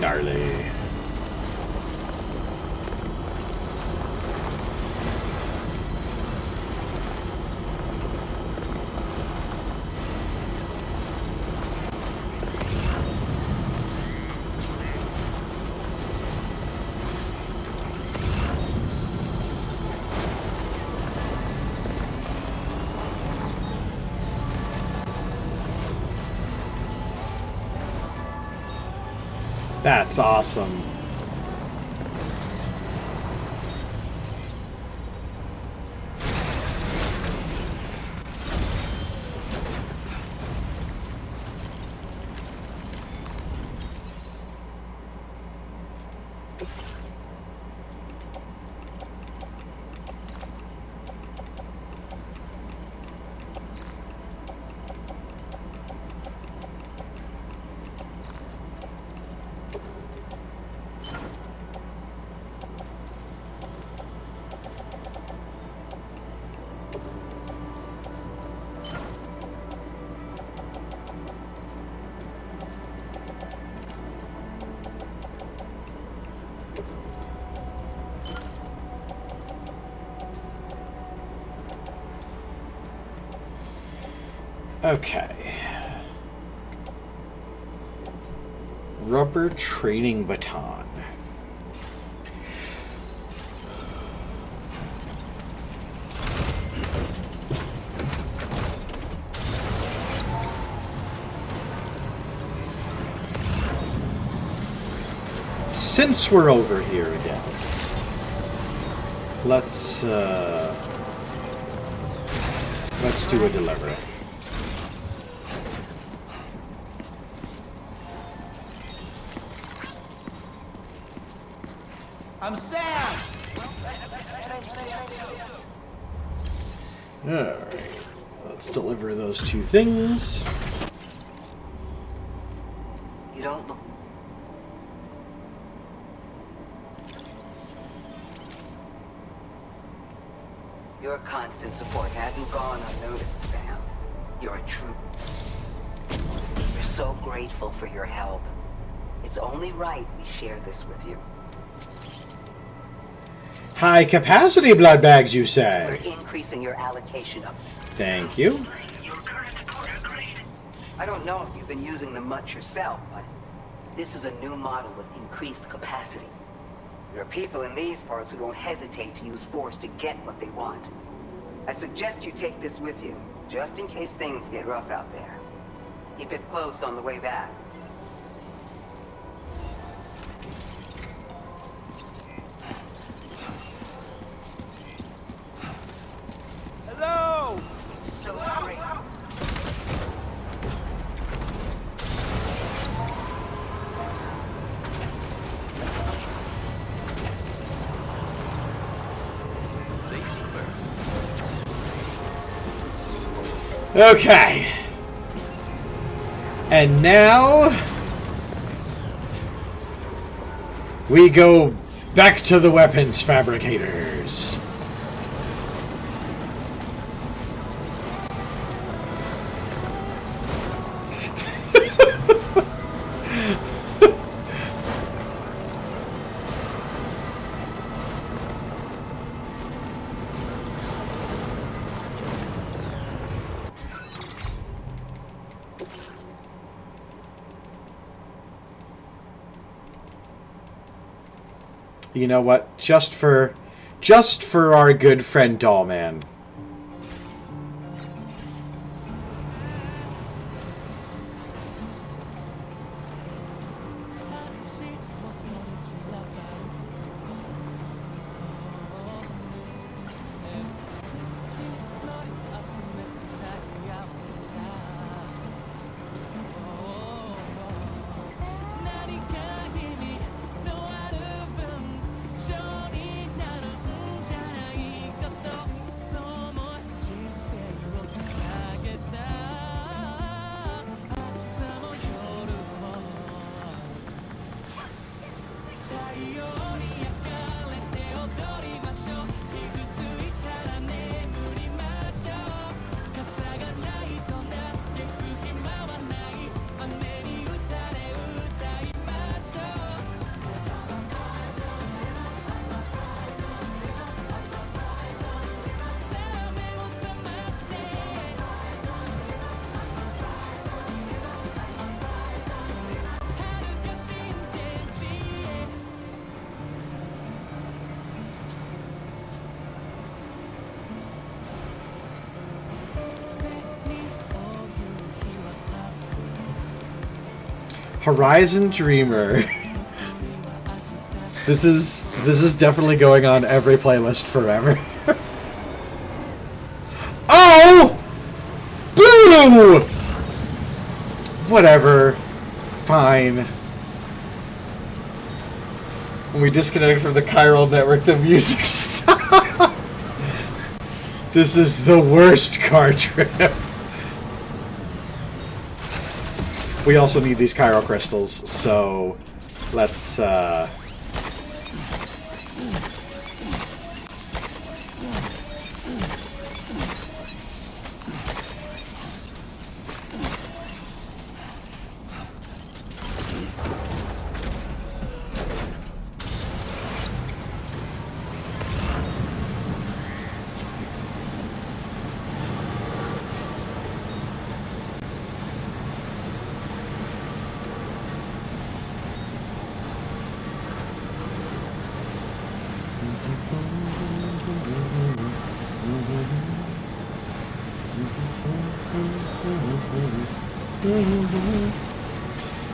Gnarly. That's awesome. Okay. Rubber training baton. Since we're over here again, let's do a delivery. I'm Sam! Alright, let's deliver those two things. You don't look... Your constant support hasn't gone unnoticed, Sam. You're a true... We're so grateful for your help. It's only right we share this with you. High capacity blood bags, you say? We're increasing your allocation of... Thank you. I don't know if you've been using them much yourself, but this is a new model with increased capacity. There are people in these parts who won't hesitate to use force to get what they want. I suggest you take this with you, just in case things get rough out there. Keep it close on the way back. Hello! So great. Okay. And now we go back to the weapons fabricators. You know what? Just for our good friend Dollman. Horizon Dreamer. This is definitely going on every playlist forever. Oh! Boo! Whatever. Fine. When we disconnected from the chiral network, the music stopped. This is the worst car trip. We also need these chiral crystals, so let's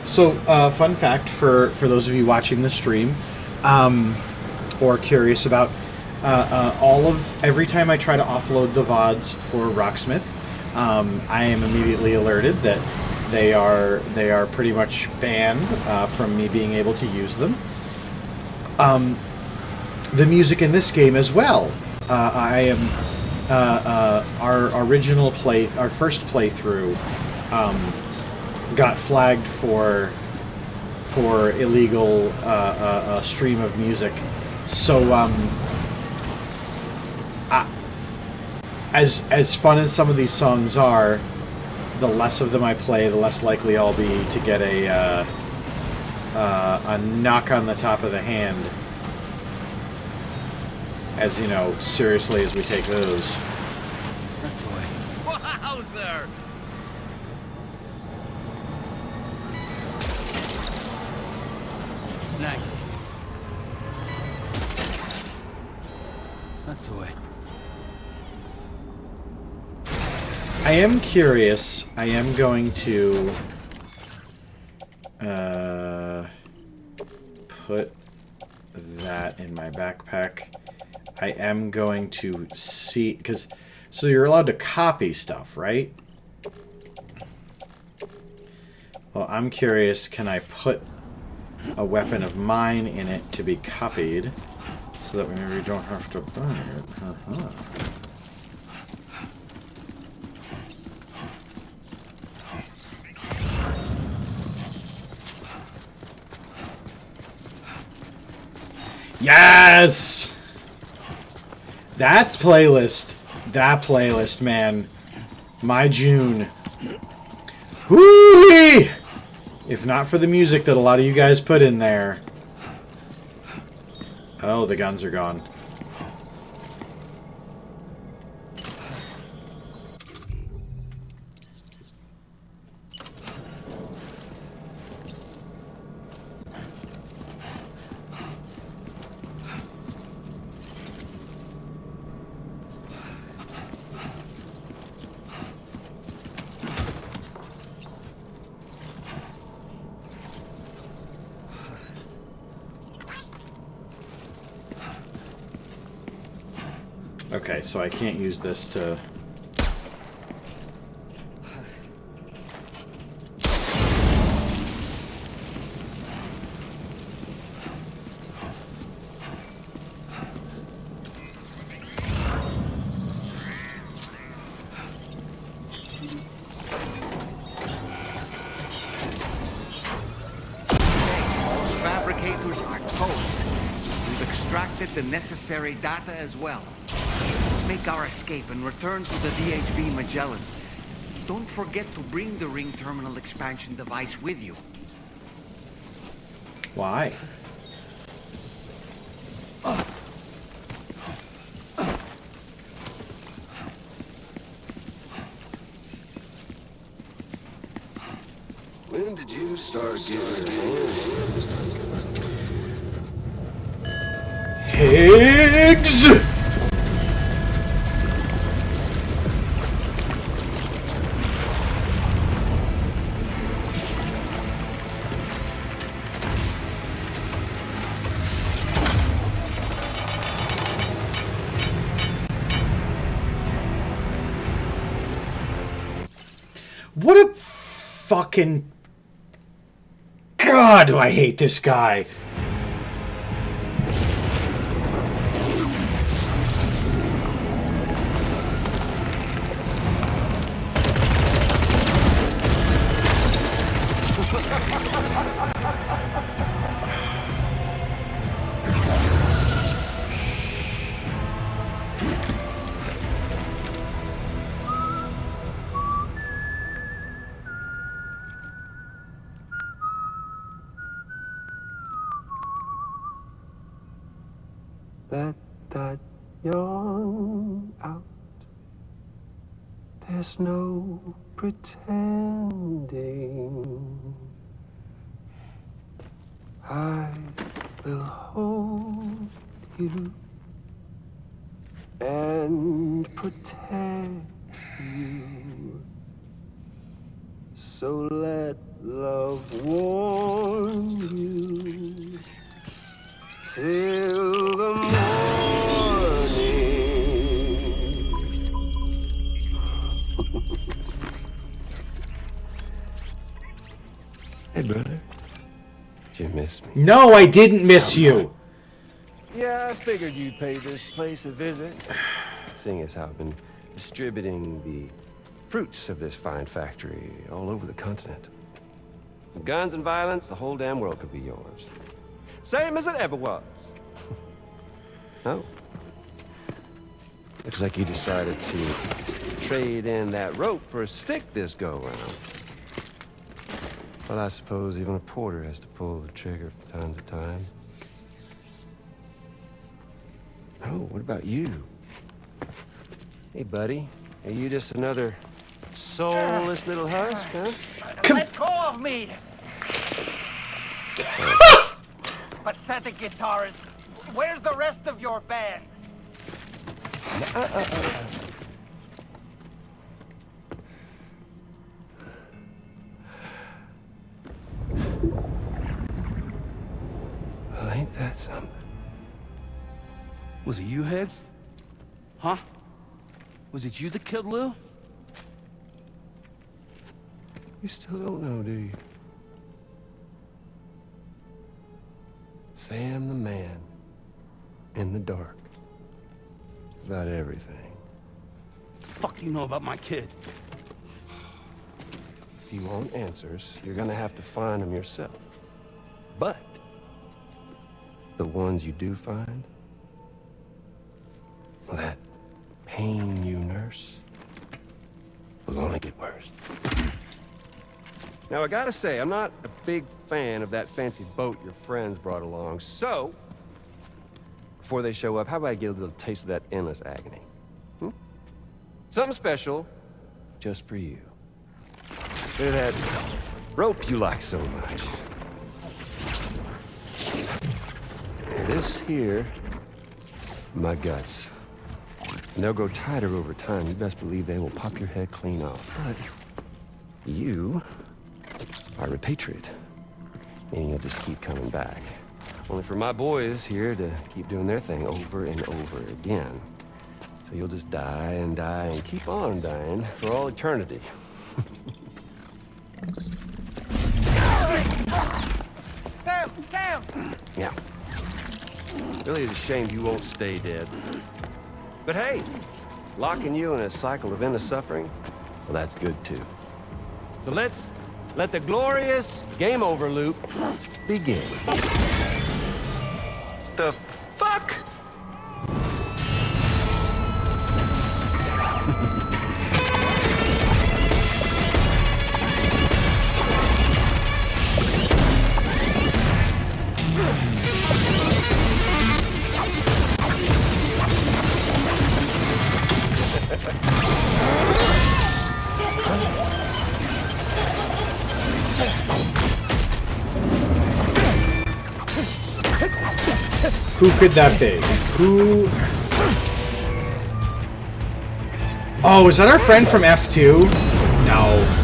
So, fun fact for those of you watching the stream, or curious about, every time I try to offload the VODs for Rocksmith, I am immediately alerted that they are pretty much banned from me being able to use them. The music in this game as well. I am our first playthrough got flagged for illegal stream of music. So as fun as some of these songs are, the less of them I play, the less likely I'll be to get a knock on the top of the hand. As you know, seriously as we take those. That's the way. Wowzer! Snack. That's the way. I am curious. I am going to put that in my backpack. I am going to see, because so you're allowed to copy stuff, right? Well, I'm curious, can I put a weapon of mine in it to be copied so that we maybe don't have to buy it? Yes! That's playlist. That playlist, man. My June. Whoo-wee! If not for the music that a lot of you guys put in there. Oh, the guns are gone. Okay, so I can't use this to... Fabricators are toast. We've extracted the necessary data as well. Let's make our escape and return to the DHB Magellan. Don't forget to bring the ring terminal expansion device with you. Why? When did you start getting old? Higgs! fucking... God, do I hate this guy. Let that yawn out. There's no pretending. I will hold you and protect you. So let love warm you till the morning. Hey, brother. Did you miss me? No, I didn't miss you. Yeah, I figured you'd pay this place a visit. Seeing as how I've been distributing the fruits of this fine factory all over the continent. With guns and violence, the whole damn world could be yours. Same as it ever was. Oh. Looks like you decided to trade in that rope for a stick this go-around. Well, I suppose even a porter has to pull the trigger from time to time. Oh, what about you? Hey, buddy. Are you just another soulless little husk, huh? Let go of me! Pathetic guitarist. Where's the rest of your band? Well, ain't that something? Was it you, Higgs? Huh? Was it you that killed Lou? You still don't know, do you? Sam the man. In the dark. About everything. What the fuck you know about my kid? If you want answers, you're gonna have to find them yourself. But the ones you do find, well, that pain you nurse will only get worse. Now, I gotta say, I'm not a big fan of that fancy boat your friends brought along, so before they show up, how about I get a little taste of that endless agony? Something special just for you. Bit of that rope you like so much. This here, my guts. And they'll grow tighter over time. You best believe they will pop your head clean off. But you are a repatriate, meaning you'll just keep coming back. Only for my boys here to keep doing their thing over and over again. So you'll just die and die and keep on dying for all eternity. Sam! Yeah. Really is a shame you won't stay dead. But hey, locking you in a cycle of endless suffering, well, that's good too. So let's let the glorious game over loop begin. The fuck? Who could that be? Who? Oh, is that our friend from F2? No.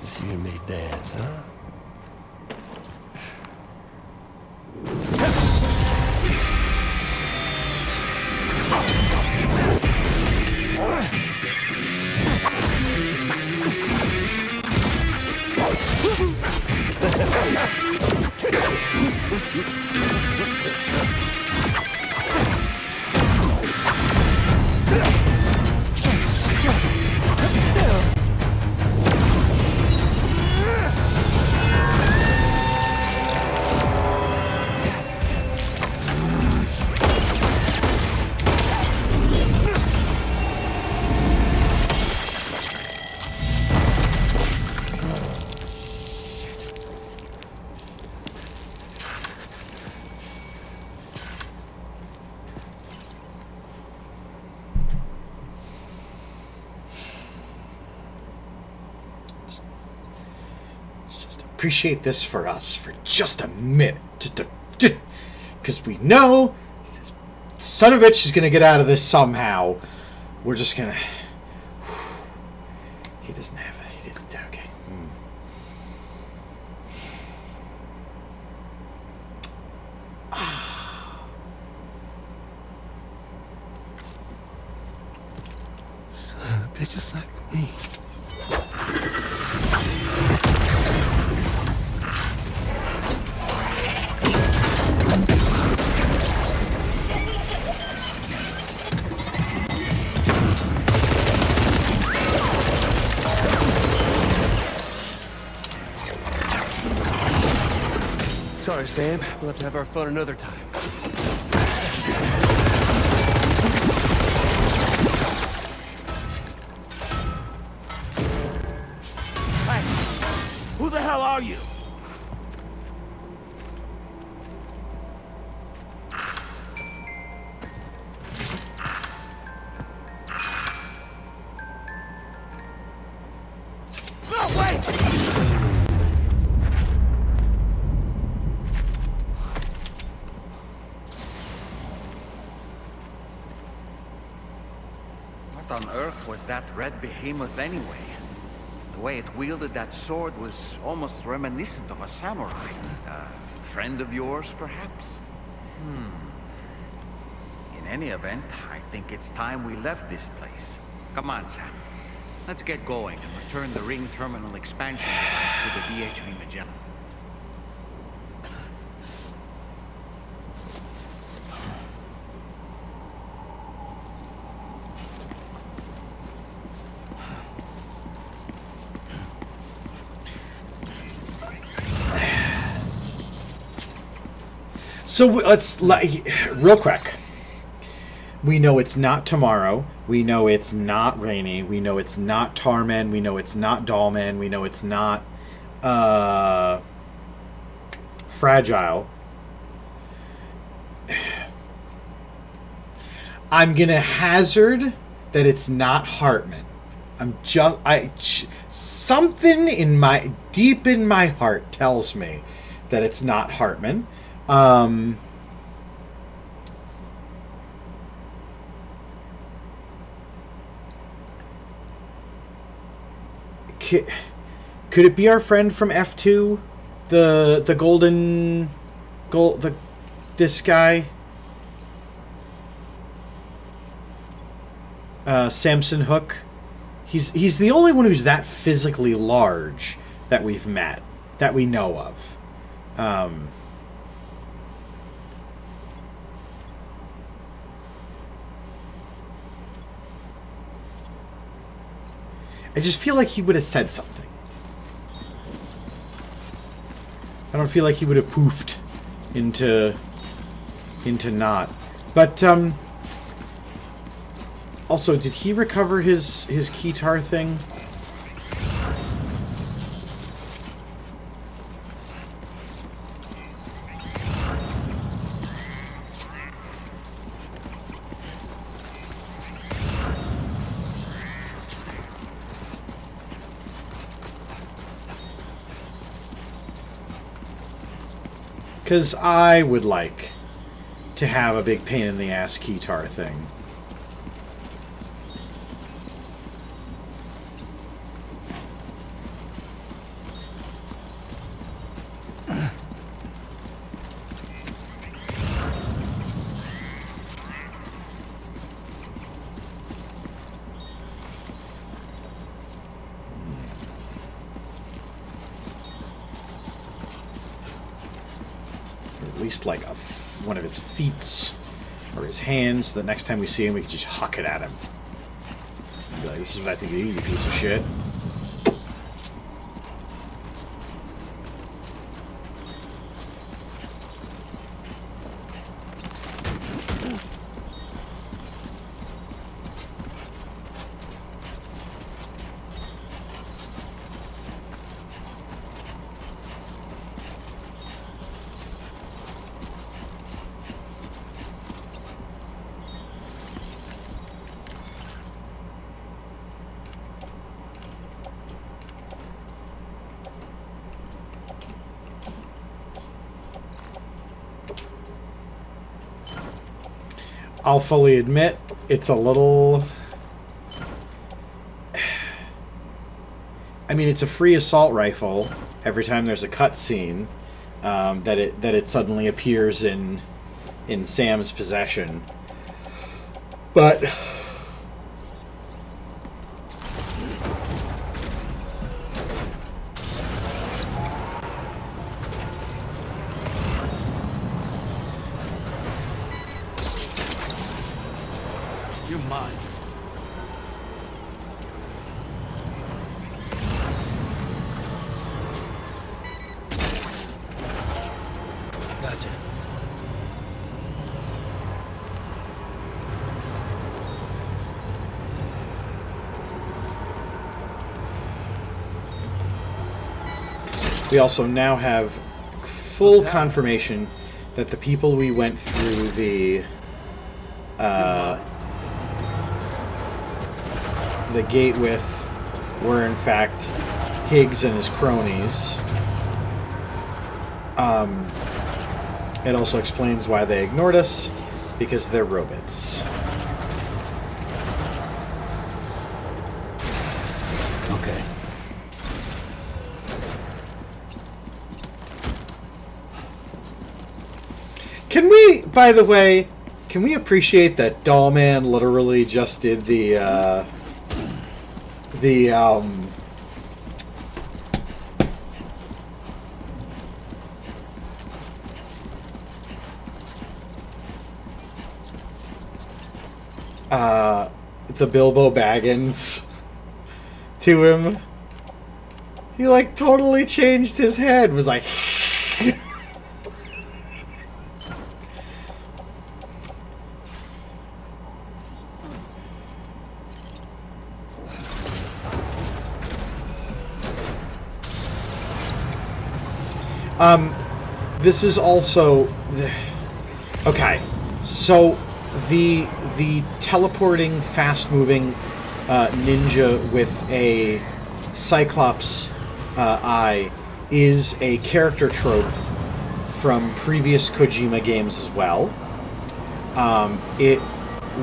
Just you and me, dads, huh? Appreciate this for us for just a minute. Because we know this son of a bitch is going to get out of this somehow. We're just going to... He doesn't have it. He doesn't... Okay. Son of a bitch, it's like me. Sorry, Sam. We'll have to have our fun another time. Hey, who the hell are you? No, wait! What on earth was that red behemoth anyway? The way it wielded that sword was almost reminiscent of a samurai. A friend of yours, perhaps? In any event, I think it's time we left this place. Come on, Sam. Let's get going and return the ring terminal expansion device to the HIIIIIIGGGGGGGSss. Magellan. So let's, real quick. We know it's not tomorrow. We know it's not Rainy. We know it's not Tarman. We know it's not Dollman. We know it's not Fragile. I'm gonna hazard that it's not Hartman. Something in my deep in my heart tells me that it's not Hartman. Could it be our friend from F2, this guy, Samson Hook? He's the only one who's that physically large that we've met, that we know of. I just feel like he would have said something. I don't feel like he would have poofed into not. But also, did he recover his keytar thing? Because I would like to have a big pain in the ass keytar thing. at least like one of his feet or his hands. The next time we see him, we can just huck it at him. And be like, this is what I think of you, you piece of shit. I'll fully admit, it's a little... I mean, it's a free assault rifle. Every time there's a cutscene, that it suddenly appears in Sam's possession. But... You're mine. Gotcha. We also now have full confirmation that the people we went through the gate with were in fact Higgs and his cronies. It also explains why they ignored us, because they're robots. Okay. Can we, by the way, can we appreciate that Dollman literally just did the Bilbo Baggins to him? He like totally changed his head, was like this is also okay. So the teleporting, fast-moving ninja with a Cyclops eye is a character trope from previous Kojima games as well. It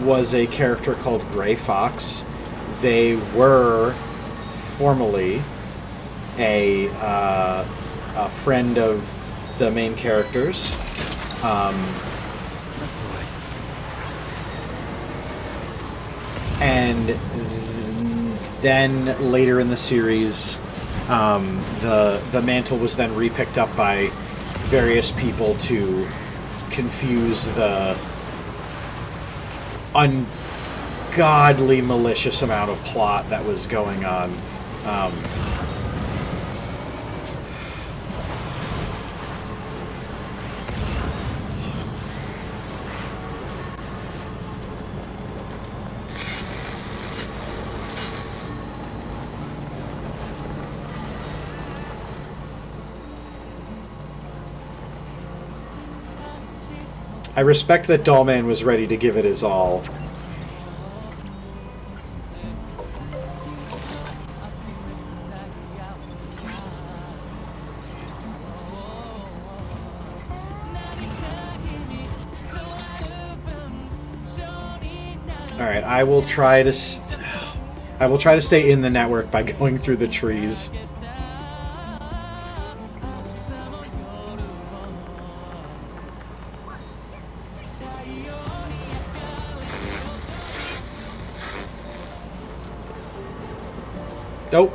was a character called Gray Fox. They were formerly a friend of the main characters. And then later in the series, the mantle was then repicked up by various people to confuse the ungodly malicious amount of plot that was going on. I respect that Dollman was ready to give it his all. Alright, I will try to stay in the network by going through the trees. Nope.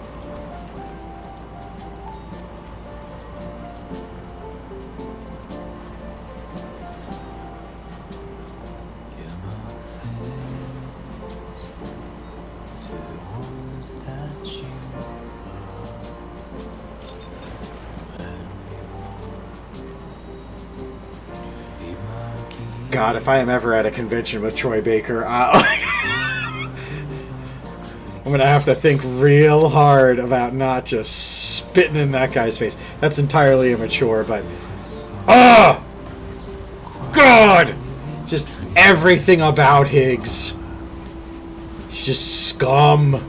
God, if I am ever at a convention with Troy Baker, I'm gonna have to think real hard about not just spitting in that guy's face. That's entirely immature, but... Oh! God! Just everything about Higgs. He's just scum.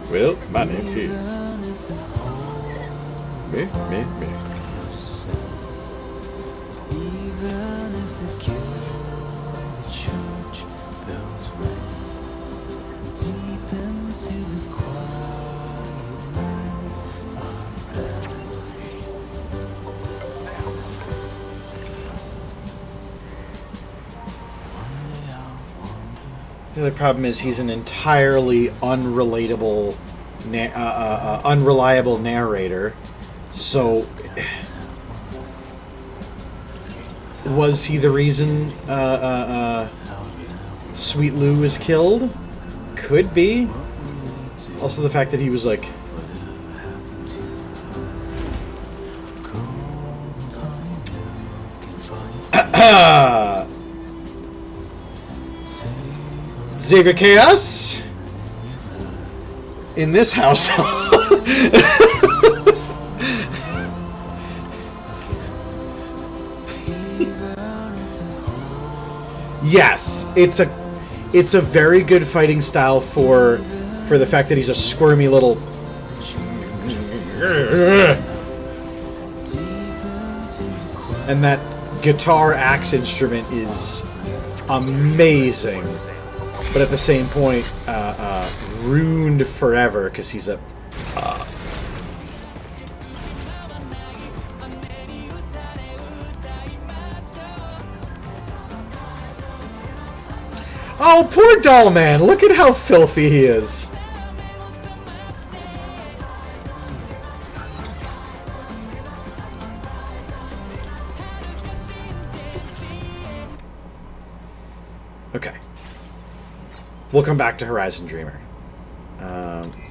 Well, my name's Higgs. Me. The other problem is he's an entirely unrelatable, unreliable narrator. So, was he the reason Sweet Lou was killed? Could be. Also, the fact that he was like... Xavier Chaos in this household. Yes, it's a very good fighting style for the fact that he's a squirmy little. And that guitar axe instrument is amazing. But at the same point, ruined forever because he's a... Oh, poor doll man! Look at how filthy he is. Okay. We'll come back to Horizon Dreamer.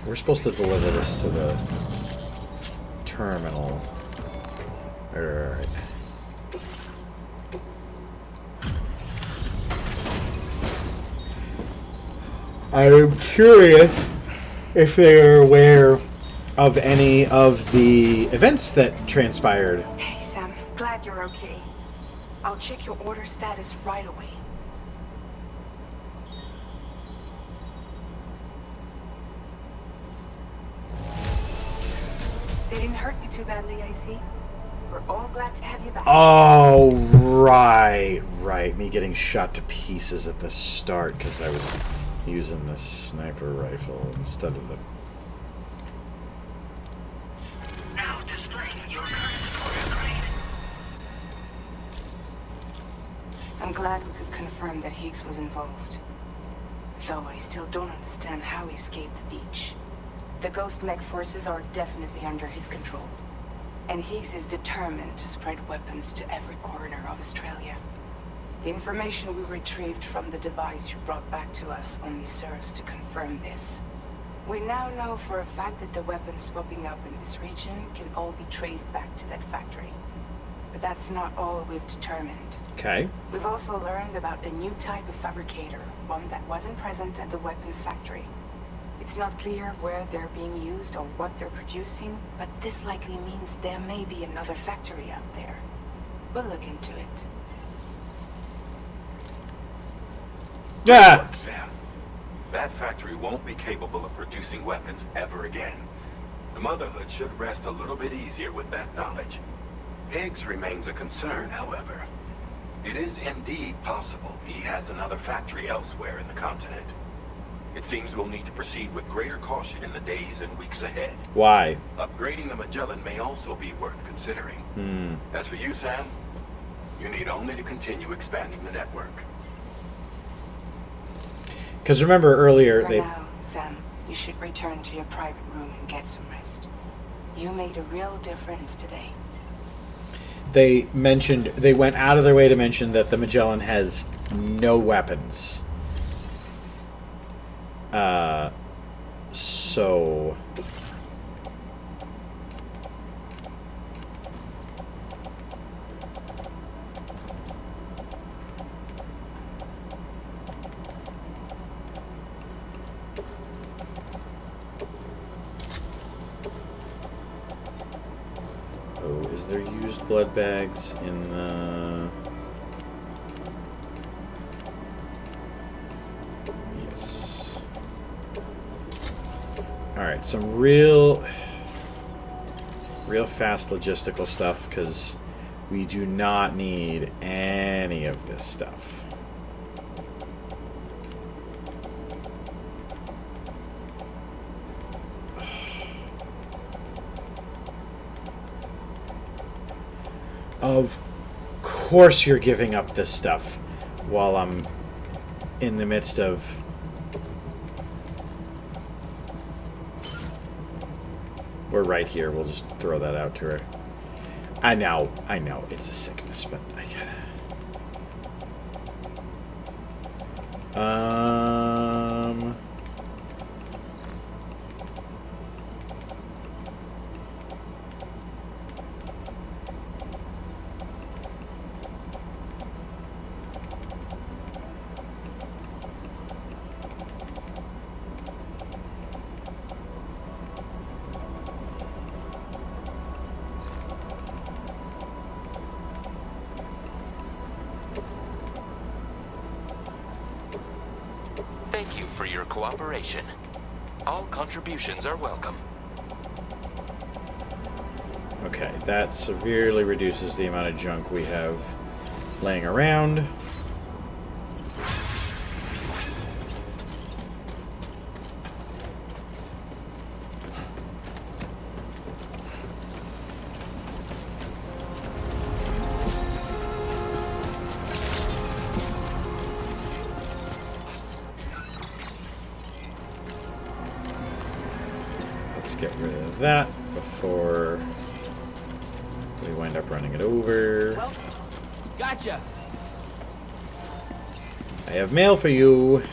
We're supposed to deliver this to the terminal. Alright. I'm curious if they're aware of any of the events that transpired. Hey, Sam. Glad you're okay. I'll check your order status right away. They didn't hurt you too badly, I see. We're all glad to have you back. Oh, right. Me getting shot to pieces at the start because I was using the sniper rifle instead of the... Now displaying your current order grade. I'm glad we could confirm that Higgs was involved. Though I still don't understand how he escaped the beach. The Ghost Mech forces are definitely under his control. And Higgs is determined to spread weapons to every corner of Australia. The information we retrieved from the device you brought back to us only serves to confirm this. We now know for a fact that the weapons popping up in this region can all be traced back to that factory. But that's not all we've determined. Okay. We've also learned about a new type of fabricator, one that wasn't present at the weapons factory. It's not clear where they're being used or what they're producing, but this likely means there may be another factory out there. We'll look into it. Yeah. Look, Sam. That factory won't be capable of producing weapons ever again. The Motherhood should rest a little bit easier with that knowledge. Higgs remains a concern, however. It is indeed possible he has another factory elsewhere in the continent. It seems we'll need to proceed with greater caution in the days and weeks ahead. Why? Upgrading the Magellan may also be worth considering. As for you, Sam, you need only to continue expanding the network. Because remember earlier For they... now, Sam, you should return to your private room and get some rest. You made a real difference today. They mentioned... They went out of their way to mention that the Magellan has no weapons. So... Oh, is there used blood bags in the... Yes. Alright, some real fast logistical stuff, because we do not need any of this stuff. Of course you're giving up this stuff while I'm in the midst of... We're right here. We'll just throw that out to her. I know, it's a sickness, but I gotta... Thank you for your cooperation. All contributions are welcome. Okay, that severely reduces the amount of junk we have laying around. Let's get rid of that before we wind up running it over. Well, gotcha. I have mail for you.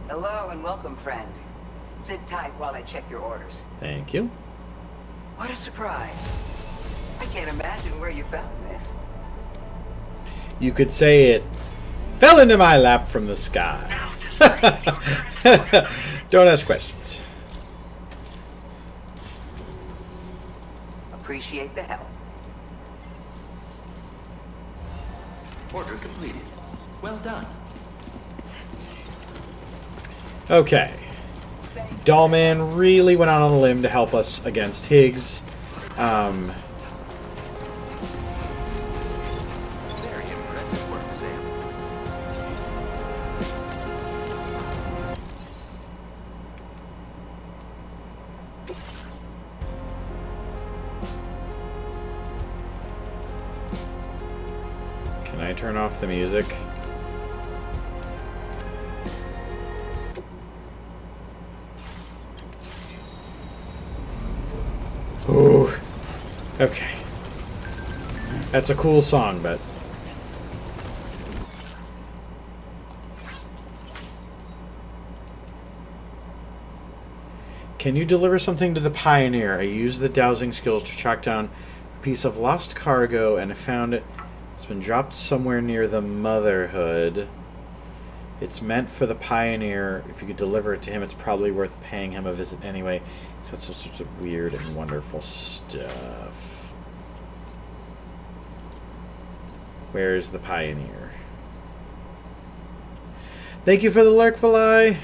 Hello and welcome, friend. Sit tight while I check your orders. Thank you. What a surprise. I can't imagine where you found this. You could say it fell into my lap from the sky. Don't ask questions. Appreciate the help. Order completed. Well done. Okay. Dollman really went out on a limb to help us against Higgs. Very impressive work, Sam. Can I turn off the music? Ooh. Okay. That's a cool song, but... Can you deliver something to the Pioneer? I used the dowsing skills to track down a piece of lost cargo and I found it. It's been dropped somewhere near the Motherhood. It's meant for the Pioneer. If you could deliver it to him, it's probably worth paying him a visit anyway. So that's all sorts of weird and wonderful stuff. Where's the Pioneer? Thank you for the Lurkfly.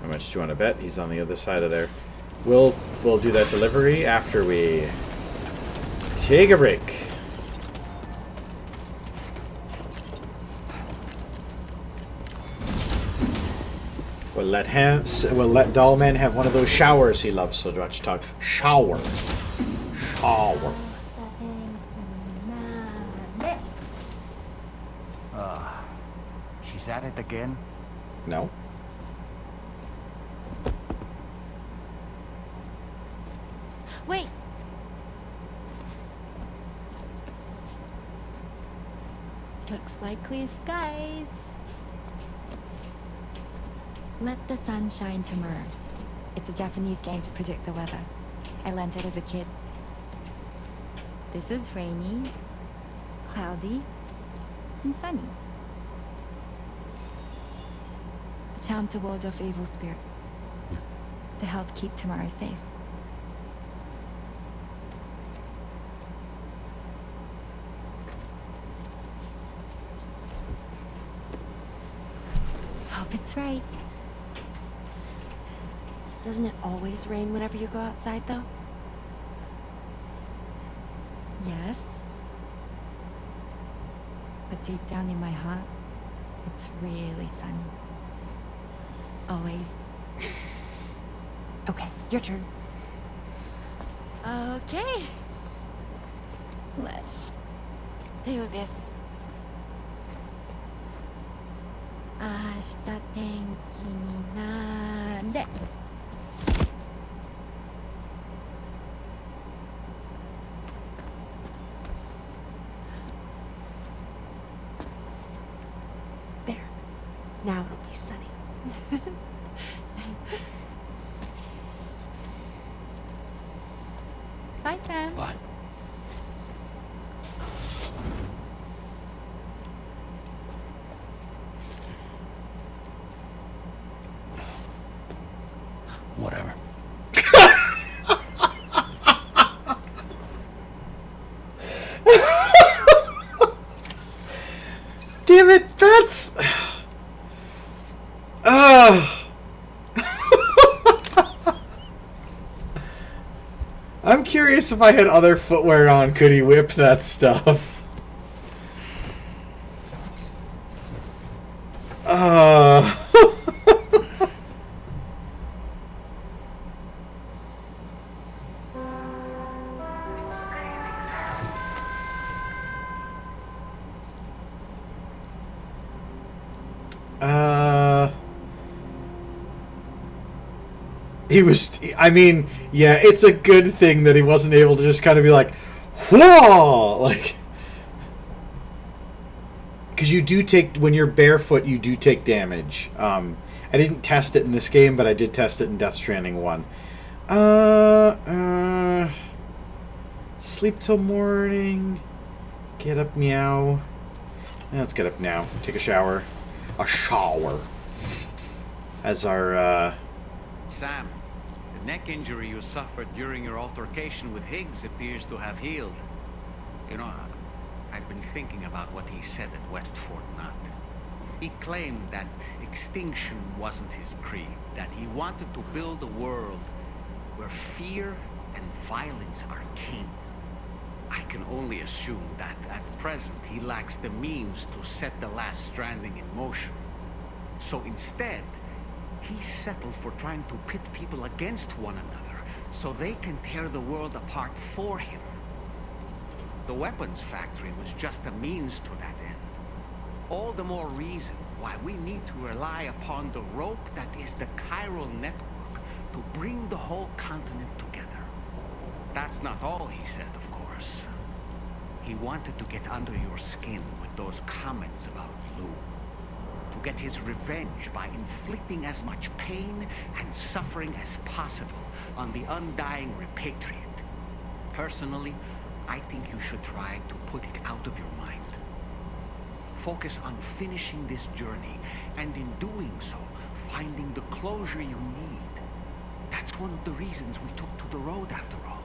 How much do you want to bet? He's on the other side of there. We'll do that delivery after we take a break. We'll let Dollman have one of those showers he loves so much to talk. Shower. Shower. She's at it again? No. Looks like clear skies. Let the sun shine tomorrow. It's a Japanese game to predict the weather. I learned it as a kid. This is rainy, cloudy, and sunny. A charm to ward off evil spirits. To help keep tomorrow safe. Hope it's right. Doesn't it always rain whenever you go outside, though? Yes. But deep down in my heart, it's really sunny. Always. Okay, your turn. Okay. Let's do this. 明日天気になれ。There. Now it'll be sunny. Bye, Sam. Bye. Whatever. Damn it, that's... I'm curious if I had other footwear on, could he whip that stuff? He was, I mean, yeah, it's a good thing that he wasn't able to just kind of be like, whoa, like, because you do take, when you're barefoot, you do take damage. I didn't test it in this game, but I did test it in Death Stranding 1. Sleep till morning, get up, meow. Let's get up now, take a shower. A shower. As our, Sam, the neck injury you suffered during your altercation with Higgs appears to have healed. You know, I've been thinking about what he said at West Fort Knott. He claimed that extinction wasn't his creed, that he wanted to build a world where fear and violence are king. I can only assume that at present he lacks the means to set the last stranding in motion. So instead, he settled for trying to pit people against one another so they can tear the world apart for him. The weapons factory was just a means to that end. All the more reason why we need to rely upon the rope that is the chiral network to bring the whole continent together. That's not all he said, of course. He wanted to get under your skin with those comments about Lou. To get his revenge by inflicting as much pain and suffering as possible on the undying repatriate. Personally, I think you should try to put it out of your mind. Focus on finishing this journey, and in doing so, finding the closure you need. That's one of the reasons we took to the road after all.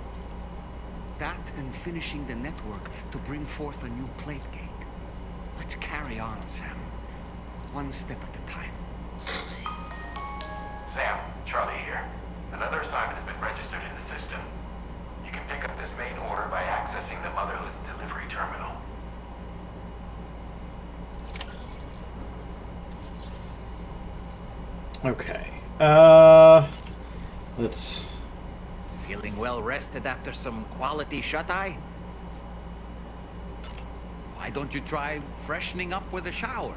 That and finishing the network to bring forth a new plate gate. Let's carry on, Sam. One step at a time. Sam, Charlie here. Another assignment has been registered in the system. You can pick up this main order by accessing the Motherhood's delivery terminal. okay. Let's... Feeling well rested after some quality shut-eye? Why don't you try freshening up with a shower?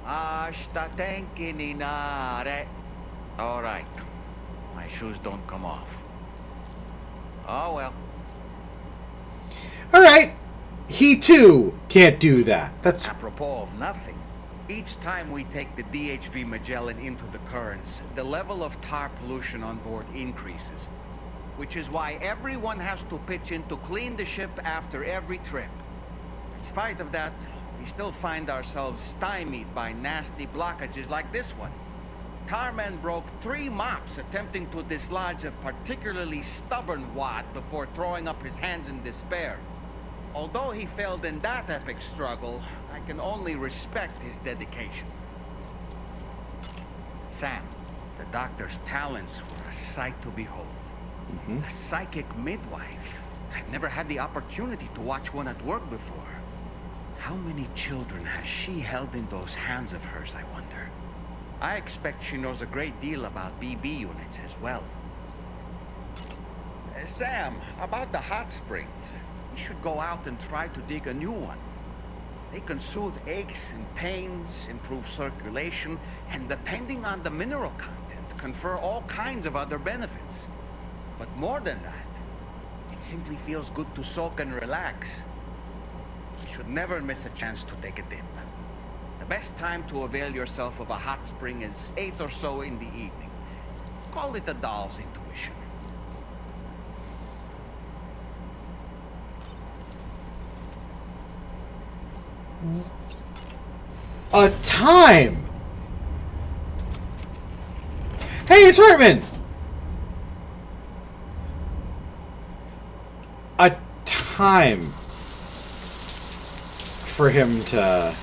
Ashita tenki ni nare. All right. My shoes don't come off. Oh well. All right. He too Can't do that. That's... Apropos of nothing, each time we take the DHV Magellan into the currents, the level of tar pollution on board increases. Which is why everyone has to pitch in to clean the ship after every trip. In spite of that, we still find ourselves stymied by nasty blockages like this one. Tarman broke 3 mops attempting to dislodge a particularly stubborn wad before throwing up his hands in despair. Although he failed in that epic struggle, I can only respect his dedication. Sam, the doctor's talents were a sight to behold. A psychic midwife. I've never had the opportunity to watch one at work before. How many children has she held in those hands of hers, I wonder? I expect she knows a great deal about BB units as well. Sam, about the hot springs. We should go out and try to dig a new one. They can soothe aches and pains, improve circulation, and depending on the mineral content, confer all kinds of other benefits. But more than that, it simply feels good to soak and relax. You should never miss a chance to take a dip. The best time to avail yourself of a hot spring is 8 or so in the evening. Call it a doll's intuition. A time! Hey, it's Hartman! A time for him to...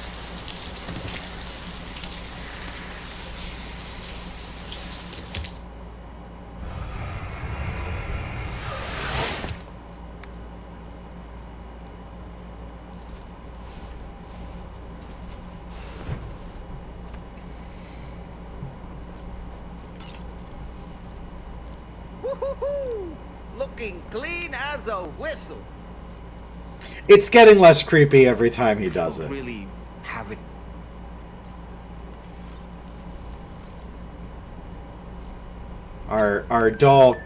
Looking clean as a whistle. It's getting less creepy every time he does it. Really have it. Our doll.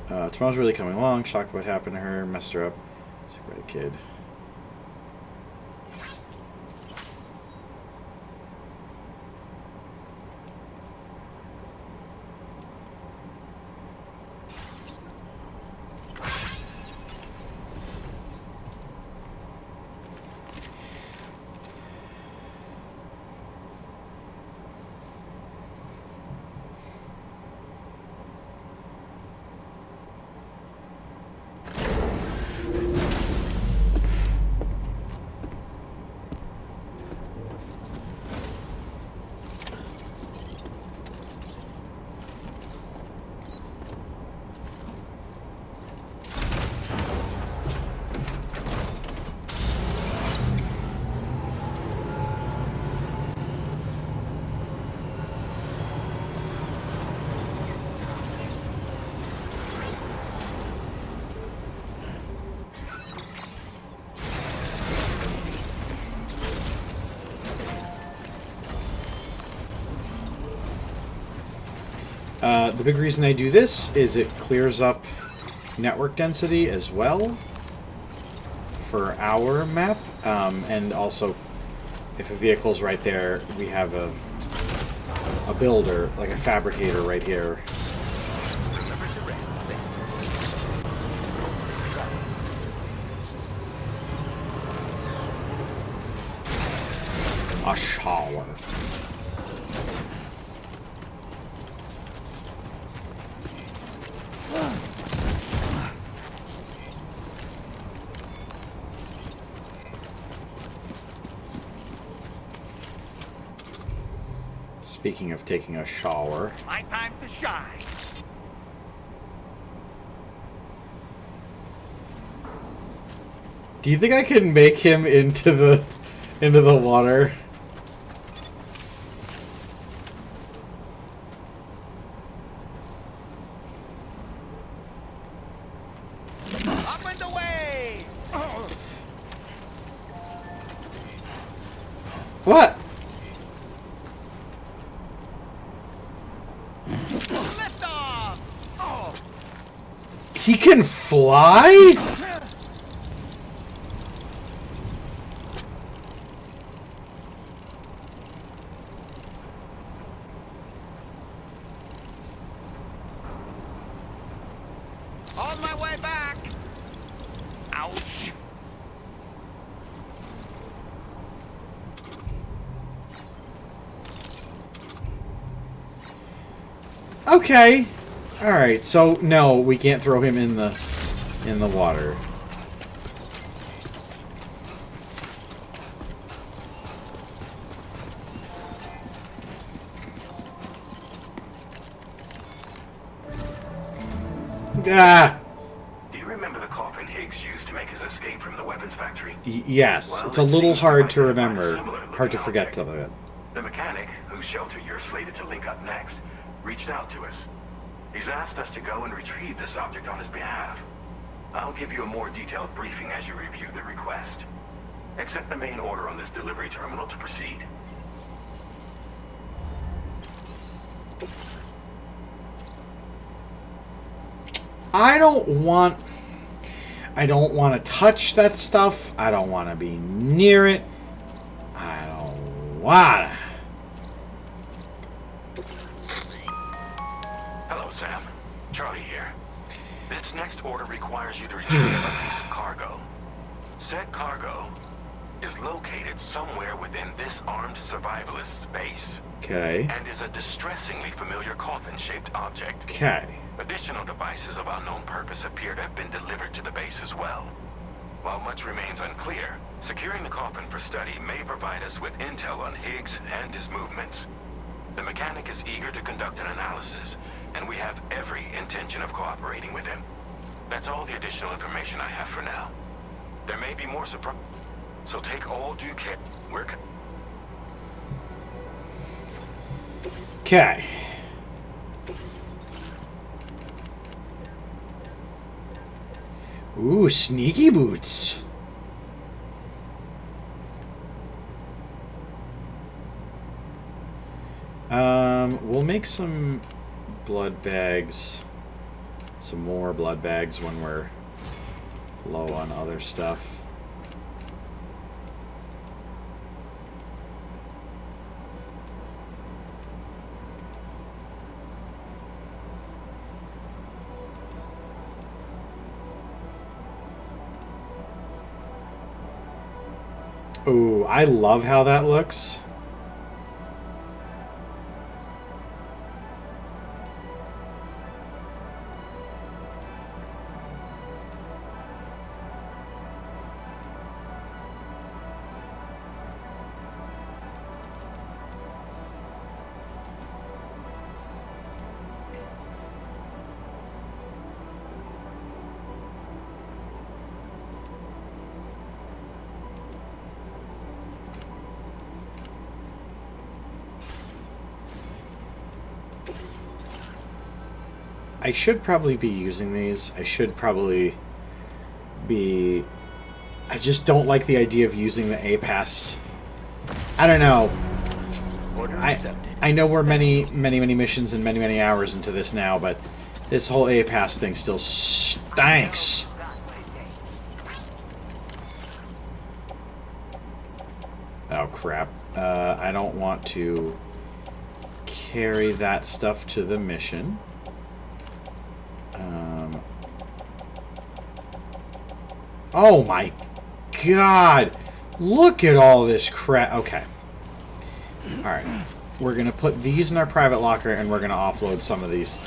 Tomorrow's really coming along. Shocked what happened to her. Messed her up. She's a great kid. The big reason I do this is it clears up network density as well for our map, and also if a vehicle's right there, we have a builder, like a fabricator right here. A shower. Speaking of taking a shower. My time to shine. Do you think I can make him into the water? Up and away! What? He can fly? On my way back! Ouch. Okay. Alright, so no, we can't throw him in the water. Ah! Do you remember the coffin Higgs used to make his escape from the weapons factory? Yes, Well, it's a little seems hard like to you might remember. find a similar Hard to looking forget object. some of it. The mechanic, whose shelter you're slated to link up next, reached out to us. He's asked us to go and retrieve this object on his behalf. I'll give you a more detailed briefing as you review the request. Accept the main order on this delivery terminal to proceed. I don't want to touch that stuff. I don't want to be near it. I don't want to. Hello, Sam. Charlie here. This next order requires you to retrieve a piece of cargo. Said cargo is located somewhere within this armed survivalist's base. Okay. And is a distressingly familiar coffin-shaped object. Okay. Additional devices of unknown purpose appear to have been delivered to the base as well. While much remains unclear, securing the coffin for study may provide us with intel on Higgs and his movements. The mechanic is eager to conduct an analysis, and we have every intention of cooperating with him. That's all the additional information I have for now. There may be more surprise, so take all due care. Okay. Ooh, sneaky boots. We'll make some blood bags. Some more blood bags when we're low on other stuff. Ooh, I love how that looks. I should probably be using these. I should probably be... I just don't like the idea of using the A-Pass. I don't know. I know we're many missions and many hours into this now, but this whole A-Pass thing still stinks. Oh, crap. I don't want to carry that stuff to the mission. Oh my god! Look at all this crap. Okay. Alright. We're gonna put these in our private locker and we're gonna offload some of these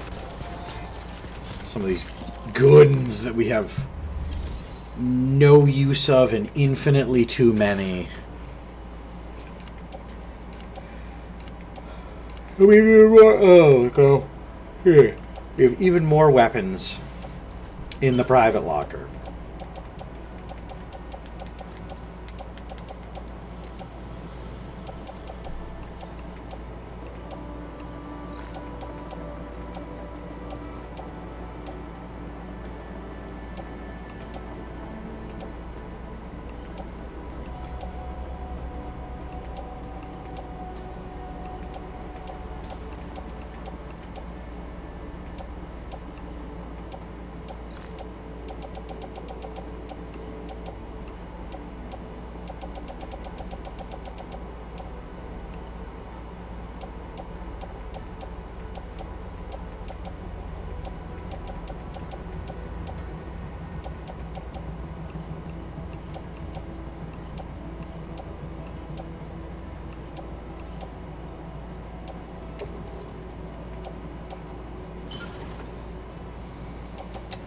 goods that we have no use of and infinitely too many. We have even more. Oh, go here. We have even more weapons in the private locker.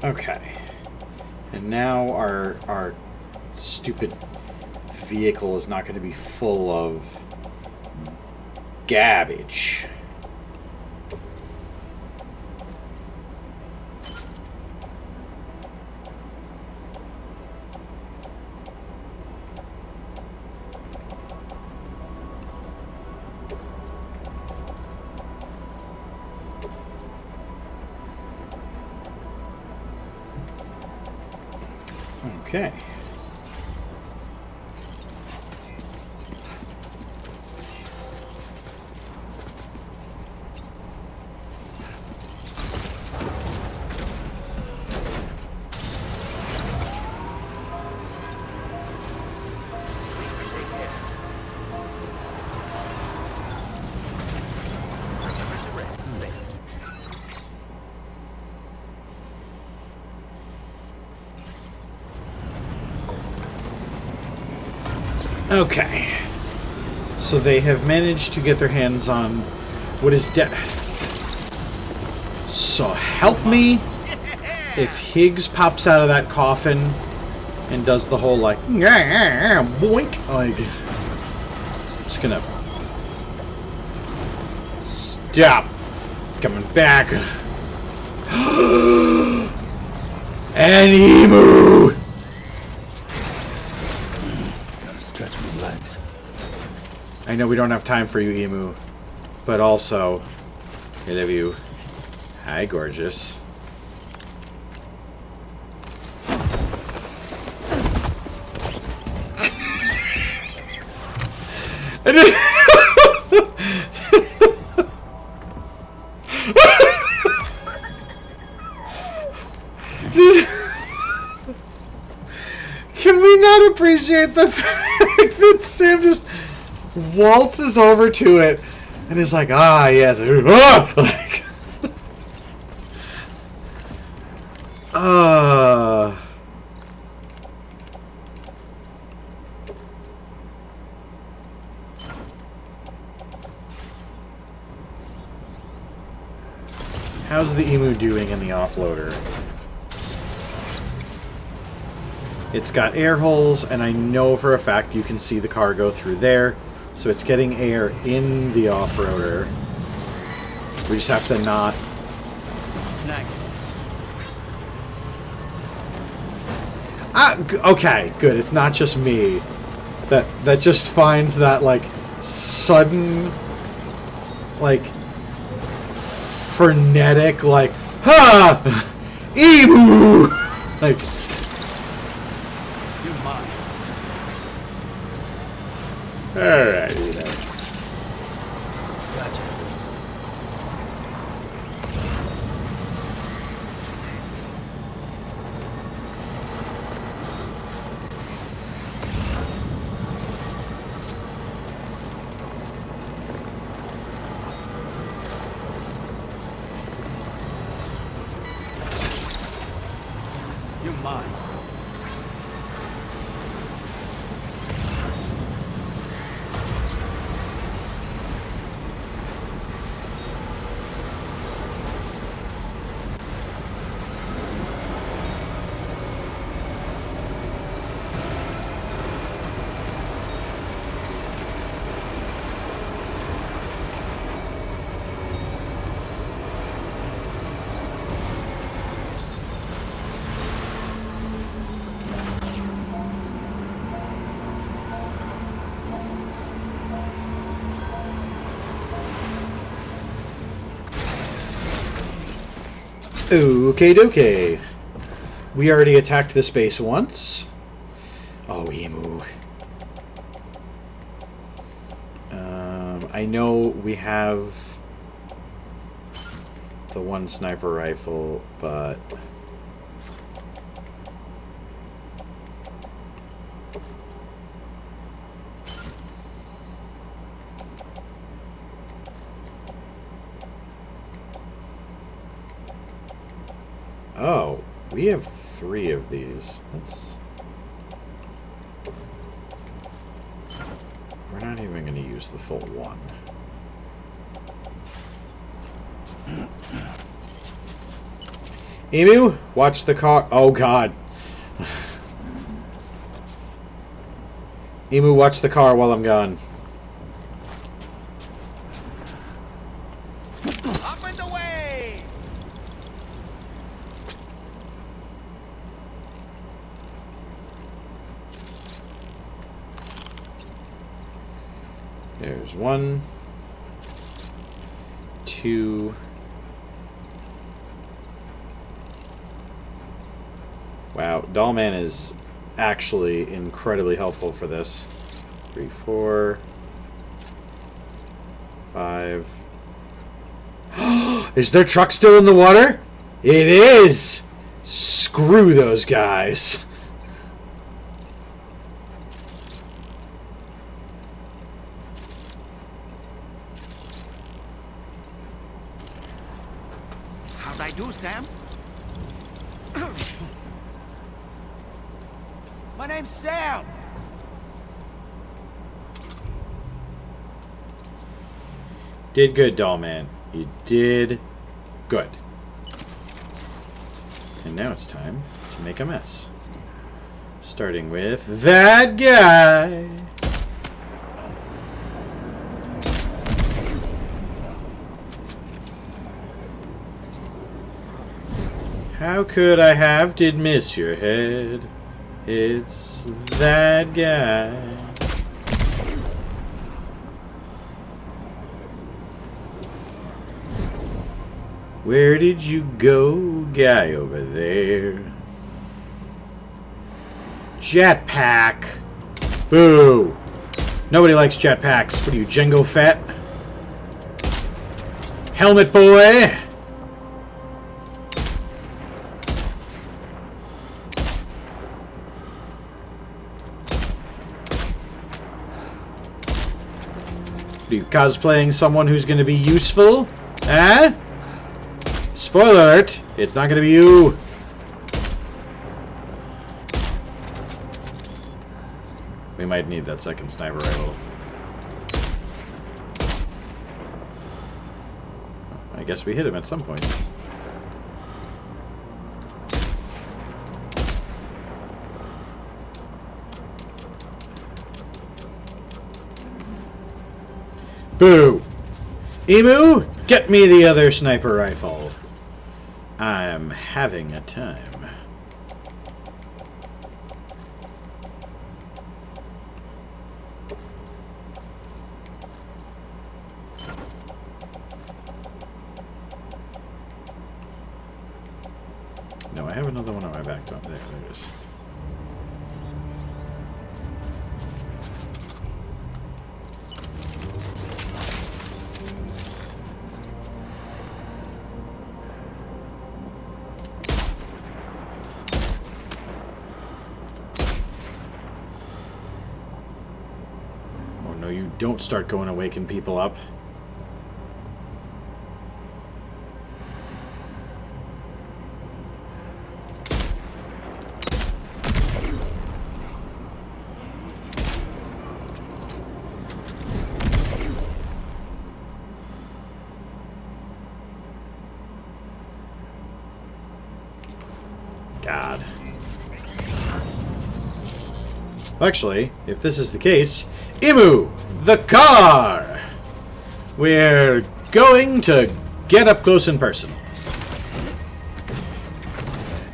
Okay. And now our stupid vehicle is not going to be full of garbage. Okay. Okay. So they have managed to get their hands on what is So help me if Higgs pops out of that coffin and does the whole like boink. Like, I'm just gonna stop coming back. An emu. I know we don't have time for you, Emu, but also, I love you. Hi, gorgeous. Can we not appreciate the fact that Sam just waltzes over to it and is like, ah, yes. Like, how's the emu doing in the offloader? It's got air holes, and I know for a fact you can see the cargo through there. So it's getting air in the off-roader. We just have to not... okay, good. It's not just me that just finds that, like, sudden, like, frenetic, like, ha! Emu! Like... Alrighty then. Gotcha. You're mine. Okay dokie. We already attacked this base once. Oh, emu. I know we have the one sniper rifle, but... Oh, we have 3 of these. Let's... We're not even going to use the full one. Emu, watch the car. Oh, God. Emu, watch the car while I'm gone. Up and away! There's 1, 2. Wow, Dollman is actually incredibly helpful for this. 3, 4, 5. Is their truck still in the water? It is! Screw those guys. How'd I do, Sam? My name's Sam. Did good, Dollman. You did good. And now it's time to make a mess. Starting with that guy. How could I have did miss your head? It's that guy. Where did you go, guy over there? Jetpack. Boo. Nobody likes jetpacks. What are you, Django Fett? Helmet boy. Are you cosplaying someone who's going to be useful? Eh? Spoiler alert, it's not going to be you. We might need that second sniper rifle. I guess we hit him at some point. Boo! Emu, get me the other sniper rifle. I'm having a time. No, I have another one on my back. There it is. You don't start going and waking people up. God. Actually, if this is the case, Emu! The car! We're going to get up close and personal.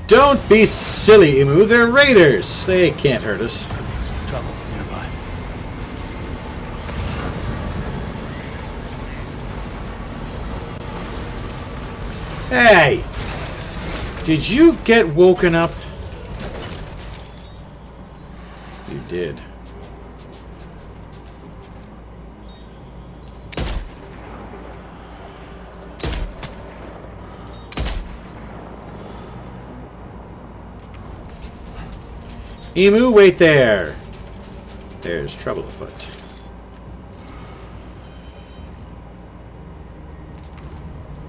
Don't be silly, Emu. They're raiders. They can't hurt us. Trouble nearby. Hey! Did you get woken up? You did. Emu, wait there. There's trouble afoot.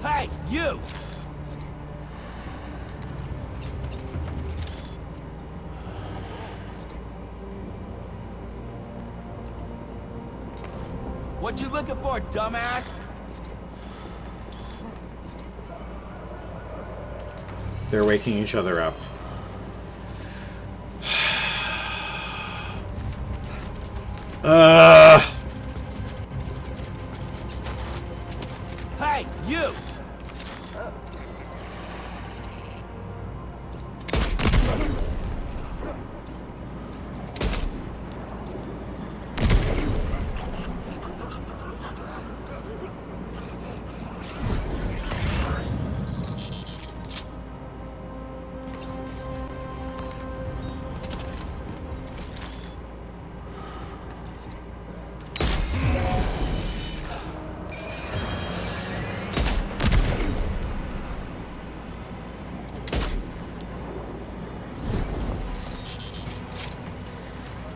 Hey, you! What you looking for, dumbass? They're waking each other up. Hey, you!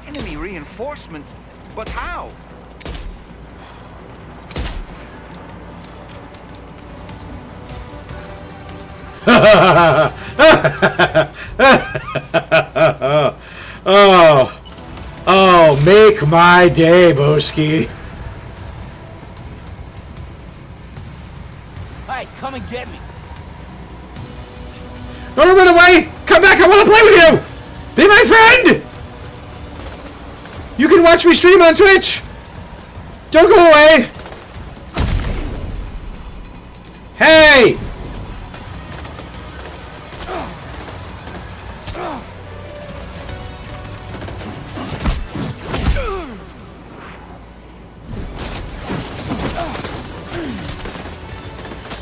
Enemy reinforcements? But how? Oh, make my day, Boski. Hey, come and get me. Don't run away! Come back, I want to play with you! Be my friend! You can watch me stream on Twitch! Don't go away! Hey!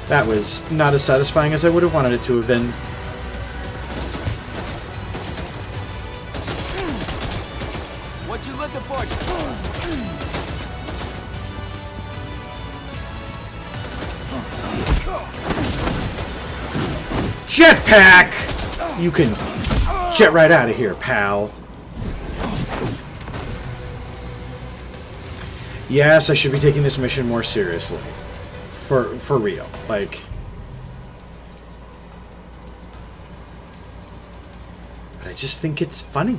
That was not as satisfying as I would have wanted it to have been. What you looking for? Jetpack! You can jet right out of here, pal. Yes, I should be taking this mission more seriously. For real. Like... But I just think it's funny.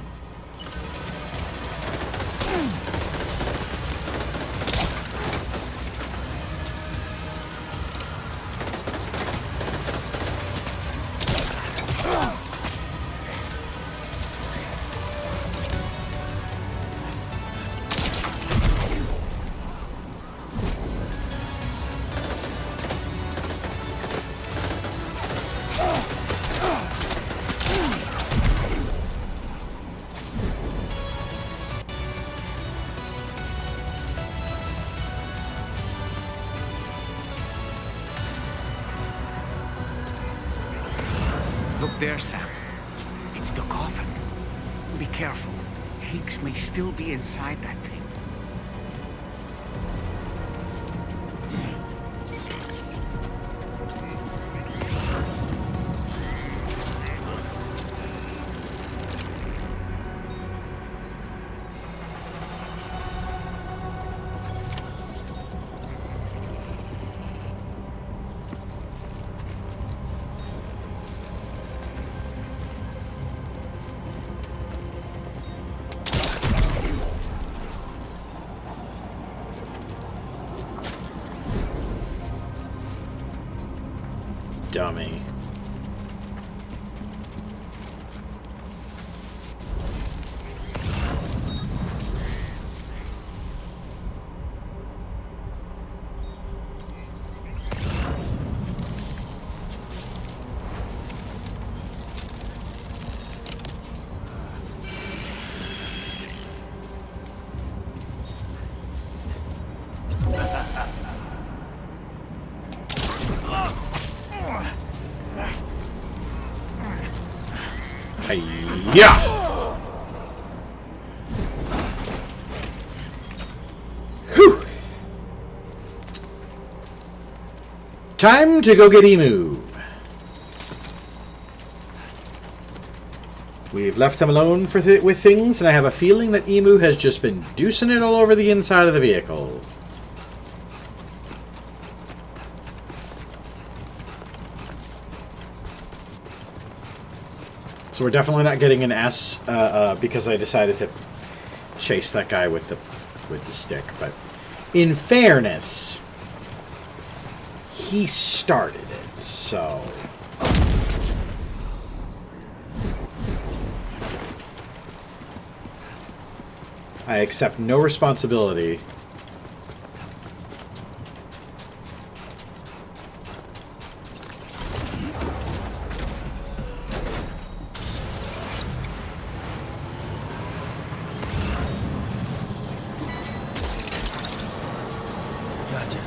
Look there, Sam. It's the coffin. Be careful. Higgs may still be inside that thing. Dummy. Yeah. Whew. Time to go get Emu. We've left him alone with things, and I have a feeling that Emu has just been deucing it all over the inside of the vehicle. So we're definitely not getting an S because I decided to chase that guy with the stick. But in fairness, he started it, so I accept no responsibility. Gotcha.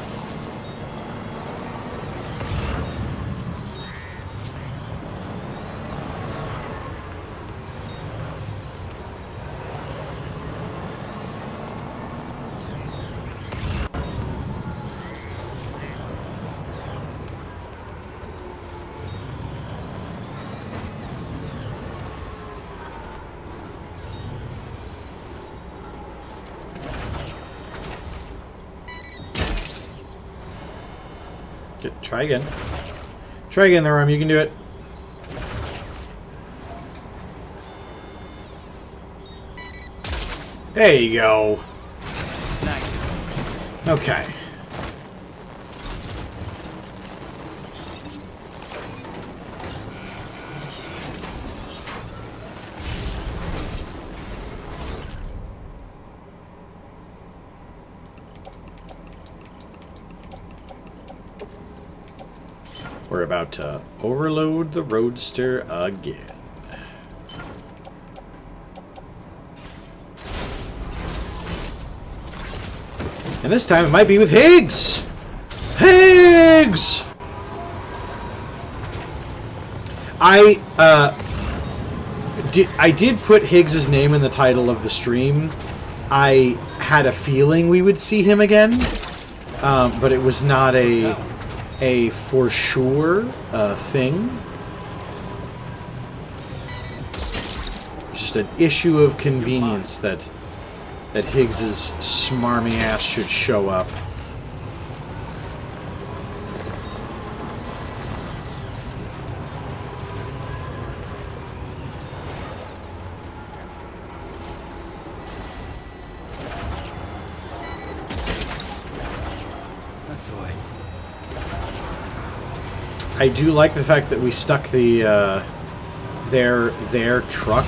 Try again. Try again, the worm. You can do it. There you go. Nice. Okay. We're about to overload the roadster again. And this time it might be with Higgs! Higgs! I did put Higgs's name in the title of the stream. I had a feeling we would see him again, but it was not a for sure thing. It's just an issue of convenience that Higgs's smarmy ass should show up. That's the way. I do like the fact that we stuck the their truck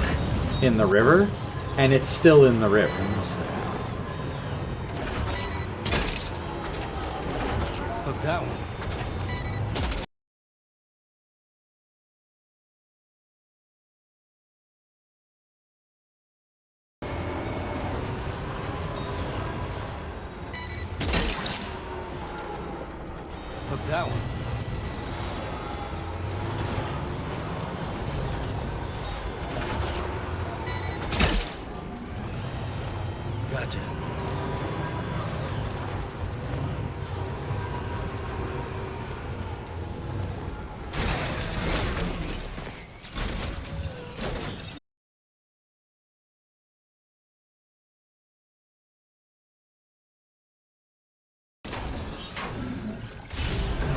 in the river, and it's still in the river. Almost there. Hook that one. Hook that one. Gotcha.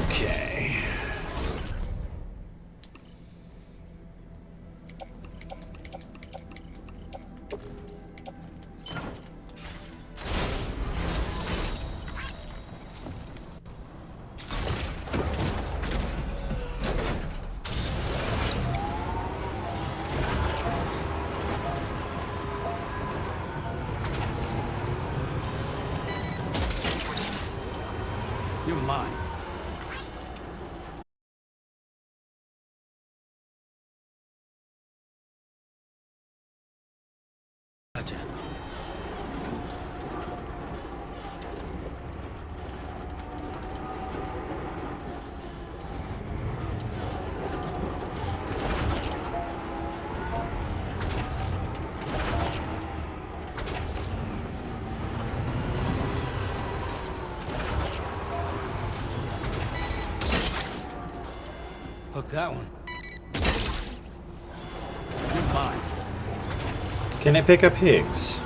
Okay. You're mine. Gotcha. Hook that one. You're mine. Can I pick up Higgs?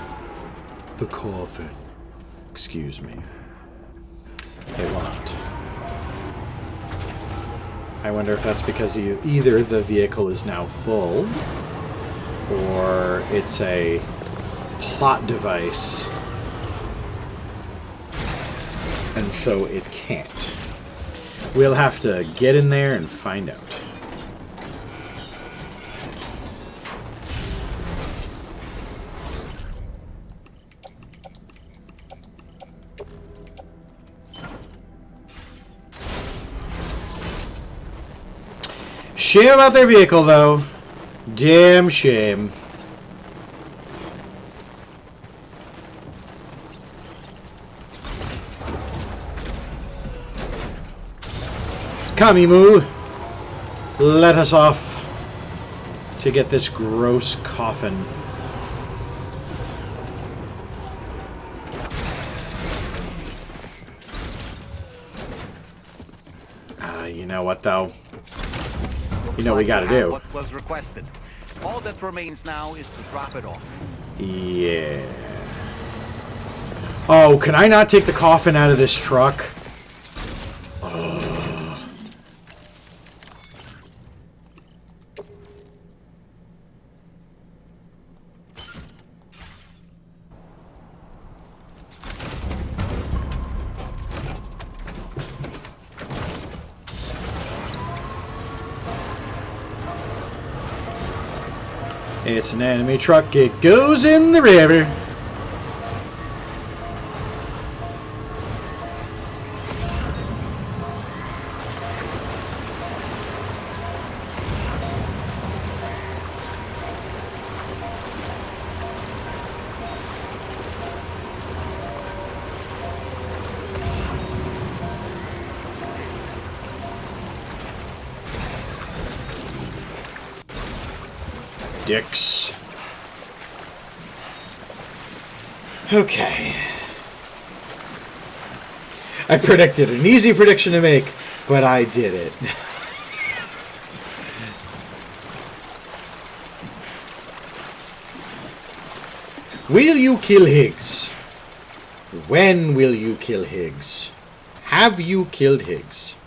The coffin. Excuse me. It will not. I wonder if that's because either the vehicle is now full, or it's a plot device, and so it can't. We'll have to get in there and find out. Shame about their vehicle, though. Damn shame. Come, Emu. Let us off to get this gross coffin. You know what, though? You know what we gotta do. What was requested. All that remains now is to drop it off. Yeah. Oh, can I not take the coffin out of this truck? It's an enemy truck. It goes in the river. Dicks. Okay. I predicted an easy prediction to make, but I did it. Will you kill Higgs? When will you kill Higgs? Have you killed Higgs?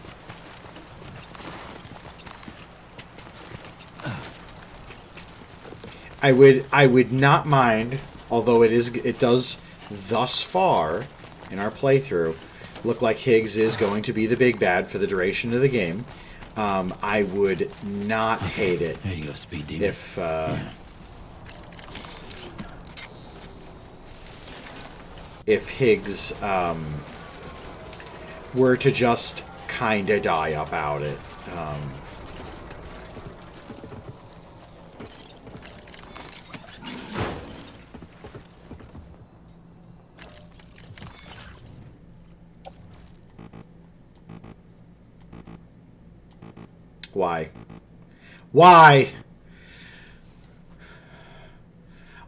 I would not mind, although it does thus far in our playthrough look like Higgs is going to be the big bad for the duration of the game. I would not hate it. There you go, Speed Demon. If Higgs were to just kinda die about it. Why? Why?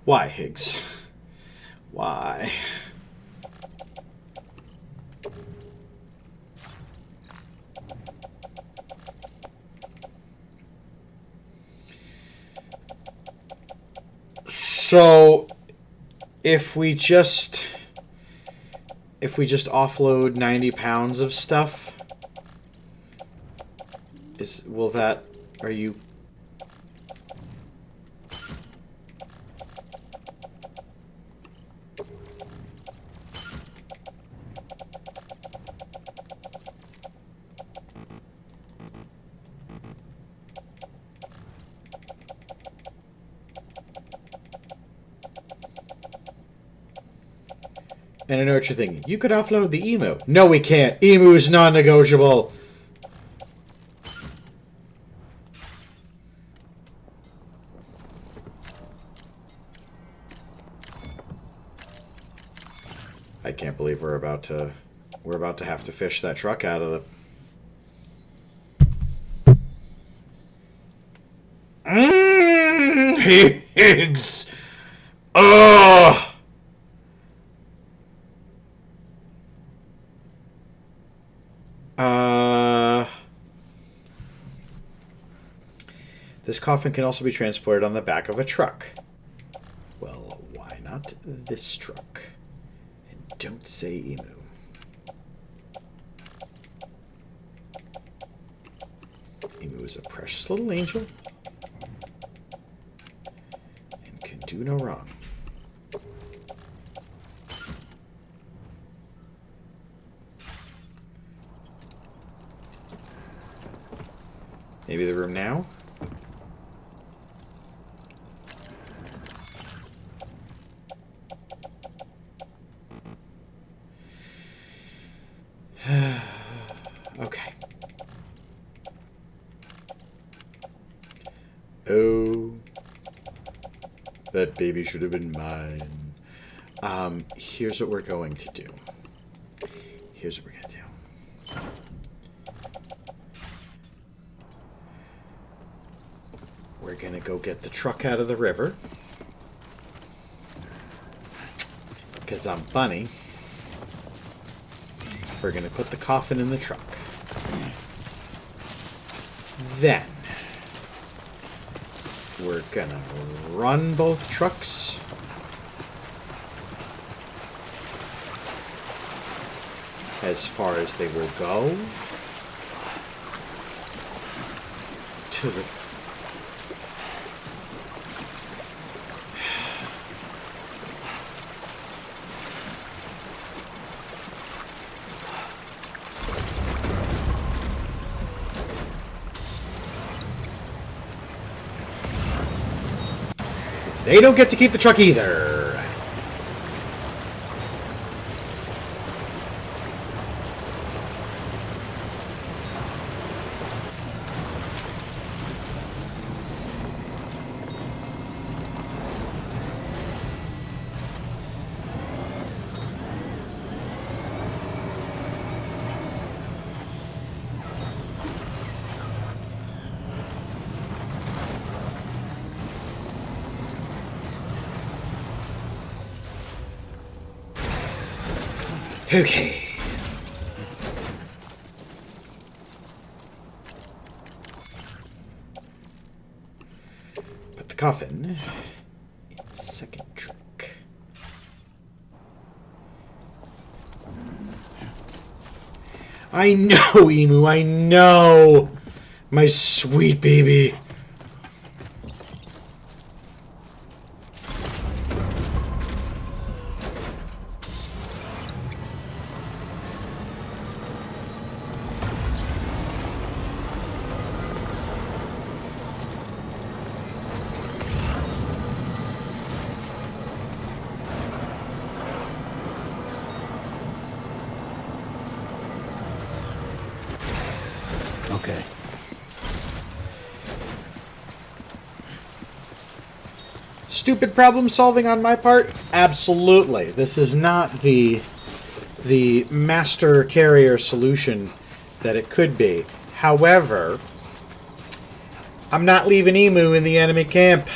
Why, Higgs? Why? So, if we just offload 90 pounds of stuff, will that, are you... And I know what you're thinking. You could offload the emu. No, we can't. Emu is non-negotiable. I can't believe we're about to have to fish that truck out of the... Higgs! Ugh! This coffin can also be transported on the back of a truck. Well, why not this truck? And don't say emu. Emu is a precious little angel and can do no wrong. Maybe the room now? Okay. That baby should have been mine. Here's what we're going to do. Here's what we're going to do. We're going to go get the truck out of the river. Because I'm funny. We're going to put the coffin in the truck. Then, we're going to run both trucks. As far as they will go. To the... They don't get to keep the truck either. Okay. Put the coffin in the second truck. I know, Emu, I know! My sweet baby. Okay. Stupid problem solving on my part? Absolutely. This is not the master carrier solution that it could be. However, I'm not leaving Emu in the enemy camp.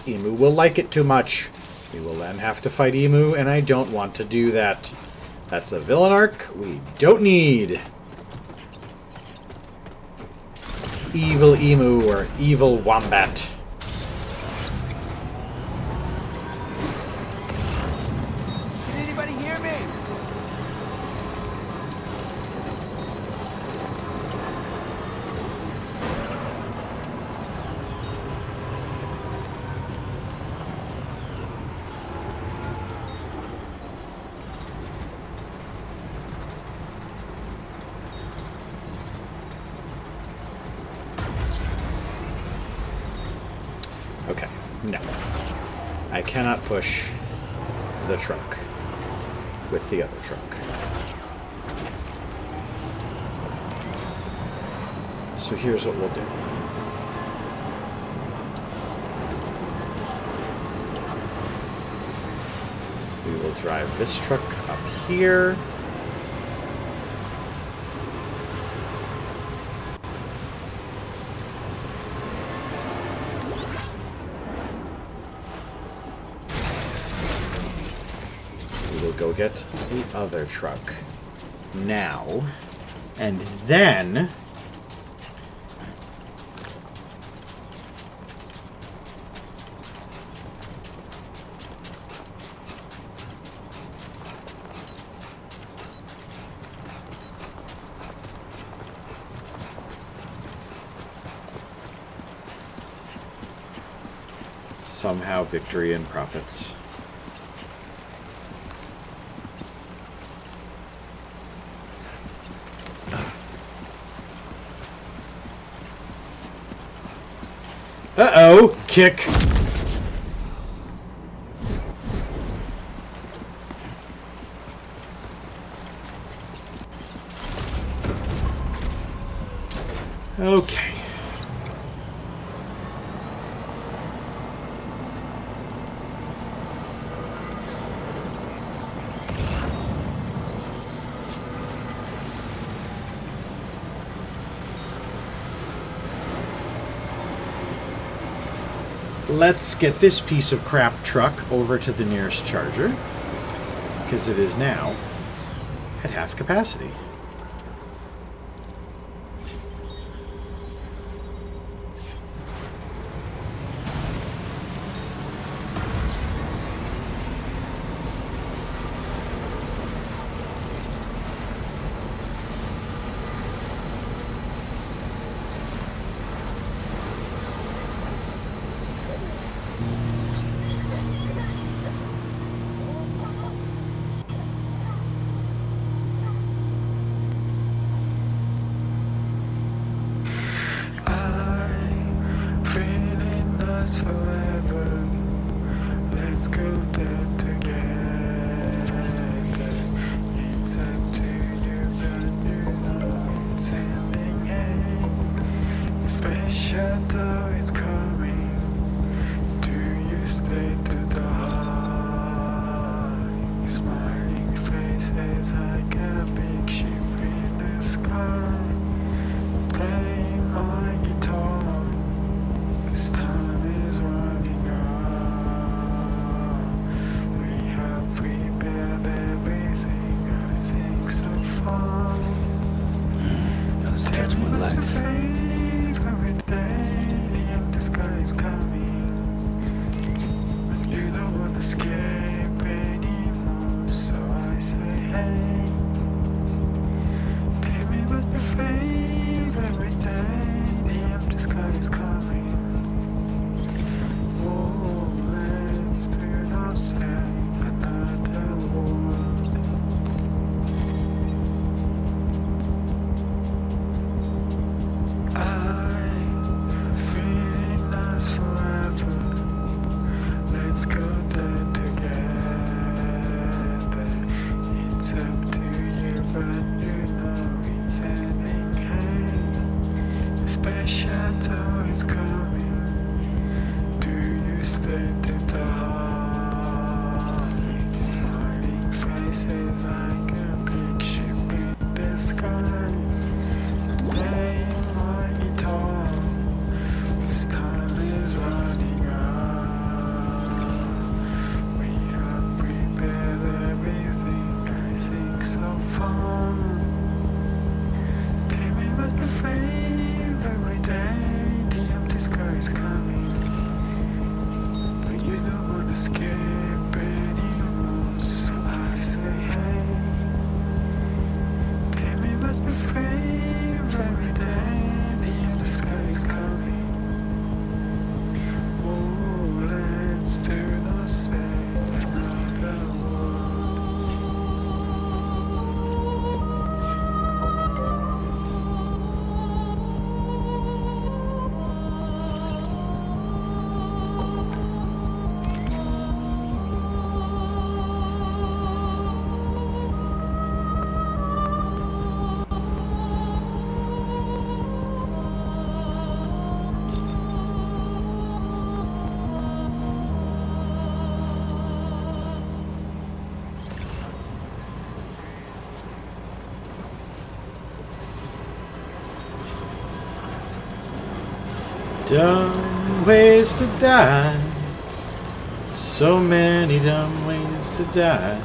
Emu will like it too much. We will then have to fight Emu, and I don't want to do that. That's a villain arc we don't need. Evil Emu or Evil Wombat. Can anybody hear me? Okay, no. I cannot push the truck with the other truck. So here's what we'll do. We will drive this truck up here. Go get the other truck now, and then somehow victory and profits. Uh-oh! Kick! Okay. let's get this piece of crap truck over to the nearest charger, because it is now at half capacity. Dumb ways to die. So many dumb ways to die.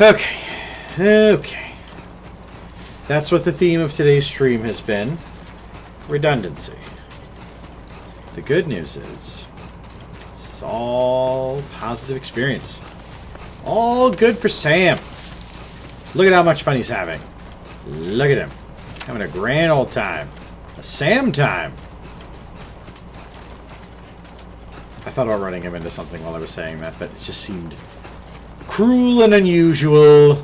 Okay. That's what the theme of today's stream has been. Redundancy. The good news is, this is all positive experience. All good for Sam. Look at how much fun he's having. Look at him. Having a grand old time. A Sam time. I thought about running him into something while I was saying that, but it just seemed cruel and unusual.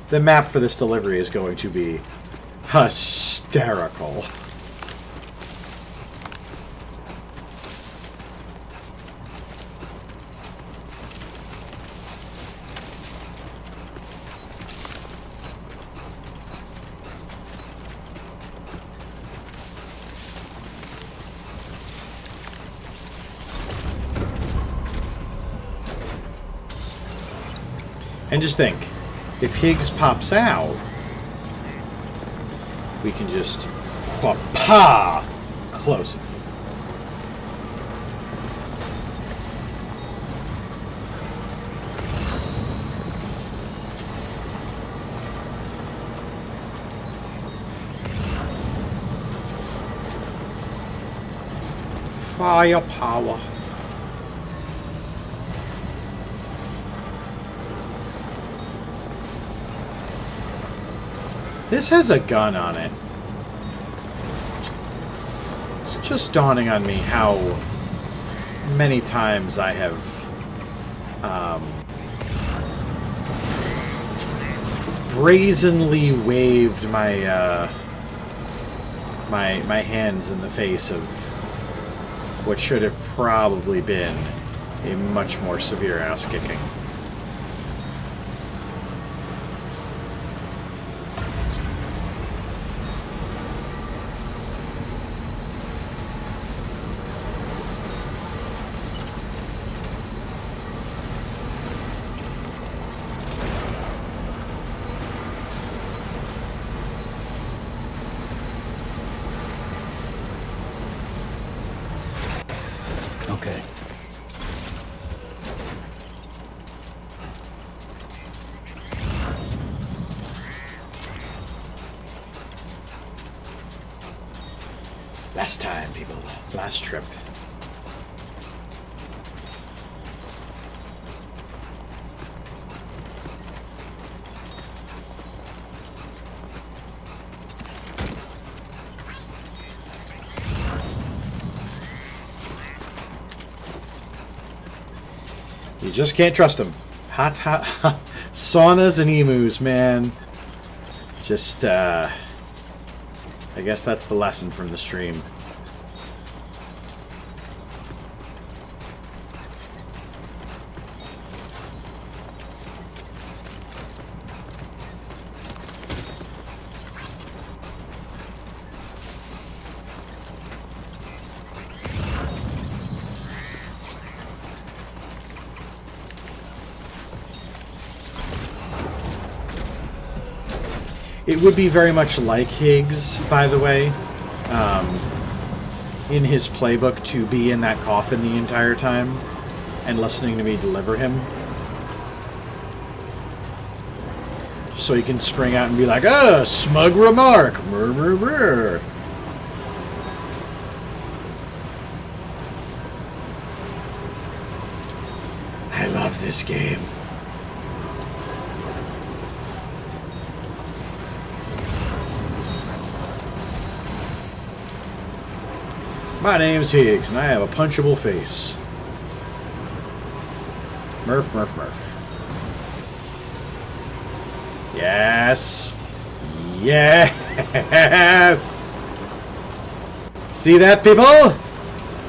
The map for this delivery is going to be hysterical. And just think, if Higgs pops out, we can just wha-pa close it. Firepower. This has a gun on it. It's just dawning on me how many times I have brazenly waved my my hands in the face of what should have probably been a much more severe ass kicking. Okay. Last time, people. Last trip. You just can't trust them. Hot saunas and emus, man. Just, I guess that's the lesson from the stream. It would be very much like Higgs, by the way, in his playbook to be in that coffin the entire time and listening to me deliver him. So he can spring out and be like, "Ah, smug remark! Murr. I love this game. My name's Higgs, and I have a punchable face. Murph, Murph, Murph. Yes! Yes! See that, people?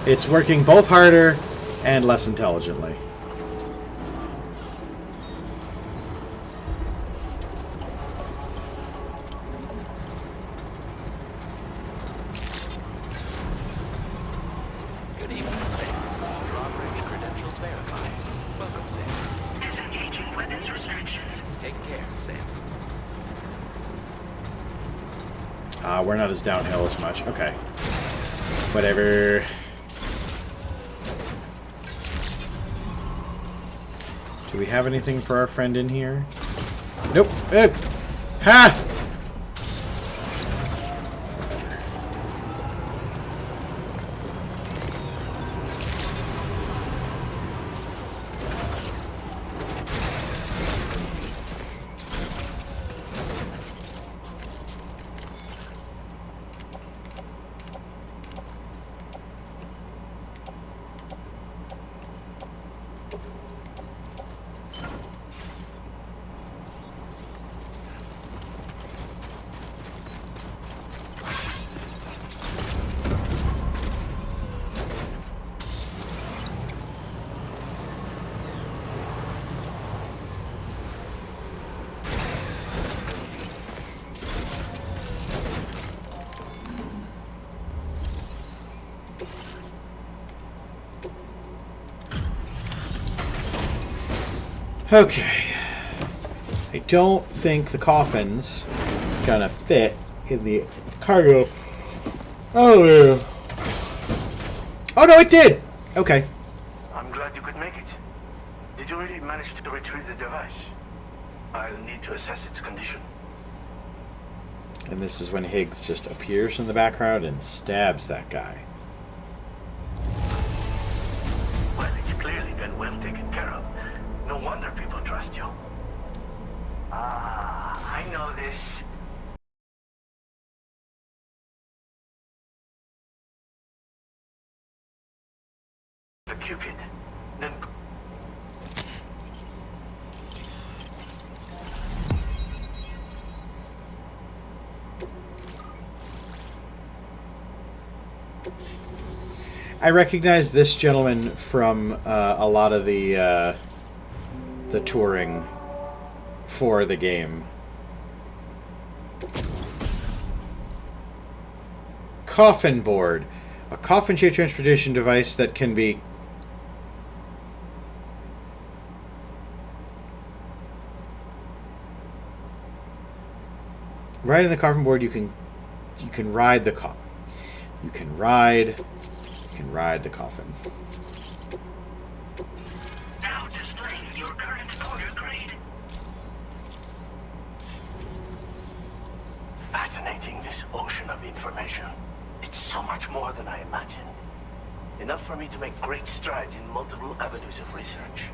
It's working both harder and less intelligently. We're not as downhill as much. Okay. Whatever. Do we have anything for our friend in here? Nope. Ha! Okay. I don't think the coffin's gonna fit in the cargo. Oh, yeah. Oh, no, it did! Okay. I'm glad you could make it. Did you really manage to retrieve the device? I'll need to assess its condition. And this is when Higgs just appears in the background and stabs that guy. Well, it's clearly been well taken care of. No wonder people trust you. Ah, I know this. The Cupid. Then... I recognize this gentleman from a lot of the touring for the game. Coffin board. A coffin-shaped transportation device that can be... Riding the coffin board, you can ride the coffin. You can ride the coffin. Now displaying your current order grade. Fascinating, this ocean of information. It's so much more than I imagined. Enough for me to make great strides in multiple avenues of research.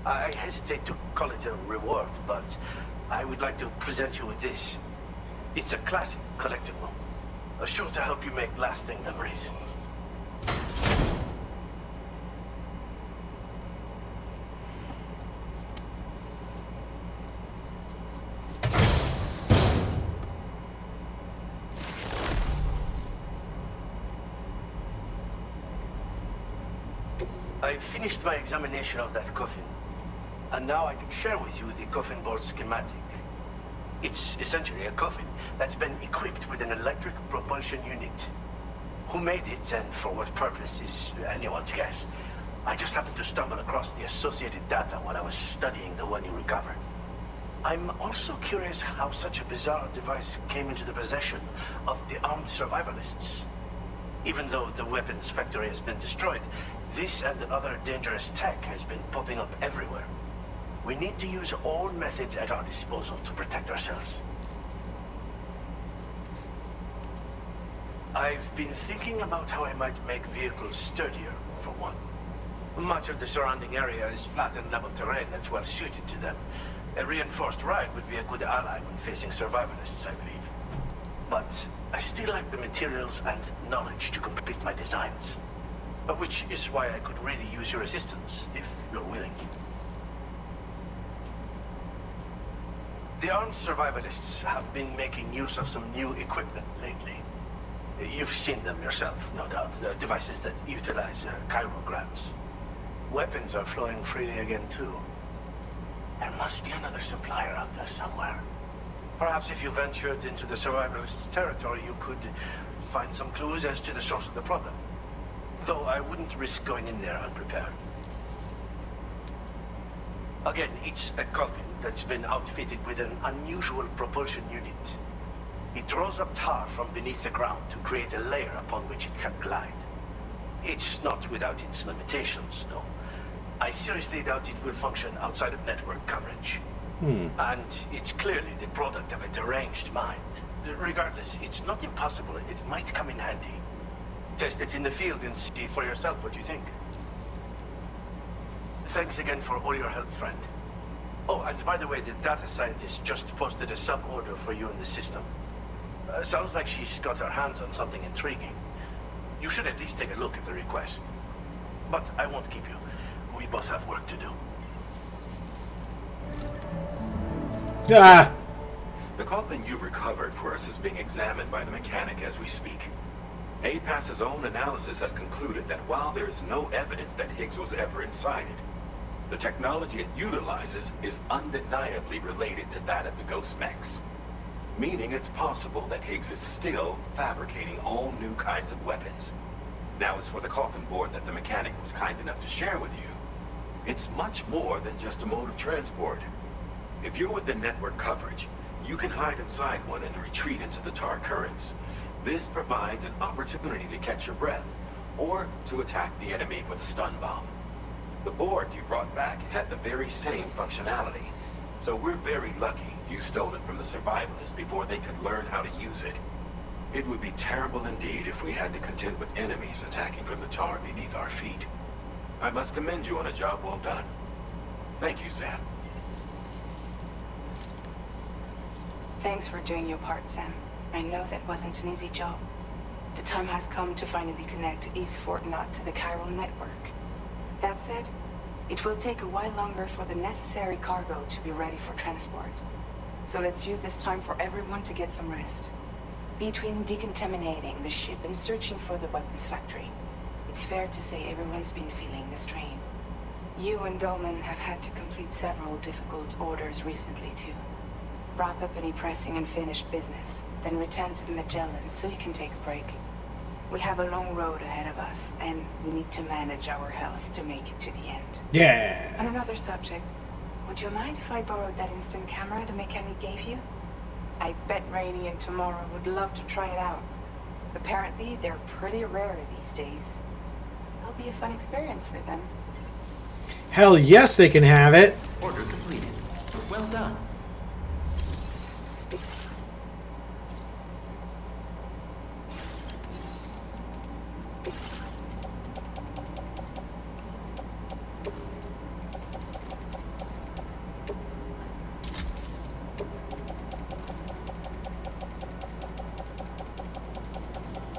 I hesitate to call it a reward, but I would like to present you with this. It's a classic collectible, sure to help you make lasting memories. I finished my examination of that coffin, and now I can share with you the coffin board schematic. It's essentially a coffin that's been equipped with an electric propulsion unit. Who made it and for what purpose is anyone's guess. I just happened to stumble across the associated data while I was studying the one you recovered. I'm also curious how such a bizarre device came into the possession of the armed survivalists. Even though the weapons factory has been destroyed, this and other dangerous tech has been popping up everywhere. We need to use all methods at our disposal to protect ourselves. I've been thinking about how I might make vehicles sturdier, for one. Much of the surrounding area is flat and level terrain that's well suited to them. A reinforced ride would be a good ally when facing survivalists, I believe. But I still lack the materials and knowledge to complete my designs. Which is why I could really use your assistance, if you're willing. The armed survivalists have been making use of some new equipment lately. You've seen them yourself, no doubt. Devices that utilize chirograms. Weapons are flowing freely again, too. There must be another supplier out there somewhere. Perhaps if you ventured into the survivalists' territory, you could find some clues as to the source of the problem. Though I wouldn't risk going in there unprepared. Again, it's a coffin that's been outfitted with an unusual propulsion unit. It draws up tar from beneath the ground to create a layer upon which it can glide. It's not without its limitations, though. I seriously doubt it will function outside of network coverage. And it's clearly the product of a deranged mind. Regardless, it's not impossible. It might come in handy. Test it in the field and see for yourself what you think. Thanks again for all your help, friend. Oh, and by the way, the data scientist just posted a sub-order for you in the system. Sounds like she's got her hands on something intriguing. You should at least take a look at the request. But I won't keep you. We both have work to do. Ah! The coffin you recovered for us is being examined by the mechanic as we speak. APAS's own analysis has concluded that while there is no evidence that Higgs was ever inside it, the technology it utilizes is undeniably related to that of the Ghost Mechs. Meaning it's possible that Higgs is still fabricating all new kinds of weapons. Now, as for the coffin board that the mechanic was kind enough to share with you, it's much more than just a mode of transport. If you're within network coverage, you can hide inside one and retreat into the tar currents. This provides an opportunity to catch your breath, or to attack the enemy with a stun bomb. The board you brought back had the very same functionality, so we're very lucky you stole it from the survivalists before they could learn how to use it. It would be terrible indeed if we had to contend with enemies attacking from the tar beneath our feet. I must commend you on a job well done. Thank you, Sam. Thanks for doing your part, Sam. I know that wasn't an easy job. The time has come to finally connect East Fort Knot to the chiral network. That said, it will take a while longer for the necessary cargo to be ready for transport. So let's use this time for everyone to get some rest. Between decontaminating the ship and searching for the weapons factory, it's fair to say everyone's been feeling the strain. You and Dolman have had to complete several difficult orders recently too. Wrap up any pressing and finished business, then return to the Magellan so you can take a break. We have a long road ahead of us, and we need to manage our health to make it to the end. Yeah. On another subject, would you mind if I borrowed that instant camera the mechanic gave you? I bet Rainey and Tomorrow would love to try it out. Apparently, they're pretty rare these days. It'll be a fun experience for them. Hell yes, they can have it. Order completed. Well done.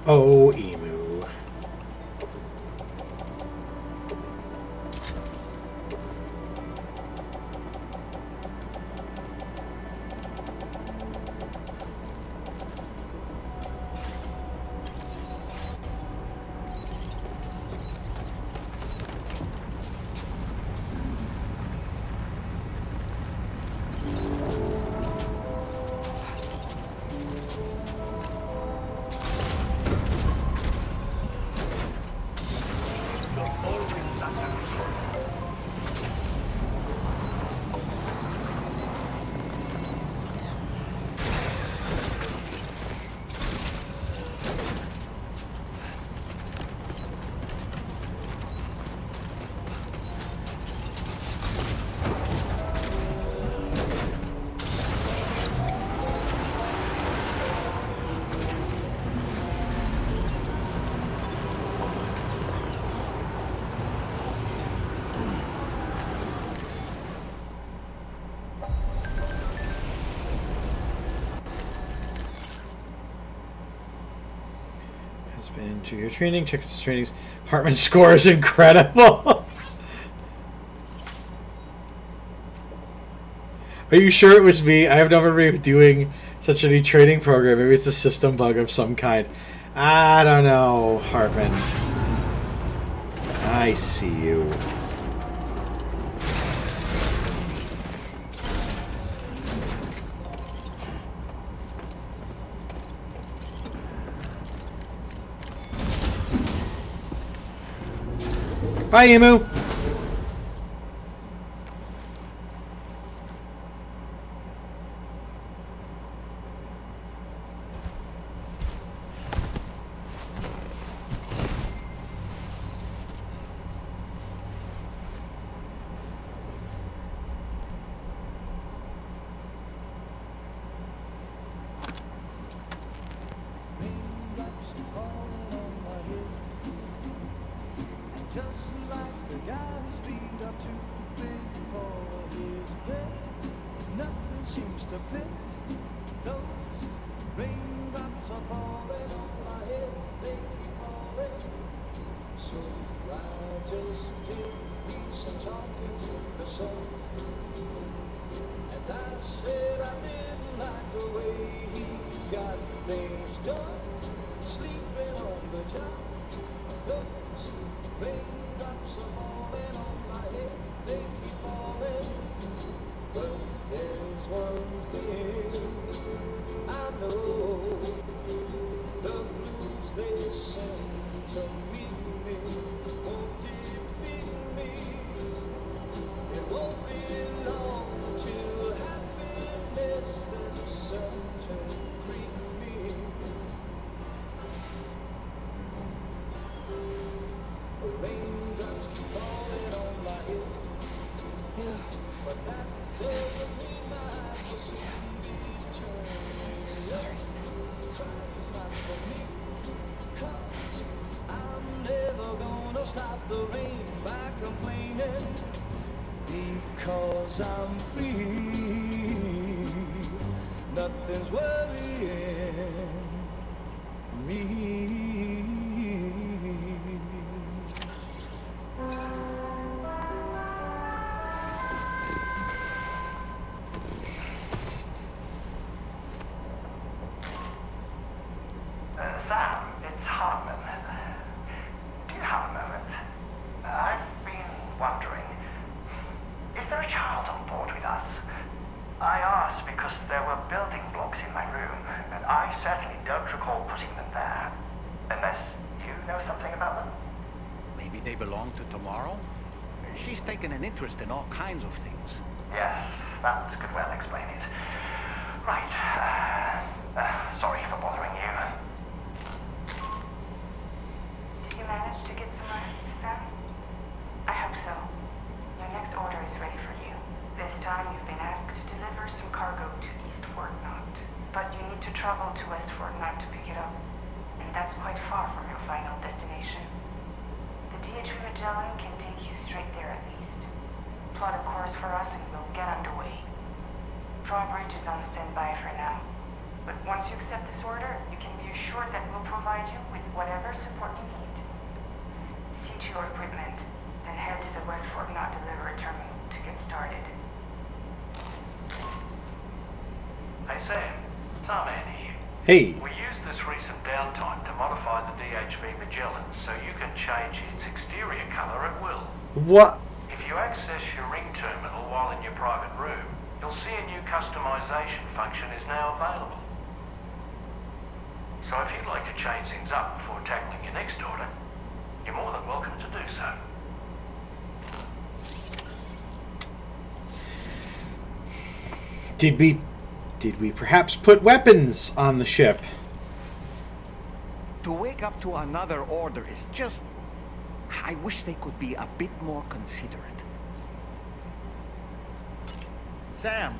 Oh, Emu. To your training, check his trainings. Hartman's score is incredible. Are you sure it was me? I have no memory of doing such a training program. Maybe it's a system bug of some kind. I don't know, Hartman. I see you. Bye, Emu. 'cause I'm free. Nothing's worrying me. Sam, it's Hartman. Do you have a moment? I've been wondering, is there a child on board with us? I asked because there were building blocks in my room, and I certainly don't recall putting them there. Unless you know something about them? Maybe they belong to Tomorrow? She's taken an interest in all kinds of things. Yes, that could well explain it. Right. Sorry for bothering you. Did you manage to get some rest, Sam? I hope so. Your next order is ready for you. This time you've been asked to deliver some cargo to East Fort Knott. But you need to travel to West Fort Knott to pick it up. And that's quite far from your final destination. The DHV Magellan can take you straight there at least. Plot a course for us and we'll get underway. Drawbridge is on standby for now. But once you accept this order, you can be assured that we'll provide you with whatever support you need. See to your equipment, then head to the West Fort Knott delivery terminal to get started. Hey Sam, Starman here. Hey. We used this recent downtime to modify the DHV Magellan so you can change its exterior colour at will. What? If you access your ring terminal while in your private room, you'll see a new customization function is now available. So if you'd like to change things up before tackling your next order, you're more than welcome to do so. Did we perhaps put weapons on the ship? To wake up to another order is just... I wish they could be a bit more considerate. Sam,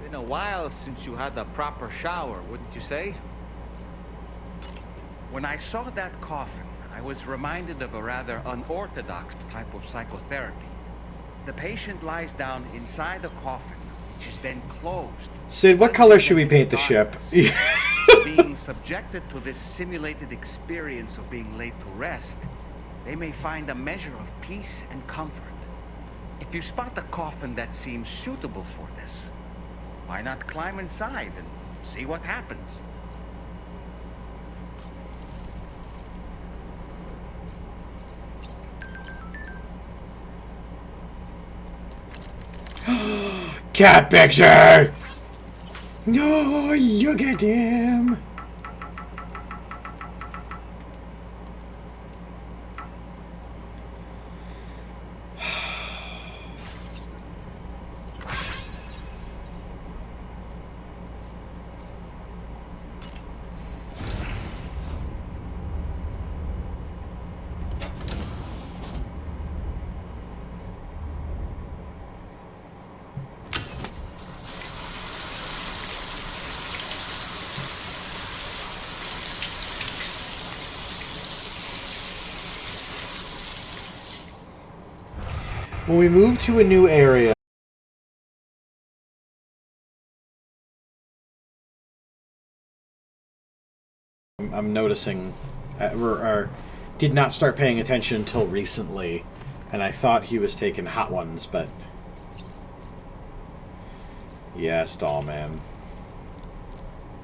been a while since you had a proper shower, wouldn't you say? When I saw that coffin, I was reminded of a rather unorthodox type of psychotherapy. The patient lies down inside the coffin, which is then closed. Sid, what color should we paint the ship? Being subjected to this simulated experience of being laid to rest, they may find a measure of peace and comfort. If you spot a coffin that seems suitable for this, why not climb inside and see what happens? Cat picture! No, you get him! When we move to a new area, I'm noticing, or did not start paying attention until recently, and I thought he was taking hot ones, but yes, doll man.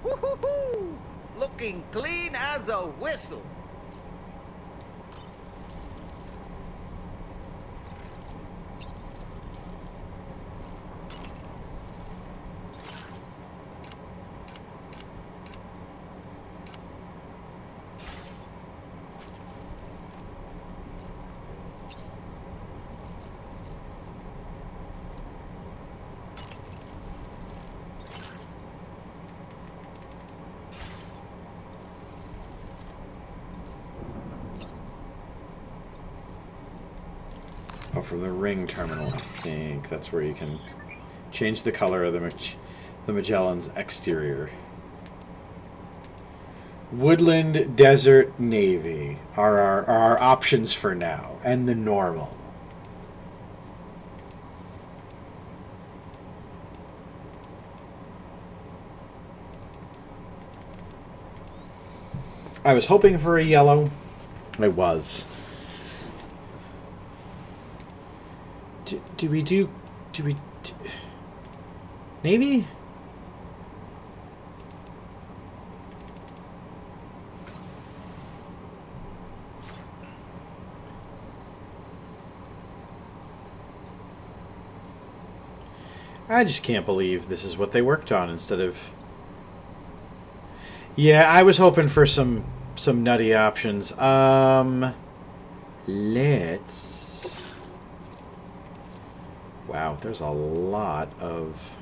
Woohoo! Looking clean as a whistle. Oh, from the ring terminal, I think that's where you can change the color of the Magellan's exterior. Woodland, desert, navy are our options for now, and the normal. I was hoping for a yellow. I was. Do we... Maybe? I just can't believe this is what they worked on instead of... Yeah, I was hoping for some nutty options. Let's... Wow, there's a lot of...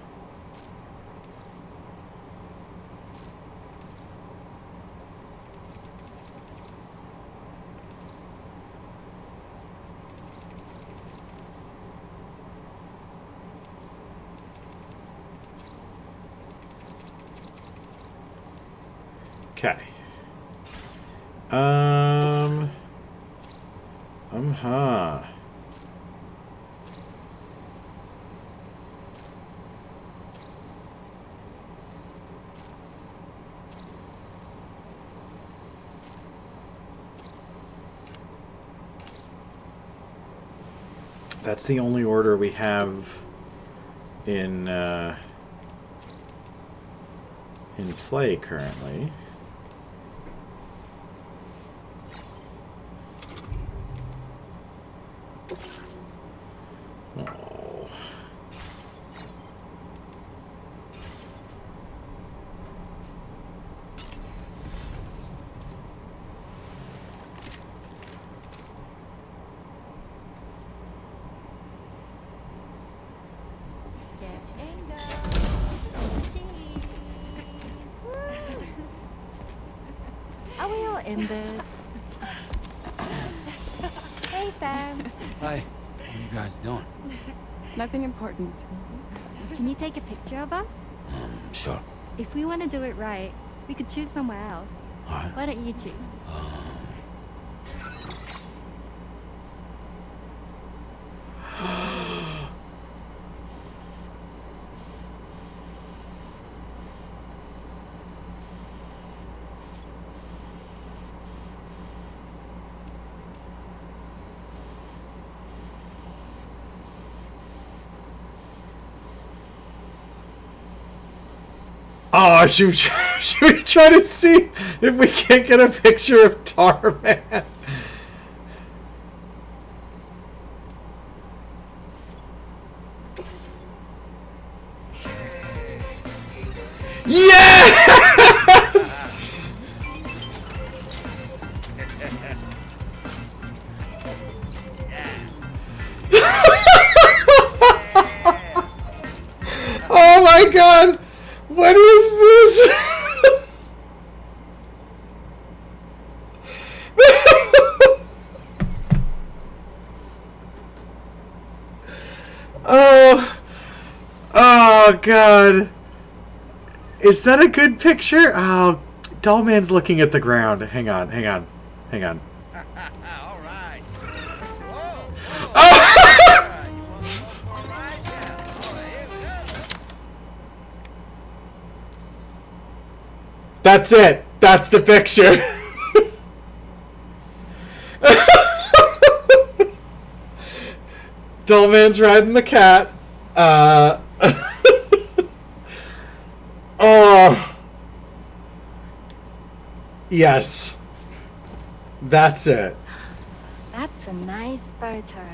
Okay. Huh. That's the only order we have in play currently. Oh. Are we all in this? Hey, Sam. Hi. What are you guys doing? Nothing important. Can you take a picture of us? Sure. If we want to do it right, we could choose somewhere else. Alright. Why don't you choose? Oh, should we try to see if we can't get a picture of Tarman? Yes! Oh my god! What is this? Oh god. Is that a good picture? Oh, Dollman's looking at the ground. Hang on. That's it. That's the picture. Dollman's riding the cat. Oh. Yes. That's it. That's a nice photo.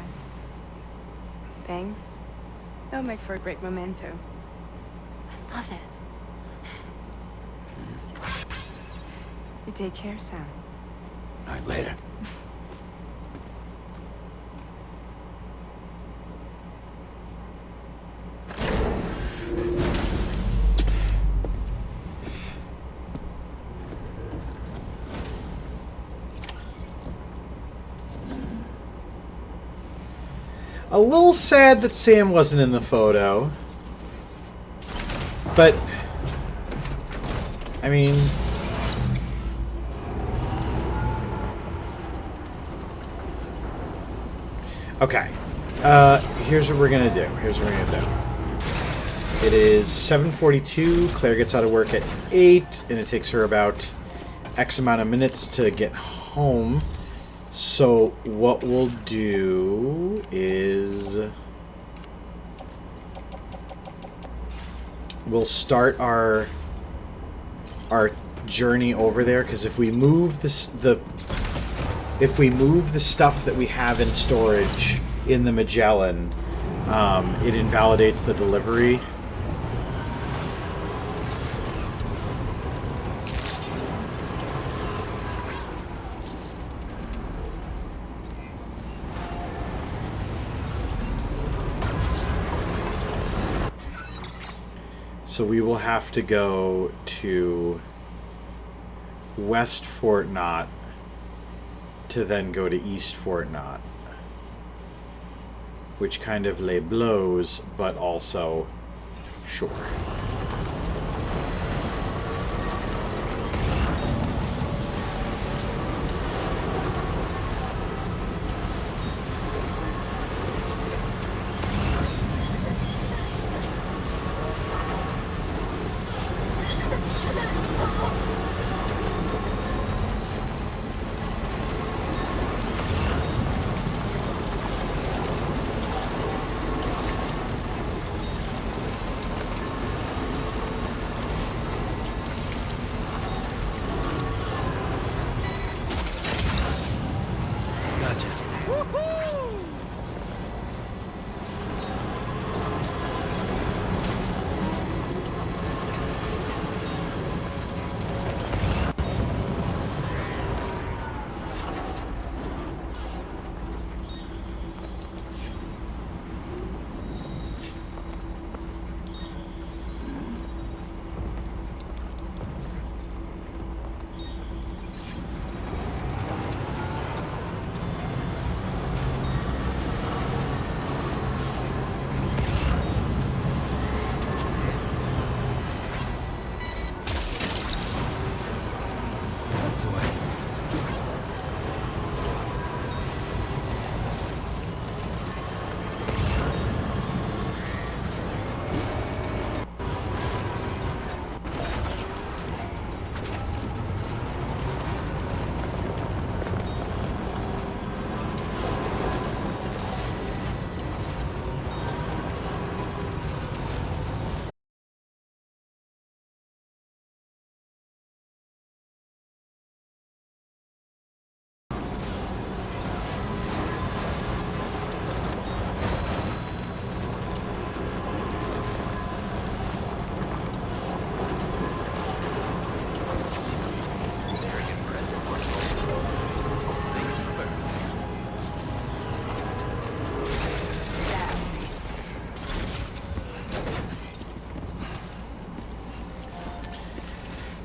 Thanks. That'll make for a great memento. I love it. You take care, Sam. All right, later. A little sad that Sam wasn't in the photo. But I mean, okay. Here's what we're gonna do. It is 7:42. Claire gets out of work at 8, and it takes her about X amount of minutes to get home. So what we'll do is we'll start our journey over there, because if we move the stuff that we have in storage in the Magellan, it invalidates the delivery. So we will have to go to West Fort Knott to then go to East Fort Knott, which kind of les blows, but also sure.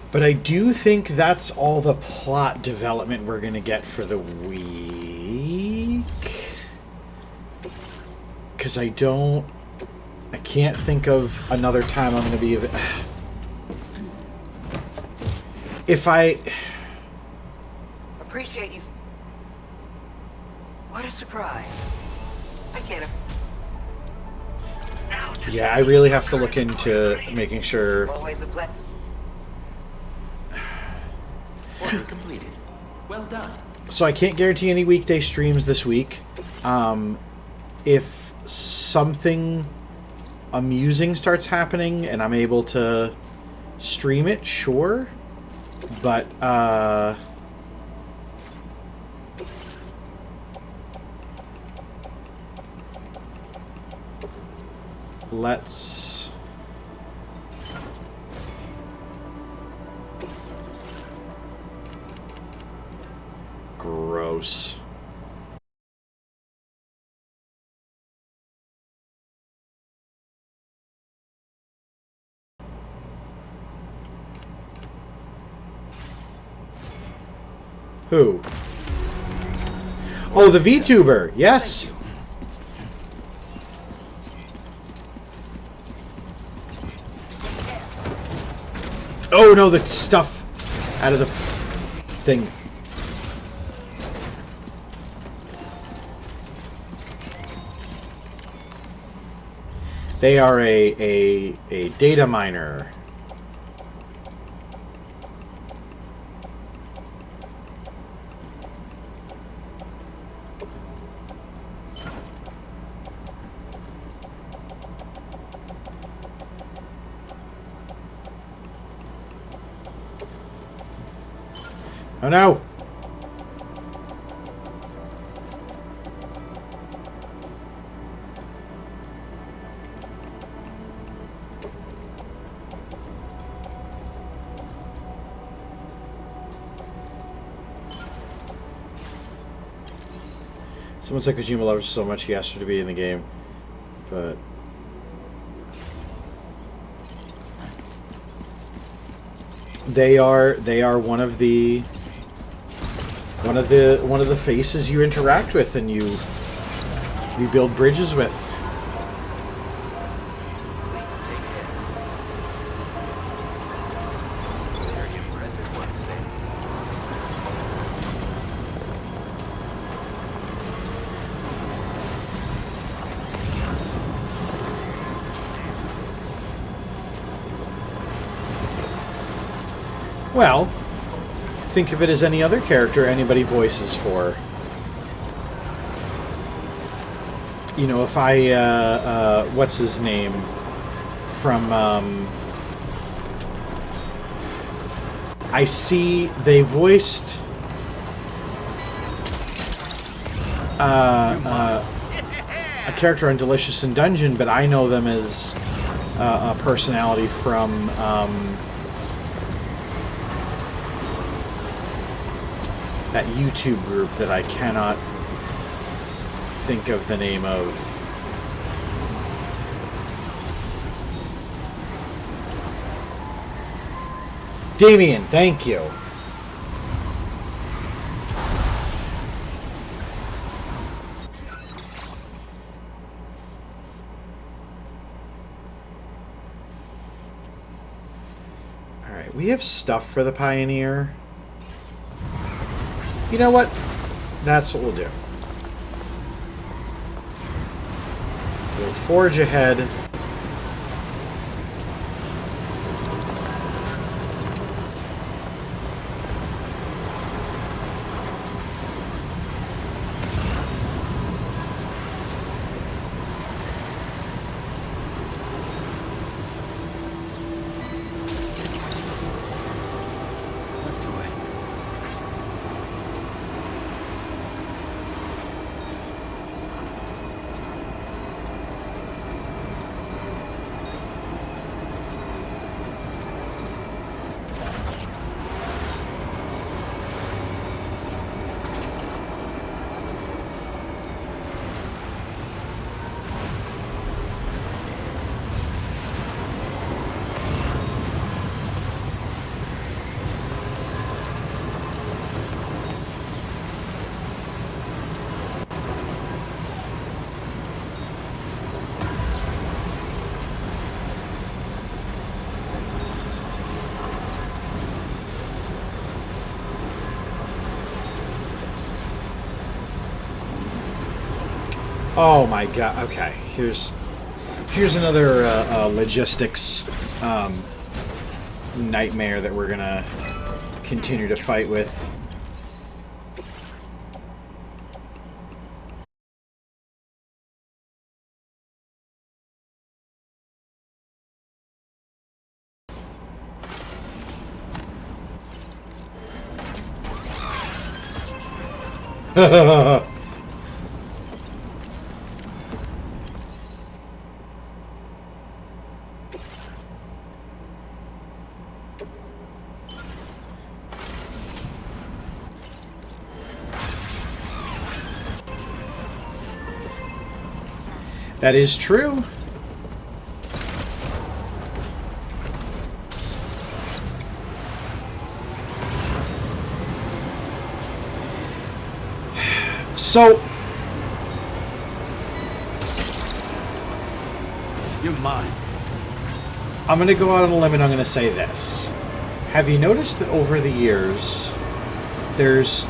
But I do think that's all the plot development we're going to get for the week. Because I can't think of another time I'm going to be... If I... Appreciate you. What a surprise. I can't... Yeah, I really have to look into making sure... Always a pleasure. Order completed. Well done. So I can't guarantee any weekday streams this week. If something amusing starts happening and I'm able to stream it, sure. But, let's... Gross. Who? Oh, the VTuber. Yes. Oh no, the stuff out of the thing. They are a data miner. Oh no! Someone said Kojima loves her so much he asked her to be in the game, but they are one of the faces you interact with and you build bridges with. Well, think of it as any other character anybody voices for. You know, if I, what's his name? From, I see they voiced, a character on Delicious in Dungeon, but I know them as a personality from, that YouTube group that I cannot think of the name of. Damien, thank you. Alright, we have stuff for the Pioneer. You know what? That's what we'll do. We'll forge ahead. Oh my god, okay, here's another logistics nightmare that we're gonna continue to fight with. That is true. So, you're mine. I'm going to go out on a limb and I'm going to say this. Have you noticed that over the years, there's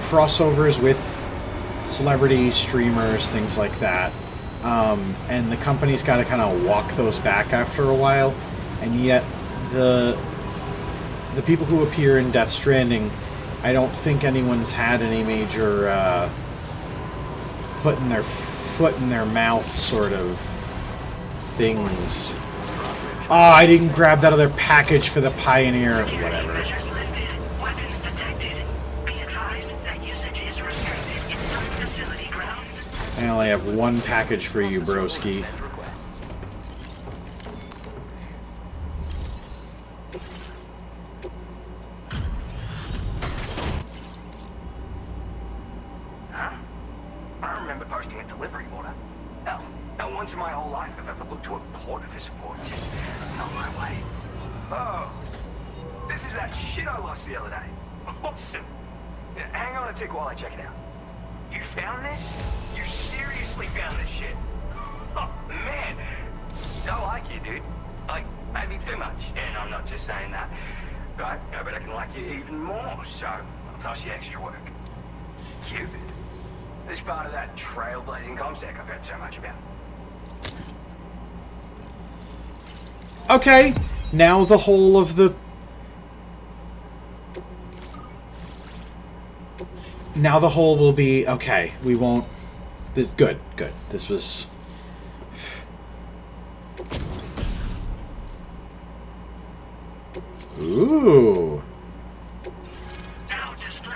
crossovers with celebrities, streamers, things like that? And the company's got to kind of walk those back after a while, and yet the people who appear in Death Stranding, I don't think anyone's had any major putting their foot in their mouth sort of things. Oh, I didn't grab that other package for the Pioneer. Whatever. I only have one package for you, broski. Huh? I remember posting a delivery order. No, not once in my whole life have I ever looked to a port of this support. Just not my way. Oh, this is that shit I lost the other day. Awesome. Yeah, hang on a tick while I check it out. You found this? You seriously found this shit? Oh, man. I like you, dude. Like, maybe too much. And I'm not just saying that. But I bet I can like you even more, so I'll toss you extra work. Cupid. This part of that trailblazing comstack I've heard so much about. Okay, now the whole of the... Now the whole will be... Okay, we won't... This, good. This was... Ooh.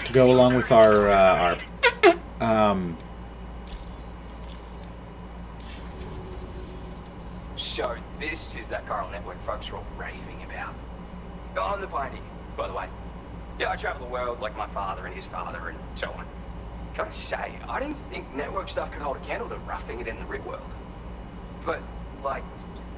To go along with our So, this is that chiral network folks are all raving about. I'm the pioneer, by the way. Yeah, I travel the world like my father and his father and so on. Gotta say, I didn't think network stuff could hold a candle to roughing it in the real world. But, like,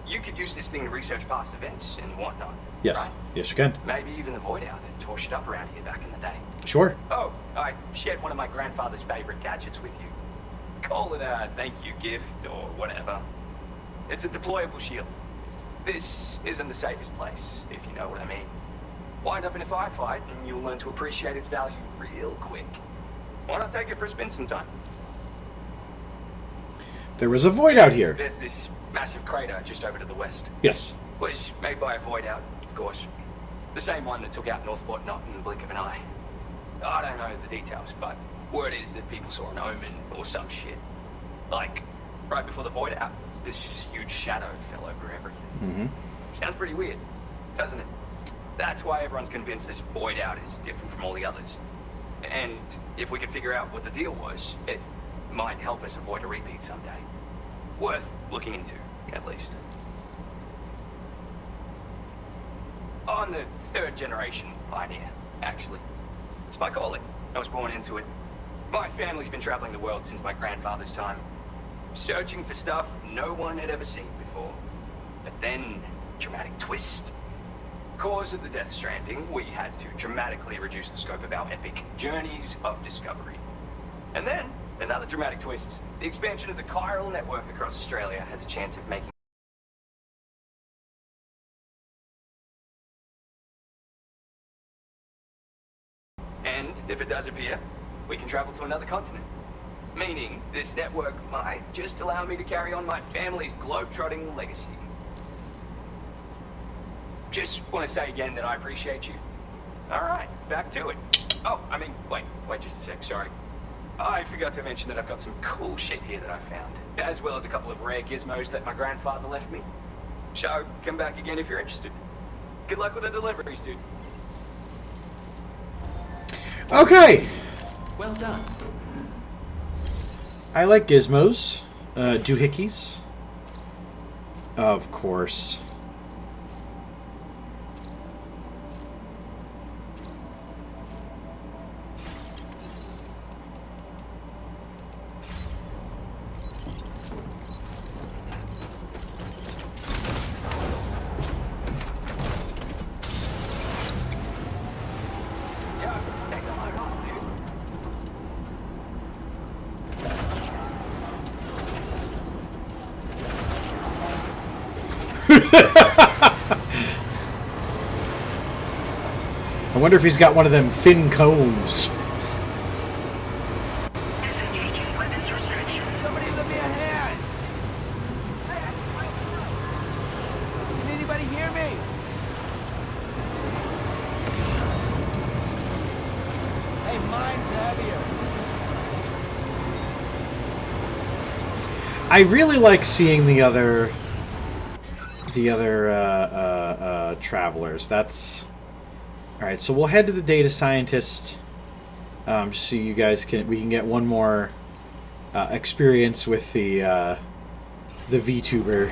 you could use this thing to research past events and whatnot. Yes. Right? Yes, you can. Maybe even the void out that tore shit up around here back in the day. Sure. Oh, I shared one of my grandfather's favorite gadgets with you. Call it a thank you gift or whatever. It's a deployable shield. This isn't the safest place, if you know what I mean. Wind up in a firefight and you'll learn to appreciate its value real quick. Why not take it for a spin sometime? There was a void out here. There's this massive crater just over to the west. Yes. Was made by a void out, of course. The same one that took out North Fort Knot in the blink of an eye. I don't know the details, but word is that people saw an omen or some shit. Like, right before the void out, this huge shadow fell over everything. Mm-hmm. Sounds pretty weird, doesn't it? That's why everyone's convinced this void out is different from all the others. And if we could figure out what the deal was, it might help us avoid a repeat someday. Worth looking into, at least. I'm the third generation pioneer, actually. It's my calling. I was born into it. My family's been traveling the world since my grandfather's time, searching for stuff no one had ever seen before. But then, dramatic twist. Cause of the Death Stranding, we had to dramatically reduce the scope of our epic journeys of discovery. And then, another dramatic twist. The expansion of the chiral network across Australia has a chance of making and if it does appear, we can travel to another continent. Meaning, this network might just allow me to carry on my family's globe-trotting legacy. Just want to say again that I appreciate you. Alright, back to it. Oh, I mean, wait just a sec, sorry. I forgot to mention that I've got some cool shit here that I found, as well as a couple of rare gizmos that my grandfather left me. So, come back again if you're interested. Good luck with the deliveries, dude. Okay. Well done. I like gizmos. Doohickeys. Of course. I wonder if he's got one of them thin combs. Somebody let me a hand! Can anybody hear me? Hey, mine's heavier. I really like seeing the other travelers. That's all right. So we'll head to the data scientist, just so you guys we can get one more experience with the VTuber.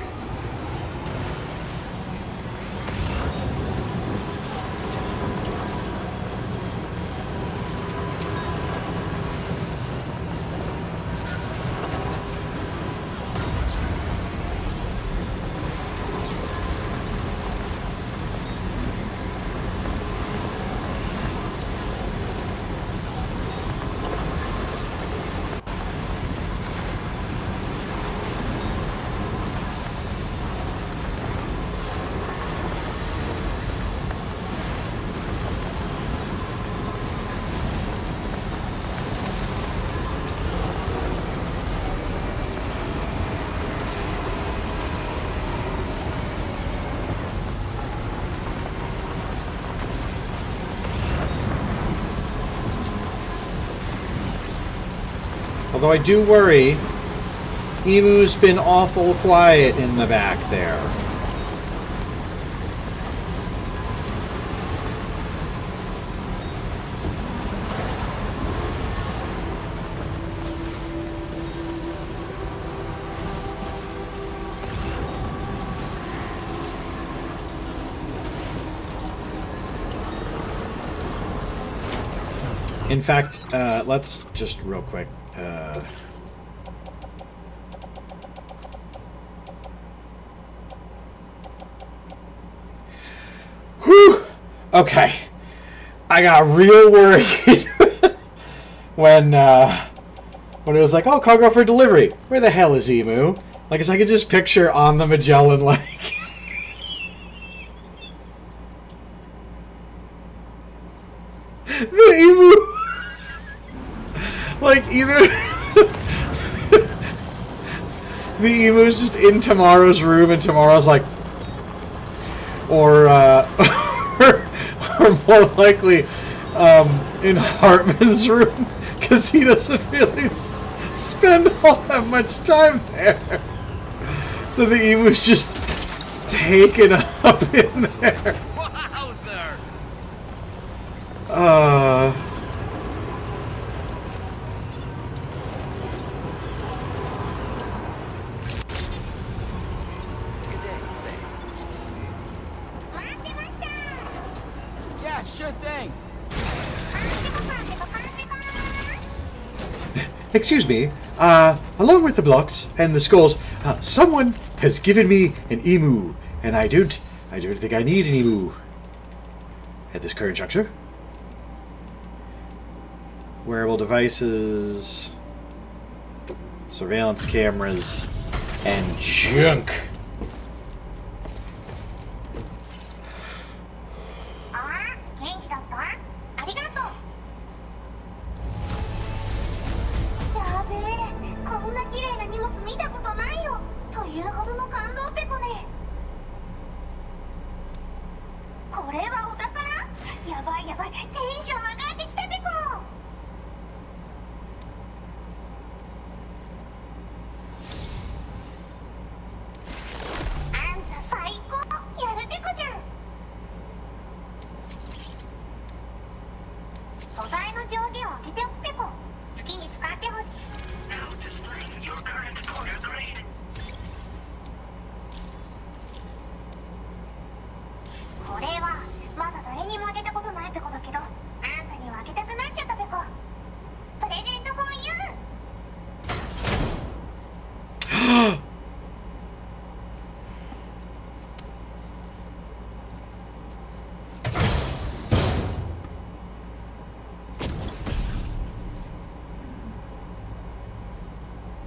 Although I do worry, Emu's been awful quiet in the back there. In fact, let's just real quick. Whew! Okay. I got real worried when it was like, oh, cargo for delivery. Where the hell is Emu? Like, I could just picture on the Magellan, like... the Emu... like, either... the Emu's just in Tomorrow's room, and Tomorrow's like... Or more likely, in Hartman's room, because he doesn't really spend all that much time there. So the Emu's just taken up in there. Yeah, sure thing. Excuse me, along with the blocks and the skulls, someone has given me an emu, and I don't think I need an emu at this current juncture. Wearable devices, surveillance cameras, and junk.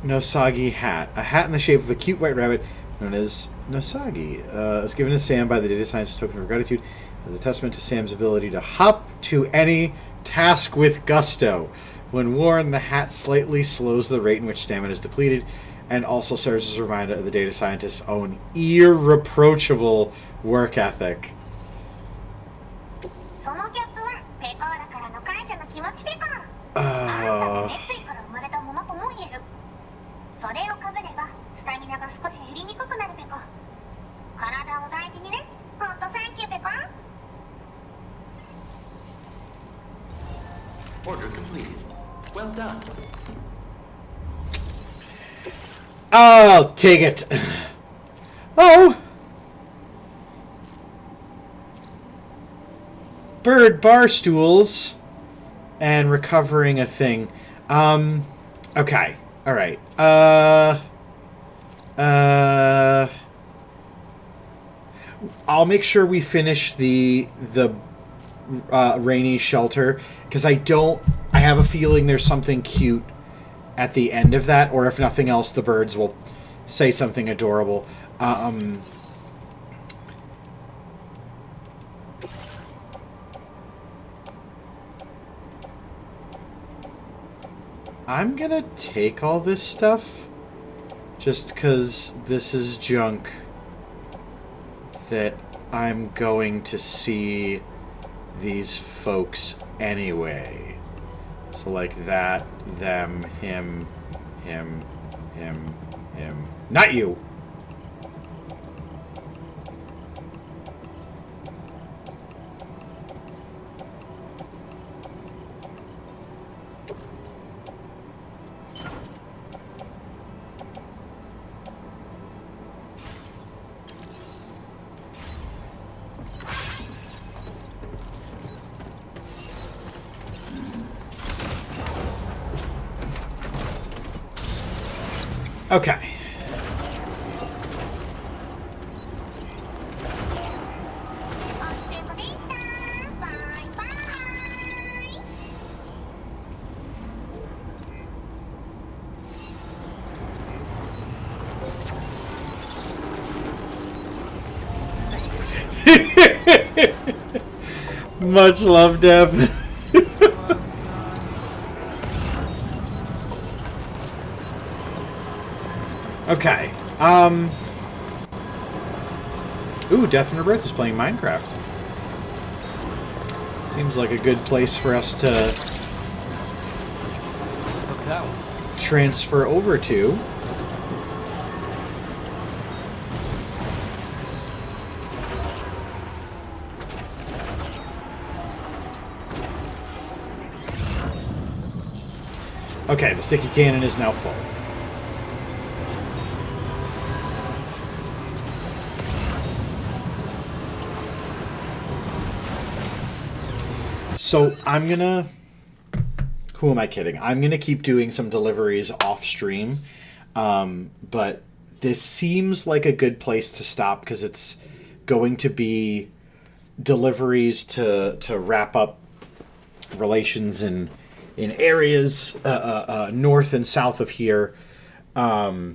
Nosagi hat. A hat in the shape of a cute white rabbit known as Nosagi. It was given to Sam by the data scientist token of gratitude as a testament to Sam's ability to hop to any task with gusto. When worn, the hat slightly slows the rate in which stamina is depleted and also serves as a reminder of the data scientist's own irreproachable work ethic. Order completed. Well done. I'll take it. Oh! Bird bar stools. And recovering a thing. Okay. Alright. I'll make sure we finish the rainy shelter, because I have a feeling there's something cute at the end of that, or if nothing else, the birds will say something adorable. I'm gonna take all this stuff, just because this is junk that I'm going to see these folks anyway. So like that, them, him. Not you! Okay. Much love, Deb. Okay. Ooh, Death and Rebirth is playing Minecraft. Seems like a good place for us to transfer over to. Okay, the sticky cannon is now full. So I'm gonna... Who am I kidding? I'm gonna keep doing some deliveries off stream, but this seems like a good place to stop because it's going to be deliveries to wrap up relations in areas north and south of here, but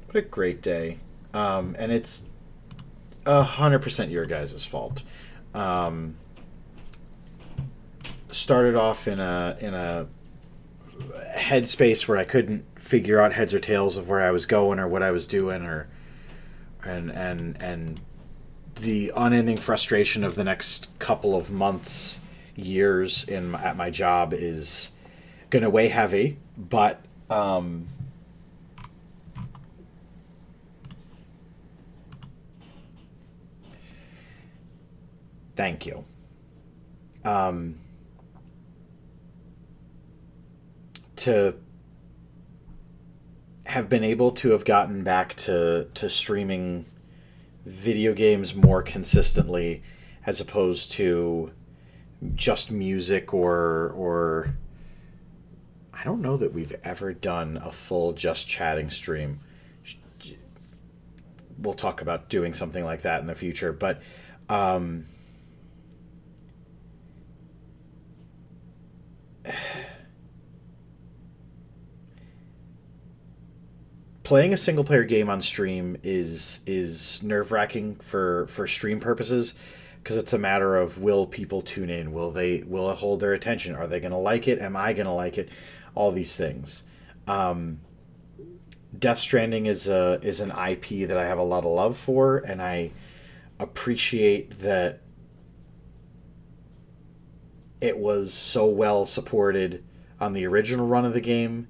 what a great day. And it's 100% your guys' fault. Started off in a headspace where I couldn't figure out heads or tails of where I was going or what I was doing, and the unending frustration of the next couple of months, years at my job is gonna weigh heavy, but thank you. To have been able to have gotten back to streaming video games more consistently as opposed to just music or I don't know that we've ever done a full just chatting stream. We'll talk about doing something like that in the future, but playing a single player game on stream is nerve-wracking for stream purposes, because it's a matter of, will people tune in? Will it hold their attention? Are they going to like it? Am I going to like it? All these things. Death Stranding is an IP that I have a lot of love for, and I appreciate that it was so well supported on the original run of the game,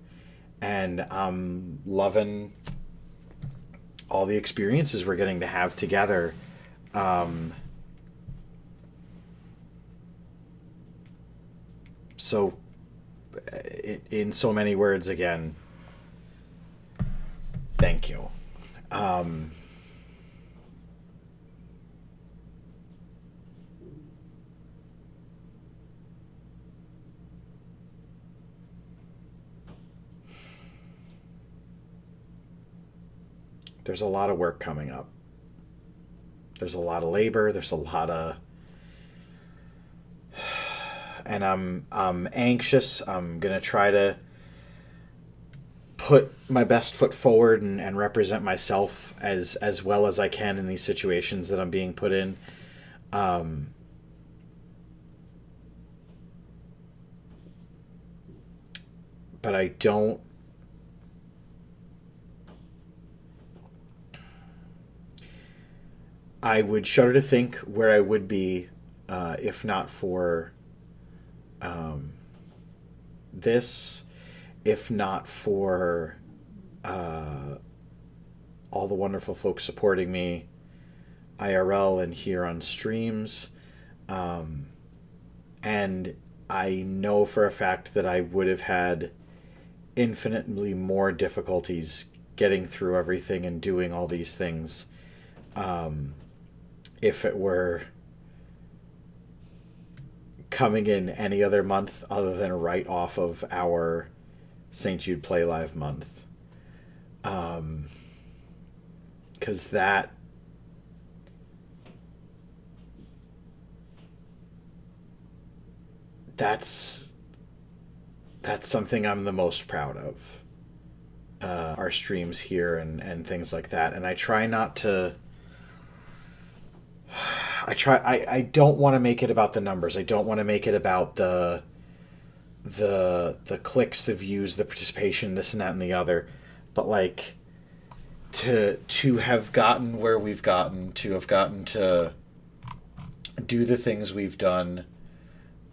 and I'm loving all the experiences we're getting to have together. So, in so many words, again, thank you. There's a lot of work coming up. There's a lot of labor. There's a lot of... And I'm anxious. I'm going to try to put my best foot forward and represent myself as well as I can in these situations that I'm being put in. But I don't... I would shudder to think where I would be if not for this, if not for all the wonderful folks supporting me IRL and here on streams. And I know for a fact that I would have had infinitely more difficulties getting through everything and doing all these things if it were coming in any other month other than right off of our St. Jude Play Live month. Because that's something I'm the most proud of. Our streams here and things like that. And I try not to... I don't want to make it about the numbers. I don't want to make it about the clicks, the views, the participation, this and that and the other. But like to have gotten where we've gotten, to have gotten to do the things we've done,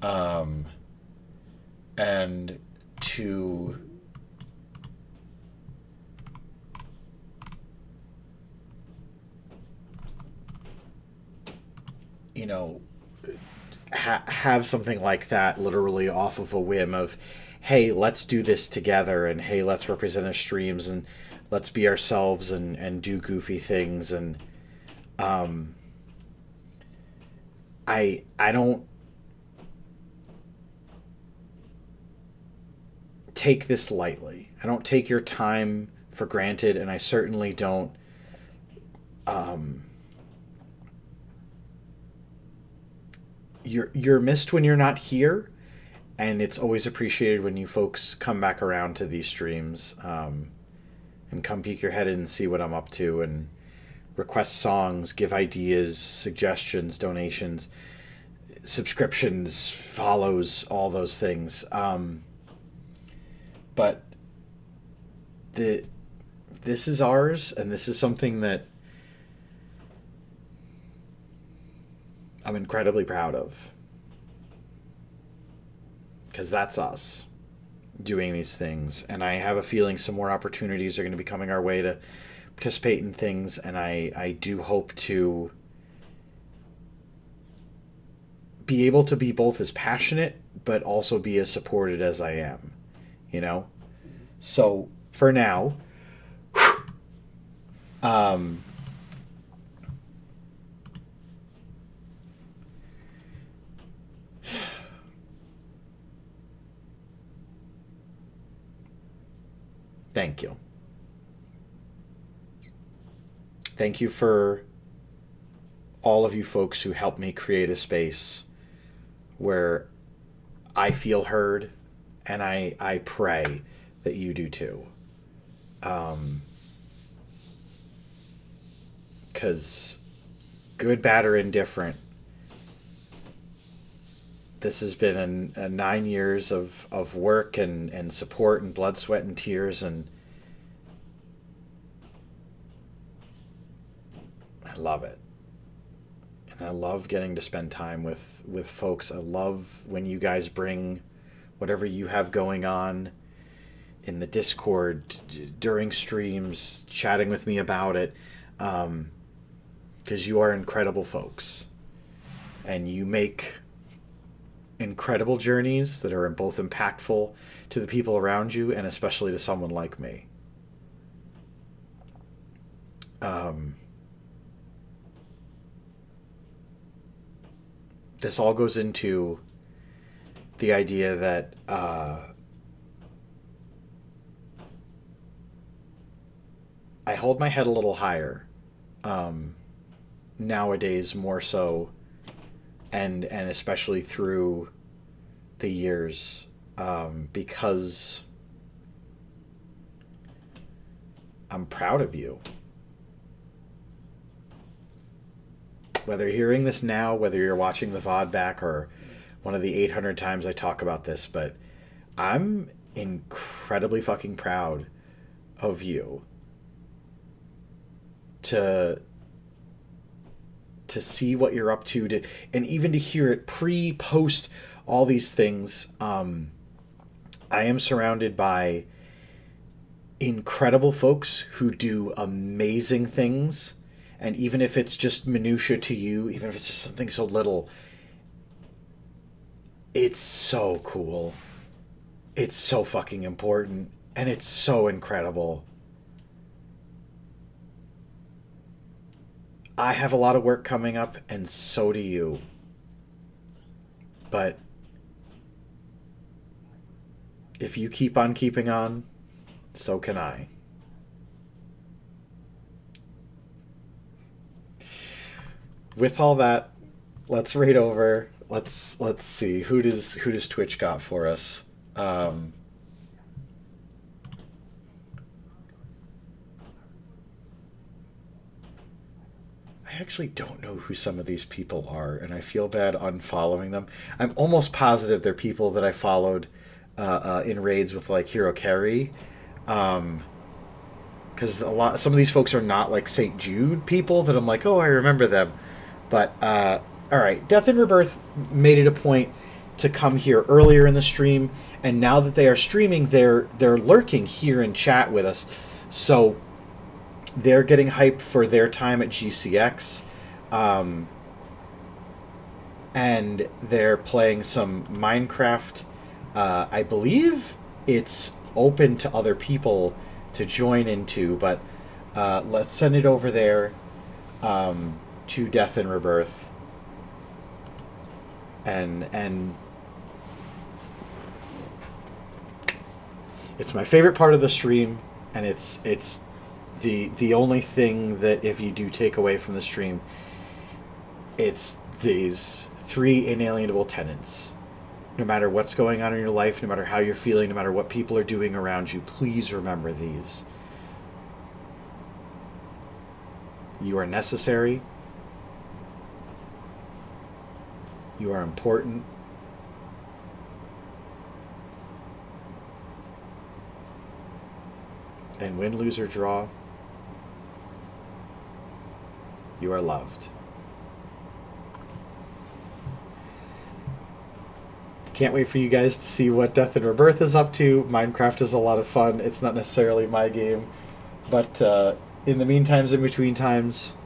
and to have something like that literally off of a whim of, hey, let's do this together, and hey, let's represent our streams, and let's be ourselves and do goofy things. And I don't take this lightly. I don't take your time for granted, and I certainly don't you're missed when you're not here, and it's always appreciated when you folks come back around to these streams and come peek your head in and see what I'm up to, and request songs, give ideas, suggestions, donations, subscriptions, follows, all those things. But this is ours, and this is something that I'm incredibly proud of, because that's us doing these things. And I have a feeling some more opportunities are going to be coming our way to participate in things, and I do hope to be able to be both as passionate but also be as supported as I am, so for now, thank you. Thank you for all of you folks who helped me create a space where I feel heard, and I pray that you do too. 'Cause good, bad, or indifferent, this has been a 9 years of work and support and blood, sweat, and tears, and I love it. And I love getting to spend time with folks. I love when you guys bring whatever you have going on in the Discord during streams, chatting with me about it, because you are incredible folks. And you make incredible journeys that are both impactful to the people around you and especially to someone like me. This all goes into the idea that I hold my head a little higher nowadays, more so, and especially through the years, because I'm proud of you. Whether you're hearing this now, whether you're watching the VOD back, or one of the 800 times I talk about this, but I'm incredibly fucking proud of you to see what you're up to, and even to hear it pre-post all these things. I am surrounded by incredible folks who do amazing things. And even if it's just minutia to you, even if it's just something so little, it's so cool. It's so fucking important. And it's so incredible. I have a lot of work coming up, and so do you. But if you keep on keeping on, so can I. With all that, let's raid over. Let's see, who does Twitch got for us? I actually don't know who some of these people are, and I feel bad unfollowing them. I'm almost positive they're people that I followed in raids with like Hero Carry, because some of these folks are not like St. Jude people that I'm like, oh, I remember them. But, alright, Death and Rebirth made it a point to come here earlier in the stream, and now that they are streaming, they're lurking here in chat with us. So, they're getting hyped for their time at GCX, and they're playing some Minecraft. I believe it's open to other people to join into, but let's send it over there. To Death and Rebirth, and it's my favorite part of the stream, and it's the only thing that if you do take away from the stream, it's these 3 inalienable tenets. No matter what's going on in your life, no matter how you're feeling, no matter what people are doing around you, please remember these. You are necessary. You are important. And win, lose, or draw, you are loved. Can't wait for you guys to see what Death and Rebirth is up to. Minecraft is a lot of fun. It's not necessarily my game. But in the meantime, in between times,